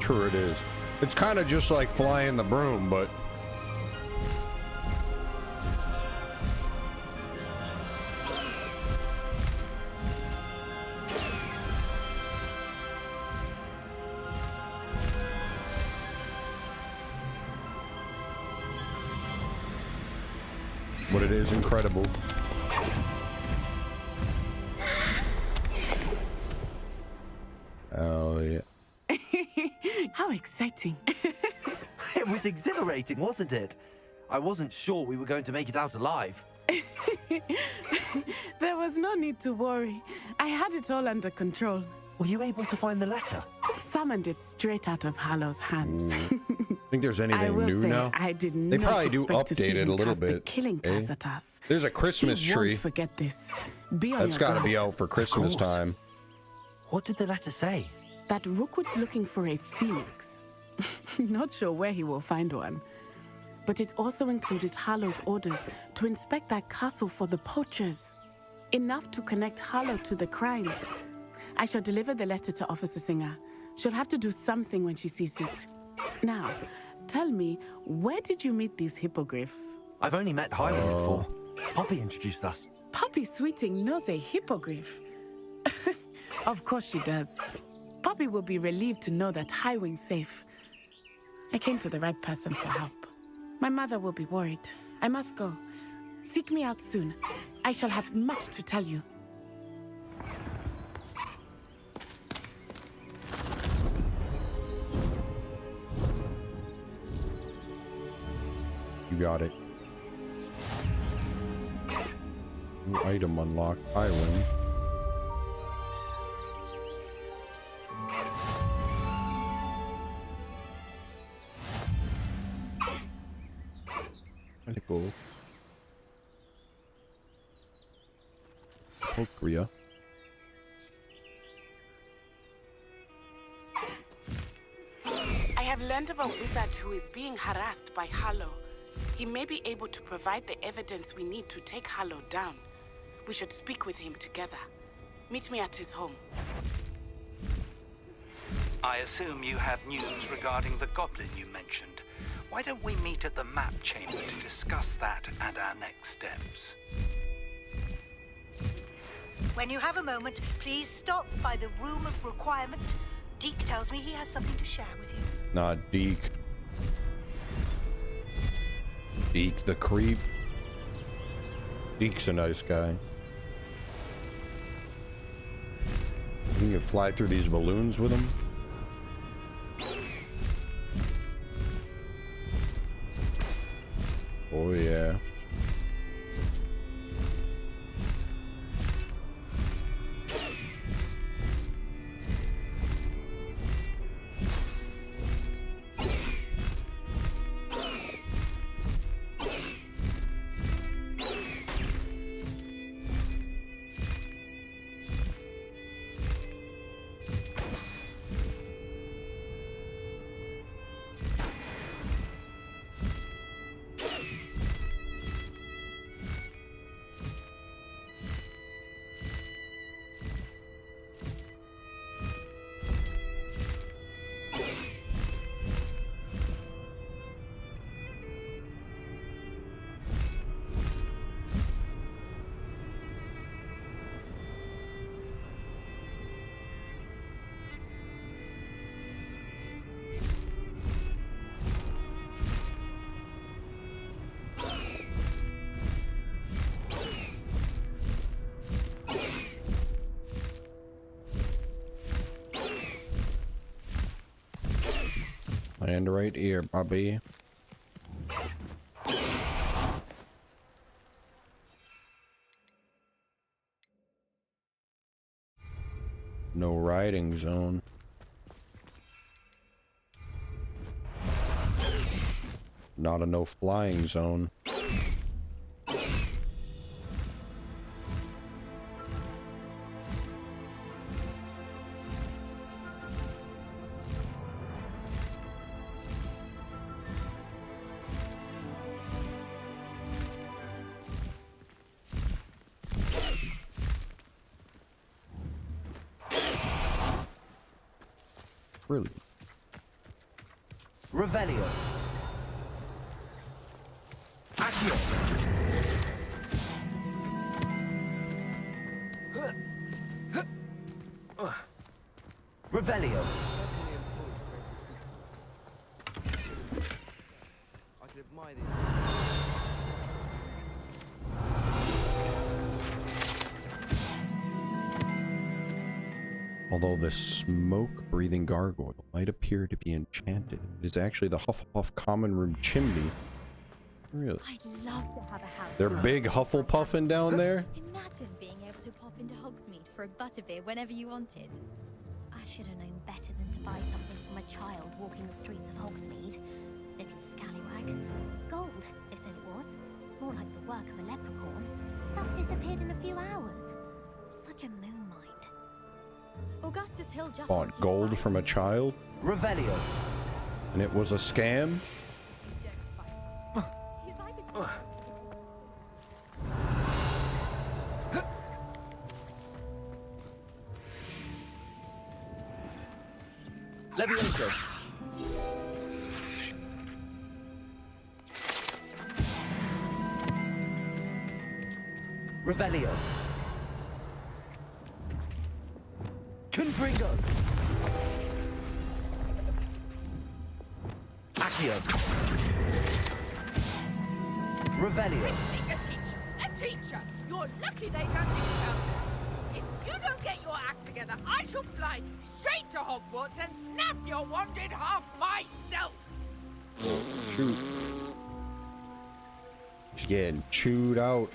Sure it is. It's kind of just like flying the broom, but... But it is incredible. Oh, yeah. How exciting. It was exhilarating, wasn't it? I wasn't sure we were going to make it out alive. There was no need to worry. I had it all under control. Were you able to find the letter? Summoned it straight out of Hallow's hands. Think there's anything I will new say, now? I did They not probably do expect to see update it him a little cast the bit. killing eh? curse at us. There's a Christmas He tree. Won't forget this. Be on That's your got to be guard. out for Christmas course. time. What did the letter say? That Rookwood's looking for a phoenix. Not sure where he will find one. But it also included Harlow's orders to inspect that castle for the poachers. Enough to connect Harlow to the crimes. I shall deliver the letter to Officer Singer. She'll have to do something when she sees it. Now, tell me, where did you meet these hippogriffs? I've only met Highwing before. Poppy introduced us. Poppy Sweeting knows a hippogriff. Of course she does. Poppy will be relieved to know that Highwing's safe. I came to the right person for help. My mother will be worried. I must go. Seek me out soon. I shall have much to tell you. You got it. New item unlocked. Highwing. Pretty cool. Korea. I have learned of a wizard who is being harassed by Harlow. He may be able to provide the evidence we need to take Harlow down. We should speak with him together. Meet me at his home. I assume you have news regarding the goblin you mentioned. Why don't we meet at the map chamber to discuss that and our next steps? When you have a moment, please stop by the room of requirement. Deke tells me he has something to share with you. Nah, Deke. Deke the creep. Deke's a nice guy. You can fly through these balloons with him. Oh yeah. Land right here, Bobby. No riding zone. Not a no flying zone. Brilliant. Revelio. Accio. Revelio. Although the smoke-breathing gargoyle might appear to be enchanted, it is actually the Hufflepuff common room chimney. Really? I'd love to have a house. They're big Hufflepuffing down there? Imagine being able to pop into Hogsmeade for a Butterbeer whenever you wanted. I should have known better than to buy something from a child walking the streets of Hogsmeade. Little scallywag. Gold, they said it was. More like the work of a leprechaun. Stuff disappeared in a few hours. Such a moon mind. Augustus Hill just Bought gold from a child? Revelio. And it was a scam? Levioso. Revelio. Confringo. Accio. Revelio. A teacher! You're lucky they don't expel you. If you don't get your act together, I shall fly straight to Hogwarts and snap your wand in half myself! Shoot. She's getting chewed out.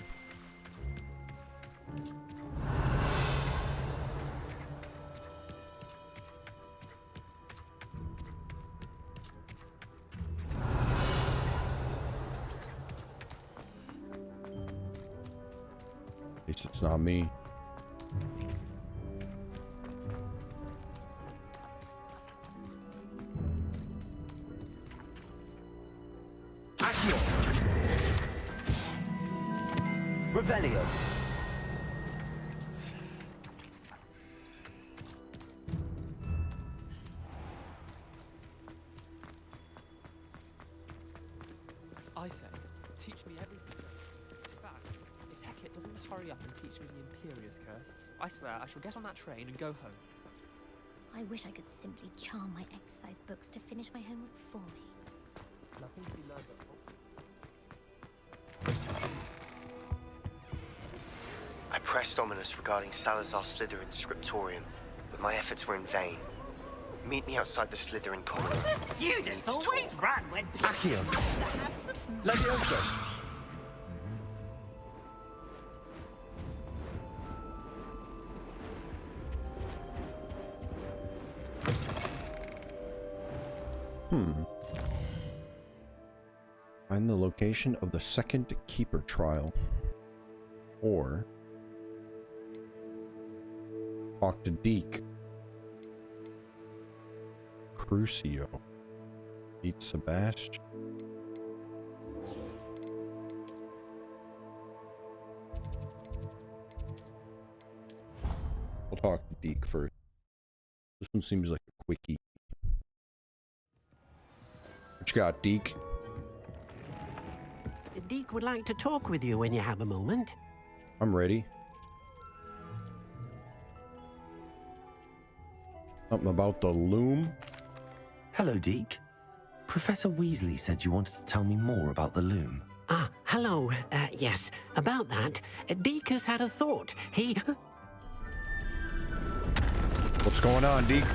At least it's not me. Accio. Revelio. I say, teach me everything. In fact, if Hecate doesn't hurry up and teach me the Imperious Curse, I swear I shall get on that train and go home. I wish I could simply charm my exercise books to finish my homework for me. Nothing to be learned at home. I pressed Ominous regarding Salazar Slytherin's scriptorium, but my efforts were in vain. Meet me outside the Slytherin Common. The students always run when Accio. Levioso. Find the location of the second Keeper trial. Or talk to Deke. Crucio. Meet Sebastian. We'll talk to Deke first. This one seems like a quickie. What you got, Deke? Deke would like to talk with you when you have a moment. I'm ready. Something about the loom? Hello, Deke. Professor Weasley said you wanted to tell me more about the loom. Ah, hello. Yes, about that. Deke has had a thought. He... What's going on, Deke?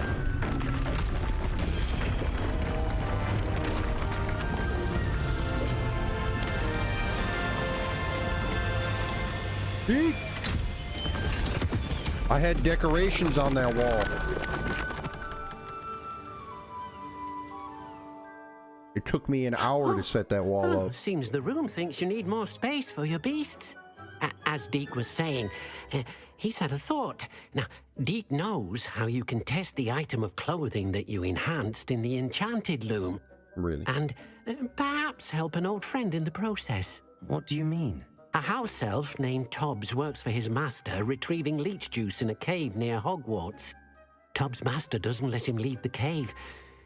Deke! I had decorations on that wall. It took me an hour to set that wall up. Seems the room thinks you need more space for your beasts. As Deke was saying, he's had a thought. Now, Deke knows how you can test the item of clothing that you enhanced in the enchanted loom. Really? And perhaps help an old friend in the process. What do you mean? A house elf named Tobbs works for his master, retrieving leech juice in a cave near Hogwarts. Tobbs' master doesn't let him leave the cave,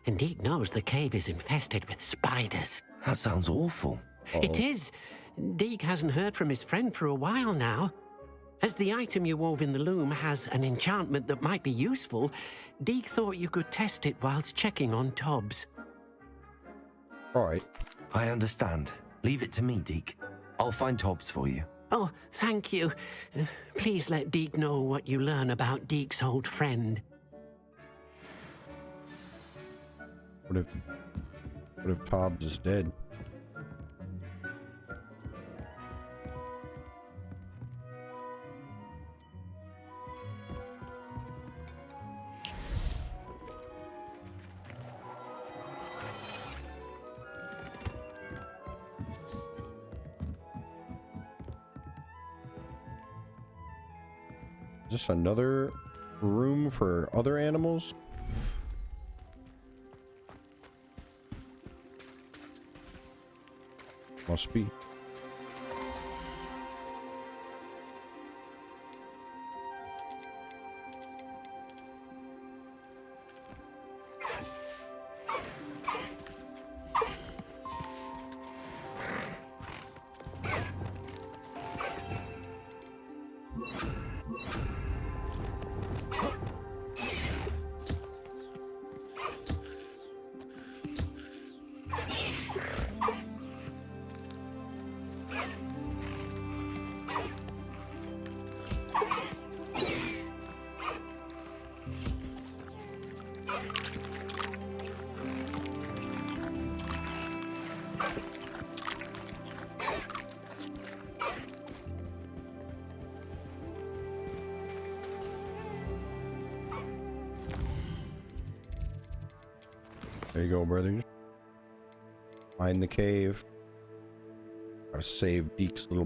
and Deke knows the cave is infested with spiders. That sounds awful. It is. Deke hasn't heard from his friend for a while now. As the item you wove in the loom has an enchantment that might be useful, Deke thought you could test it whilst checking on Tobbs. All right. I understand. Leave it to me, Deke. I'll find Tobbs for you. Oh, thank you. Please let Deke know what you learn about Deke's old friend. What if Tobbs is dead? Is this another room for other animals? Must be. There you go, brothers. Find the cave. Gotta save Deke's little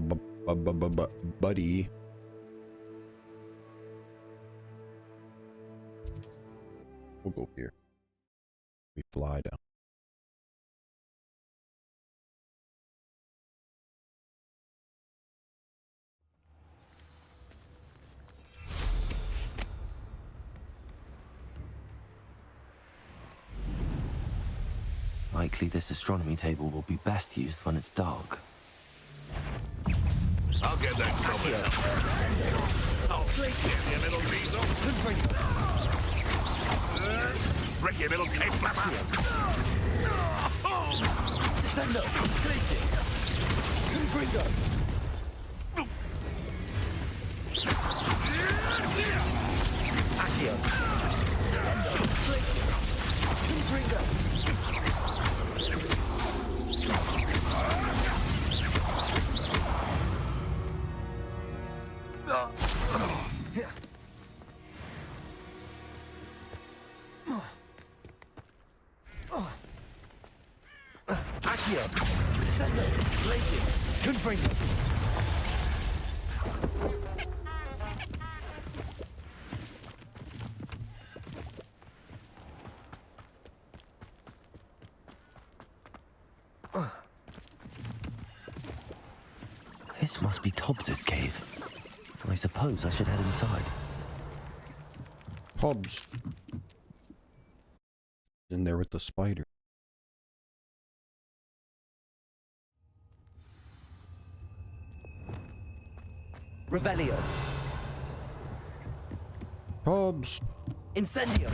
buddy. We'll go here. We fly down. Likely this astronomy table will be best used when it's dark. I'll get that covered. Oh, place it, you little weasel. Ricky, little cave flapper. Send up, places. Confringo. Accio. Send up, places. Confringo. Accio. Send up, places. Confringo. This must be Tobbs's cave. I suppose I should head inside. Hobbs. In there with the spider. Revelio. Hobbs. Incendio.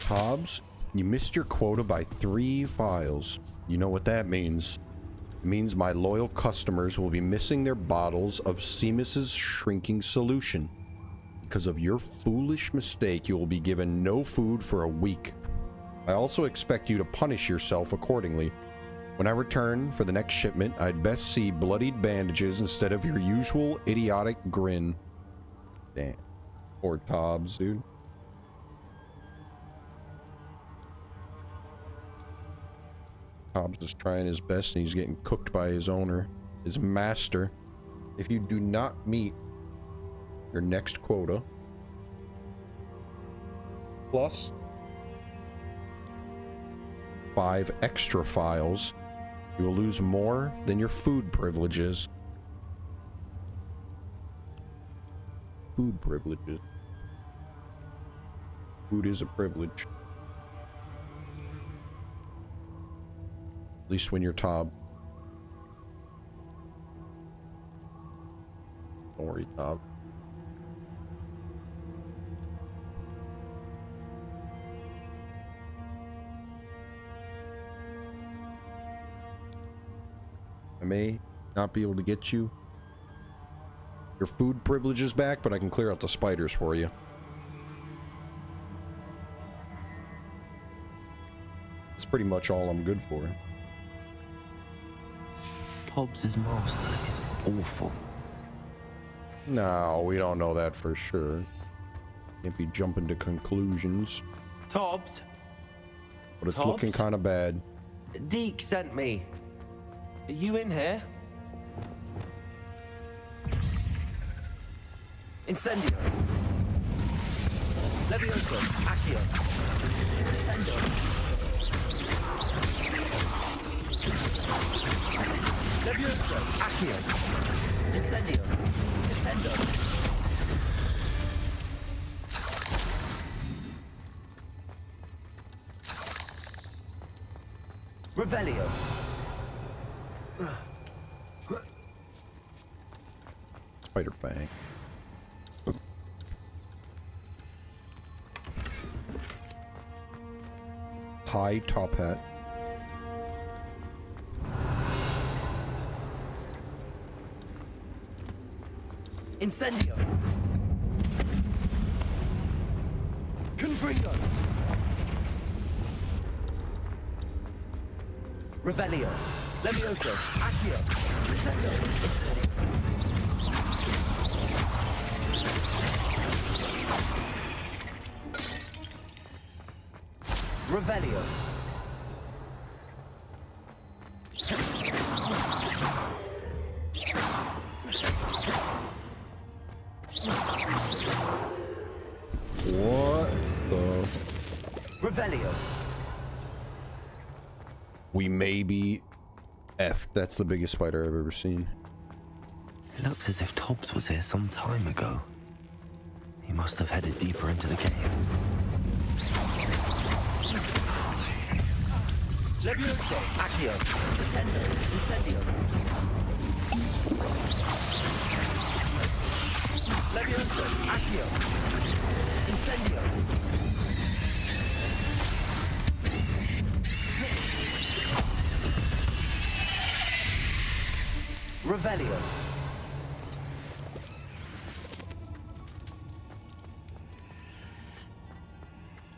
Hobbs, you missed your quota by 3 files. You know what that means. It means my loyal customers will be missing their bottles of Seamus's shrinking solution. Because of your foolish mistake, you will be given no food for a week. I also expect you to punish yourself accordingly. When I return for the next shipment, I'd best see bloodied bandages instead of your usual idiotic grin. Damn. Poor Tobbs, dude. Hobbs is trying his best and he's getting cooked by his owner, his master. If you do not meet your next quota, plus 5 extra files, you will lose more than your food privileges. Food privileges. Food is a privilege. At least when you're Tob. Don't worry, Tob. I may not be able to get you your food privileges back, but I can clear out the spiders for you. That's pretty much all I'm good for. Tobbs's master is awful. No, we don't know that for sure. Can't be jumping to conclusions. Tobbs? But it's Tobbs? looking kind of bad. Deke sent me. Are you in here? Incendio. Levioso. Accio. Descendo. Levioso. Accio. Incendio. Descendo. Revelio. Spider Fang. High top hat. Incendio. Confringo. Revelio. Levioso. Accio. Descendo. Incendio. Revelio. What the? Revelio. We may be effed. That's the biggest spider I've ever seen. It looks as if Tobbs was here some time ago. He must have headed deeper into the cave. Levioso, Accio, Descendo, Incendio. Levioso, Accio, Incendio. Revelio.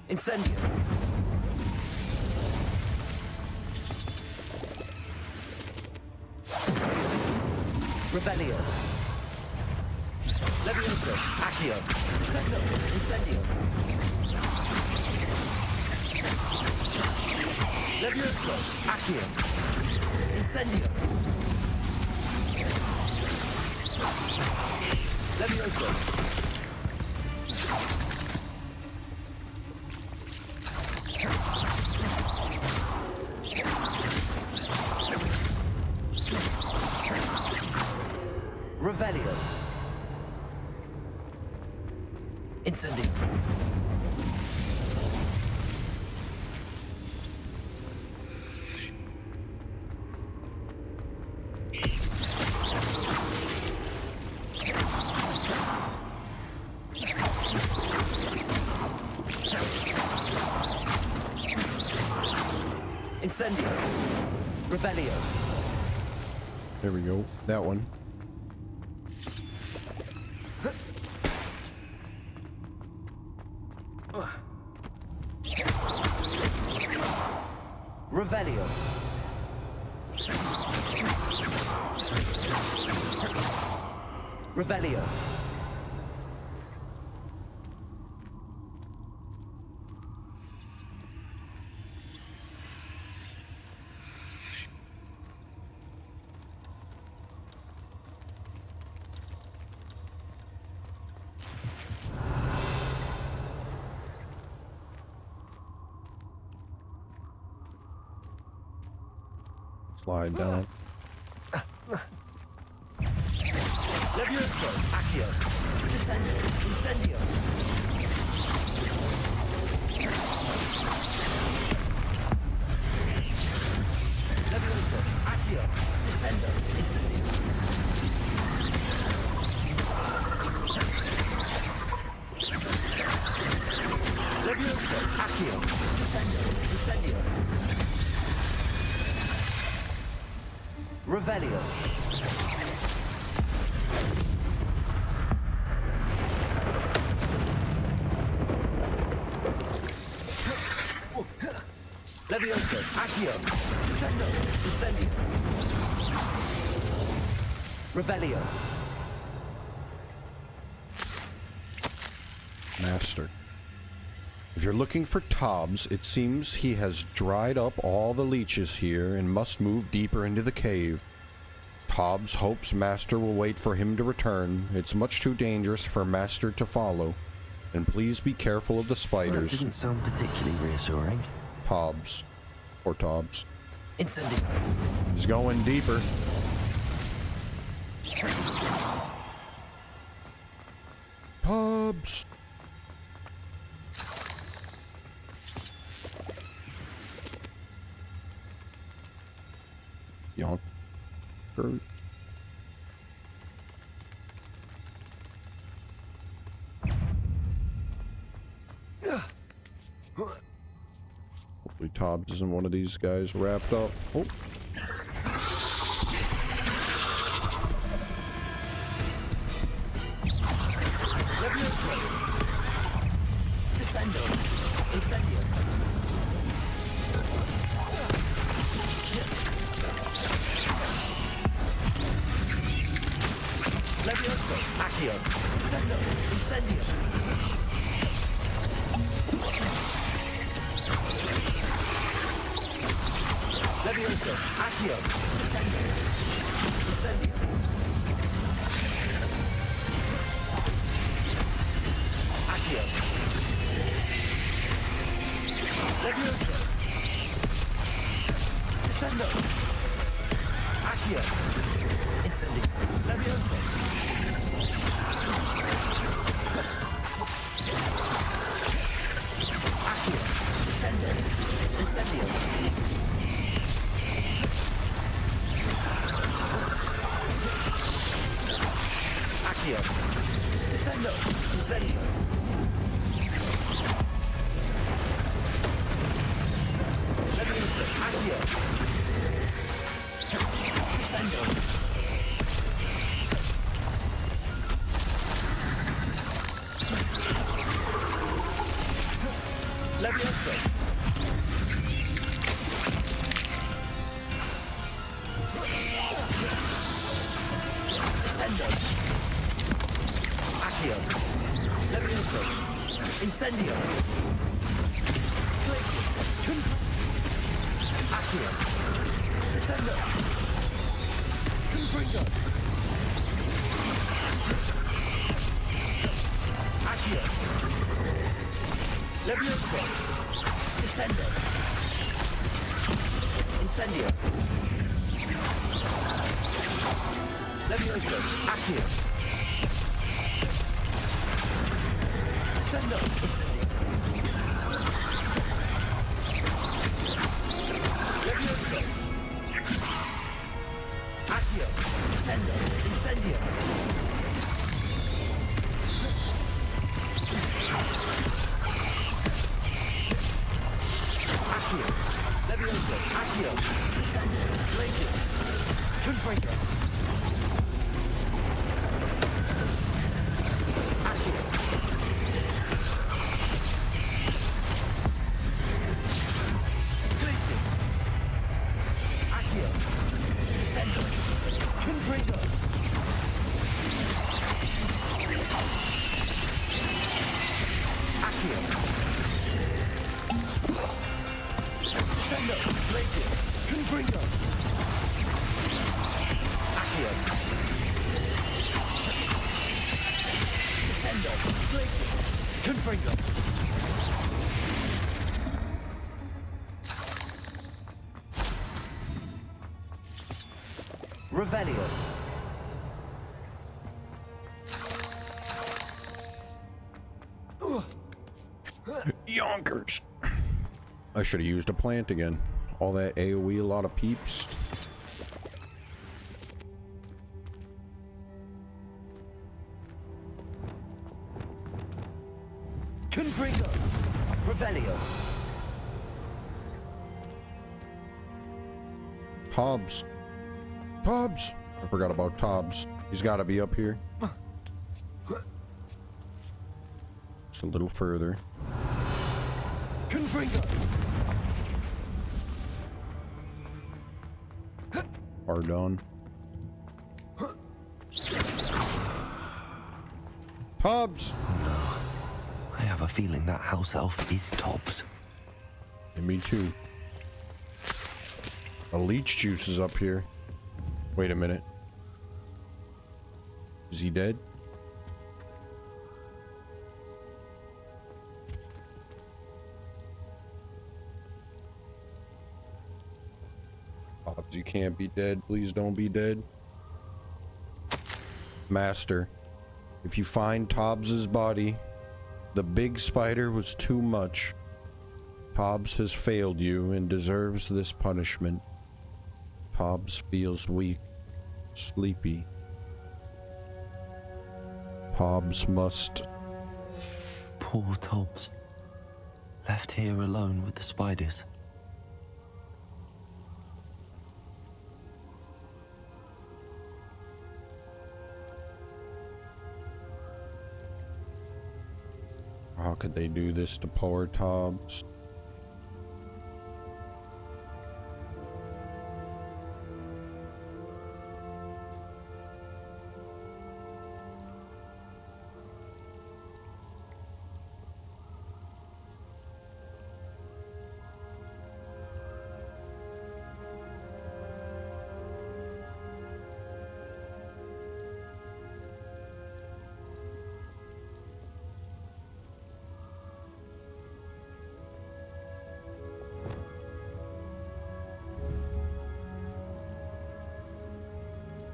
Incendio. Revelio. Levioso, Accio, Descendo, Incendio. Levioso, Accio, Incendio. Levioso. Revelio. Incendio. Incendio. Revelio. There we go. That one. Revelio. Revelio. Slide down. Levioso, Accio, Descendo, Incendio. Levioso, Accio, Descendo, Incendio. Levioso, Accio, Descendo, Incendio. Revelio. Levioso, Accio, Descendo, Incendio. Revelio. Master. If you're looking for Tobbs, it seems he has dried up all the leeches here and must move deeper into the cave. Tobbs hopes Master will wait for him to return. It's much too dangerous for Master to follow. And please be careful of the spiders. That didn't sound particularly reassuring. Tobbs. Or Tobbs. Incendio. He's going deeper. Tobbs. Yonkers. Hopefully Tobbs isn't one of these guys wrapped up. Oh. Descendo. Incendio. Levioso, Accio, Descendo, Incendio. Leviosa. Accio. Descendo. Incendio. Accio. Leviosa. Descendo. Accio. Incendio. Leviosa. Accio. Descendo. Incendio. Accio. Descendo. Incendio. Leviosa. Accio. Descendo. Leviosa. Descendo. Accio. Leviosa. Incendio. Glacius. Accio. Descendo. Confringo. Accio. Leviosa. Descendo. Incendio. Leviosa. Accio. Descendo. Incendio. Leviosa. Accio. Descendo. Incendio. Accio. Leviosa. Accio. Descendo. Glacius. Confringo. Accio. Glacius. Accio. Descendo. Confringo. Accio. Descendo. Glacius. Confringo. Accio. Descendo. Glacius. Confringo. Revelio. Yonkers. I should have used a plant again. All that AoE, a lot of peeps. Confringo. Revelio. Tobbs. Tobbs. I forgot about Tobbs. He's got to be up here. Just a little further. Confringo. Pardon. Tobbs. No. I have a feeling that house elf is Tobbs. And me too. A leech juice is up here. Wait a minute. Is he dead? Tobbs, you can't be dead. Please don't be dead. Master, if you find Tobbs's body, the big spider was too much. Tobbs has failed you and deserves this punishment. Tobbs feels weak, sleepy. Tobbs must... Poor Tobbs. Left here alone with the spiders. How could they do this to poor Tobbs?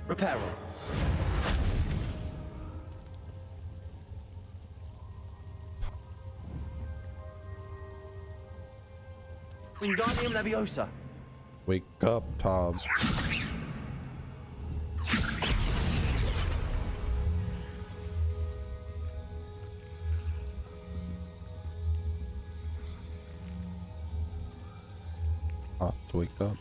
Reparo. Wingardium Leviosa. Wake up, Tob. Wake up.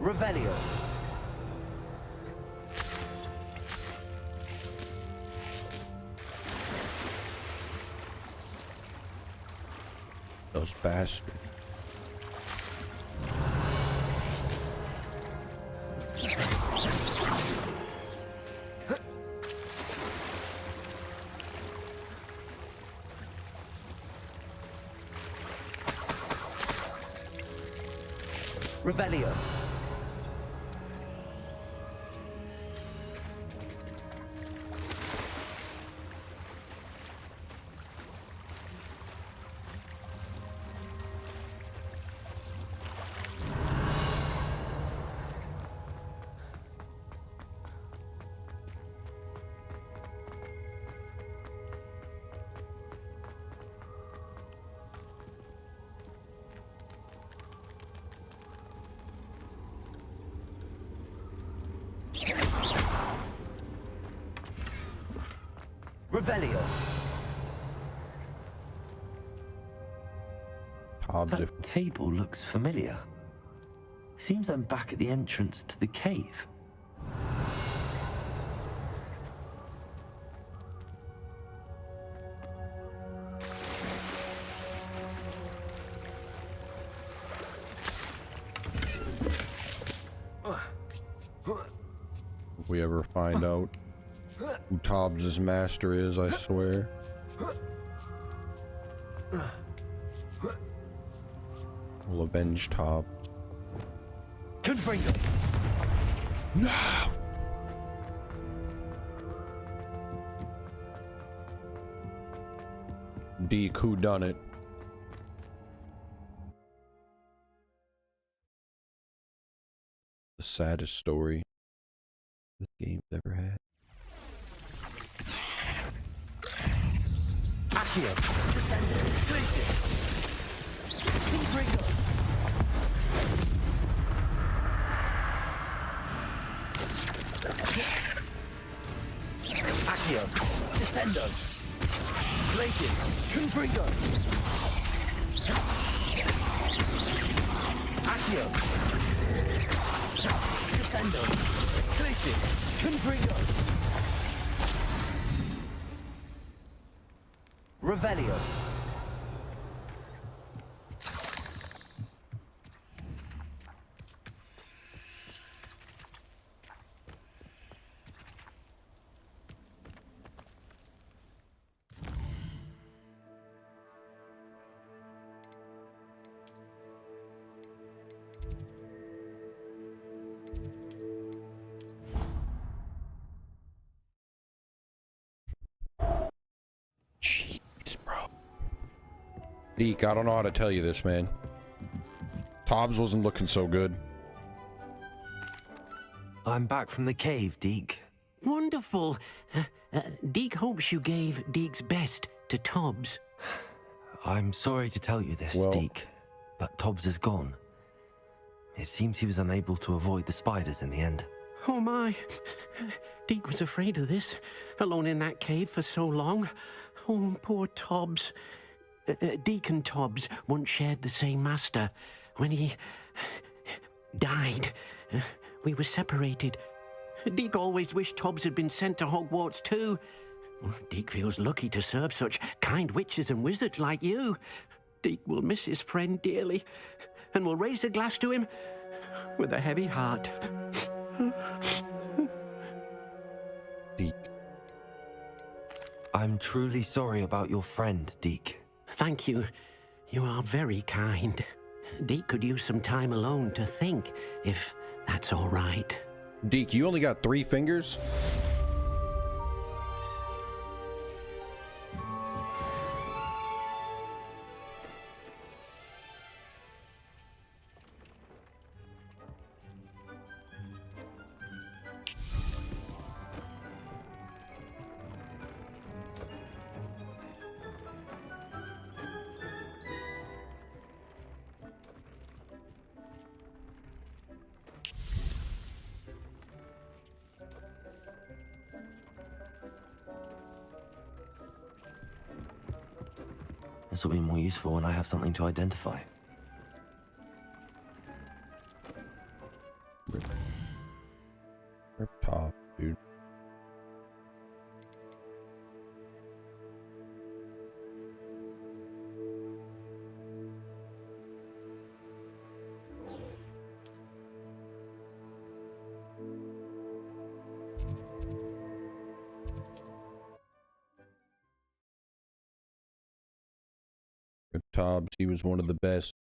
Revelio. Those bastards. Revelio. Revelio. That table looks familiar. Seems I'm back at the entrance to the cave. If we ever find out who Tobbs' master is, I swear. We'll avenge Tobbs. Confringo. No! Deke, who done it? The saddest story this game's ever had. Accio. Descendo. Glacius. Confringo. Accio. Descendo. Glacius. Confringo. Accio. Descendo. Glacius. Confringo. Revelio. Deke, I don't know how to tell you this, man. Tobbs wasn't looking so good. I'm back from the cave, Deke. Wonderful. Deke hopes you gave Deke's best to Tobbs. I'm sorry to tell you this, Deke, but Tobbs is gone. It seems he was unable to avoid the spiders in the end. Oh my. Deke was afraid of this, alone in that cave for so long. Oh, poor Tobbs. Deke and Tobbs once shared the same master. When he died, we were separated. Deke always wished Tubbs had been sent to Hogwarts too. Deke feels lucky to serve such kind witches and wizards like you. Deke will miss his friend dearly, and will raise a glass to him with a heavy heart. Deke. I'm truly sorry about your friend, Deke. Thank you. You are very kind. Deke could use some time alone to think, if that's all right. Deke, you only got 3 fingers? This will be more useful when I have something to identify. Rip top, dude. Rip Tobbs, he was one of the best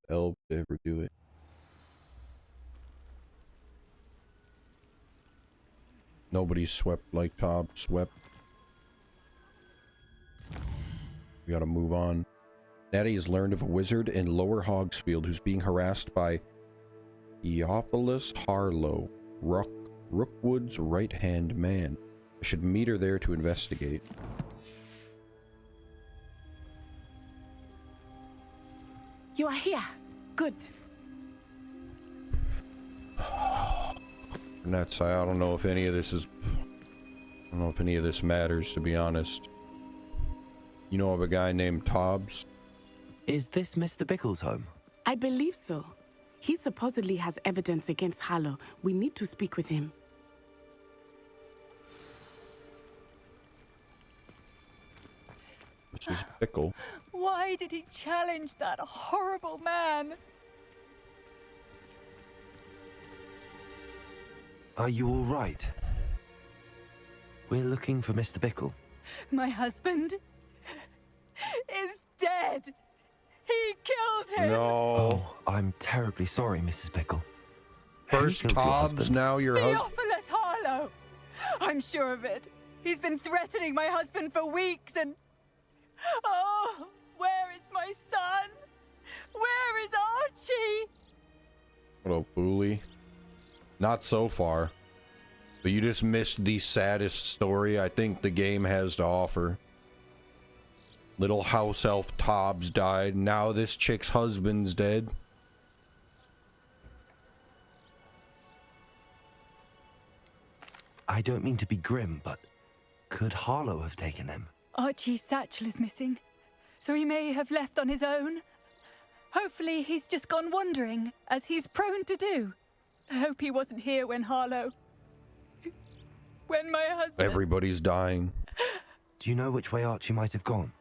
elves to ever do it. Nobody swept like Tobbs swept. We gotta move on. Natty has learned of a wizard in Lower Hogsfield who's being harassed by Theophilus Harlow, Rookwood's right-hand man. I should meet her there to investigate. You are here. Good. And that's, I don't know if any of this is, I don't know if any of this matters, to be honest. You know of a guy named Tobbs? Is this Mr. Bickle's home? I believe so. He supposedly has evidence against Harlow. We need to speak with him. This is Bickle. Why did he challenge that horrible man? Are you all right? We're looking for Mr. Bickle. My husband is dead. He killed him. No. Oh, I'm terribly sorry, Mrs. Bickle. First Who killed your Tobbs, husband? now your husband. Theophilus Harlow. I'm sure of it. He's been threatening my husband for weeks and... Oh, where is my son? Where is Archie? What a bully. Not so far. But you just missed the saddest story I think the game has to offer. Little house elf Tobbs died. Now this chick's husband's dead. I don't mean to be grim, but could Harlow have taken him? Archie's satchel is missing, so he may have left on his own. Hopefully he's just gone wandering, as he's prone to do. I hope he wasn't here when Harlow... when my husband... Everybody's dying. Do you know which way Archie might have gone?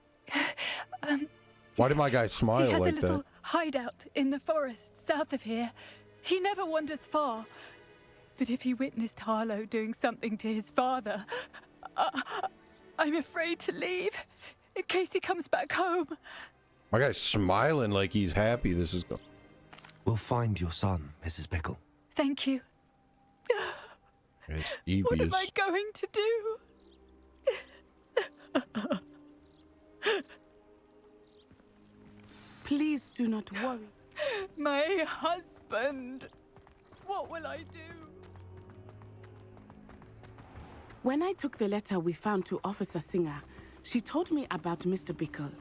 Why did my guy smile he has like a little that? hideout in the forest south of here. He never wanders far. But if he witnessed Harlow doing something to his father, I'm afraid to leave in case he comes back home. My guy's smiling like he's happy this is going. We'll find your son, Mrs. Bickle. Thank you. It's What am I devious. going to do? Please do not worry. My husband. What will I do? When I took the letter we found to Officer Singer, she told me about Mr. Bickle.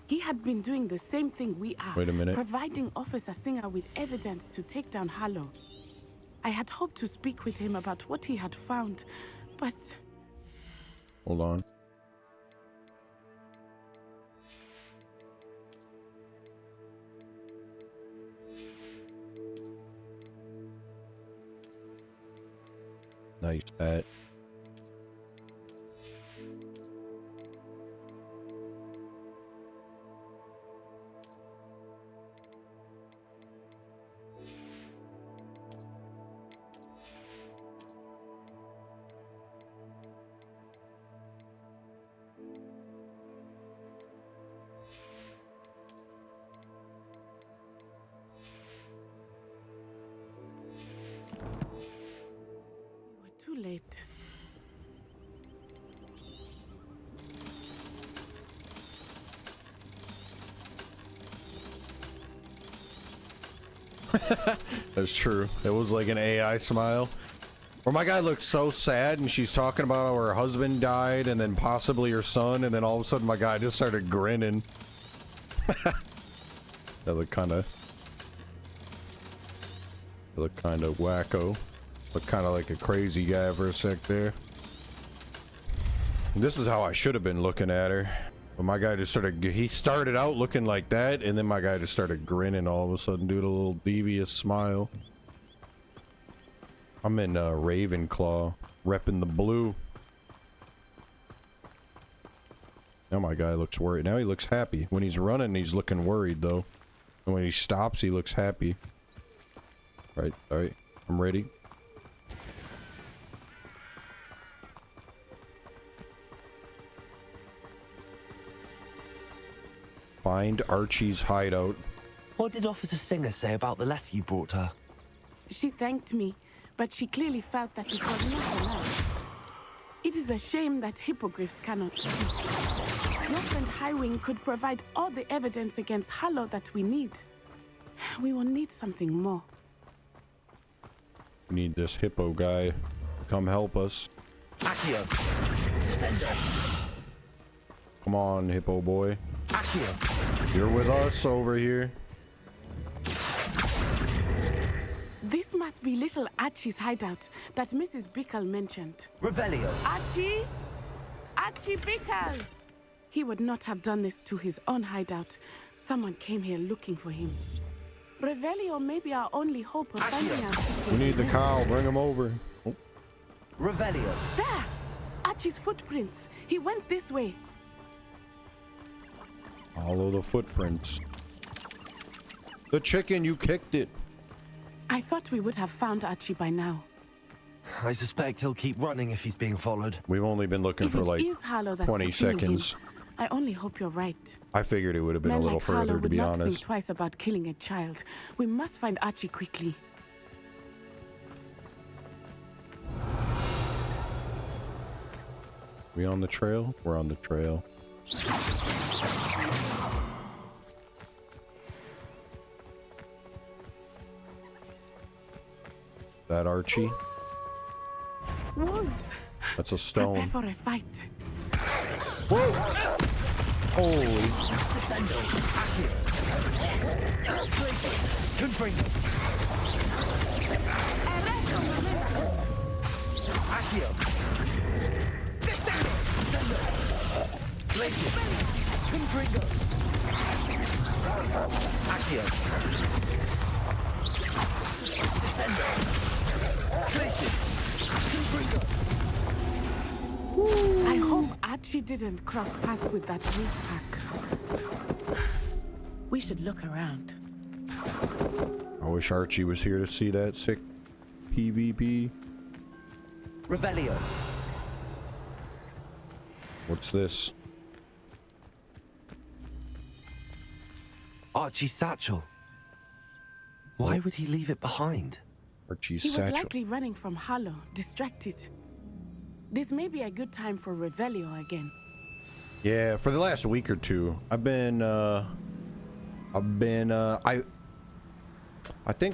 He had been doing the same thing we are. Wait a minute. Providing Officer Singer with evidence to take down Harlow. I had hoped to speak with him about what he had found, but... Hold on. Nice hat. Too late. That's true. It was like an AI smile. Or my guy looked so sad and she's talking about how her husband died and then possibly her son, and then all of a sudden my guy just started grinning. That looked kind of wacko. Looked kind of like a crazy guy for a sec there. This is how I should have been looking at her. But my guy just he started out looking like that, and then my guy just started grinning all of a sudden, doing a little devious smile. I'm in Ravenclaw, repping the blue. Now my guy looks worried. Now he looks happy. When he's running, he's looking worried, though. And when he stops, he looks happy. Right, alright. I'm ready. Find Archie's hideout. What did Officer Singer say about the letter you brought her? She thanked me, but she clearly felt that it was not enough. It is a shame that hippogriffs cannot speak. Your friend Highwing could provide all the evidence against Harlow that we need. We will need something more. We need this hippo guy to come help us. Accio, send off. Come on, hippo boy. Accio. You're with us over here. This must be little Archie's hideout that Mrs. Bickle mentioned. Revelio. Archie? Archie Bickle! He would not have done this to his own hideout. Someone came here looking for him. Revelio may be our only hope of finding our We need the cow. Bring him over. Oh. Revelio. There! Archie's footprints. He went this way. Follow the footprints. The chicken, you kicked it. I thought we would have found Archie by now. I suspect he'll keep running if he's being followed. We've only been looking If for it like is Harlow that's 20 pursuing seconds. him, I only hope you're right. I figured it would have been Men a little like Harlow further, to would be not think honest. twice about killing a child. We must find Archie quickly. We on the trail? We're on the trail. That Archie? Wolves! That's a Prepare stone. for a fight. Whoa! Holy. Descendo. Accio. Confringo. Accio. Descendo. Descendo. Glacier. Confringo. Accio. Descendo. Glacier. Confringo. I hope Archie didn't cross paths with that wolf pack. We should look around. I wish Archie was here to see that sick PvP. Revelio. What's this? Archie's satchel. Why would he leave it behind? Archie's He was satchel. likely running from Harlow, distracted. This may be a good time for Revelio again. Yeah, for the last week or two, I think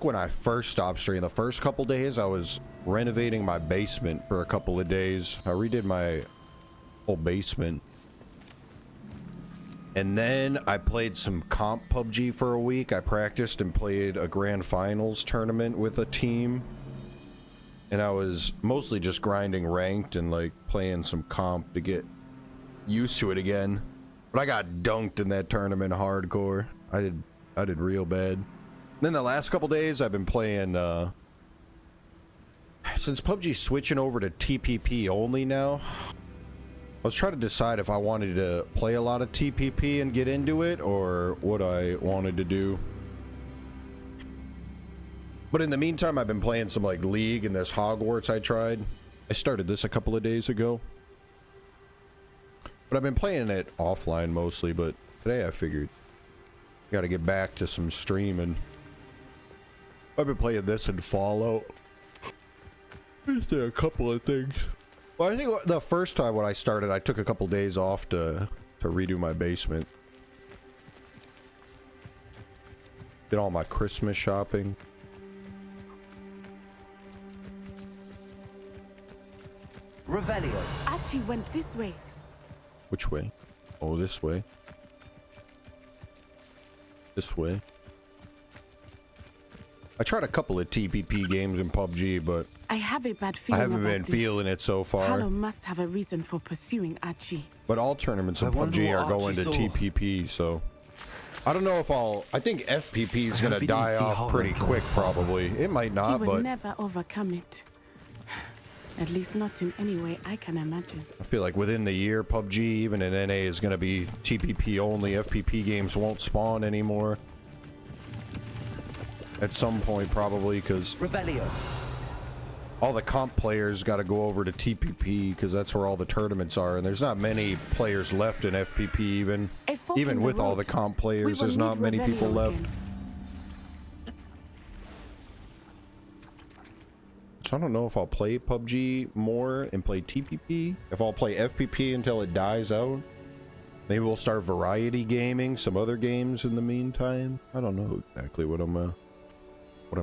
when I first stopped streaming, the first couple days, I was renovating my basement for a couple of days. I redid my whole basement. And then I played some comp PUBG for a week. I practiced and played a grand finals tournament with a team. And I was mostly just grinding ranked and like playing some comp to get used to it again. But I got dunked in that tournament hardcore. I did real bad. Then the last couple days I've been playing since PUBG's switching over to TPP only now, I was trying to decide if I wanted to play a lot of TPP and get into it, or what I wanted to do. But in the meantime, I've been playing some like League and this Hogwarts I tried. I started this a couple of days ago. But I've been playing it offline mostly, but today I figured I gotta get back to some streaming. I've been playing this and Fallout. Just a couple of things. Well, I think the first time when I started, I took a couple days off to redo my basement. Did all my Christmas shopping. Revelio. Archie went this way. Which way? Oh, this way. This way. I tried a couple of TPP games in PUBG, but I have a bad feeling. I haven't been about feeling it so far. Harlow must have a reason for pursuing Archie. But all tournaments in PUBG are going to TPP, so I don't know if I think FPP is going to die off pretty quick, probably. It might not, he would but never overcome it. At least not in any way I can imagine. I feel like within the year, PUBG, even in NA, is going to be TPP only. FPP games won't spawn anymore. At some point, probably, because all the comp players got to go over to TPP, because that's where all the tournaments are, and there's not many players left in FPP, even with all the comp players, there's not many people left. So I don't know if I'll play PUBG more and play TPP. If I'll play FPP until it dies out. Maybe we'll start variety gaming, some other games in the meantime. I don't know exactly what I'm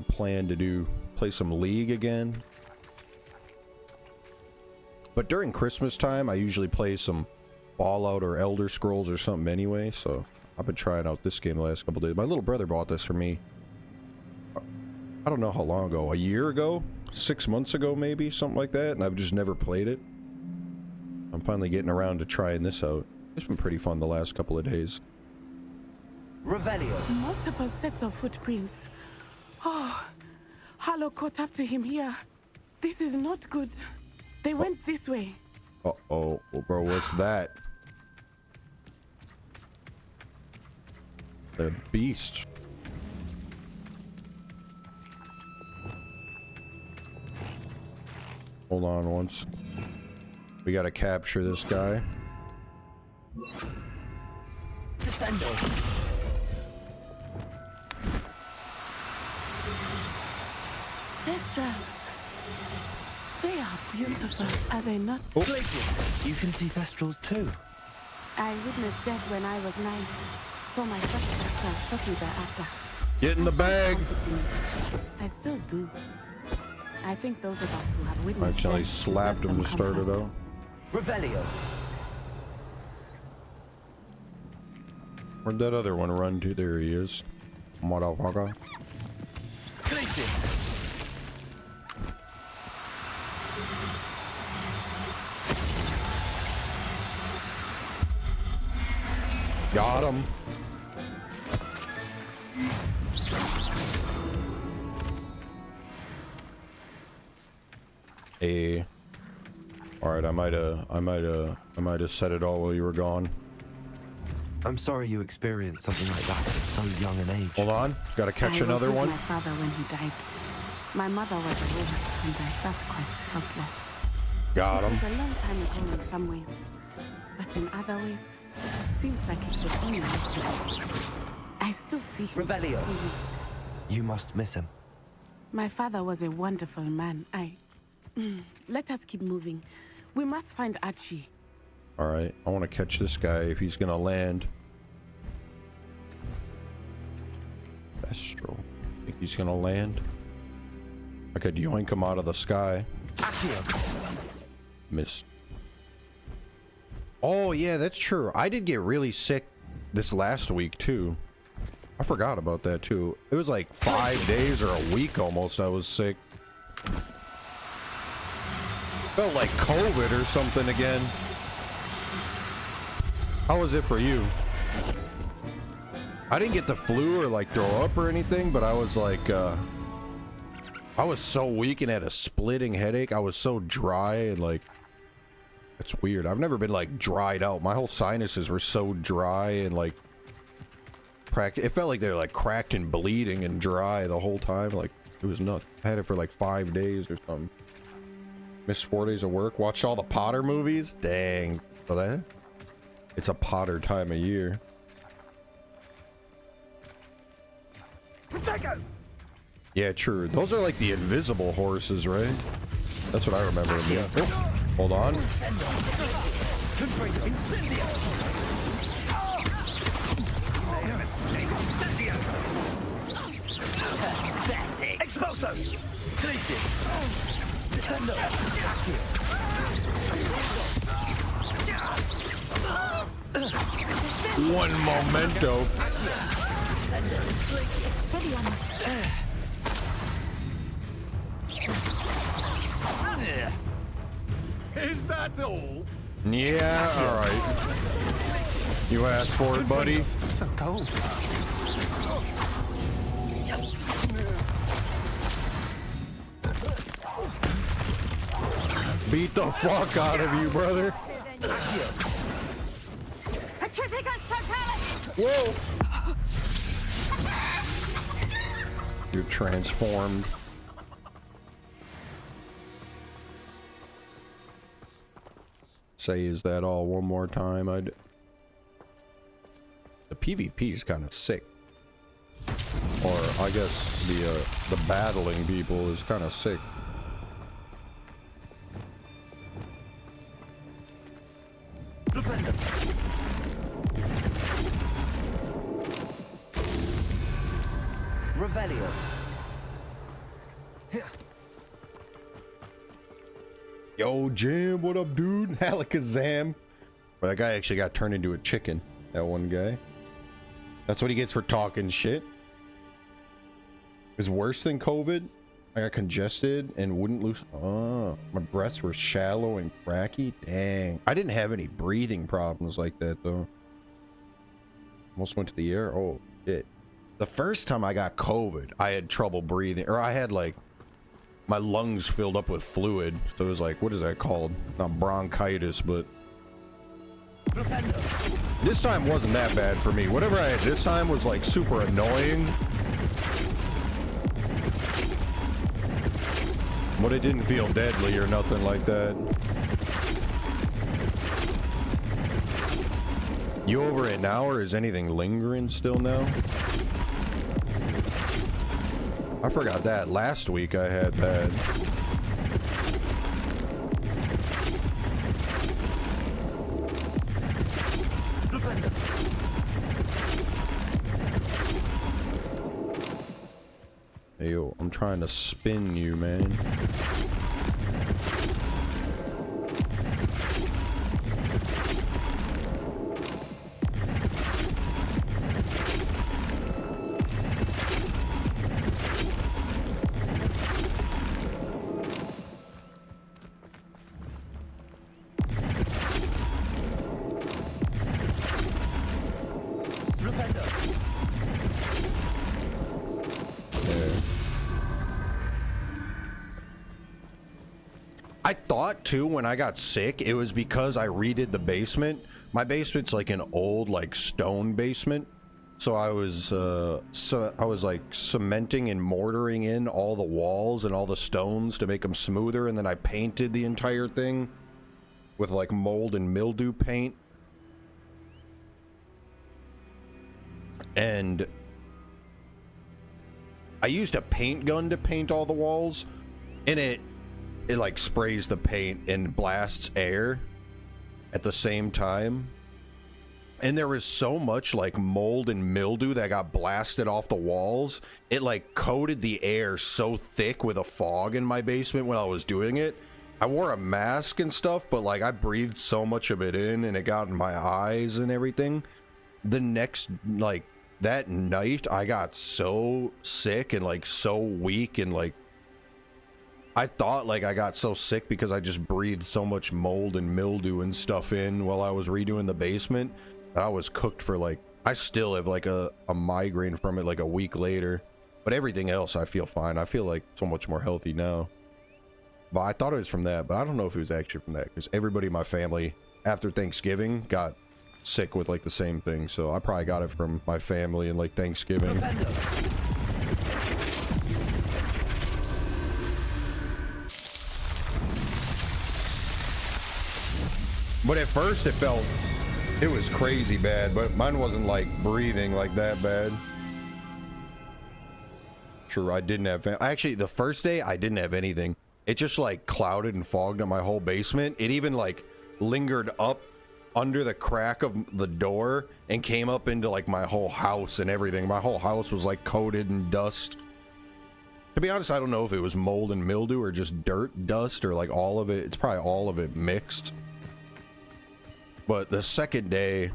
planning to do. Play some League again. But during Christmas time, I usually play some Fallout or Elder Scrolls or something anyway. So I've been trying out this game the last couple days. My little brother bought this for me. I don't know how long ago. A year ago? 6 months ago, maybe, something like that, and I've just never played it. I'm finally getting around to trying this out. It's been pretty fun the last couple of days. Revelio. Multiple sets of footprints. Oh, Harlow caught up to him here. This is not good. They went this way. Uh-oh. Well, bro, what's that? The beast. Hold on once. We gotta capture this guy. Descendo. Thestrals. They are beautiful, are they not? Oh. You can see Thestrals too. I witnessed death when I was 9. Saw my first Thestral shortly thereafter. Get in the bag. I still do. I think those of us who have witnessed Actually death slapped deserve him to some start it comfort. out. Revelio. Where'd that other one run to? There he is. Motherfucker. Got him. Hey. All right, I might have said it all while you were gone. I'm sorry you experienced something like that at so young an age. Hold on, gotta catch another I was one. with my father when he died. My mother was a woman, and I felt quite helpless. Got him. It was a long time ago in some ways, but in other ways, it seems like it was only yesterday. I still see him. Revelio. You must miss him. My father was a wonderful man. Let us keep moving. We must find Archie. All right, I want to catch this guy if he's gonna land. Thestral. Think he's gonna land? I could yoink him out of the sky. Missed. Oh yeah, that's true. I did get really sick this last week too. I forgot about that too. It was like 5 days or a week almost I was sick. Felt like COVID or something again. How was it for you? I didn't get the flu or like throw up or anything, but I was like I was so weak and had a splitting headache. I was so dry and like, it's weird. I've never been like dried out. My whole sinuses were so dry and like it felt like they were like cracked and bleeding and dry the whole time. Like it was nuts. I had it for like 5 days or something. Missed 4 days of work. Watched all the Potter movies. Dang. For that? It's a Potter time of year. Yeah, true. Those are like the invisible horses, right? That's what I remember. Yeah. Oh, hold on. Expulso! Descendo! One momento. Is that all? Yeah, alright. You asked for it, buddy. So cold. Beat the fuck out of you, brother. Whoa! You're transformed. Say, is that all one more time? The PvP is kind of sick. Or I guess the battling people is kind of sick. Revelio. Yo, Jim, what up, dude? Alakazam. Well, that guy actually got turned into a chicken. That one guy. That's what he gets for talking shit. It was worse than COVID. I got congested and wouldn't lose. Oh, my breaths were shallow and cracky. Dang. I didn't have any breathing problems like that, though. Almost went to the air. Oh, shit. The first time I got COVID, I had trouble breathing. Or I had, like, my lungs filled up with fluid. So it was like, what is that called? Not bronchitis, but... This time wasn't that bad for me. Whatever I had this time was, like, super annoying. But it didn't feel deadly or nothing like that. You over it now, or is anything lingering still now? I forgot that. Last week I had that. Hey, yo, I'm trying to spin you, man. I thought too when I got sick it was because I redid the basement. My basement's like an old like stone basement, so I was like cementing and mortaring in all the walls and all the stones to make them smoother, and then I painted the entire thing with like mold and mildew paint. And I used a paint gun to paint all the walls, and it like sprays the paint and blasts air at the same time. And there was so much like mold and mildew that got blasted off the walls. It like coated the air so thick with a fog in my basement when I was doing it. I wore a mask and stuff, but like I breathed so much of it in and it got in my eyes and everything. The next, like that night, I got so sick and like so weak, and like I thought like I got so sick because I just breathed so much mold and mildew and stuff in while I was redoing the basement that I was cooked for like, I still have like a migraine from it like a week later. But everything else, I feel fine. I feel like so much more healthy now. But I thought it was from that, but I don't know if it was actually from that, because everybody in my family after Thanksgiving got sick with like the same thing. So I probably got it from my family and like Thanksgiving. But at first it was crazy bad, but mine wasn't like breathing like that bad. Sure, I didn't have, actually the first day I didn't have anything. It just like clouded and fogged up my whole basement. It even like lingered up under the crack of the door and came up into like my whole house and everything. My whole house was like coated in dust. To be honest, I don't know if it was mold and mildew or just dirt, dust, or like all of it. It's probably all of it mixed. But the second day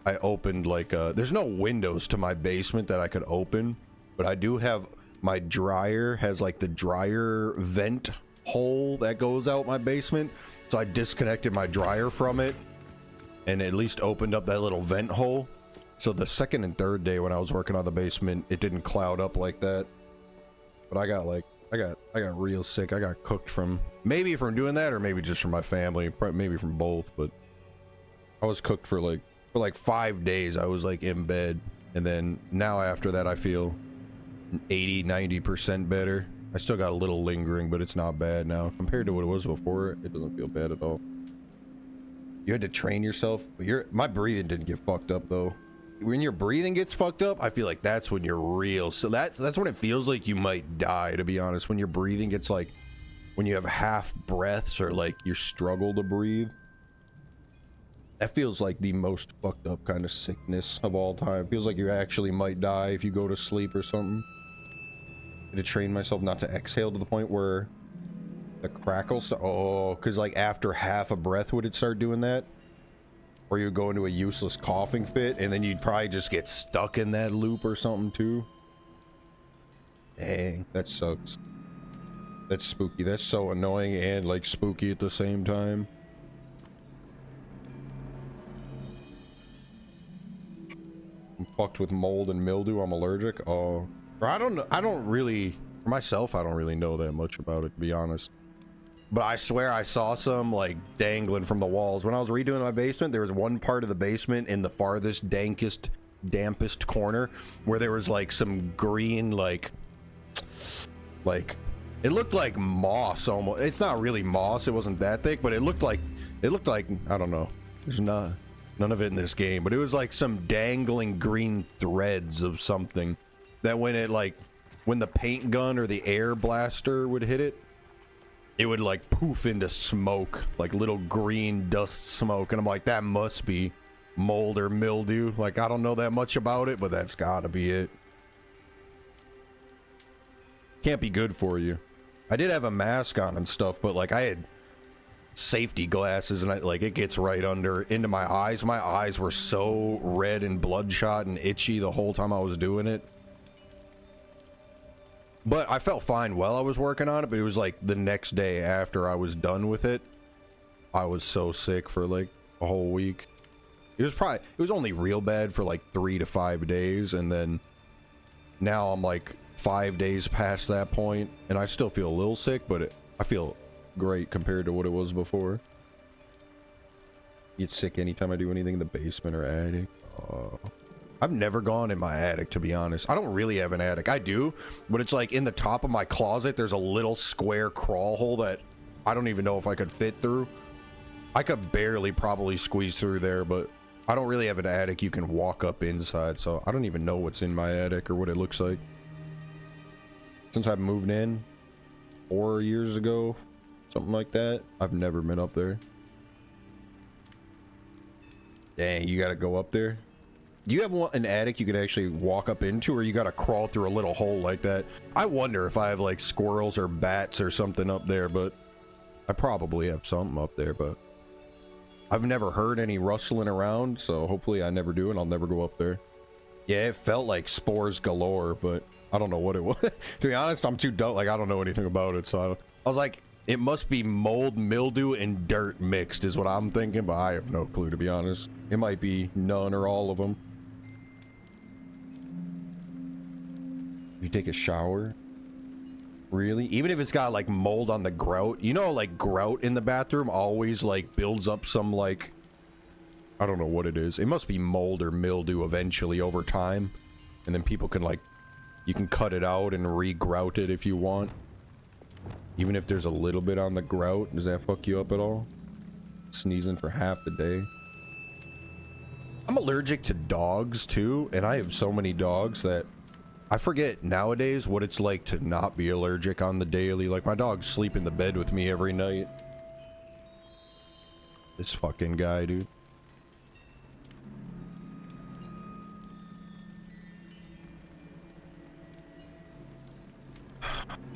I opened like there's no windows to my basement that I could open, but I do have my dryer has like the dryer vent hole that goes out my basement. So I disconnected my dryer from it and at least opened up that little vent hole. So the second and third day when I was working on the basement, it didn't cloud up like that. But I got real sick. I got cooked from maybe from doing that, or maybe just from my family, maybe from both. But I was cooked for like 5 days. I was like in bed, and then now after that I feel 80-90% better. I still got a little lingering, but it's not bad now compared to what it was before. It doesn't feel bad at all. You had to train yourself, but my breathing didn't get fucked up though. When your breathing gets fucked up, I feel like that's when you're real. So that's when it feels like you might die, to be honest. When your breathing gets like, when you have half breaths or like you struggle to breathe. That feels like the most fucked up kind of sickness of all time. It feels like you actually might die if you go to sleep or something. I had to train myself not to exhale to the point where the crackles. Oh, because like after half a breath would it start doing that? Or you go into a useless coughing fit and then you'd probably just get stuck in that loop or something too. Dang, that sucks. That's spooky. That's so annoying and like spooky at the same time. I'm fucked with mold and mildew. I'm allergic. Oh, I don't really, for myself, I don't really know that much about it, to be honest. But I swear I saw some like dangling from the walls. When I was redoing my basement, there was one part of the basement in the farthest, dampest corner where there was like some green, like it looked like moss almost. It's not really moss. It wasn't that thick, but it looked like, I don't know. There's none of it in this game, but it was like some dangling green threads of something that when the paint gun or the air blaster would hit it, it would like poof into smoke, like little green dust smoke. And I'm like, that must be mold or mildew. Like, I don't know that much about it, but that's gotta be it. Can't be good for you. I did have a mask on and stuff, but like I had safety glasses and it gets right into my eyes. My eyes were so red and bloodshot and itchy the whole time I was doing it. But I felt fine while I was working on it, but it was like the next day after I was done with it, I was so sick for like a whole week. It was only real bad for like 3 to 5 days, and then now I'm like 5 days past that point, and I still feel a little sick, but I feel great compared to what it was before. Get sick anytime I do anything in the basement or attic. I've never gone in my attic, to be honest. I don't really have an attic. I do, but it's like in the top of my closet, there's a little square crawl hole that I don't even know if I could fit through. I could barely probably squeeze through there, but I don't really have an attic you can walk up inside, so I don't even know what's in my attic or what it looks like. Since I've moved in 4 years ago, something like that, I've never been up there. Dang, you gotta go up there? Do you have an attic you can actually walk up into, or you gotta crawl through a little hole like that? I wonder if I have like squirrels or bats or something up there, but I probably have something up there, but I've never heard any rustling around, so hopefully I never do and I'll never go up there. Yeah, it felt like spores galore, but I don't know what it was. To be honest, I'm too dumb. Like, I don't know anything about it, so I was like, it must be mold, mildew, and dirt mixed is what I'm thinking, but I have no clue, to be honest. It might be none or all of them. You take a shower? Really? Even if it's got like mold on the grout, you know, like grout in the bathroom always like builds up some like, I don't know what it is. It must be mold or mildew eventually over time. And then people can like, you can cut it out and re-grout it if you want. Even if there's a little bit on the grout, does that fuck you up at all? Sneezing for half the day. I'm allergic to dogs too, and I have so many dogs that I forget nowadays what it's like to not be allergic on the daily. Like, my dogs sleep in the bed with me every night. This fucking guy, dude.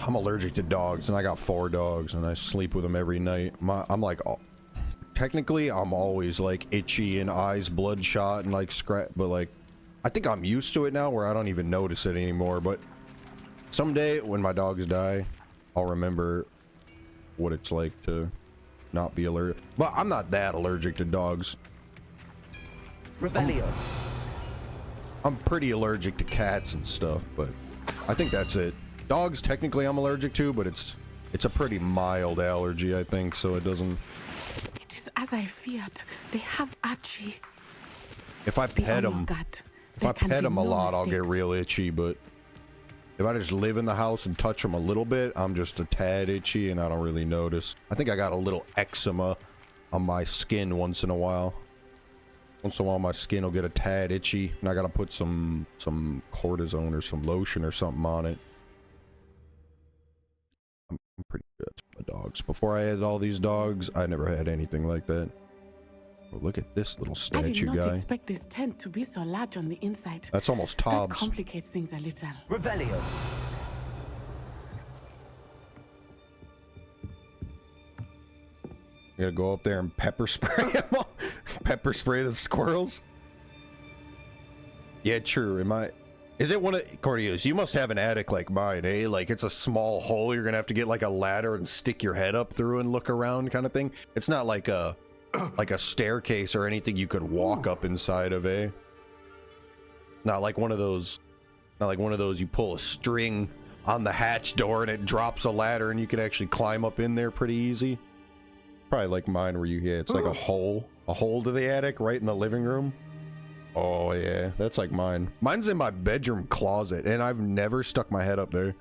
I'm allergic to dogs, and I got 4 dogs, and I sleep with them every night. I'm like, technically, I'm always like itchy and eyes bloodshot and like scratch, but like, I think I'm used to it now where I don't even notice it anymore. But someday when my dogs die, I'll remember what it's like to not be allergic. But I'm not that allergic to dogs. Revelio. I'm pretty allergic to cats and stuff, but I think that's it. Dogs technically I'm allergic to, but it's a pretty mild allergy, I think, so it doesn't. It is as I feared. They have Archie. If I pet them, if I pet them a lot, I'll get real itchy, but if I just live in the house and touch them a little bit, I'm just a tad itchy and I don't really notice. I think I got a little eczema on my skin once in a while. Once in a while my skin will get a tad itchy and I gotta put some cortisone or some lotion or something on it. I'm pretty good with my dogs. Before I had all these dogs, I never had anything like that. Oh, look at this little statue guy. I did not expect this tent to be so large on the inside. That's almost That Tobbs. complicates things a little. Revelio. You gotta go up there and pepper spray them all. Pepper spray the squirrels. Yeah, true. Is it one of Cordios? You must have an attic like mine, eh? Like it's a small hole. You're gonna have to get like a ladder and stick your head up through and look around, kind of thing. It's not like a staircase or anything you could walk up inside of, eh? Not like one of those. Not like one of those you pull a string on the hatch door and it drops a ladder and you can actually climb up in there pretty easy. Probably like mine where it's like a hole to the attic right in the living room. Oh yeah, that's like mine. Mine's in my bedroom closet and I've never stuck my head up there.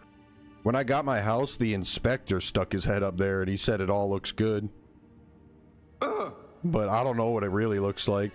When I got my house, the inspector stuck his head up there and he said it all looks good. But I don't know what it really looks like.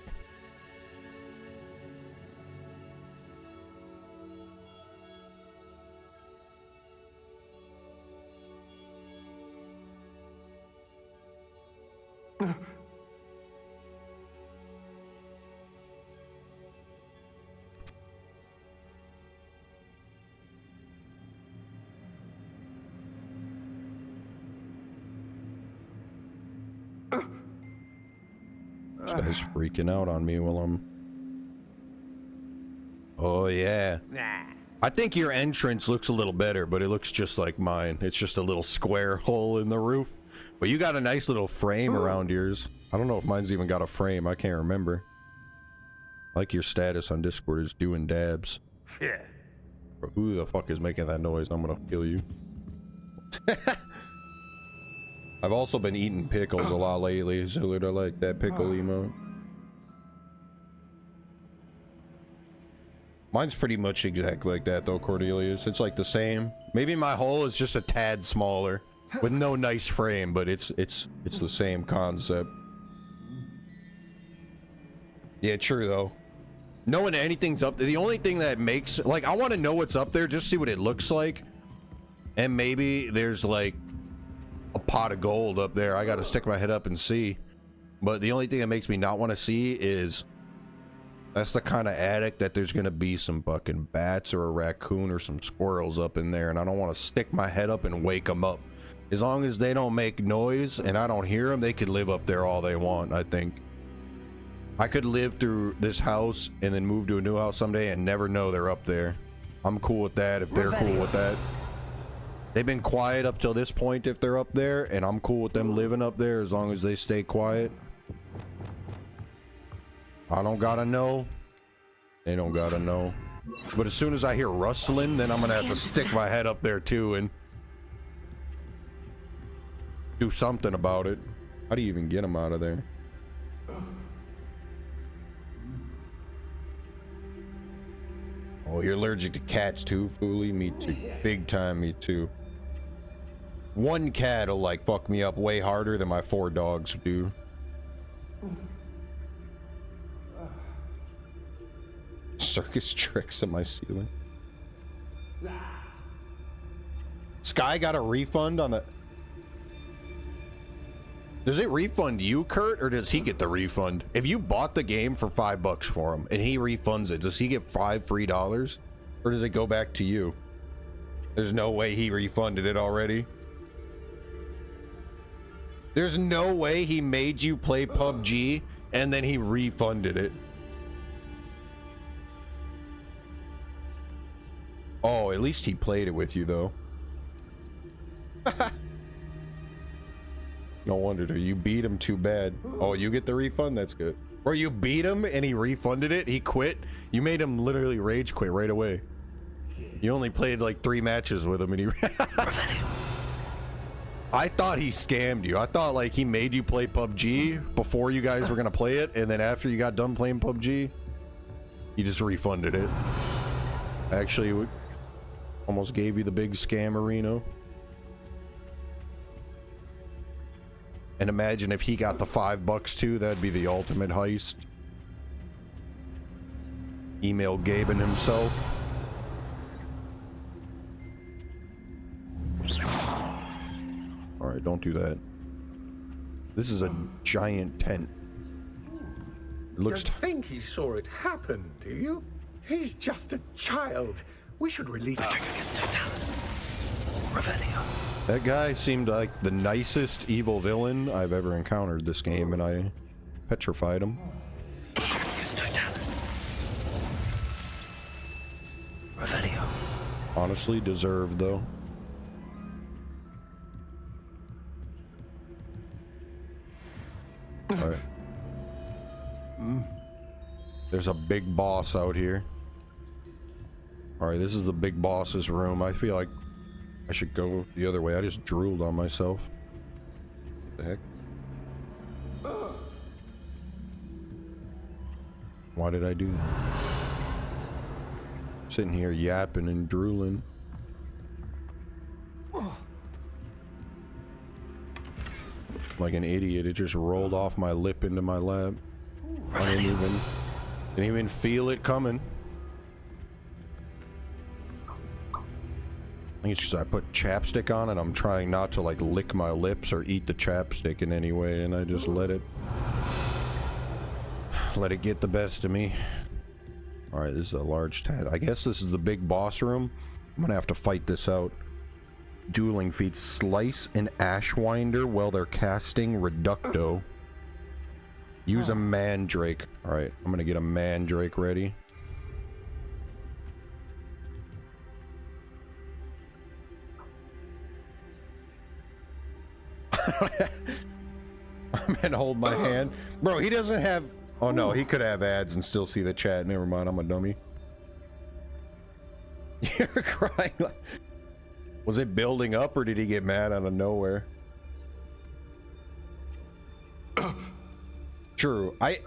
This guy's freaking out on me while I'm... Oh, yeah. I think your entrance looks a little better, but it looks just like mine. It's just a little square hole in the roof. But you got a nice little frame around yours. I don't know if mine's even got a frame. I can't remember. I like your status on Discord is doing dabs. Yeah. Bro, who the fuck is making that noise? I'm gonna kill you. I've also been eating pickles a lot lately. Zillard, I like that pickle emote. Mine's pretty much exactly like that though, Cordelius. It's like the same. Maybe my hole is just a tad smaller with no nice frame, but it's the same concept. Yeah, true though. Knowing anything's up there, the only thing that makes, like, I want to know what's up there, just see what it looks like. And maybe there's like a pot of gold up there. I got to stick my head up and see. But the only thing that makes me not want to see is that's the kind of attic that there's going to be some fucking bats or a raccoon or some squirrels up in there. And I don't want to stick my head up and wake them up. As long as they don't make noise and I don't hear them, they can live up there all they want, I think. I could live through this house and then move to a new house someday and never know they're up there. I'm cool with that if they're cool with that. They've been quiet up till this point if they're up there, and I'm cool with them living up there as long as they stay quiet. I don't gotta know. They don't gotta know. But as soon as I hear rustling, then I'm gonna have to stick my head up there too and do something about it. How do you even get him out of there? Oh, you're allergic to cats too, Fooly? Me too. Big time, me too. One cat will like fuck me up way harder than my 4 dogs do. Circus tricks in my ceiling. Sky got a refund on the... Does it refund you, Kurt, or does he get the refund? If you bought the game for $5 for him and he refunds it, does he get $5 free, or does it go back to you? There's no way he refunded it already. There's no way he made you play PUBG and then he refunded it. Oh, at least he played it with you, though. No wonder. You beat him too bad. Oh, you get the refund? That's good. Or you beat him and he refunded it? He quit? You made him literally rage quit right away. You only played like 3 matches with him and he... I thought he scammed you. I thought like he made you play PUBG before you guys were going to play it, and then after you got done playing PUBG, he just refunded it. Actually, we almost gave you the big scammerino. And imagine if he got the $5 too, that'd be the ultimate heist. Email Gaben himself. Alright, don't do that. This is a giant tent. It looks... You think he saw it happen, do you? He's just a child. We should release... That guy seemed like the nicest evil villain I've ever encountered this game, and I petrified him. Honestly, deserved though. Alright. There's a big boss out here. Alright, this is the big boss's room. I feel like I should go the other way. I just drooled on myself. What the heck? Why did I do that? Sitting here yapping and drooling. Like an idiot, it just rolled off my lip into my lap. I didn't even feel it coming. I think it's just I put chapstick on and I'm trying not to like lick my lips or eat the chapstick in any way, and I just let it get the best of me. Alright, this is a large tat. I guess this is the big boss room. I'm gonna have to fight this out. Dueling feats. Slice an ashwinder while they're casting Reducto. Use a mandrake. Alright, I'm gonna get a mandrake ready. Man, hold my hand. Bro, he doesn't have... Oh no, he could have ads and still see the chat. Never mind, I'm a dummy. You're crying. Was it building up or did he get mad out of nowhere? True. I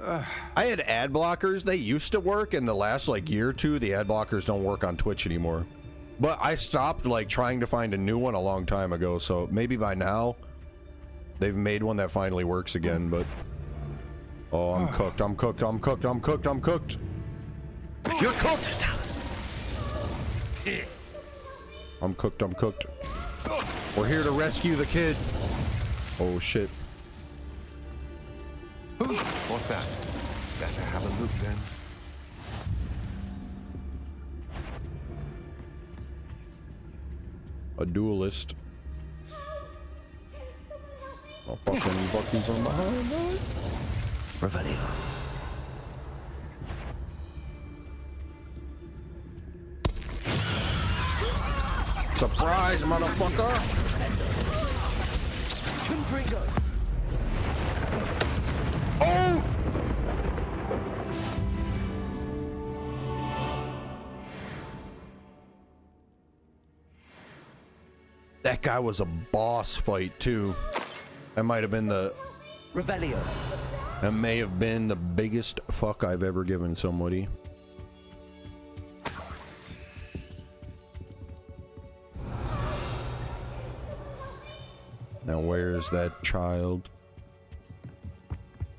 had ad blockers. They used to work. In the last like year or two, the ad blockers don't work on Twitch anymore. But I stopped like trying to find a new one a long time ago. So maybe by now they've made one that finally works again. But oh, I'm cooked. I'm cooked. I'm cooked. I'm cooked. I'm cooked. You're cooked. I'm cooked. I'm cooked. We're here to rescue the kid. Oh shit. What's that? Better have a look then. A duelist. Oh, fucking from behind us. Revelio. Surprise, motherfucker! Oh! That guy was a boss fight too. That might have been the Revelio. That may have been the biggest fuck I've ever given somebody. Now where's that child?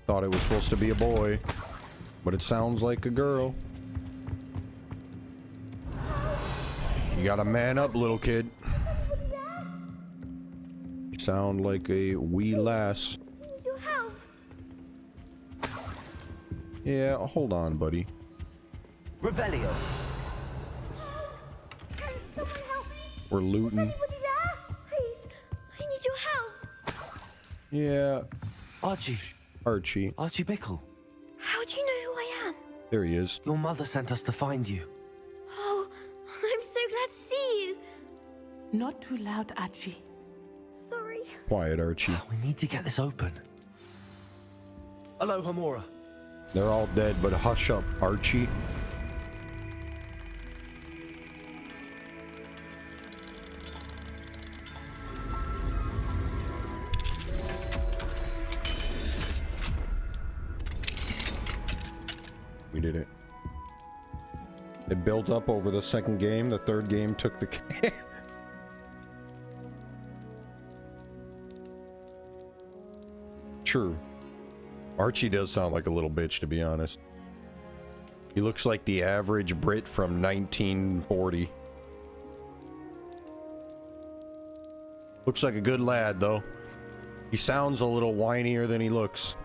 Thought it was supposed to be a boy, but it sounds like a girl. You gotta man up, little kid. You sound like a wee lass. Yeah, hold on, buddy. Revelio. We're looting. Please, I need your help. Yeah. Archie. Archie. Archie Bickle. How do you know who I am? There he is. Your mother sent us to find you. Oh, I'm so glad to see you. Not too loud, Archie. Sorry. Quiet, Archie. We need to get this open. Hello, Hamora. They're all dead, but hush up, Archie. We did it. It built up over the second game. The third game took the game. True. Archie does sound like a little bitch, to be honest. He looks like the average Brit from 1940. Looks like a good lad, though. He sounds a little whinier than he looks.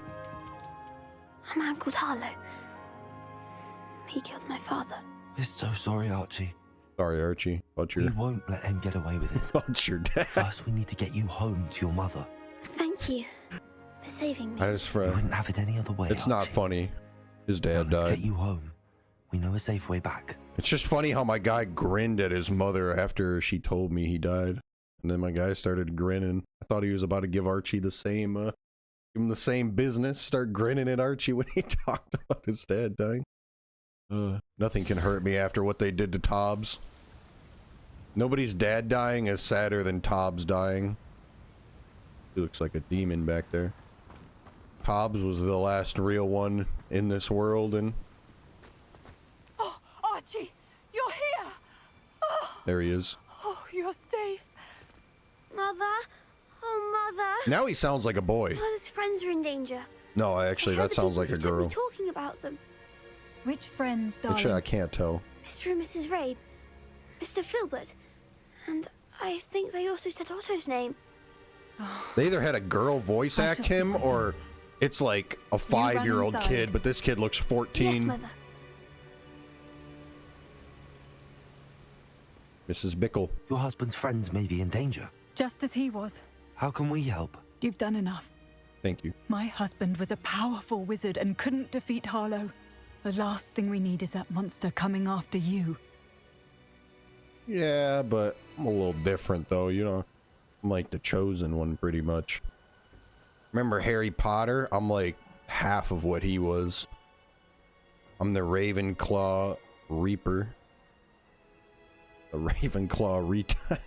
I'm Uncle Harlow. He killed my father. We're so sorry, Archie. Sorry, Archie. But We won't let him get away with it. But your dad. First, we need to get you home to your mother. Thank you for saving me. I just You wouldn't have it any other way. It's not funny. His dad Let's died. get you home. We know a safe way back. It's just funny how my guy grinned at his mother after she told me he died. And then my guy started grinning. I thought he was about to give Archie the same, give him the same business. Start grinning at Archie when he talked about his dad dying. Nothing can hurt me after what they did to Tobbs. Nobody's dad dying is sadder than Tobbs dying. He looks like a demon back there. Tobbs was the last real one in this world, and Oh, Archie, you're here. Oh, there he is. oh, you're safe. Mother? Oh, Mother. Now he sounds like a boy. Father's friends are in danger. No, actually, I heard that the sounds people like a who kept me girl. talking about them. Which friends, darling? Actually, I can't tell. Mr. and Mrs. Rabe, Mr. Filbert, and I think they also said Otto's name. They either had a girl voice act him, or it's like a 5-year-old inside. kid, but this kid looks 14. Yes, Mother. Mrs. Bickle. Your husband's friends may be in danger. Just as he was. How can we help? You've done enough. Thank you. My husband was a powerful wizard and couldn't defeat Harlow. The last thing we need is that monster coming after you. Yeah, but I'm a little different, though. You know, I'm like the chosen one, pretty much. Remember Harry Potter? I'm like half of what he was. I'm the Ravenclaw Reaper. The Ravenclaw Reaper.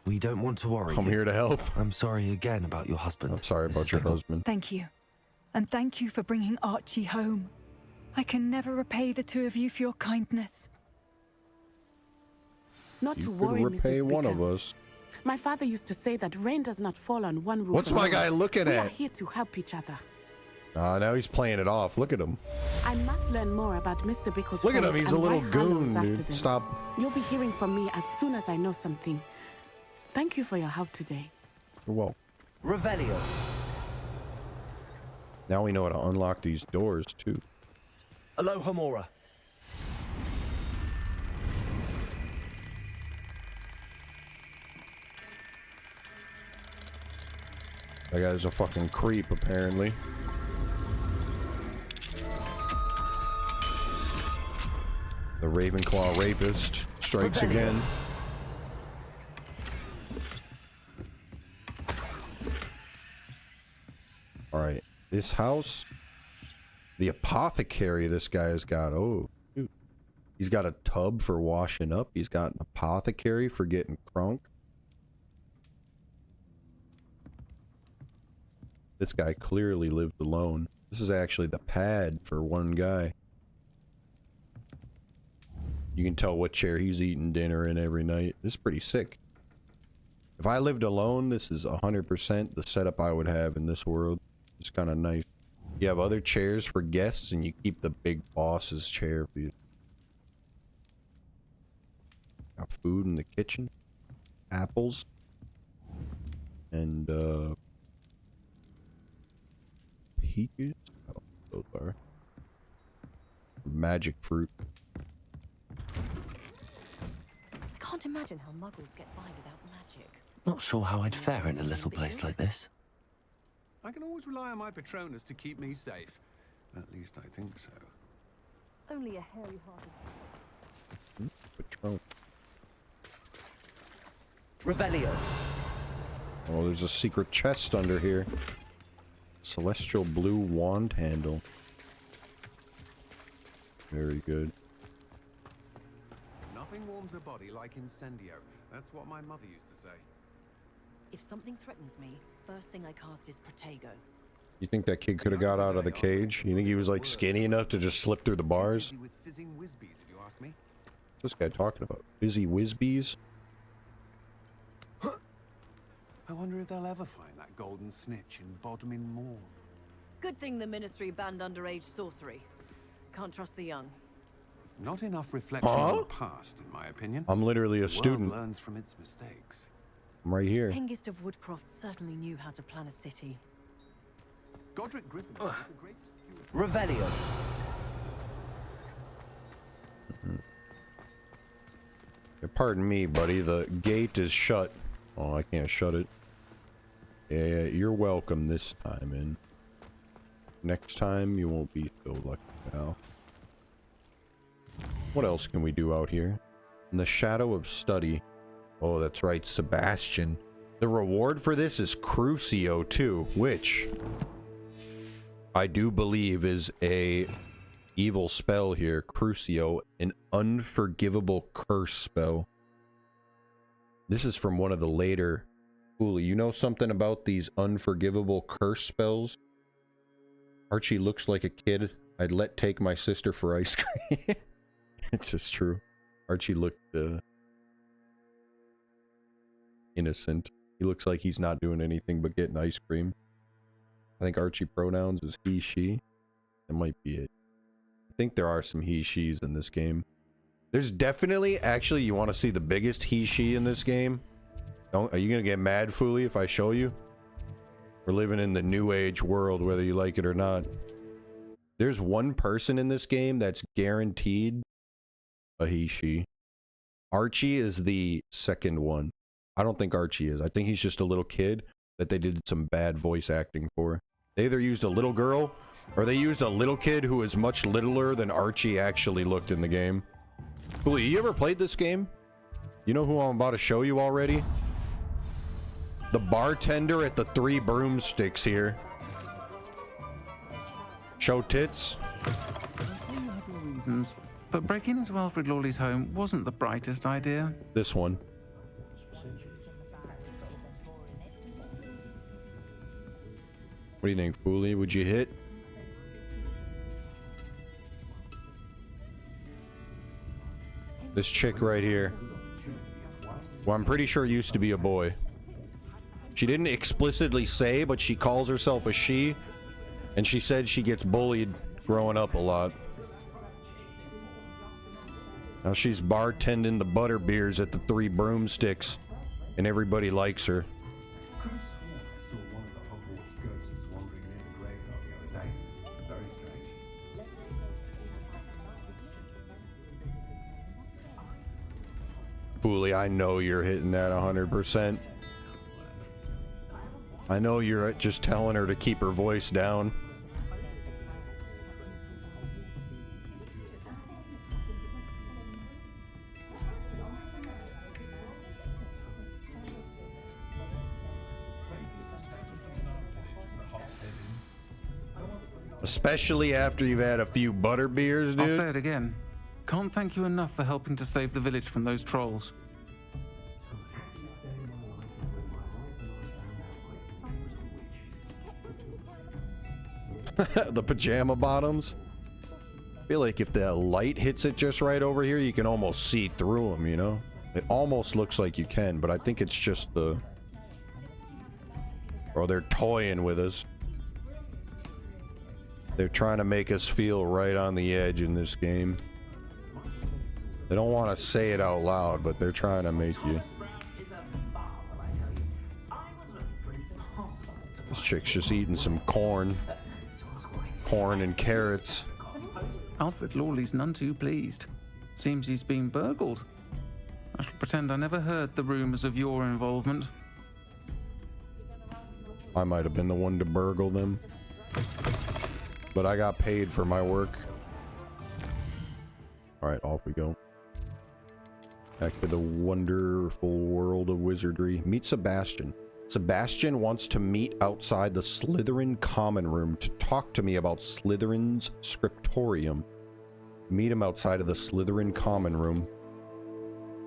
We don't want to worry. I'm here to help. I'm sorry again about your husband. I'm sorry about your husband. Thank you. And thank you for bringing Archie home. I can never repay the two of you for your kindness. Not You to could worry, repay Mrs. one Bicker. of us. My father used to say that rain does not fall on one roof. What's my alone. guy looking We at? are here to help each other. Now he's playing it off. Look at him. I must learn more about Mr. Bickle's Look at him. friends He's a and little why Harlow is goon, after dude. them. Stop. You'll be hearing from me as soon as I know something. Thank you for your help today. You're welcome. Revelio. Now we know how to unlock these doors, too. Hello, Hamora. That guy's a fucking creep, apparently. The Ravenclaw rapist strikes again. Alright, this house. The apothecary this guy's got. Oh, dude. He's got a tub for washing up. He's got an apothecary for getting crunk. This guy clearly lived alone. This is actually the pad for one guy. You can tell what chair he's eating dinner in every night. This is pretty sick. If I lived alone, this is 100% the setup I would have in this world. It's kind of nice. You have other chairs for guests, and you keep the big boss's chair for you. Got food in the kitchen. Apples. And, peaches? Oh, those are. Magic fruit. I can't imagine how muggles get by without magic. Not sure how I'd fare in a little place like this. I can always rely on my Patronus to keep me safe. At least I think so. Only a hairy-hearted... Patron. Revelio. Oh, there's a secret chest under here. Celestial blue wand handle. Very good. Nothing warms a body like incendio. That's what my mother used to say. If something threatens me, first thing I cast is Protego. You think that kid could have got out of the cage? You think he was like skinny enough to just slip through the bars? With fizzing whizbees, if you ask me. What's this guy talking about? Fizzy whizbees? I wonder if they'll ever find that golden snitch in Bodmin Moor. Good thing the Ministry banned underage sorcery. Can't trust the young. Not enough reflection on the past, in my opinion. I'm literally a student. The world learns from its mistakes. I'm right here. Hengist of Woodcroft certainly knew how to plan a city. Godric Griffin. Revelio. Pardon me, buddy. The gate is shut. Oh, I can't shut it. Yeah, you're welcome this time, and next time you won't be so lucky now. What else can we do out here? In the shadow of study. Oh, that's right, Sebastian. The reward for this is Crucio too, which I do believe is a evil spell here. Crucio, an unforgivable curse spell. This is from one of the later. Cooley, you know something about these unforgivable curse spells? Archie looks like a kid I'd let take my sister for ice cream. It's just true. Archie looked innocent. He looks like he's not doing anything but getting ice cream. I think Archie pronouns is he, she. That might be it. I think there are some he, she's in this game. There's definitely, actually, you want to see the biggest he, she in this game? Are you going to get mad, Fooly, if I show you? We're living in the new age world, whether you like it or not. There's one person in this game that's guaranteed a he, she. Archie is the second one. I don't think Archie is. I think he's just a little kid that they did some bad voice acting for. They either used a little girl, or they used a little kid who is much littler than Archie actually looked in the game. Fooly, you ever played this game? You know who I'm about to show you already? The bartender at the Three Broomsticks here. Show tits. Reasons, but breaking into Alfred Lawley's home wasn't the brightest idea. This one. What do you think, Fooly? Would you hit? This chick right here. Well, I'm pretty sure used to be a boy. She didn't explicitly say, but she calls herself a she. And she said she gets bullied growing up a lot. Now she's bartending the Butterbeers at the Three Broomsticks. And everybody likes her. Fooly, I know you're hitting that 100%. I know you're just telling her to keep her voice down. Especially after you've had a few Butterbeers, dude. I'll say it again. Can't thank you enough for helping to save the village from those trolls. The pajama bottoms. I feel like if the light hits it just right over here, you can almost see through them, you know? It almost looks like you can, but I think it's just the... Or they're toying with us. They're trying to make us feel right on the edge in this game. They don't want to say it out loud, but they're trying to make you. This chick's just eating some corn. Corn and carrots. Alfred Lawley's none too pleased. Seems he's been burgled. I shall pretend I never heard the rumors of your involvement. I might have been the one to burgle them. But I got paid for my work. Alright, off we go. Back to the wonderful world of wizardry. Meet Sebastian. Sebastian wants to meet outside the Slytherin common room to talk to me about Slytherin's scriptorium. Meet him outside of the Slytherin common room.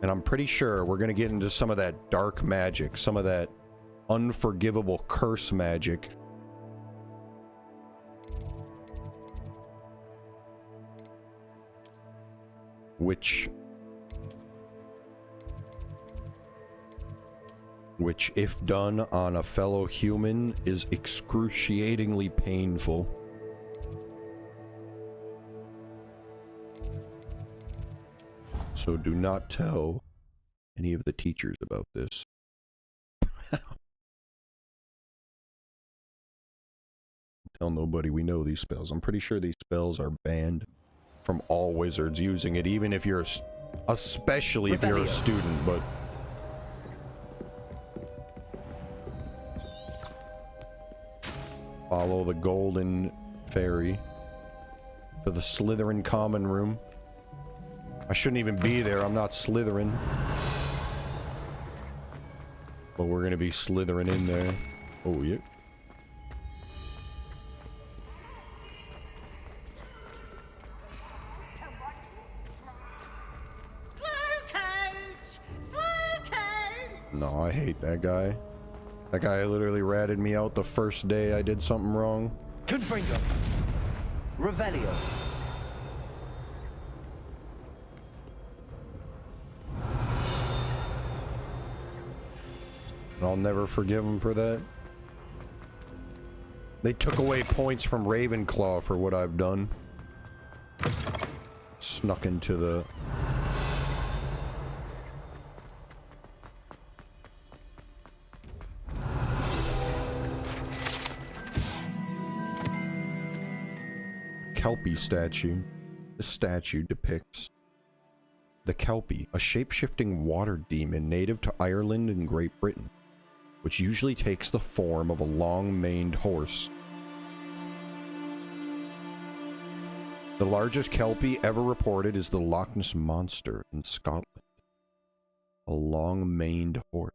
And I'm pretty sure we're going to get into some of that dark magic, some of that unforgivable curse magic. Which if done on a fellow human is excruciatingly painful. So do not tell any of the teachers about this. Tell nobody we know these spells. I'm pretty sure these spells are banned from all wizards using it, even if you're, especially if you're a student, but... Follow the golden fairy to the Slytherin common room. I shouldn't even be there, I'm not Slytherin. But we're gonna be Slytherin in there. Oh, yeah. No, I hate that guy. That guy literally ratted me out the first day I did something wrong. Confringo. Revelio. I'll never forgive him for that. They took away points from Ravenclaw for what I've done. Snuck into the... Kelpie statue. This statue depicts the Kelpie, a shape-shifting water demon native to Ireland and Great Britain, which usually takes the form of a long-maned horse. The largest Kelpie ever reported is the Loch Ness Monster in Scotland. A long-maned horse.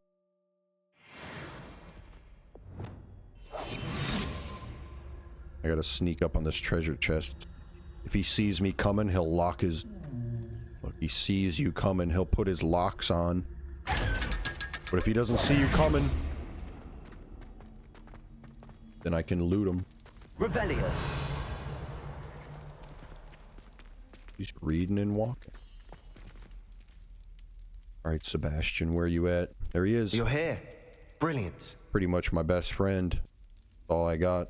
I gotta sneak up on this treasure chest. If he sees me coming, he'll lock his... Look, he sees you coming, he'll put his locks on. But if he doesn't see you coming, then I can loot him. Revelio. He's reading and walking. Alright, Sebastian, where you at? There he is. You're here. Brilliant. Pretty much my best friend. That's all I got.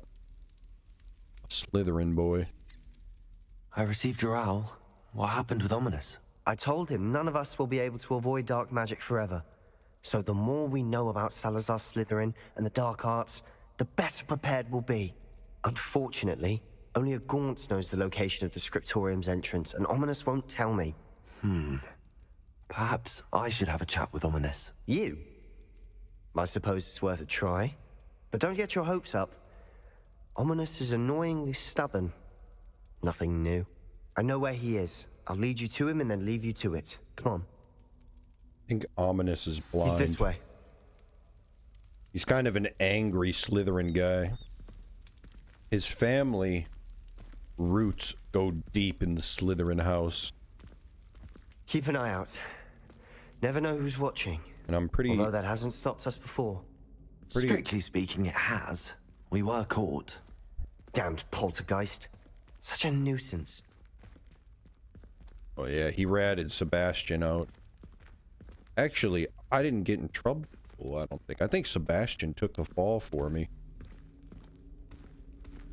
Slytherin boy. I received your owl. What happened with Ominous? I told him none of us will be able to avoid dark magic forever. So the more we know about Salazar Slytherin and the dark arts, the better prepared we'll be. Unfortunately, only a Gaunt knows the location of the Scriptorium's entrance, and Ominous won't tell me. Perhaps I should have a chat with Ominous. You? I suppose it's worth a try. But don't get your hopes up. Ominous is annoyingly stubborn. Nothing new. I know where he is. I'll lead you to him and then leave you to it. Come on. I think Ominous is blind. He's this way. He's kind of an angry Slytherin guy. His family roots go deep in the Slytherin house. Keep an eye out. Never know who's watching. And I'm pretty... Although that hasn't stopped us before. Strictly speaking, it has. We were caught. Damned poltergeist. Such a nuisance. Oh yeah, he ratted Sebastian out. Actually, I didn't get in trouble, I don't think. I think Sebastian took the fall for me.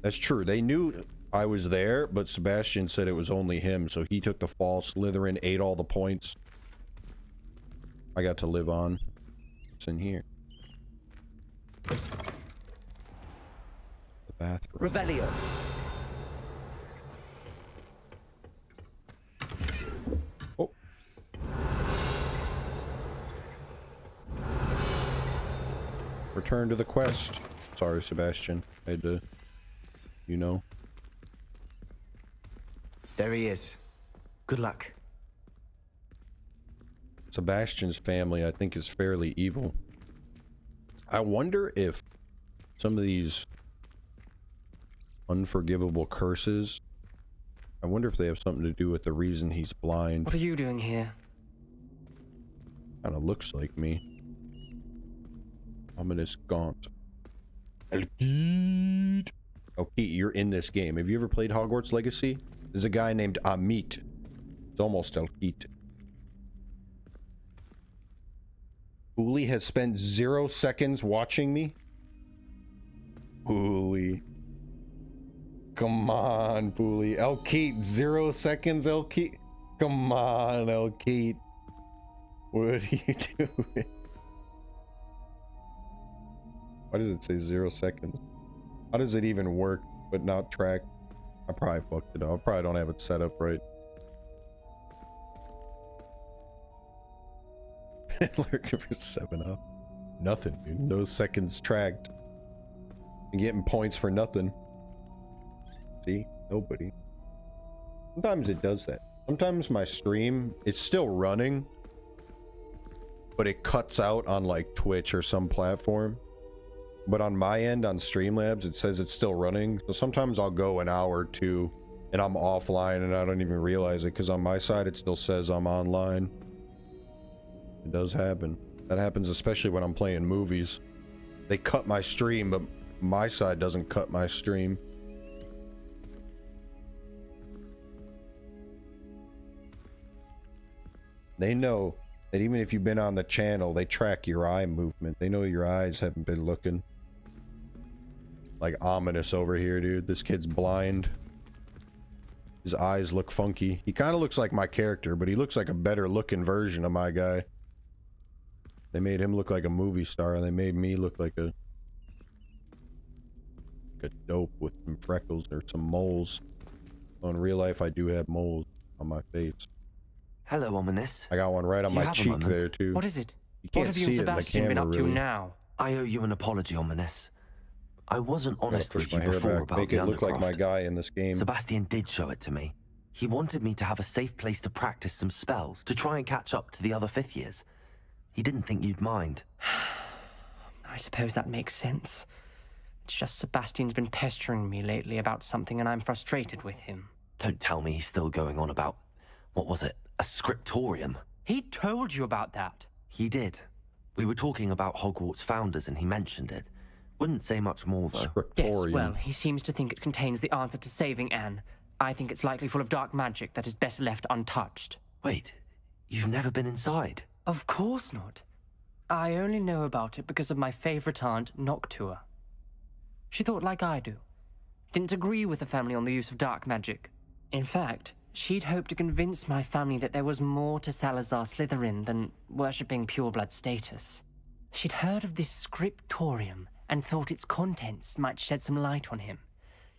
That's true. They knew I was there, but Sebastian said it was only him, so he took the fall. Slytherin ate all the points. I got to live on. What's in here? The bathroom. Revelio. Oh. Return to the quest. Sorry, Sebastian. I had to, you know. There he is. Good luck. Sebastian's family, I think, is fairly evil. I wonder if some of these unforgivable curses, I wonder if they have something to do with the reason he's blind. What are you doing here? Kind of looks like me. Ominous gaunt. Elkeet. Elkeet, you're in this game. Have you ever played Hogwarts Legacy? There's a guy named Amit. It's almost Elkeet. Uli has spent 0 seconds watching me. Uli. Come on, Uli. Elkeet, 0 seconds, Elkeet. Come on, Elkeet. What are you doing? Why does it say 0 seconds? How does it even work but not track? I probably fucked it up. I probably don't have it set up right. Lurking for 7-up. Nothing, dude. No seconds tracked. I'm getting points for nothing. See? Nobody. Sometimes it does that. Sometimes my stream, it's still running, but it cuts out on like Twitch or some platform. But on my end, on Streamlabs, it says it's still running. So sometimes I'll go an hour or two and I'm offline and I don't even realize it because on my side, it still says I'm online. It does happen. That happens especially when I'm playing movies. They cut my stream, but my side doesn't cut my stream. They know that even if you've been on the channel, they track your eye movement. They know your eyes haven't been looking. Like ominous over here, dude. This kid's blind. His eyes look funky. He kind of looks like my character, but he looks like a better looking version of my guy. They made him look like a movie star, and they made me look like a dope with some freckles or some moles. Well, in real life, I do have moles on my face. Hello, Ominous. I got one right on my cheek there, too. What is it? You can't What have you and see it in the Sebastian been camera, up to really. now? I owe you an apology, Ominous. I wasn't honest Push with you my hair before back. about Make the it look like my Undercroft. guy in this game. Sebastian did show it to me. He wanted me to have a safe place to practice some spells, to try and catch up to the other 5th years. He didn't think you'd mind. I suppose that makes sense. It's just Sebastian's been pestering me lately about something and I'm frustrated with him. Don't tell me he's still going on about, what was it, a scriptorium? He told you about that. He did. We were talking about Hogwarts founders and he mentioned it. Wouldn't say much more, though. Yes, well, he seems to think it contains the answer to saving Anne. I think it's likely full of dark magic that is better left untouched. Wait, you've never been inside? Of course not. I only know about it because of my favorite aunt, Noctua. She thought like I do. Didn't agree with the family on the use of dark magic. In fact, she'd hoped to convince my family that there was more to Salazar Slytherin than worshipping pureblood status. She'd heard of this scriptorium and thought its contents might shed some light on him.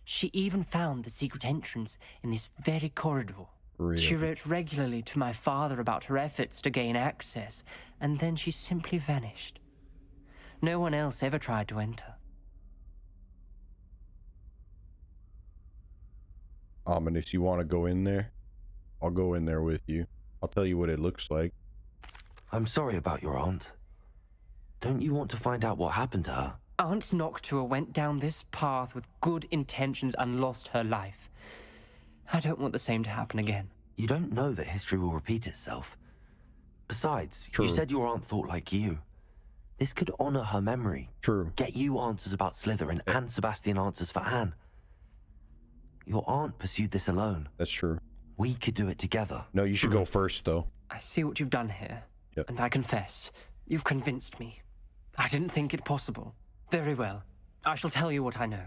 She even found the secret entrance in this very corridor. Really? She wrote regularly to my father about her efforts to gain access, and then she simply vanished. No one else ever tried to enter. Ominous, you want to go in there? I'll go in there with you. I'll tell you what it looks like. I'm sorry about your aunt. Don't you want to find out what happened to her? Aunt Noctua went down this path with good intentions and lost her life. I don't want the same to happen again. You don't know that history will repeat itself. Besides, True. you said your aunt thought like you. This could honor her memory. True. Get you answers about Slytherin and Sebastian answers for Anne. Your aunt pursued this alone. That's true. We could do it together. No, you should go first, though. I see what you've done here. Yep. And I confess, you've convinced me. I didn't think it possible. Very well. I shall tell you what I know.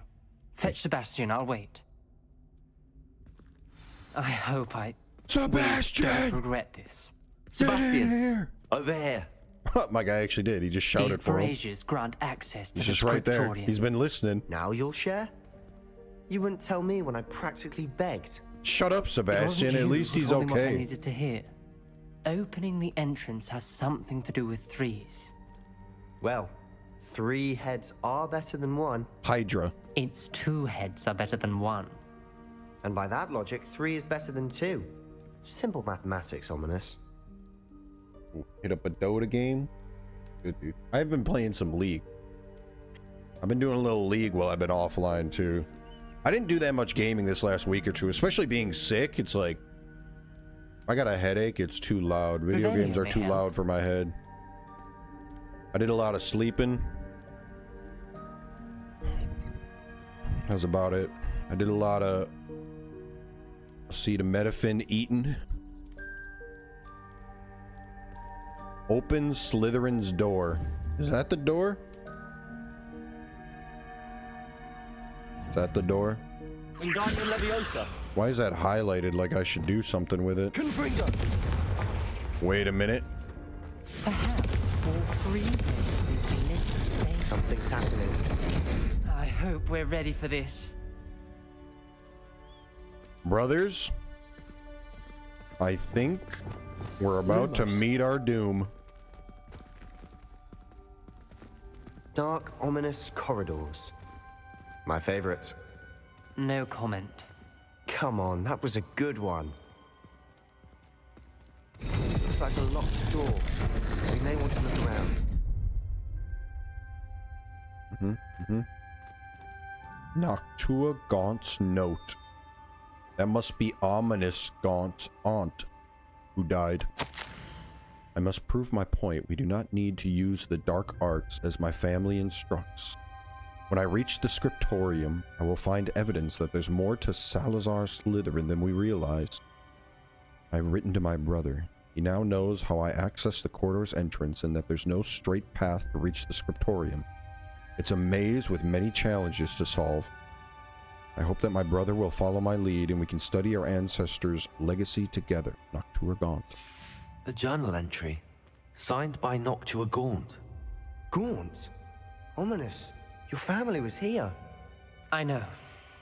Fetch Sebastian, I'll wait. I hope I don't regret this. Sebastian, over here. My guy actually did. He just shouted These for him. braziers grant access to He's the just right there. scriptorium. He's been listening. Now you'll share? You wouldn't tell me when I practically begged. Shut up, Sebastian. At least he's What I okay. needed to hear. Opening the entrance has something to do with threes. Well, 3 heads are better than 1. Hydra. It's 2 heads are better than 1. And by that logic, 3 is better than 2. Simple mathematics, Ominous. Ooh, hit up a Dota game. Good dude. I've been playing some League. I've been doing a little League while I've been offline too. I didn't do that much gaming this last week or two, especially being sick. It's like, if I got a headache, it's too loud. Video games are too loud for my head. I did a lot of sleeping. That's about it. I did a lot of acetaminophen eating. Open Slytherin's door. Is that the door? Is that the door? Wingardium Leviosa. Why is that highlighted like I should do something with it? Confringo. Wait a minute. Perhaps all 3 Something's happening. I hope we're ready for this. Brothers, I think we're about to meet our doom. Dark, ominous corridors. My favorite. No comment. Come on, that was a good one. Looks like a locked door. We may want to look around. Noctua Gaunt's note. That must be Ominous Gaunt's aunt, who died. I must prove my point. We do not need to use the dark arts as my family instructs. When I reach the scriptorium, I will find evidence that there's more to Salazar Slytherin than we realize. I've written to my brother. He now knows how I access the corridor's entrance and that there's no straight path to reach the scriptorium. It's a maze with many challenges to solve. I hope that my brother will follow my lead and we can study our ancestors' legacy together. Noctua Gaunt. A journal entry, signed by Noctua Gaunt. Gaunt? Ominous. Your family was here. I know.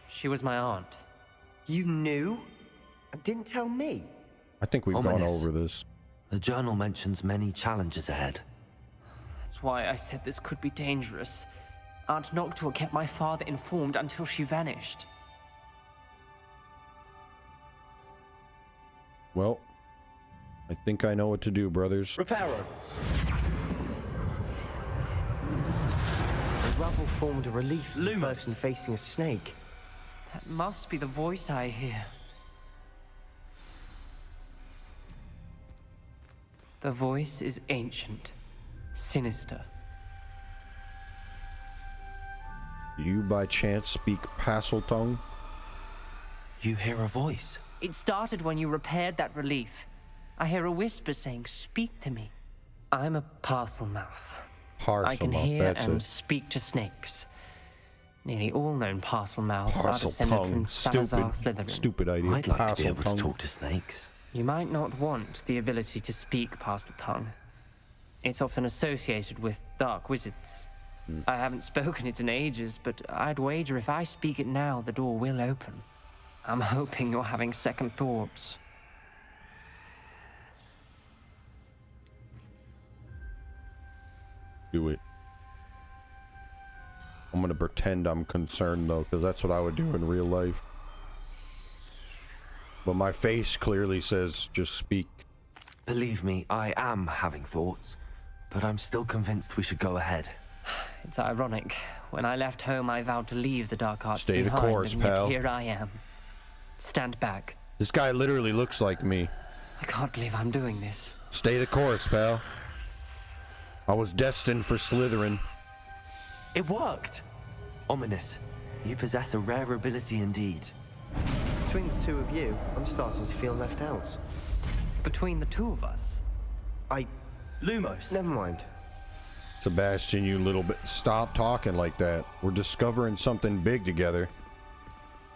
She was my aunt. You knew? And didn't tell me? I think we've gone over this. The journal mentions many challenges ahead. That's why I said this could be dangerous. Aunt Noctua kept my father informed until she vanished. Well, I think I know what to do, brothers. Reparo. The rubble formed a relief person facing a snake. That must be the voice I hear. The voice is ancient, sinister. Do you by chance speak Parseltongue? You hear a voice? It started when you repaired that relief. I hear a whisper saying, "Speak to me." I'm a parcel mouth. I can hear and speak to snakes. Nearly all known parcel mouths are descended from Salazar Slytherin. Stupid idea. I'd like to be able to talk to snakes. You might not want the ability to speak parcel tongue. It's often associated with dark wizards. I haven't spoken it in ages, but I'd wager if I speak it now, the door will open. I'm hoping you're having second thoughts. Do it. I'm gonna pretend I'm concerned though, because that's what I would do in real life. But my face clearly says, just speak. Believe me, I am having thoughts, but I'm still convinced we should go ahead. It's ironic. When I left home, I vowed to leave the dark arts Stay the behind, course, and yet pal. here I am. Stand back. This guy literally looks like me. I can't believe I'm doing this. Stay the course, pal. I was destined for Slytherin. It worked! Ominous, you possess a rare ability indeed. Between the two of you, I'm starting to feel left out. Between the two of us? Lumos. Never mind. Sebastian, you little bit. Stop talking like that. We're discovering something big together.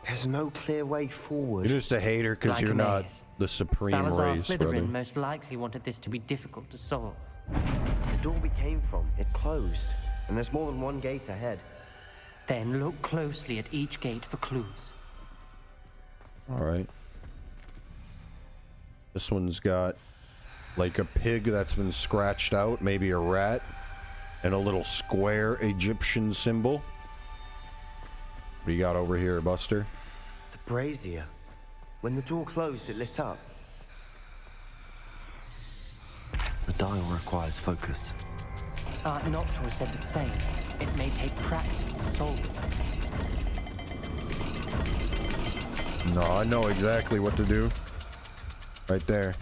There's no clear way forward. You're just a hater because Like you're a not maze. the supreme Salazar race, Slytherin brother. most likely wanted this to be difficult to solve. The door we came from, it closed. And there's more than one gate ahead. Then look closely at each gate for clues. All right. This one's got like a pig that's been scratched out, maybe a rat, and a little square Egyptian symbol. What do you got over here, Buster? The brazier. When the door closed, it lit up. The dial requires focus. Noctua said the same. It may take practice to solve it. No, I know exactly what to do. Right there.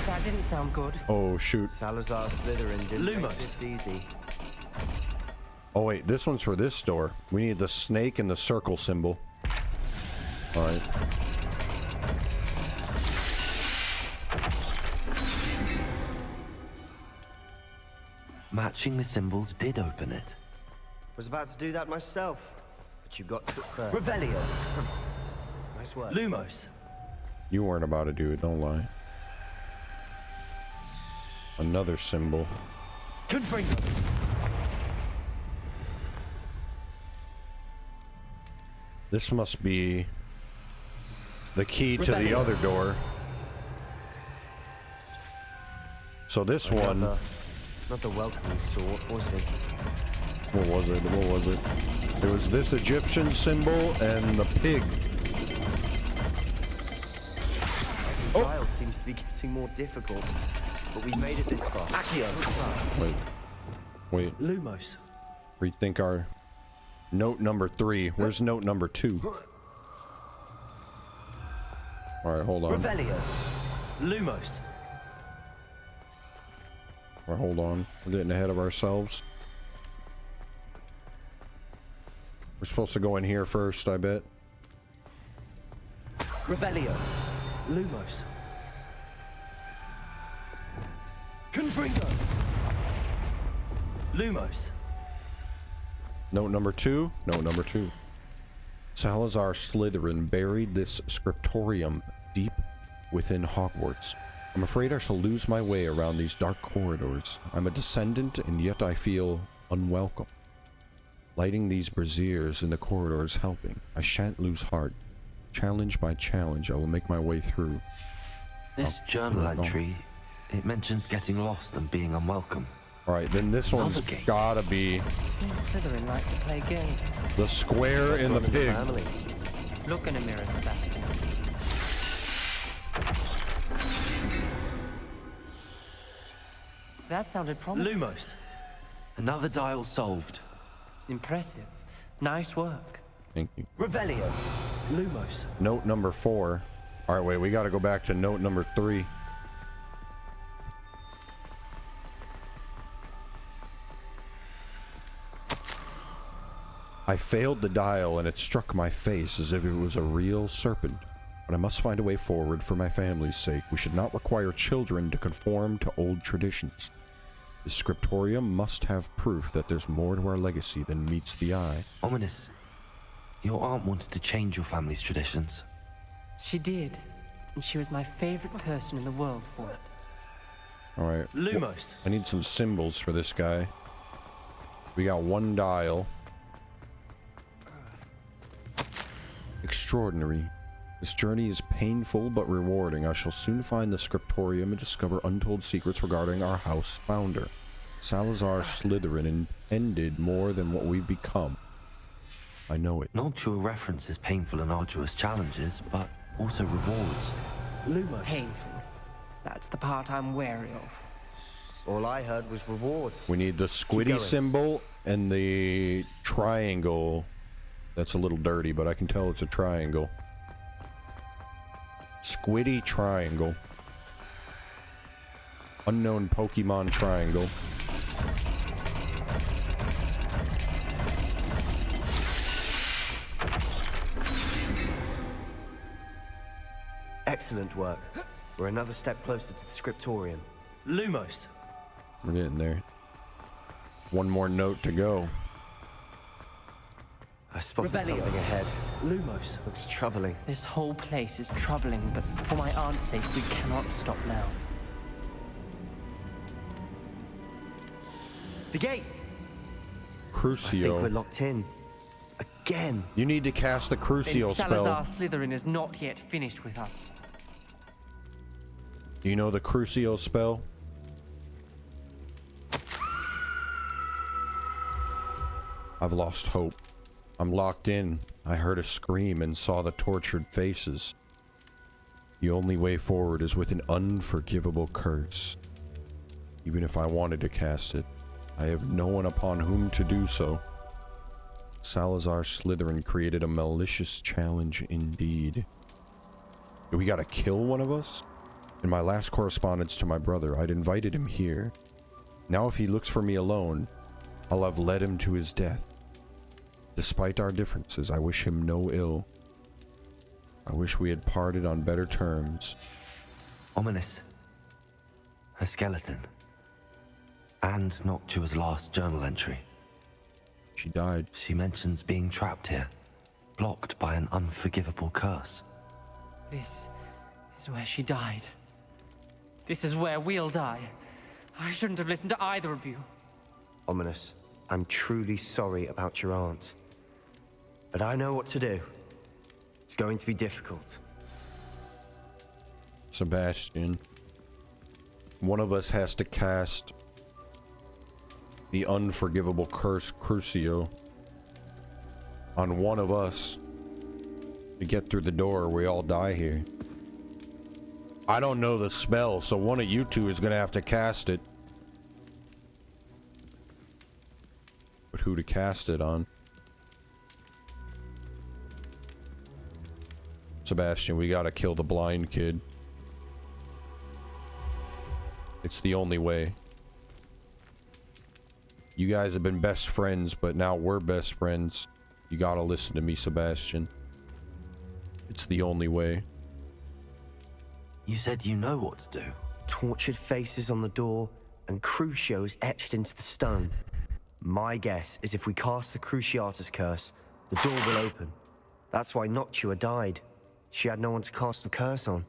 That didn't sound good. Oh, shoot. Salazar Slytherin didn't make Lumos. this easy. Oh, wait. This one's for this door. We need the snake and the circle symbol. All right. Matching the symbols did open it. Was about to do that myself, but you got to it first. Revelio. Nice work. Lumos. You weren't about to do it, don't lie. Another symbol. Confringo. This must be the key to the other door. So this one... Not the welcoming sort, was it? What was it? What was it? It was this Egyptian symbol and the pig. The dial seems to be getting more difficult, but we made it this far. Accio. Wait. Lumos. Rethink our note number 3. Where's note number 2? All right, hold on. Revelio. Lumos. All right, hold on. We're getting ahead of ourselves. We're supposed to go in here first, I bet. Revelio. Lumos. Confringo. Lumos. Note number 2. Note number 2. Salazar Slytherin buried this scriptorium deep within Hogwarts. I'm afraid I shall lose my way around these dark corridors. I'm a descendant, and yet I feel unwelcome. Lighting these braziers in the corridors helping. I shan't lose heart. Challenge by challenge, I will make my way through. This journal entry, it mentions getting lost and being unwelcome. Alright, then this one's gotta be Seems Slytherin like to play games. the square in the pig. Look in a mirror, Sebastian. That sounded promising. Lumos. Another dial solved. Impressive. Nice work. Thank you. Revelio. Lumos. Note number 4. Alright, wait, we gotta go back to note number 3. I failed the dial and it struck my face as if it was a real serpent. But I must find a way forward for my family's sake. We should not require children to conform to old traditions. The scriptorium must have proof that there's more to our legacy than meets the eye. Ominous. Your aunt wanted to change your family's traditions. She did. And she was my favorite person in the world for it. Alright. Lumos. I need some symbols for this guy. We got one dial. Extraordinary. This journey is painful but rewarding. I shall soon find the scriptorium and discover untold secrets regarding our house founder. Salazar Slytherin intended more than what we've become. I know it. Noctua references painful and arduous challenges, but also rewards. Lumos. Painful. That's the part I'm wary of. All I heard was rewards. We need the squiddy symbol and the triangle. That's a little dirty, but I can tell it's a triangle. Squiddy triangle. Unknown Pokemon triangle. Excellent work. We're another step closer to the scriptorium. Lumos. We're getting there. One more note to go. I spotted Revelio. something ahead. Lumos. Looks troubling. This whole place is troubling, but for my aunt's sake, we cannot stop now. The gate! Crucio. I think we're locked in. Again. You need to cast the Crucio Then spell. Salazar Slytherin is not yet finished with us. Do you know the Crucio spell? I've lost hope. I'm locked in. I heard a scream and saw the tortured faces. The only way forward is with an unforgivable curse. Even if I wanted to cast it, I have no one upon whom to do so. Salazar Slytherin created a malicious challenge indeed. Do we gotta kill one of us? In my last correspondence to my brother, I'd invited him here. Now if he looks for me alone, I'll have led him to his death. Despite our differences, I wish him no ill. I wish we had parted on better terms. Ominous. A skeleton. And Noctua's last journal entry. She died. She mentions being trapped here, blocked by an unforgivable curse. This is where she died. This is where we'll die. I shouldn't have listened to either of you. Ominous, I'm truly sorry about your aunt. But I know what to do. It's going to be difficult. Sebastian, one of us has to cast the unforgivable curse Crucio on one of us to get through the door, or we all die here. I don't know the spell, so one of you two is gonna have to cast it. But who to cast it on? Sebastian, we gotta kill the blind kid. It's the only way. You guys have been best friends, but now we're best friends. You gotta listen to me, Sebastian. It's the only way. You said you know what to do. Tortured faces on the door and Crucios etched into the stone. My guess is if we cast the Cruciatus curse, the door will open. That's why Noctua died. She had no one to cast the curse on.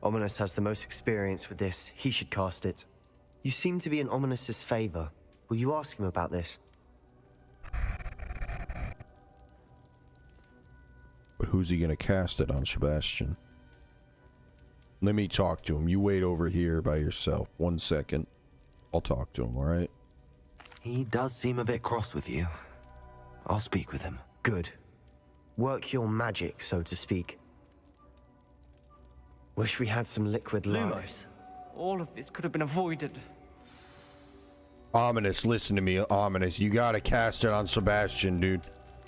Ominous has the most experience with this. He should cast it. You seem to be in Ominous's favor. Will you ask him about this? But who's he gonna cast it on, Sebastian? Let me talk to him. You wait over here by yourself. 1 second. I'll talk to him, alright? He does seem a bit cross with you. I'll speak with him. Good. Work your magic, so to speak. Wish we had some liquid lime. Lumos. All of this could have been avoided. Ominous, listen to me, Ominous. You gotta cast it on Sebastian, dude.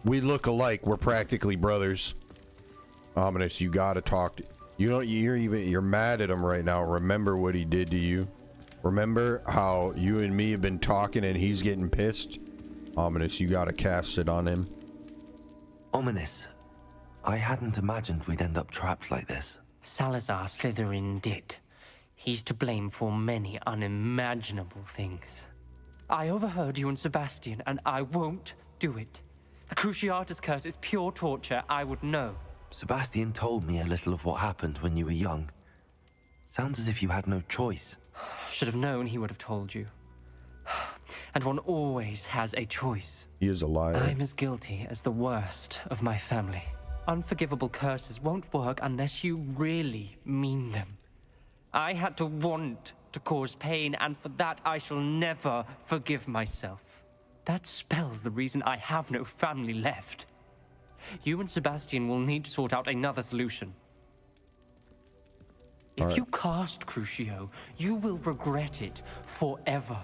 We look alike. We're practically brothers. Ominous, you gotta talk to... You're mad at him right now. Remember what he did to you. Remember how you and me have been talking and he's getting pissed? Ominous, you gotta cast it on him. Ominous. I hadn't imagined we'd end up trapped like this. Salazar Slytherin did. He's to blame for many unimaginable things. I overheard you and Sebastian, and I won't do it. The Cruciatus curse is pure torture. I would know. Sebastian told me a little of what happened when you were young. Sounds as if you had no choice. Should have known he would have told you. And one always has a choice. He is a liar. I'm as guilty as the worst of my family. Unforgivable curses won't work unless you really mean them. I had to want to cause pain, and for that I shall never forgive myself. That spells the reason I have no family left. You and Sebastian will need to sort out another solution. If you cast Crucio, you will regret it forever.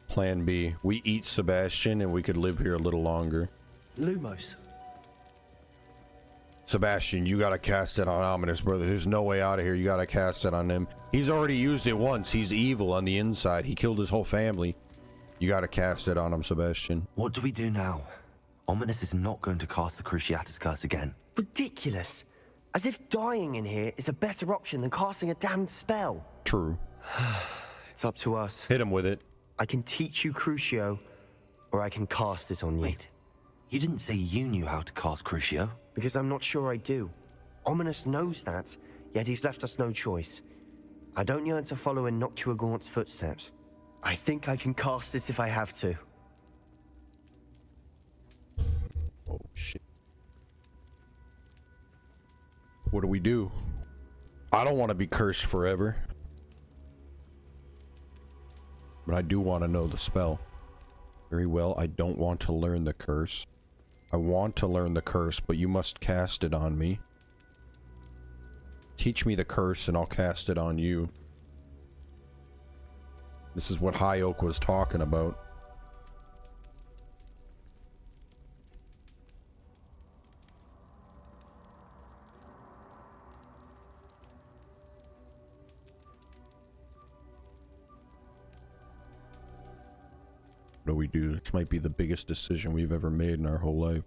Plan B. We eat Sebastian and we could live here a little longer. Lumos. Sebastian, you gotta cast it on Ominous, brother. There's no way out of here. You gotta cast it on him. He's already used it once. He's evil on the inside. He killed his whole family. You gotta cast it on him, Sebastian. What do we do now? Ominous is not going to cast the Cruciatus curse again. Ridiculous. As if dying in here is a better option than casting a damned spell. True. It's up to us. Hit him with it. I can teach you Crucio, or I can cast it on you. Wait, you didn't say you knew how to cast Crucio? Because I'm not sure I do. Ominous knows that, yet he's left us no choice. I don't yearn to follow in Noctua Gaunt's footsteps. I think I can cast it if I have to. Oh, shit. What do we do? I don't want to be cursed forever. But I do want to know the spell. Very well, I don't want to learn the curse. I want to learn the curse, but you must cast it on me. Teach me the curse and I'll cast it on you. This is what High Oak was talking about. What do we do? This might be the biggest decision we've ever made in our whole life.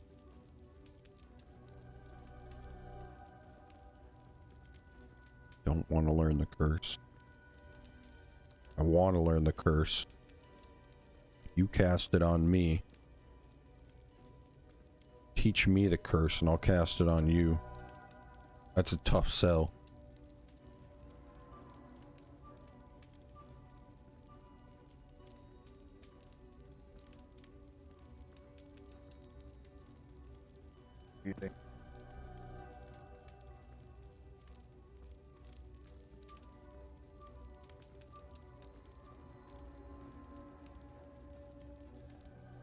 Don't want to learn the curse. I want to learn the curse. You cast it on me. Teach me the curse and I'll cast it on you. That's a tough sell. What do you think?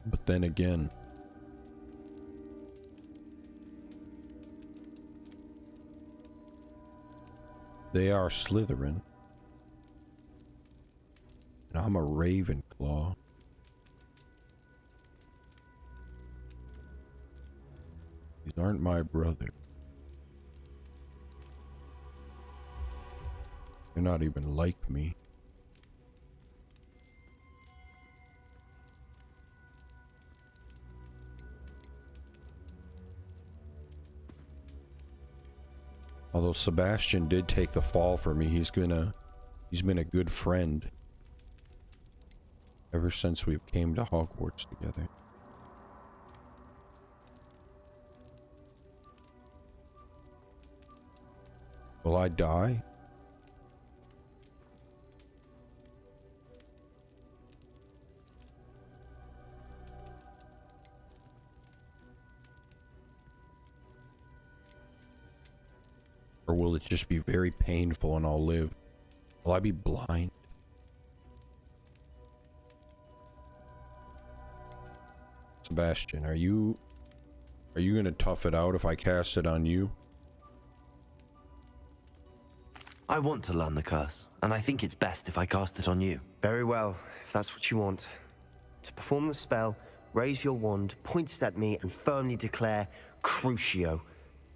But then again, they are Slytherin, and I'm a Ravenclaw. These aren't my brothers. They're not even like me. Although Sebastian did take the fall for me, he's been a good friend ever since we came to Hogwarts together. Will I die? Or will it just be very painful and I'll live? Will I be blind? Sebastian, are you gonna tough it out if I cast it on you? I want to learn the curse, and I think it's best if I cast it on you. Very well, if that's what you want. To perform the spell, raise your wand, point it at me, and firmly declare Crucio.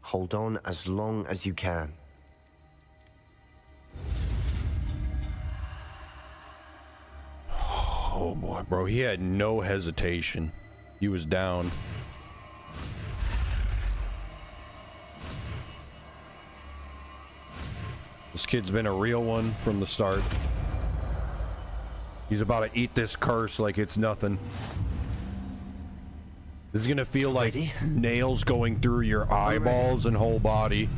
Hold on as long as you can. Oh boy, bro, he had no hesitation. He was down. This kid's been a real one from the start. He's about to eat this curse like it's nothing. This is gonna feel like nails going through your eyeballs and whole body.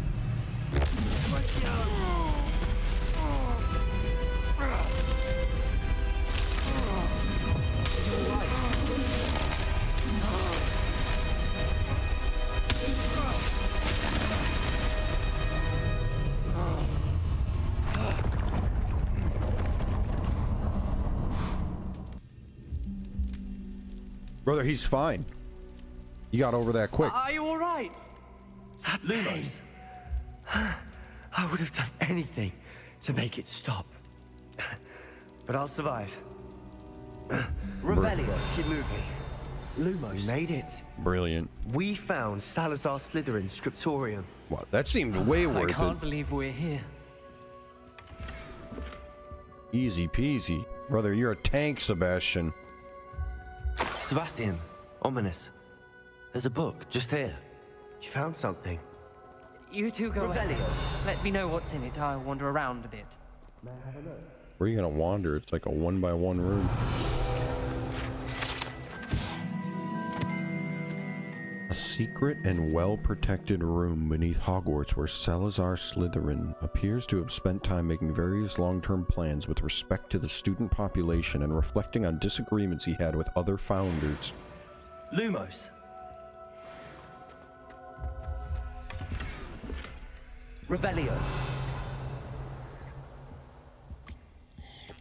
Brother, he's fine. You got over that quick. Are you all right? That pain. I would have done anything to make it stop. But I'll survive. Revelio. Let's keep moving. Lumos. We made it. Brilliant. We found Salazar Slytherin's scriptorium. What? That seemed way worth I can't it. believe we're here. Easy peasy. Brother, you're a tank, Sebastian. Sebastian, ominous. There's a book just here. You found something? You two go ahead. Let me know what's in it. I'll wander around a bit. Where are you gonna wander? It's like a 1-by-1 room. A secret and well-protected room beneath Hogwarts where Salazar Slytherin appears to have spent time making various long-term plans with respect to the student population and reflecting on disagreements he had with other founders. Lumos. Revelio.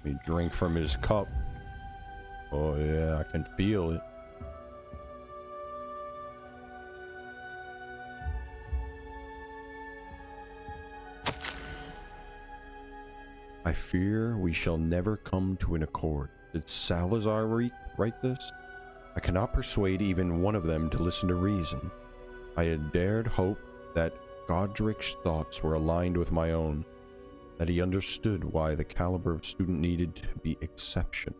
He drank from his cup. Oh yeah, I can feel it. I fear we shall never come to an accord. Did Salazar write this? I cannot persuade even one of them to listen to reason. I had dared hope that Godric's thoughts were aligned with my own, that he understood why the caliber of student needed to be exceptional.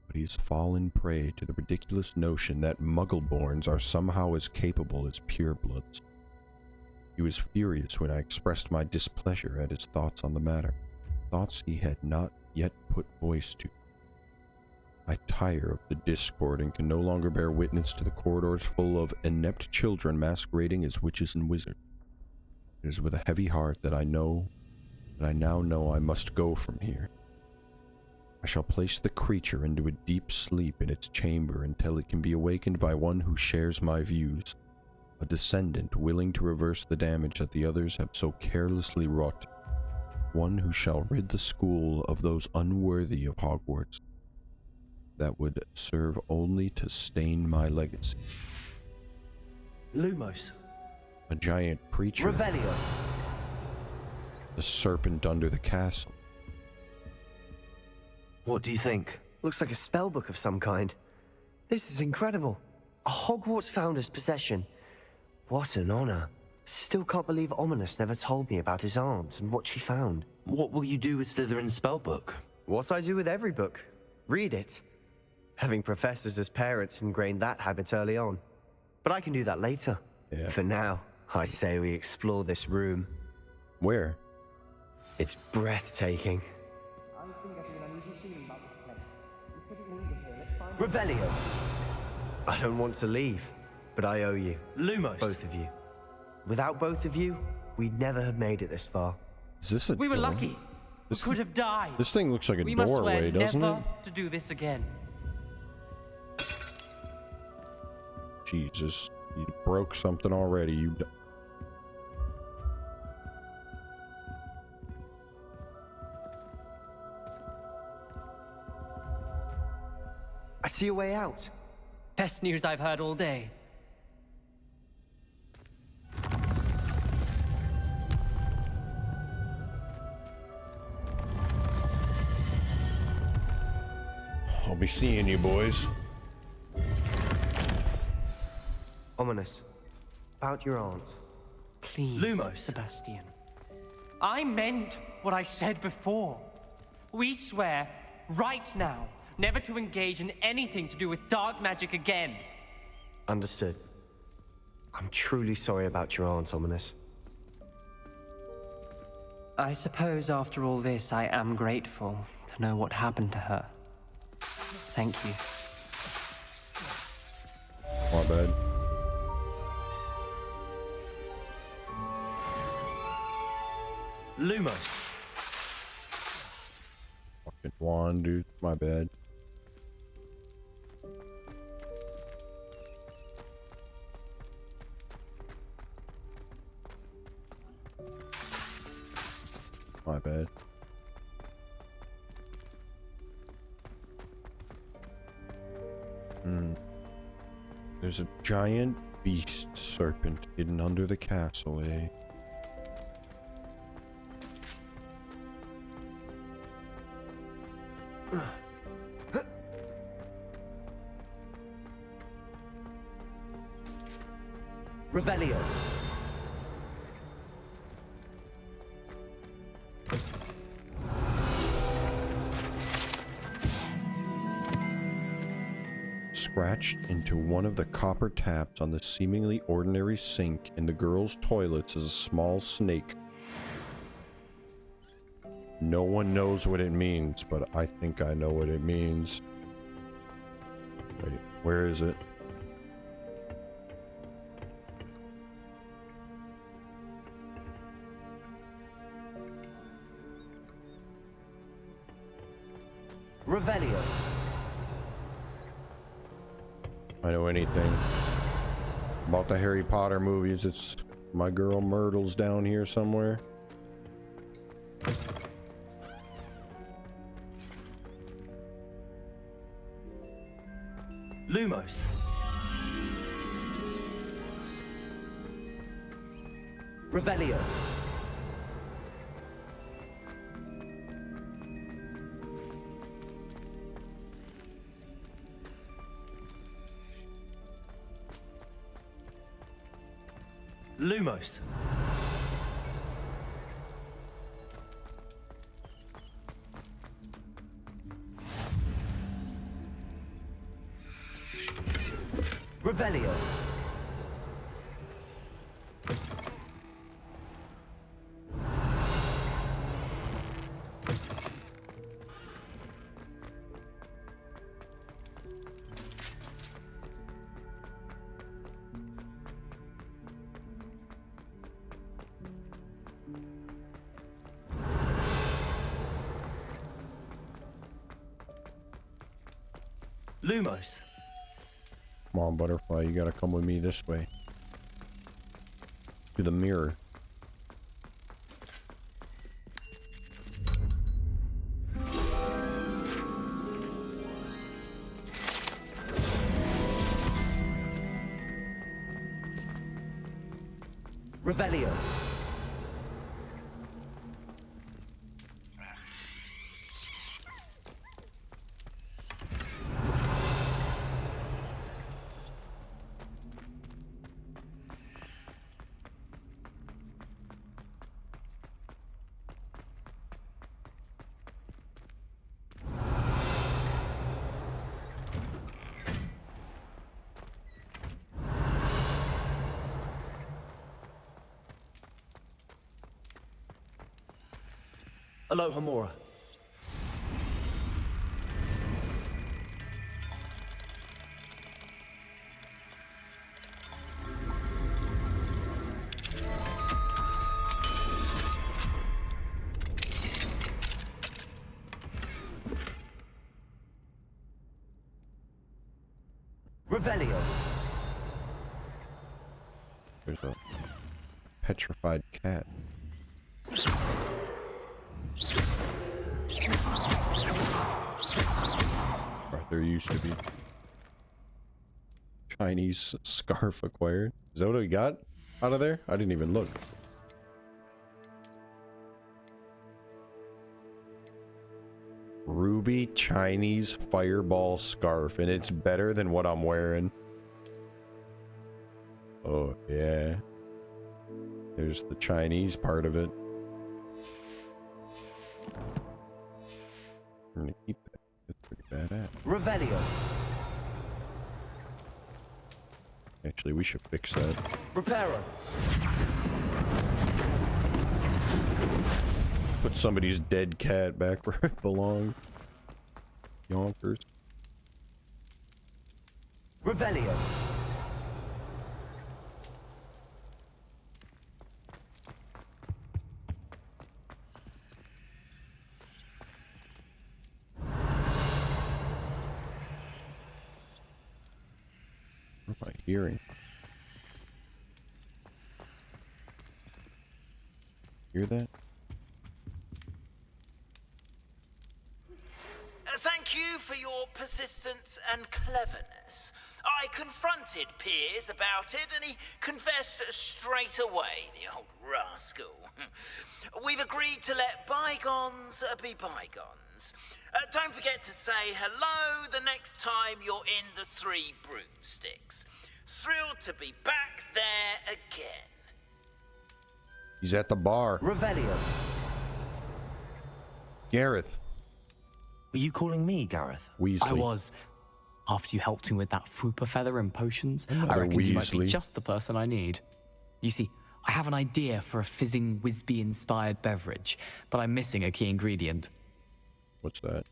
But he has fallen prey to the ridiculous notion that Muggle-borns are somehow as capable as purebloods. He was furious when I expressed my displeasure at his thoughts on the matter, thoughts he had not yet put voice to. I tire of the discord and can no longer bear witness to the corridors full of inept children masquerading as witches and wizards. It is with a heavy heart that I now know I must go from here. I shall place the creature into a deep sleep in its chamber until it can be awakened by one who shares my views, a descendant willing to reverse the damage that the others have so carelessly wrought, one who shall rid the school of those unworthy of Hogwarts, that would serve only to stain my legacy. Lumos. A giant creature. Revelio. The serpent under the castle. What do you think? Looks like a spellbook of some kind. This is incredible. A Hogwarts founder's possession. What an honor. Still can't believe Ominous never told me about his aunt and what she found. What will you do with Slytherin's spellbook? What I do with every book. Read it. Having professors as parents ingrained that habit early on. But I can do that later. Yeah. For now, I say we explore this room. Where? It's breathtaking. Revelio. I don't want to leave, but I owe you. Lumos. Both of you. Without both of you, we'd never have made it this far. Is this a We were door? lucky. This We could have died. This thing looks like a We must doorway, swear doesn't never it? to do this again. Jesus, you broke something already. I see a way out. Best news I've heard all day. I'll be seeing you, boys. Ominous. About your aunt. Please, Lumos. Sebastian. I meant what I said before. We swear, right now, never to engage in anything to do with dark magic again. Understood. I'm truly sorry about your aunt, Ominous. I suppose after all this, I am grateful to know what happened to her. Thank you. My bad. Lumos. Fucking wand, dude. My bad. My bad. There's a giant beast serpent hidden under the castle, eh? Revelio. Scratch Attached into one of the copper taps on the seemingly ordinary sink in the girls' toilets is a small snake. No one knows what it means, but I think I know what it means. Wait, where is it? Revelio. I know anything about the Harry Potter movies. It's my girl Myrtle's down here somewhere. Lumos. Revelio. Lumos. Revelio. Lumos. Come on, Butterfly, you gotta come with me this way. To the mirror. Revelio. Aloha Mora. Revelio. There's a petrified cat. Right, there used to be. Chinese scarf acquired. Is that what we got out of there? I didn't even look. Ruby Chinese fireball scarf, and it's better than what I'm wearing. Oh, yeah. There's the Chinese part of it. I'm gonna keep that. That's pretty badass. Revelio. Actually, we should fix that. Reparo. Put somebody's dead cat back where it belonged. Yonkers. Revelio. What am I hearing? Hear that? Thank you for your persistence and cleverness. I confronted Piers about it, and he confessed straight away, the old rascal. We've agreed to let bygones be bygones. Don't forget to say hello the next time you're in the Three Broomsticks. Thrilled to be back there again. He's at the bar. Revelio. Gareth. Were you calling me, Gareth? Weasley. I was. After you helped me with that Fupa feather and potions, I Another reckon you might be Weasley. just the person I need. You see, I have an idea for a fizzing Whizbee-inspired beverage, but I'm missing a key ingredient. What's that?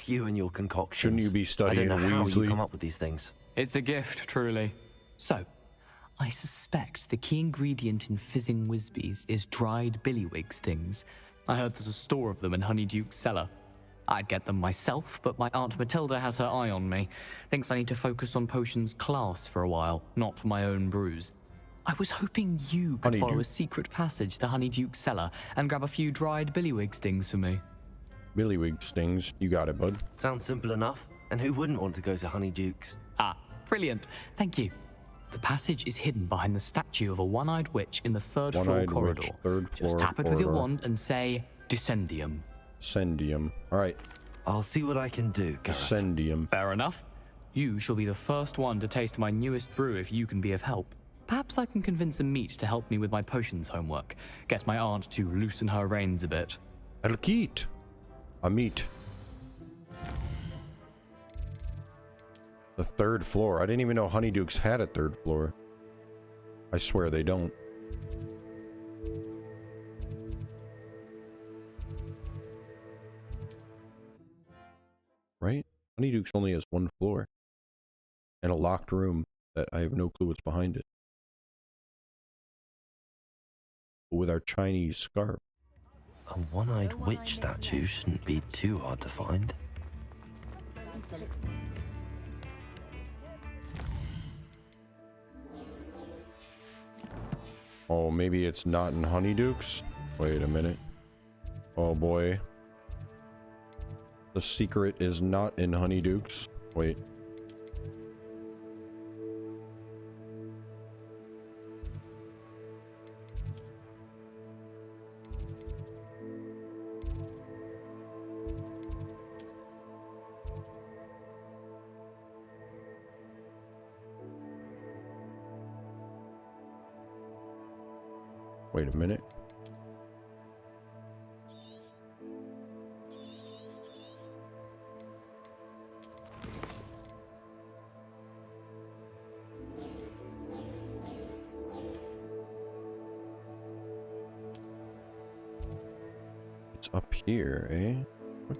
You and your concoctions. Shouldn't you be studying I don't know how Weasley? you come up with these things. It's a gift, truly. So, I suspect the key ingredient in fizzing Whizbees is dried billywig stings. I heard there's a store of them in Honeyduke's cellar. I'd get them myself, but my Aunt Matilda has her eye on me. Thinks I need to focus on potions class for a while, not for my own brews. I was hoping you could follow a secret passage to Honeyduke's cellar and grab a few dried billywig stings for me. Billywig stings. You got it, bud. Sounds simple enough. And who wouldn't want to go to Honeyduke's? Ah, brilliant. Thank you. The passage is hidden behind the statue of a one-eyed witch in the third-floor One-eyed corridor. witch, third Just floor tap it with your corridor. wand and say, Descendium. Descendium. All right. I'll see what I can do, Gareth. Descendium. Fair enough. You shall be the first one to taste my newest brew if you can be of help. Perhaps I can convince a meat to help me with my potions homework. Get my aunt to loosen her reins a bit. Elkeet. A meat. The third floor. I didn't even know Honeyduke's had a third floor. I swear they don't. Right? Honeyduke's only has one floor. And a locked room that I have no clue what's behind it. With our Chinese scarf. A one-eyed witch statue shouldn't be too hard to find. Oh, maybe it's not in Honeyduke's? Wait a minute. Oh boy. The secret is not in Honeyduke's. Wait. Wait a minute. It's up here, eh?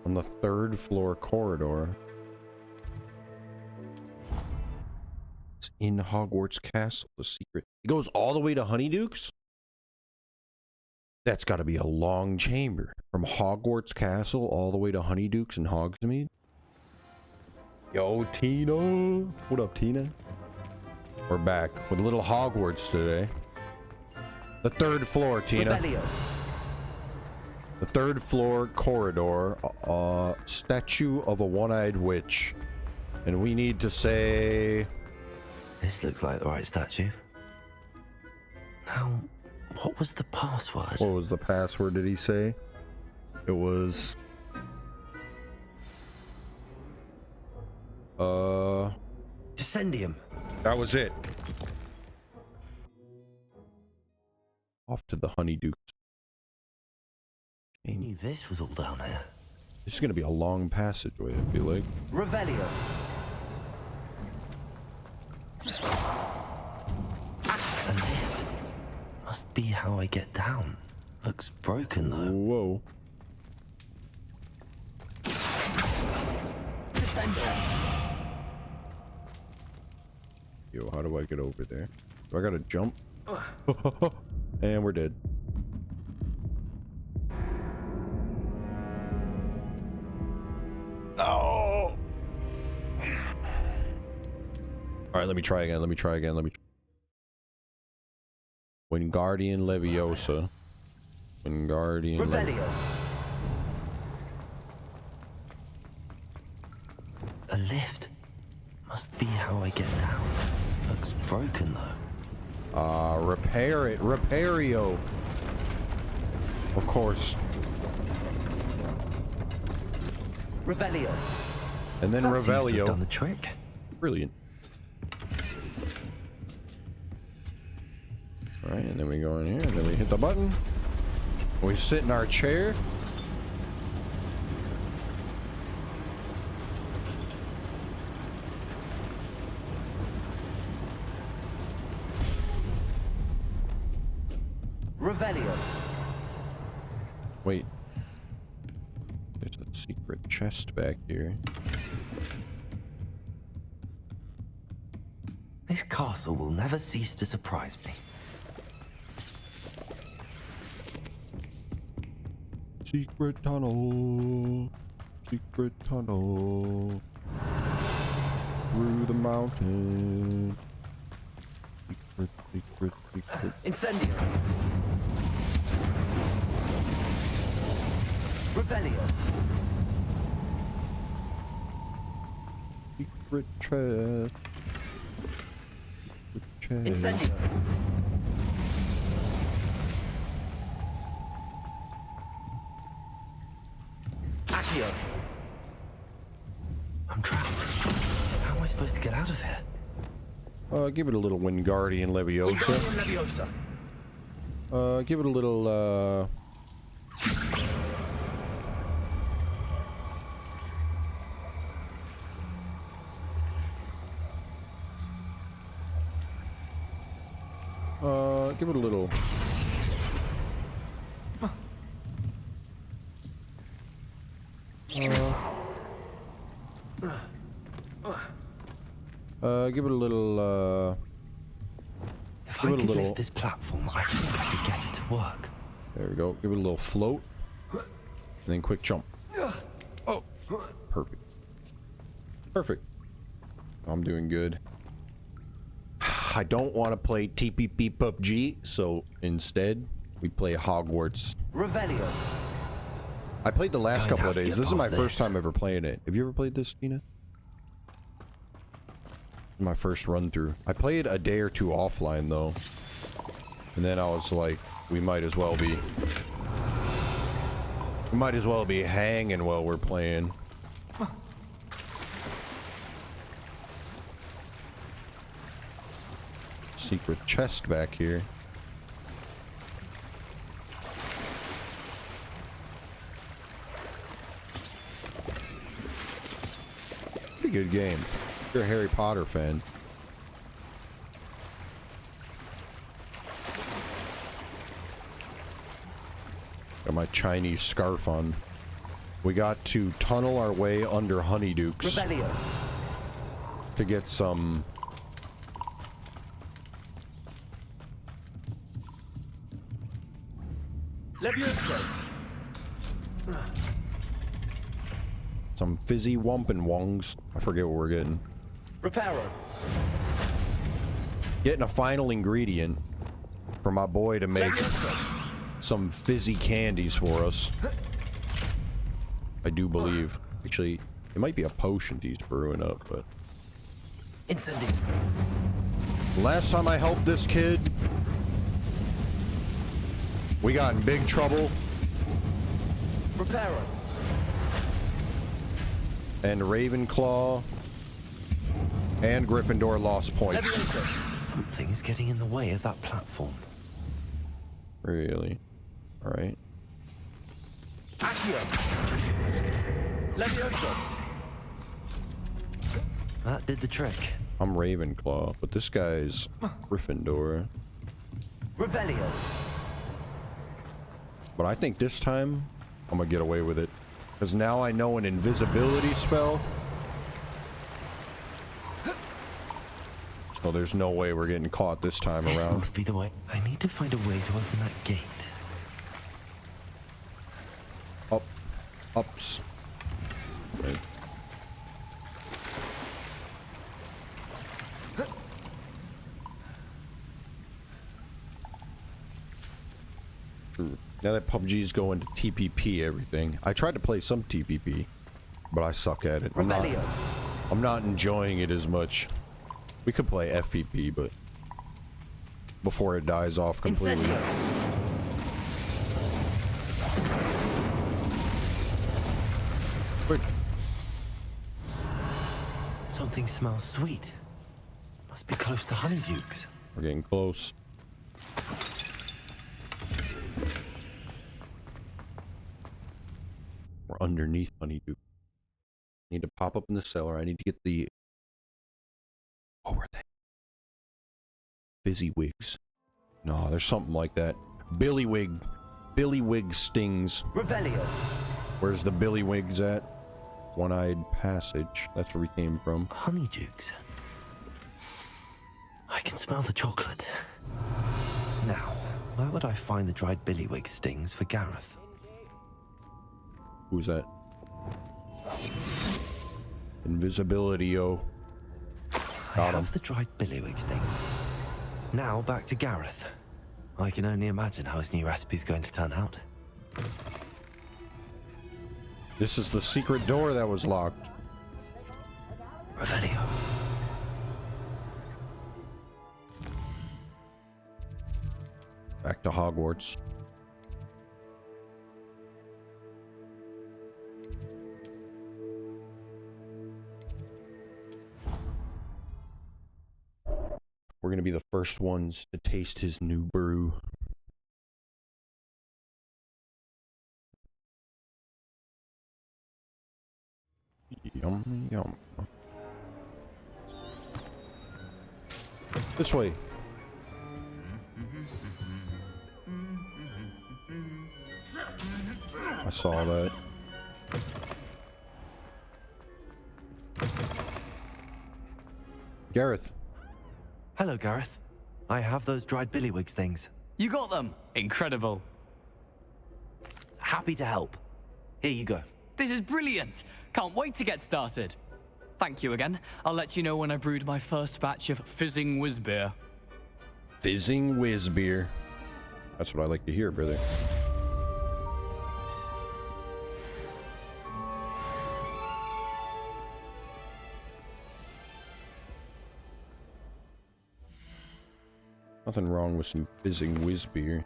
On the third floor corridor. In Hogwarts Castle, the secret. It goes all the way to Honeyduke's? That's got to be a long chamber. From Hogwarts Castle all the way to Honeyduke's and Hogsmeade? Yo, Tina! What up, Tina? We're back with a little Hogwarts today. The third floor, Tina. Revelio. The third floor corridor. Statue of a one-eyed witch. And we need to say... This looks like the right statue. Now, what was the password? What was the password, did he say? It was... Descendium. That was it. Off to the Honeydukes. I knew this was all down here. This is going to be a long passageway, I feel like. Revelio. A lift. Must be how I get down. Looks broken though. Whoa. Yo, how do I get over there? Do I gotta jump? And we're dead. Oh! Alright, let me try again. Wingardium Leviosa. Wingardium Revelio. A lift. Must be how I get down. Looks broken though. Repair it. Repario. Of course. Revelio. And then That seems to have Revelio. done the trick. Brilliant. Alright, and then we go in here, and then we hit the button. We sit in our chair. Revelio. Wait. There's a secret chest back here. This castle will never cease to surprise me. Secret tunnel. Secret tunnel. Through the mountain. Secret, secret, secret. Incendio. Revelio. Secret chest. Secret chest. Incendio. Accio. I'm trapped. How am I supposed to get out of here? Give it a little Wingardium Leviosa. Give it a little, give it a little. Give it a little, If I could lift this platform, I think I could get it to work. There we go. Give it a little float. And then quick jump. Oh, perfect. Perfect. I'm doing good. I don't want to play TPP PUBG, so instead we play Hogwarts. Revelio. I played the last couple of days. This is my past first this. time ever playing it. Have you ever played this, Tina? My first run through. I played a day or two offline though. And then I was like, we might as well be hanging while we're playing. Secret chest back here. Pretty good game. If you're a Harry Potter fan. Got my Chinese scarf on. We got to tunnel our way under Honeydukes Revelio. to get some Levioso. some fizzy wumpin' wongs. I forget what we're getting. Reparo. Getting a final ingredient for my boy to make some fizzy candies for us. I do believe. Actually, it might be a potion he's brewing up, but... Incendio. Last time I helped this kid, we got in big trouble. Reparo. And Ravenclaw and Gryffindor lost points. Something is getting in the way of that platform. Really? Alright. Accio. Levioso. That did the trick. I'm Ravenclaw, but this guy's Gryffindor. Revelio. But I think this time, I'm gonna get away with it. Because now I know an invisibility spell. So there's no way we're getting caught this time This around. must be the way. I need to find a way to open that gate. Ups. Okay. True. Now that PUBG's going to TPP everything. I tried to play some TPP, but I suck at it. I'm not enjoying it as much. We could play FPP, but before it dies off completely. Quick. Something smells sweet. Must be close to Honeydukes. We're getting close. We're underneath Honeydew. Need to pop up in the cellar. I need to get the... What were they? Fizzy wigs. No, there's something like that. Billywig. Billywig stings. Revelio. Where's the Billywigs at? One-eyed passage. That's where we came from. Honeydukes. I can smell the chocolate. Now, where would I find the dried billywig stings for Gareth? Who's that? Invisibility, yo. I have the dried billywig stings. Now back to Gareth. I can only imagine how his new recipe's going to turn out. This is the secret door that was locked. Revelio. Back to Hogwarts. We're going to be the first ones to taste his new brew. Yum, yum. This way. I saw that. Gareth. Hello, Gareth. I have those dried billywigs things. You got them! Incredible. Happy to help. Here you go. This is brilliant! Can't wait to get started. Thank you again. I'll let you know when I brewed my first batch of fizzing whiz beer. Fizzing whiz beer. That's what I like to hear, brother. Nothing wrong with some fizzing whiz beer.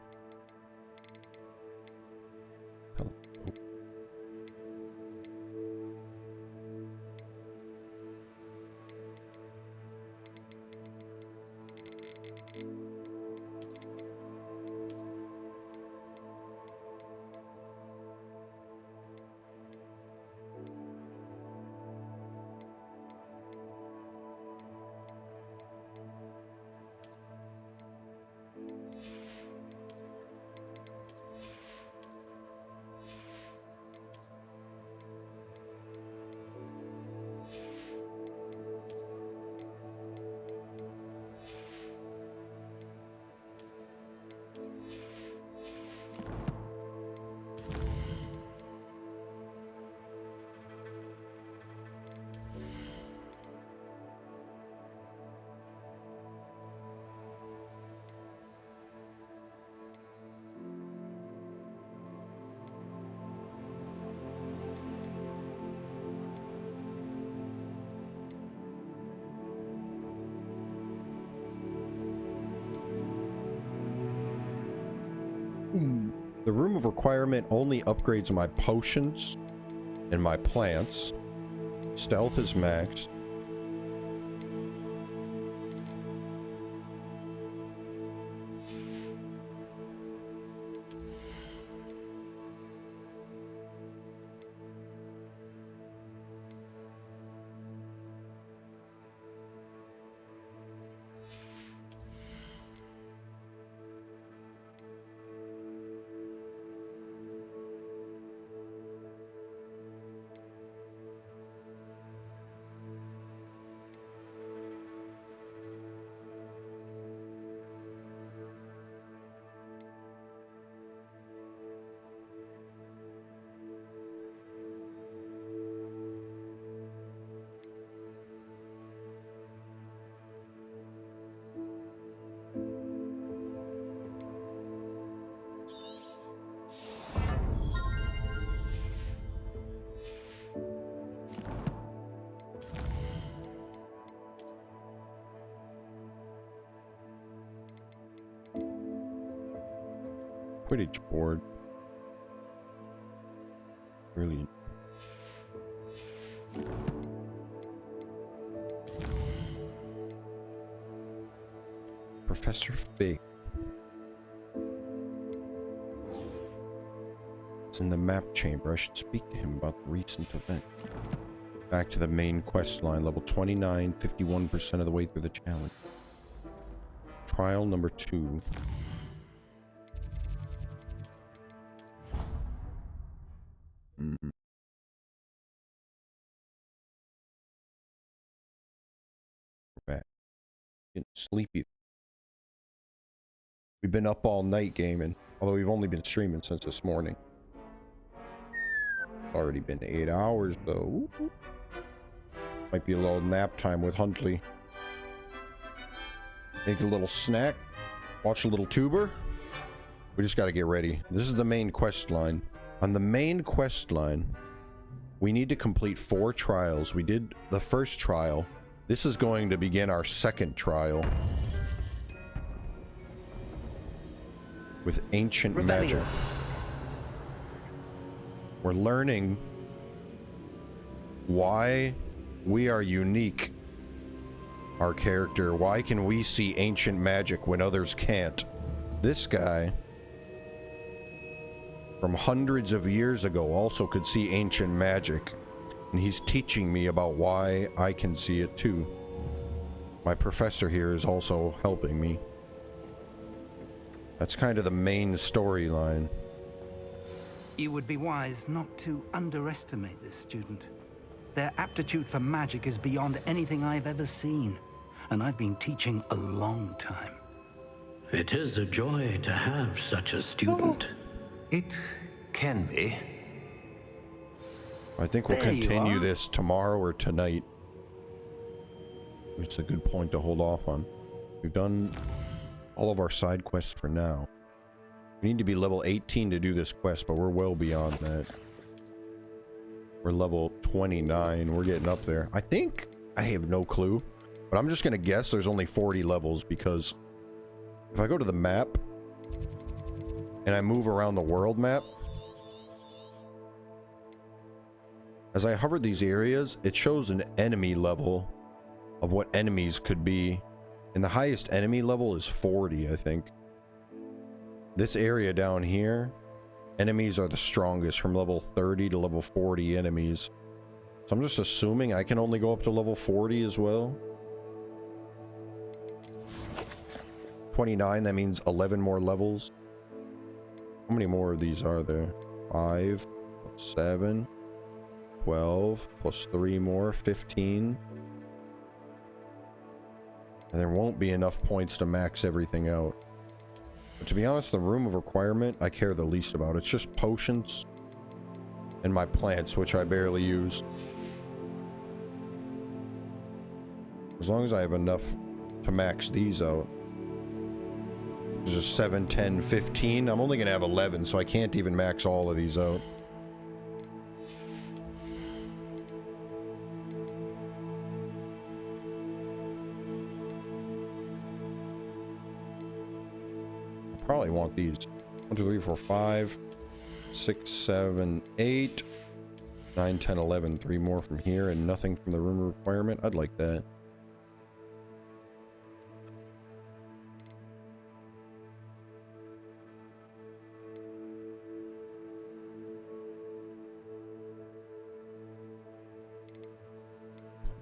The room of requirement only upgrades my potions and my plants. Stealth is maxed. Quidditch board. Brilliant. Professor Fig. It's in the map chamber. I should speak to him about the recent event. Back to the main quest line. Level 29, 51% of the way through the challenge. Trial number 2. Getting sleepy. We've been up all night gaming, although we've only been streaming since this morning. Already been 8 hours though. Might be a little nap time with Huntley. Make a little snack. Watch a little tuber. We just got to get ready. This is the main quest line. On the main quest line, we need to complete 4 trials. We did the first trial. This is going to begin our second trial. With ancient magic. We're learning why we are unique. Our character. Why can we see ancient magic when others can't? This guy from hundreds of years ago also could see ancient magic, and he's teaching me about why I can see it too. My professor here is also helping me. That's kind of the main storyline. You would be wise not to underestimate this student. Their aptitude for magic is beyond anything I've ever seen, and I've been teaching a long time. It is a joy to have such a student. It can be. I think we'll continue this tomorrow or tonight. It's a good point to hold off on. We've done all of our side quests for now. We need to be level 18 to do this quest, but we're well beyond that. We're level 29. We're getting up there. I think, I have no clue, but I'm just going to guess there's only 40 levels, because if I go to the map and I move around the world map, as I hover these areas, it shows an enemy level of what enemies could be. And the highest enemy level is 40, I think. This area down here, enemies are the strongest, from level 30 to level 40 enemies. So I'm just assuming I can only go up to level 40 as well. 29, that means 11 more levels. How many more of these are there? 5, 7, 12, plus 3 more, 15. And there won't be enough points to max everything out. But to be honest, the room of requirement I care the least about. It's just potions and my plants, which I barely use. As long as I have enough to max these out. There's just 7, 10, 15. I'm only going to have 11, so I can't even max all of these out. Probably want these. 1, 2, 3, 4, 5, 6, 7, 8, 9, 10, 11. 3 more from here and nothing from the room requirement. I'd like that.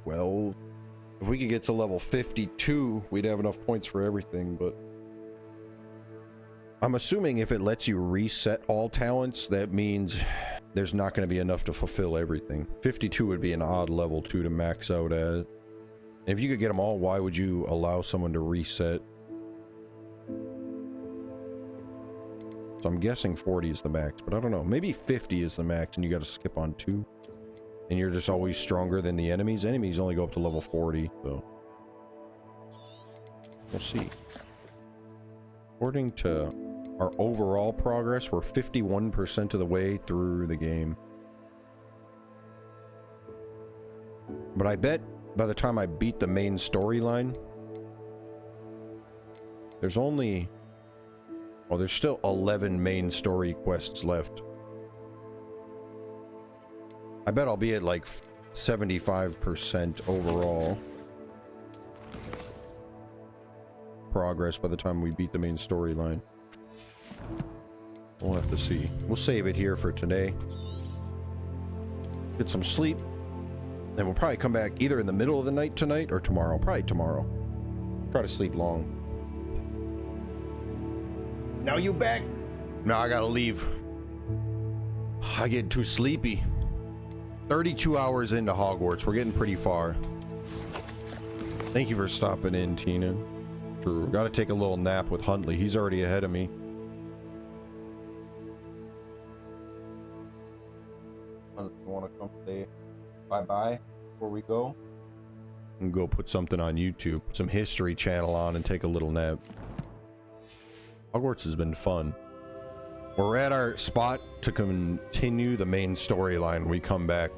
Well, if we could get to level 52, we'd have enough points for everything, but I'm assuming if it lets you reset all talents, that means there's not going to be enough to fulfill everything. 52 would be an odd level too to max out at. And if you could get them all, why would you allow someone to reset? So I'm guessing 40 is the max, but I don't know. Maybe 50 is the max and you got to skip on 2. And you're just always stronger than the enemies. Enemies only go up to level 40, so we'll see. According to our overall progress, we're 51% of the way through the game. But I bet by the time I beat the main storyline, there's only... well, there's still 11 main story quests left. I bet I'll be at like 75% overall progress by the time we beat the main storyline. We'll have to see. We'll save it here for today. Get some sleep. Then we'll probably come back either in the middle of the night tonight or tomorrow. Probably tomorrow. Try to sleep long. Now you back? No, I gotta leave. I get too sleepy. 32 hours into Hogwarts. We're getting pretty far. Thank you for stopping in, Tina. True. Gotta take a little nap with Huntley. He's already ahead of me. You want to come say bye-bye before we go? And go put something on YouTube, some History Channel on, and take a little nap. Hogwarts has been fun. We're at our spot to continue the main storyline when we come back.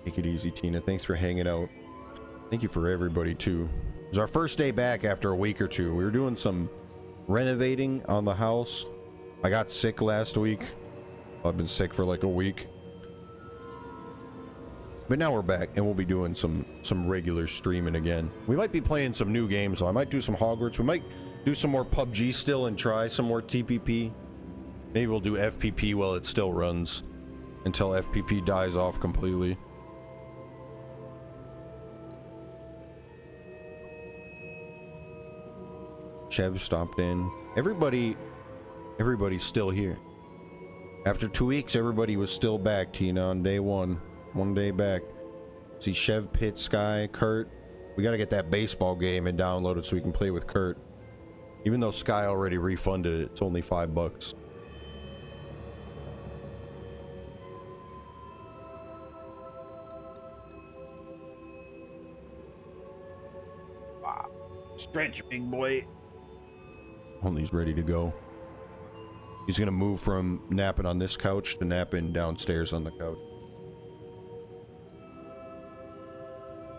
Take it easy, Tina. Thanks for hanging out. Thank you for everybody, too. It was our first day back after a week or two. We were doing some renovating on the house. I got sick last week. I've been sick for like a week. But now we're back, and we'll be doing some regular streaming again. We might be playing some new games, so I might do some Hogwarts. We might do some more PUBG still and try some more TPP. Maybe we'll do FPP while it still runs until FPP dies off completely. Chev stopped in. Everybody's still here. After 2 weeks, everybody was still back, Tina, on day one. 1 day back. See Chev, Pitt, Sky, Kurt. We gotta get that baseball game and download it so we can play with Kurt. Even though Sky already refunded it, it's only $5. Stretch, big boy. Huntley's ready to go. He's gonna move from napping on this couch to napping downstairs on the couch.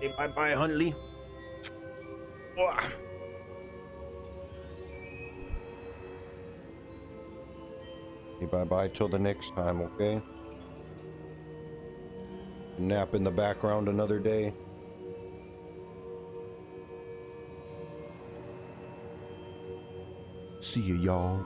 Hey, bye-bye, Huntley. Hey, bye-bye till the next time, okay? Nap in the background another day. See you, y'all.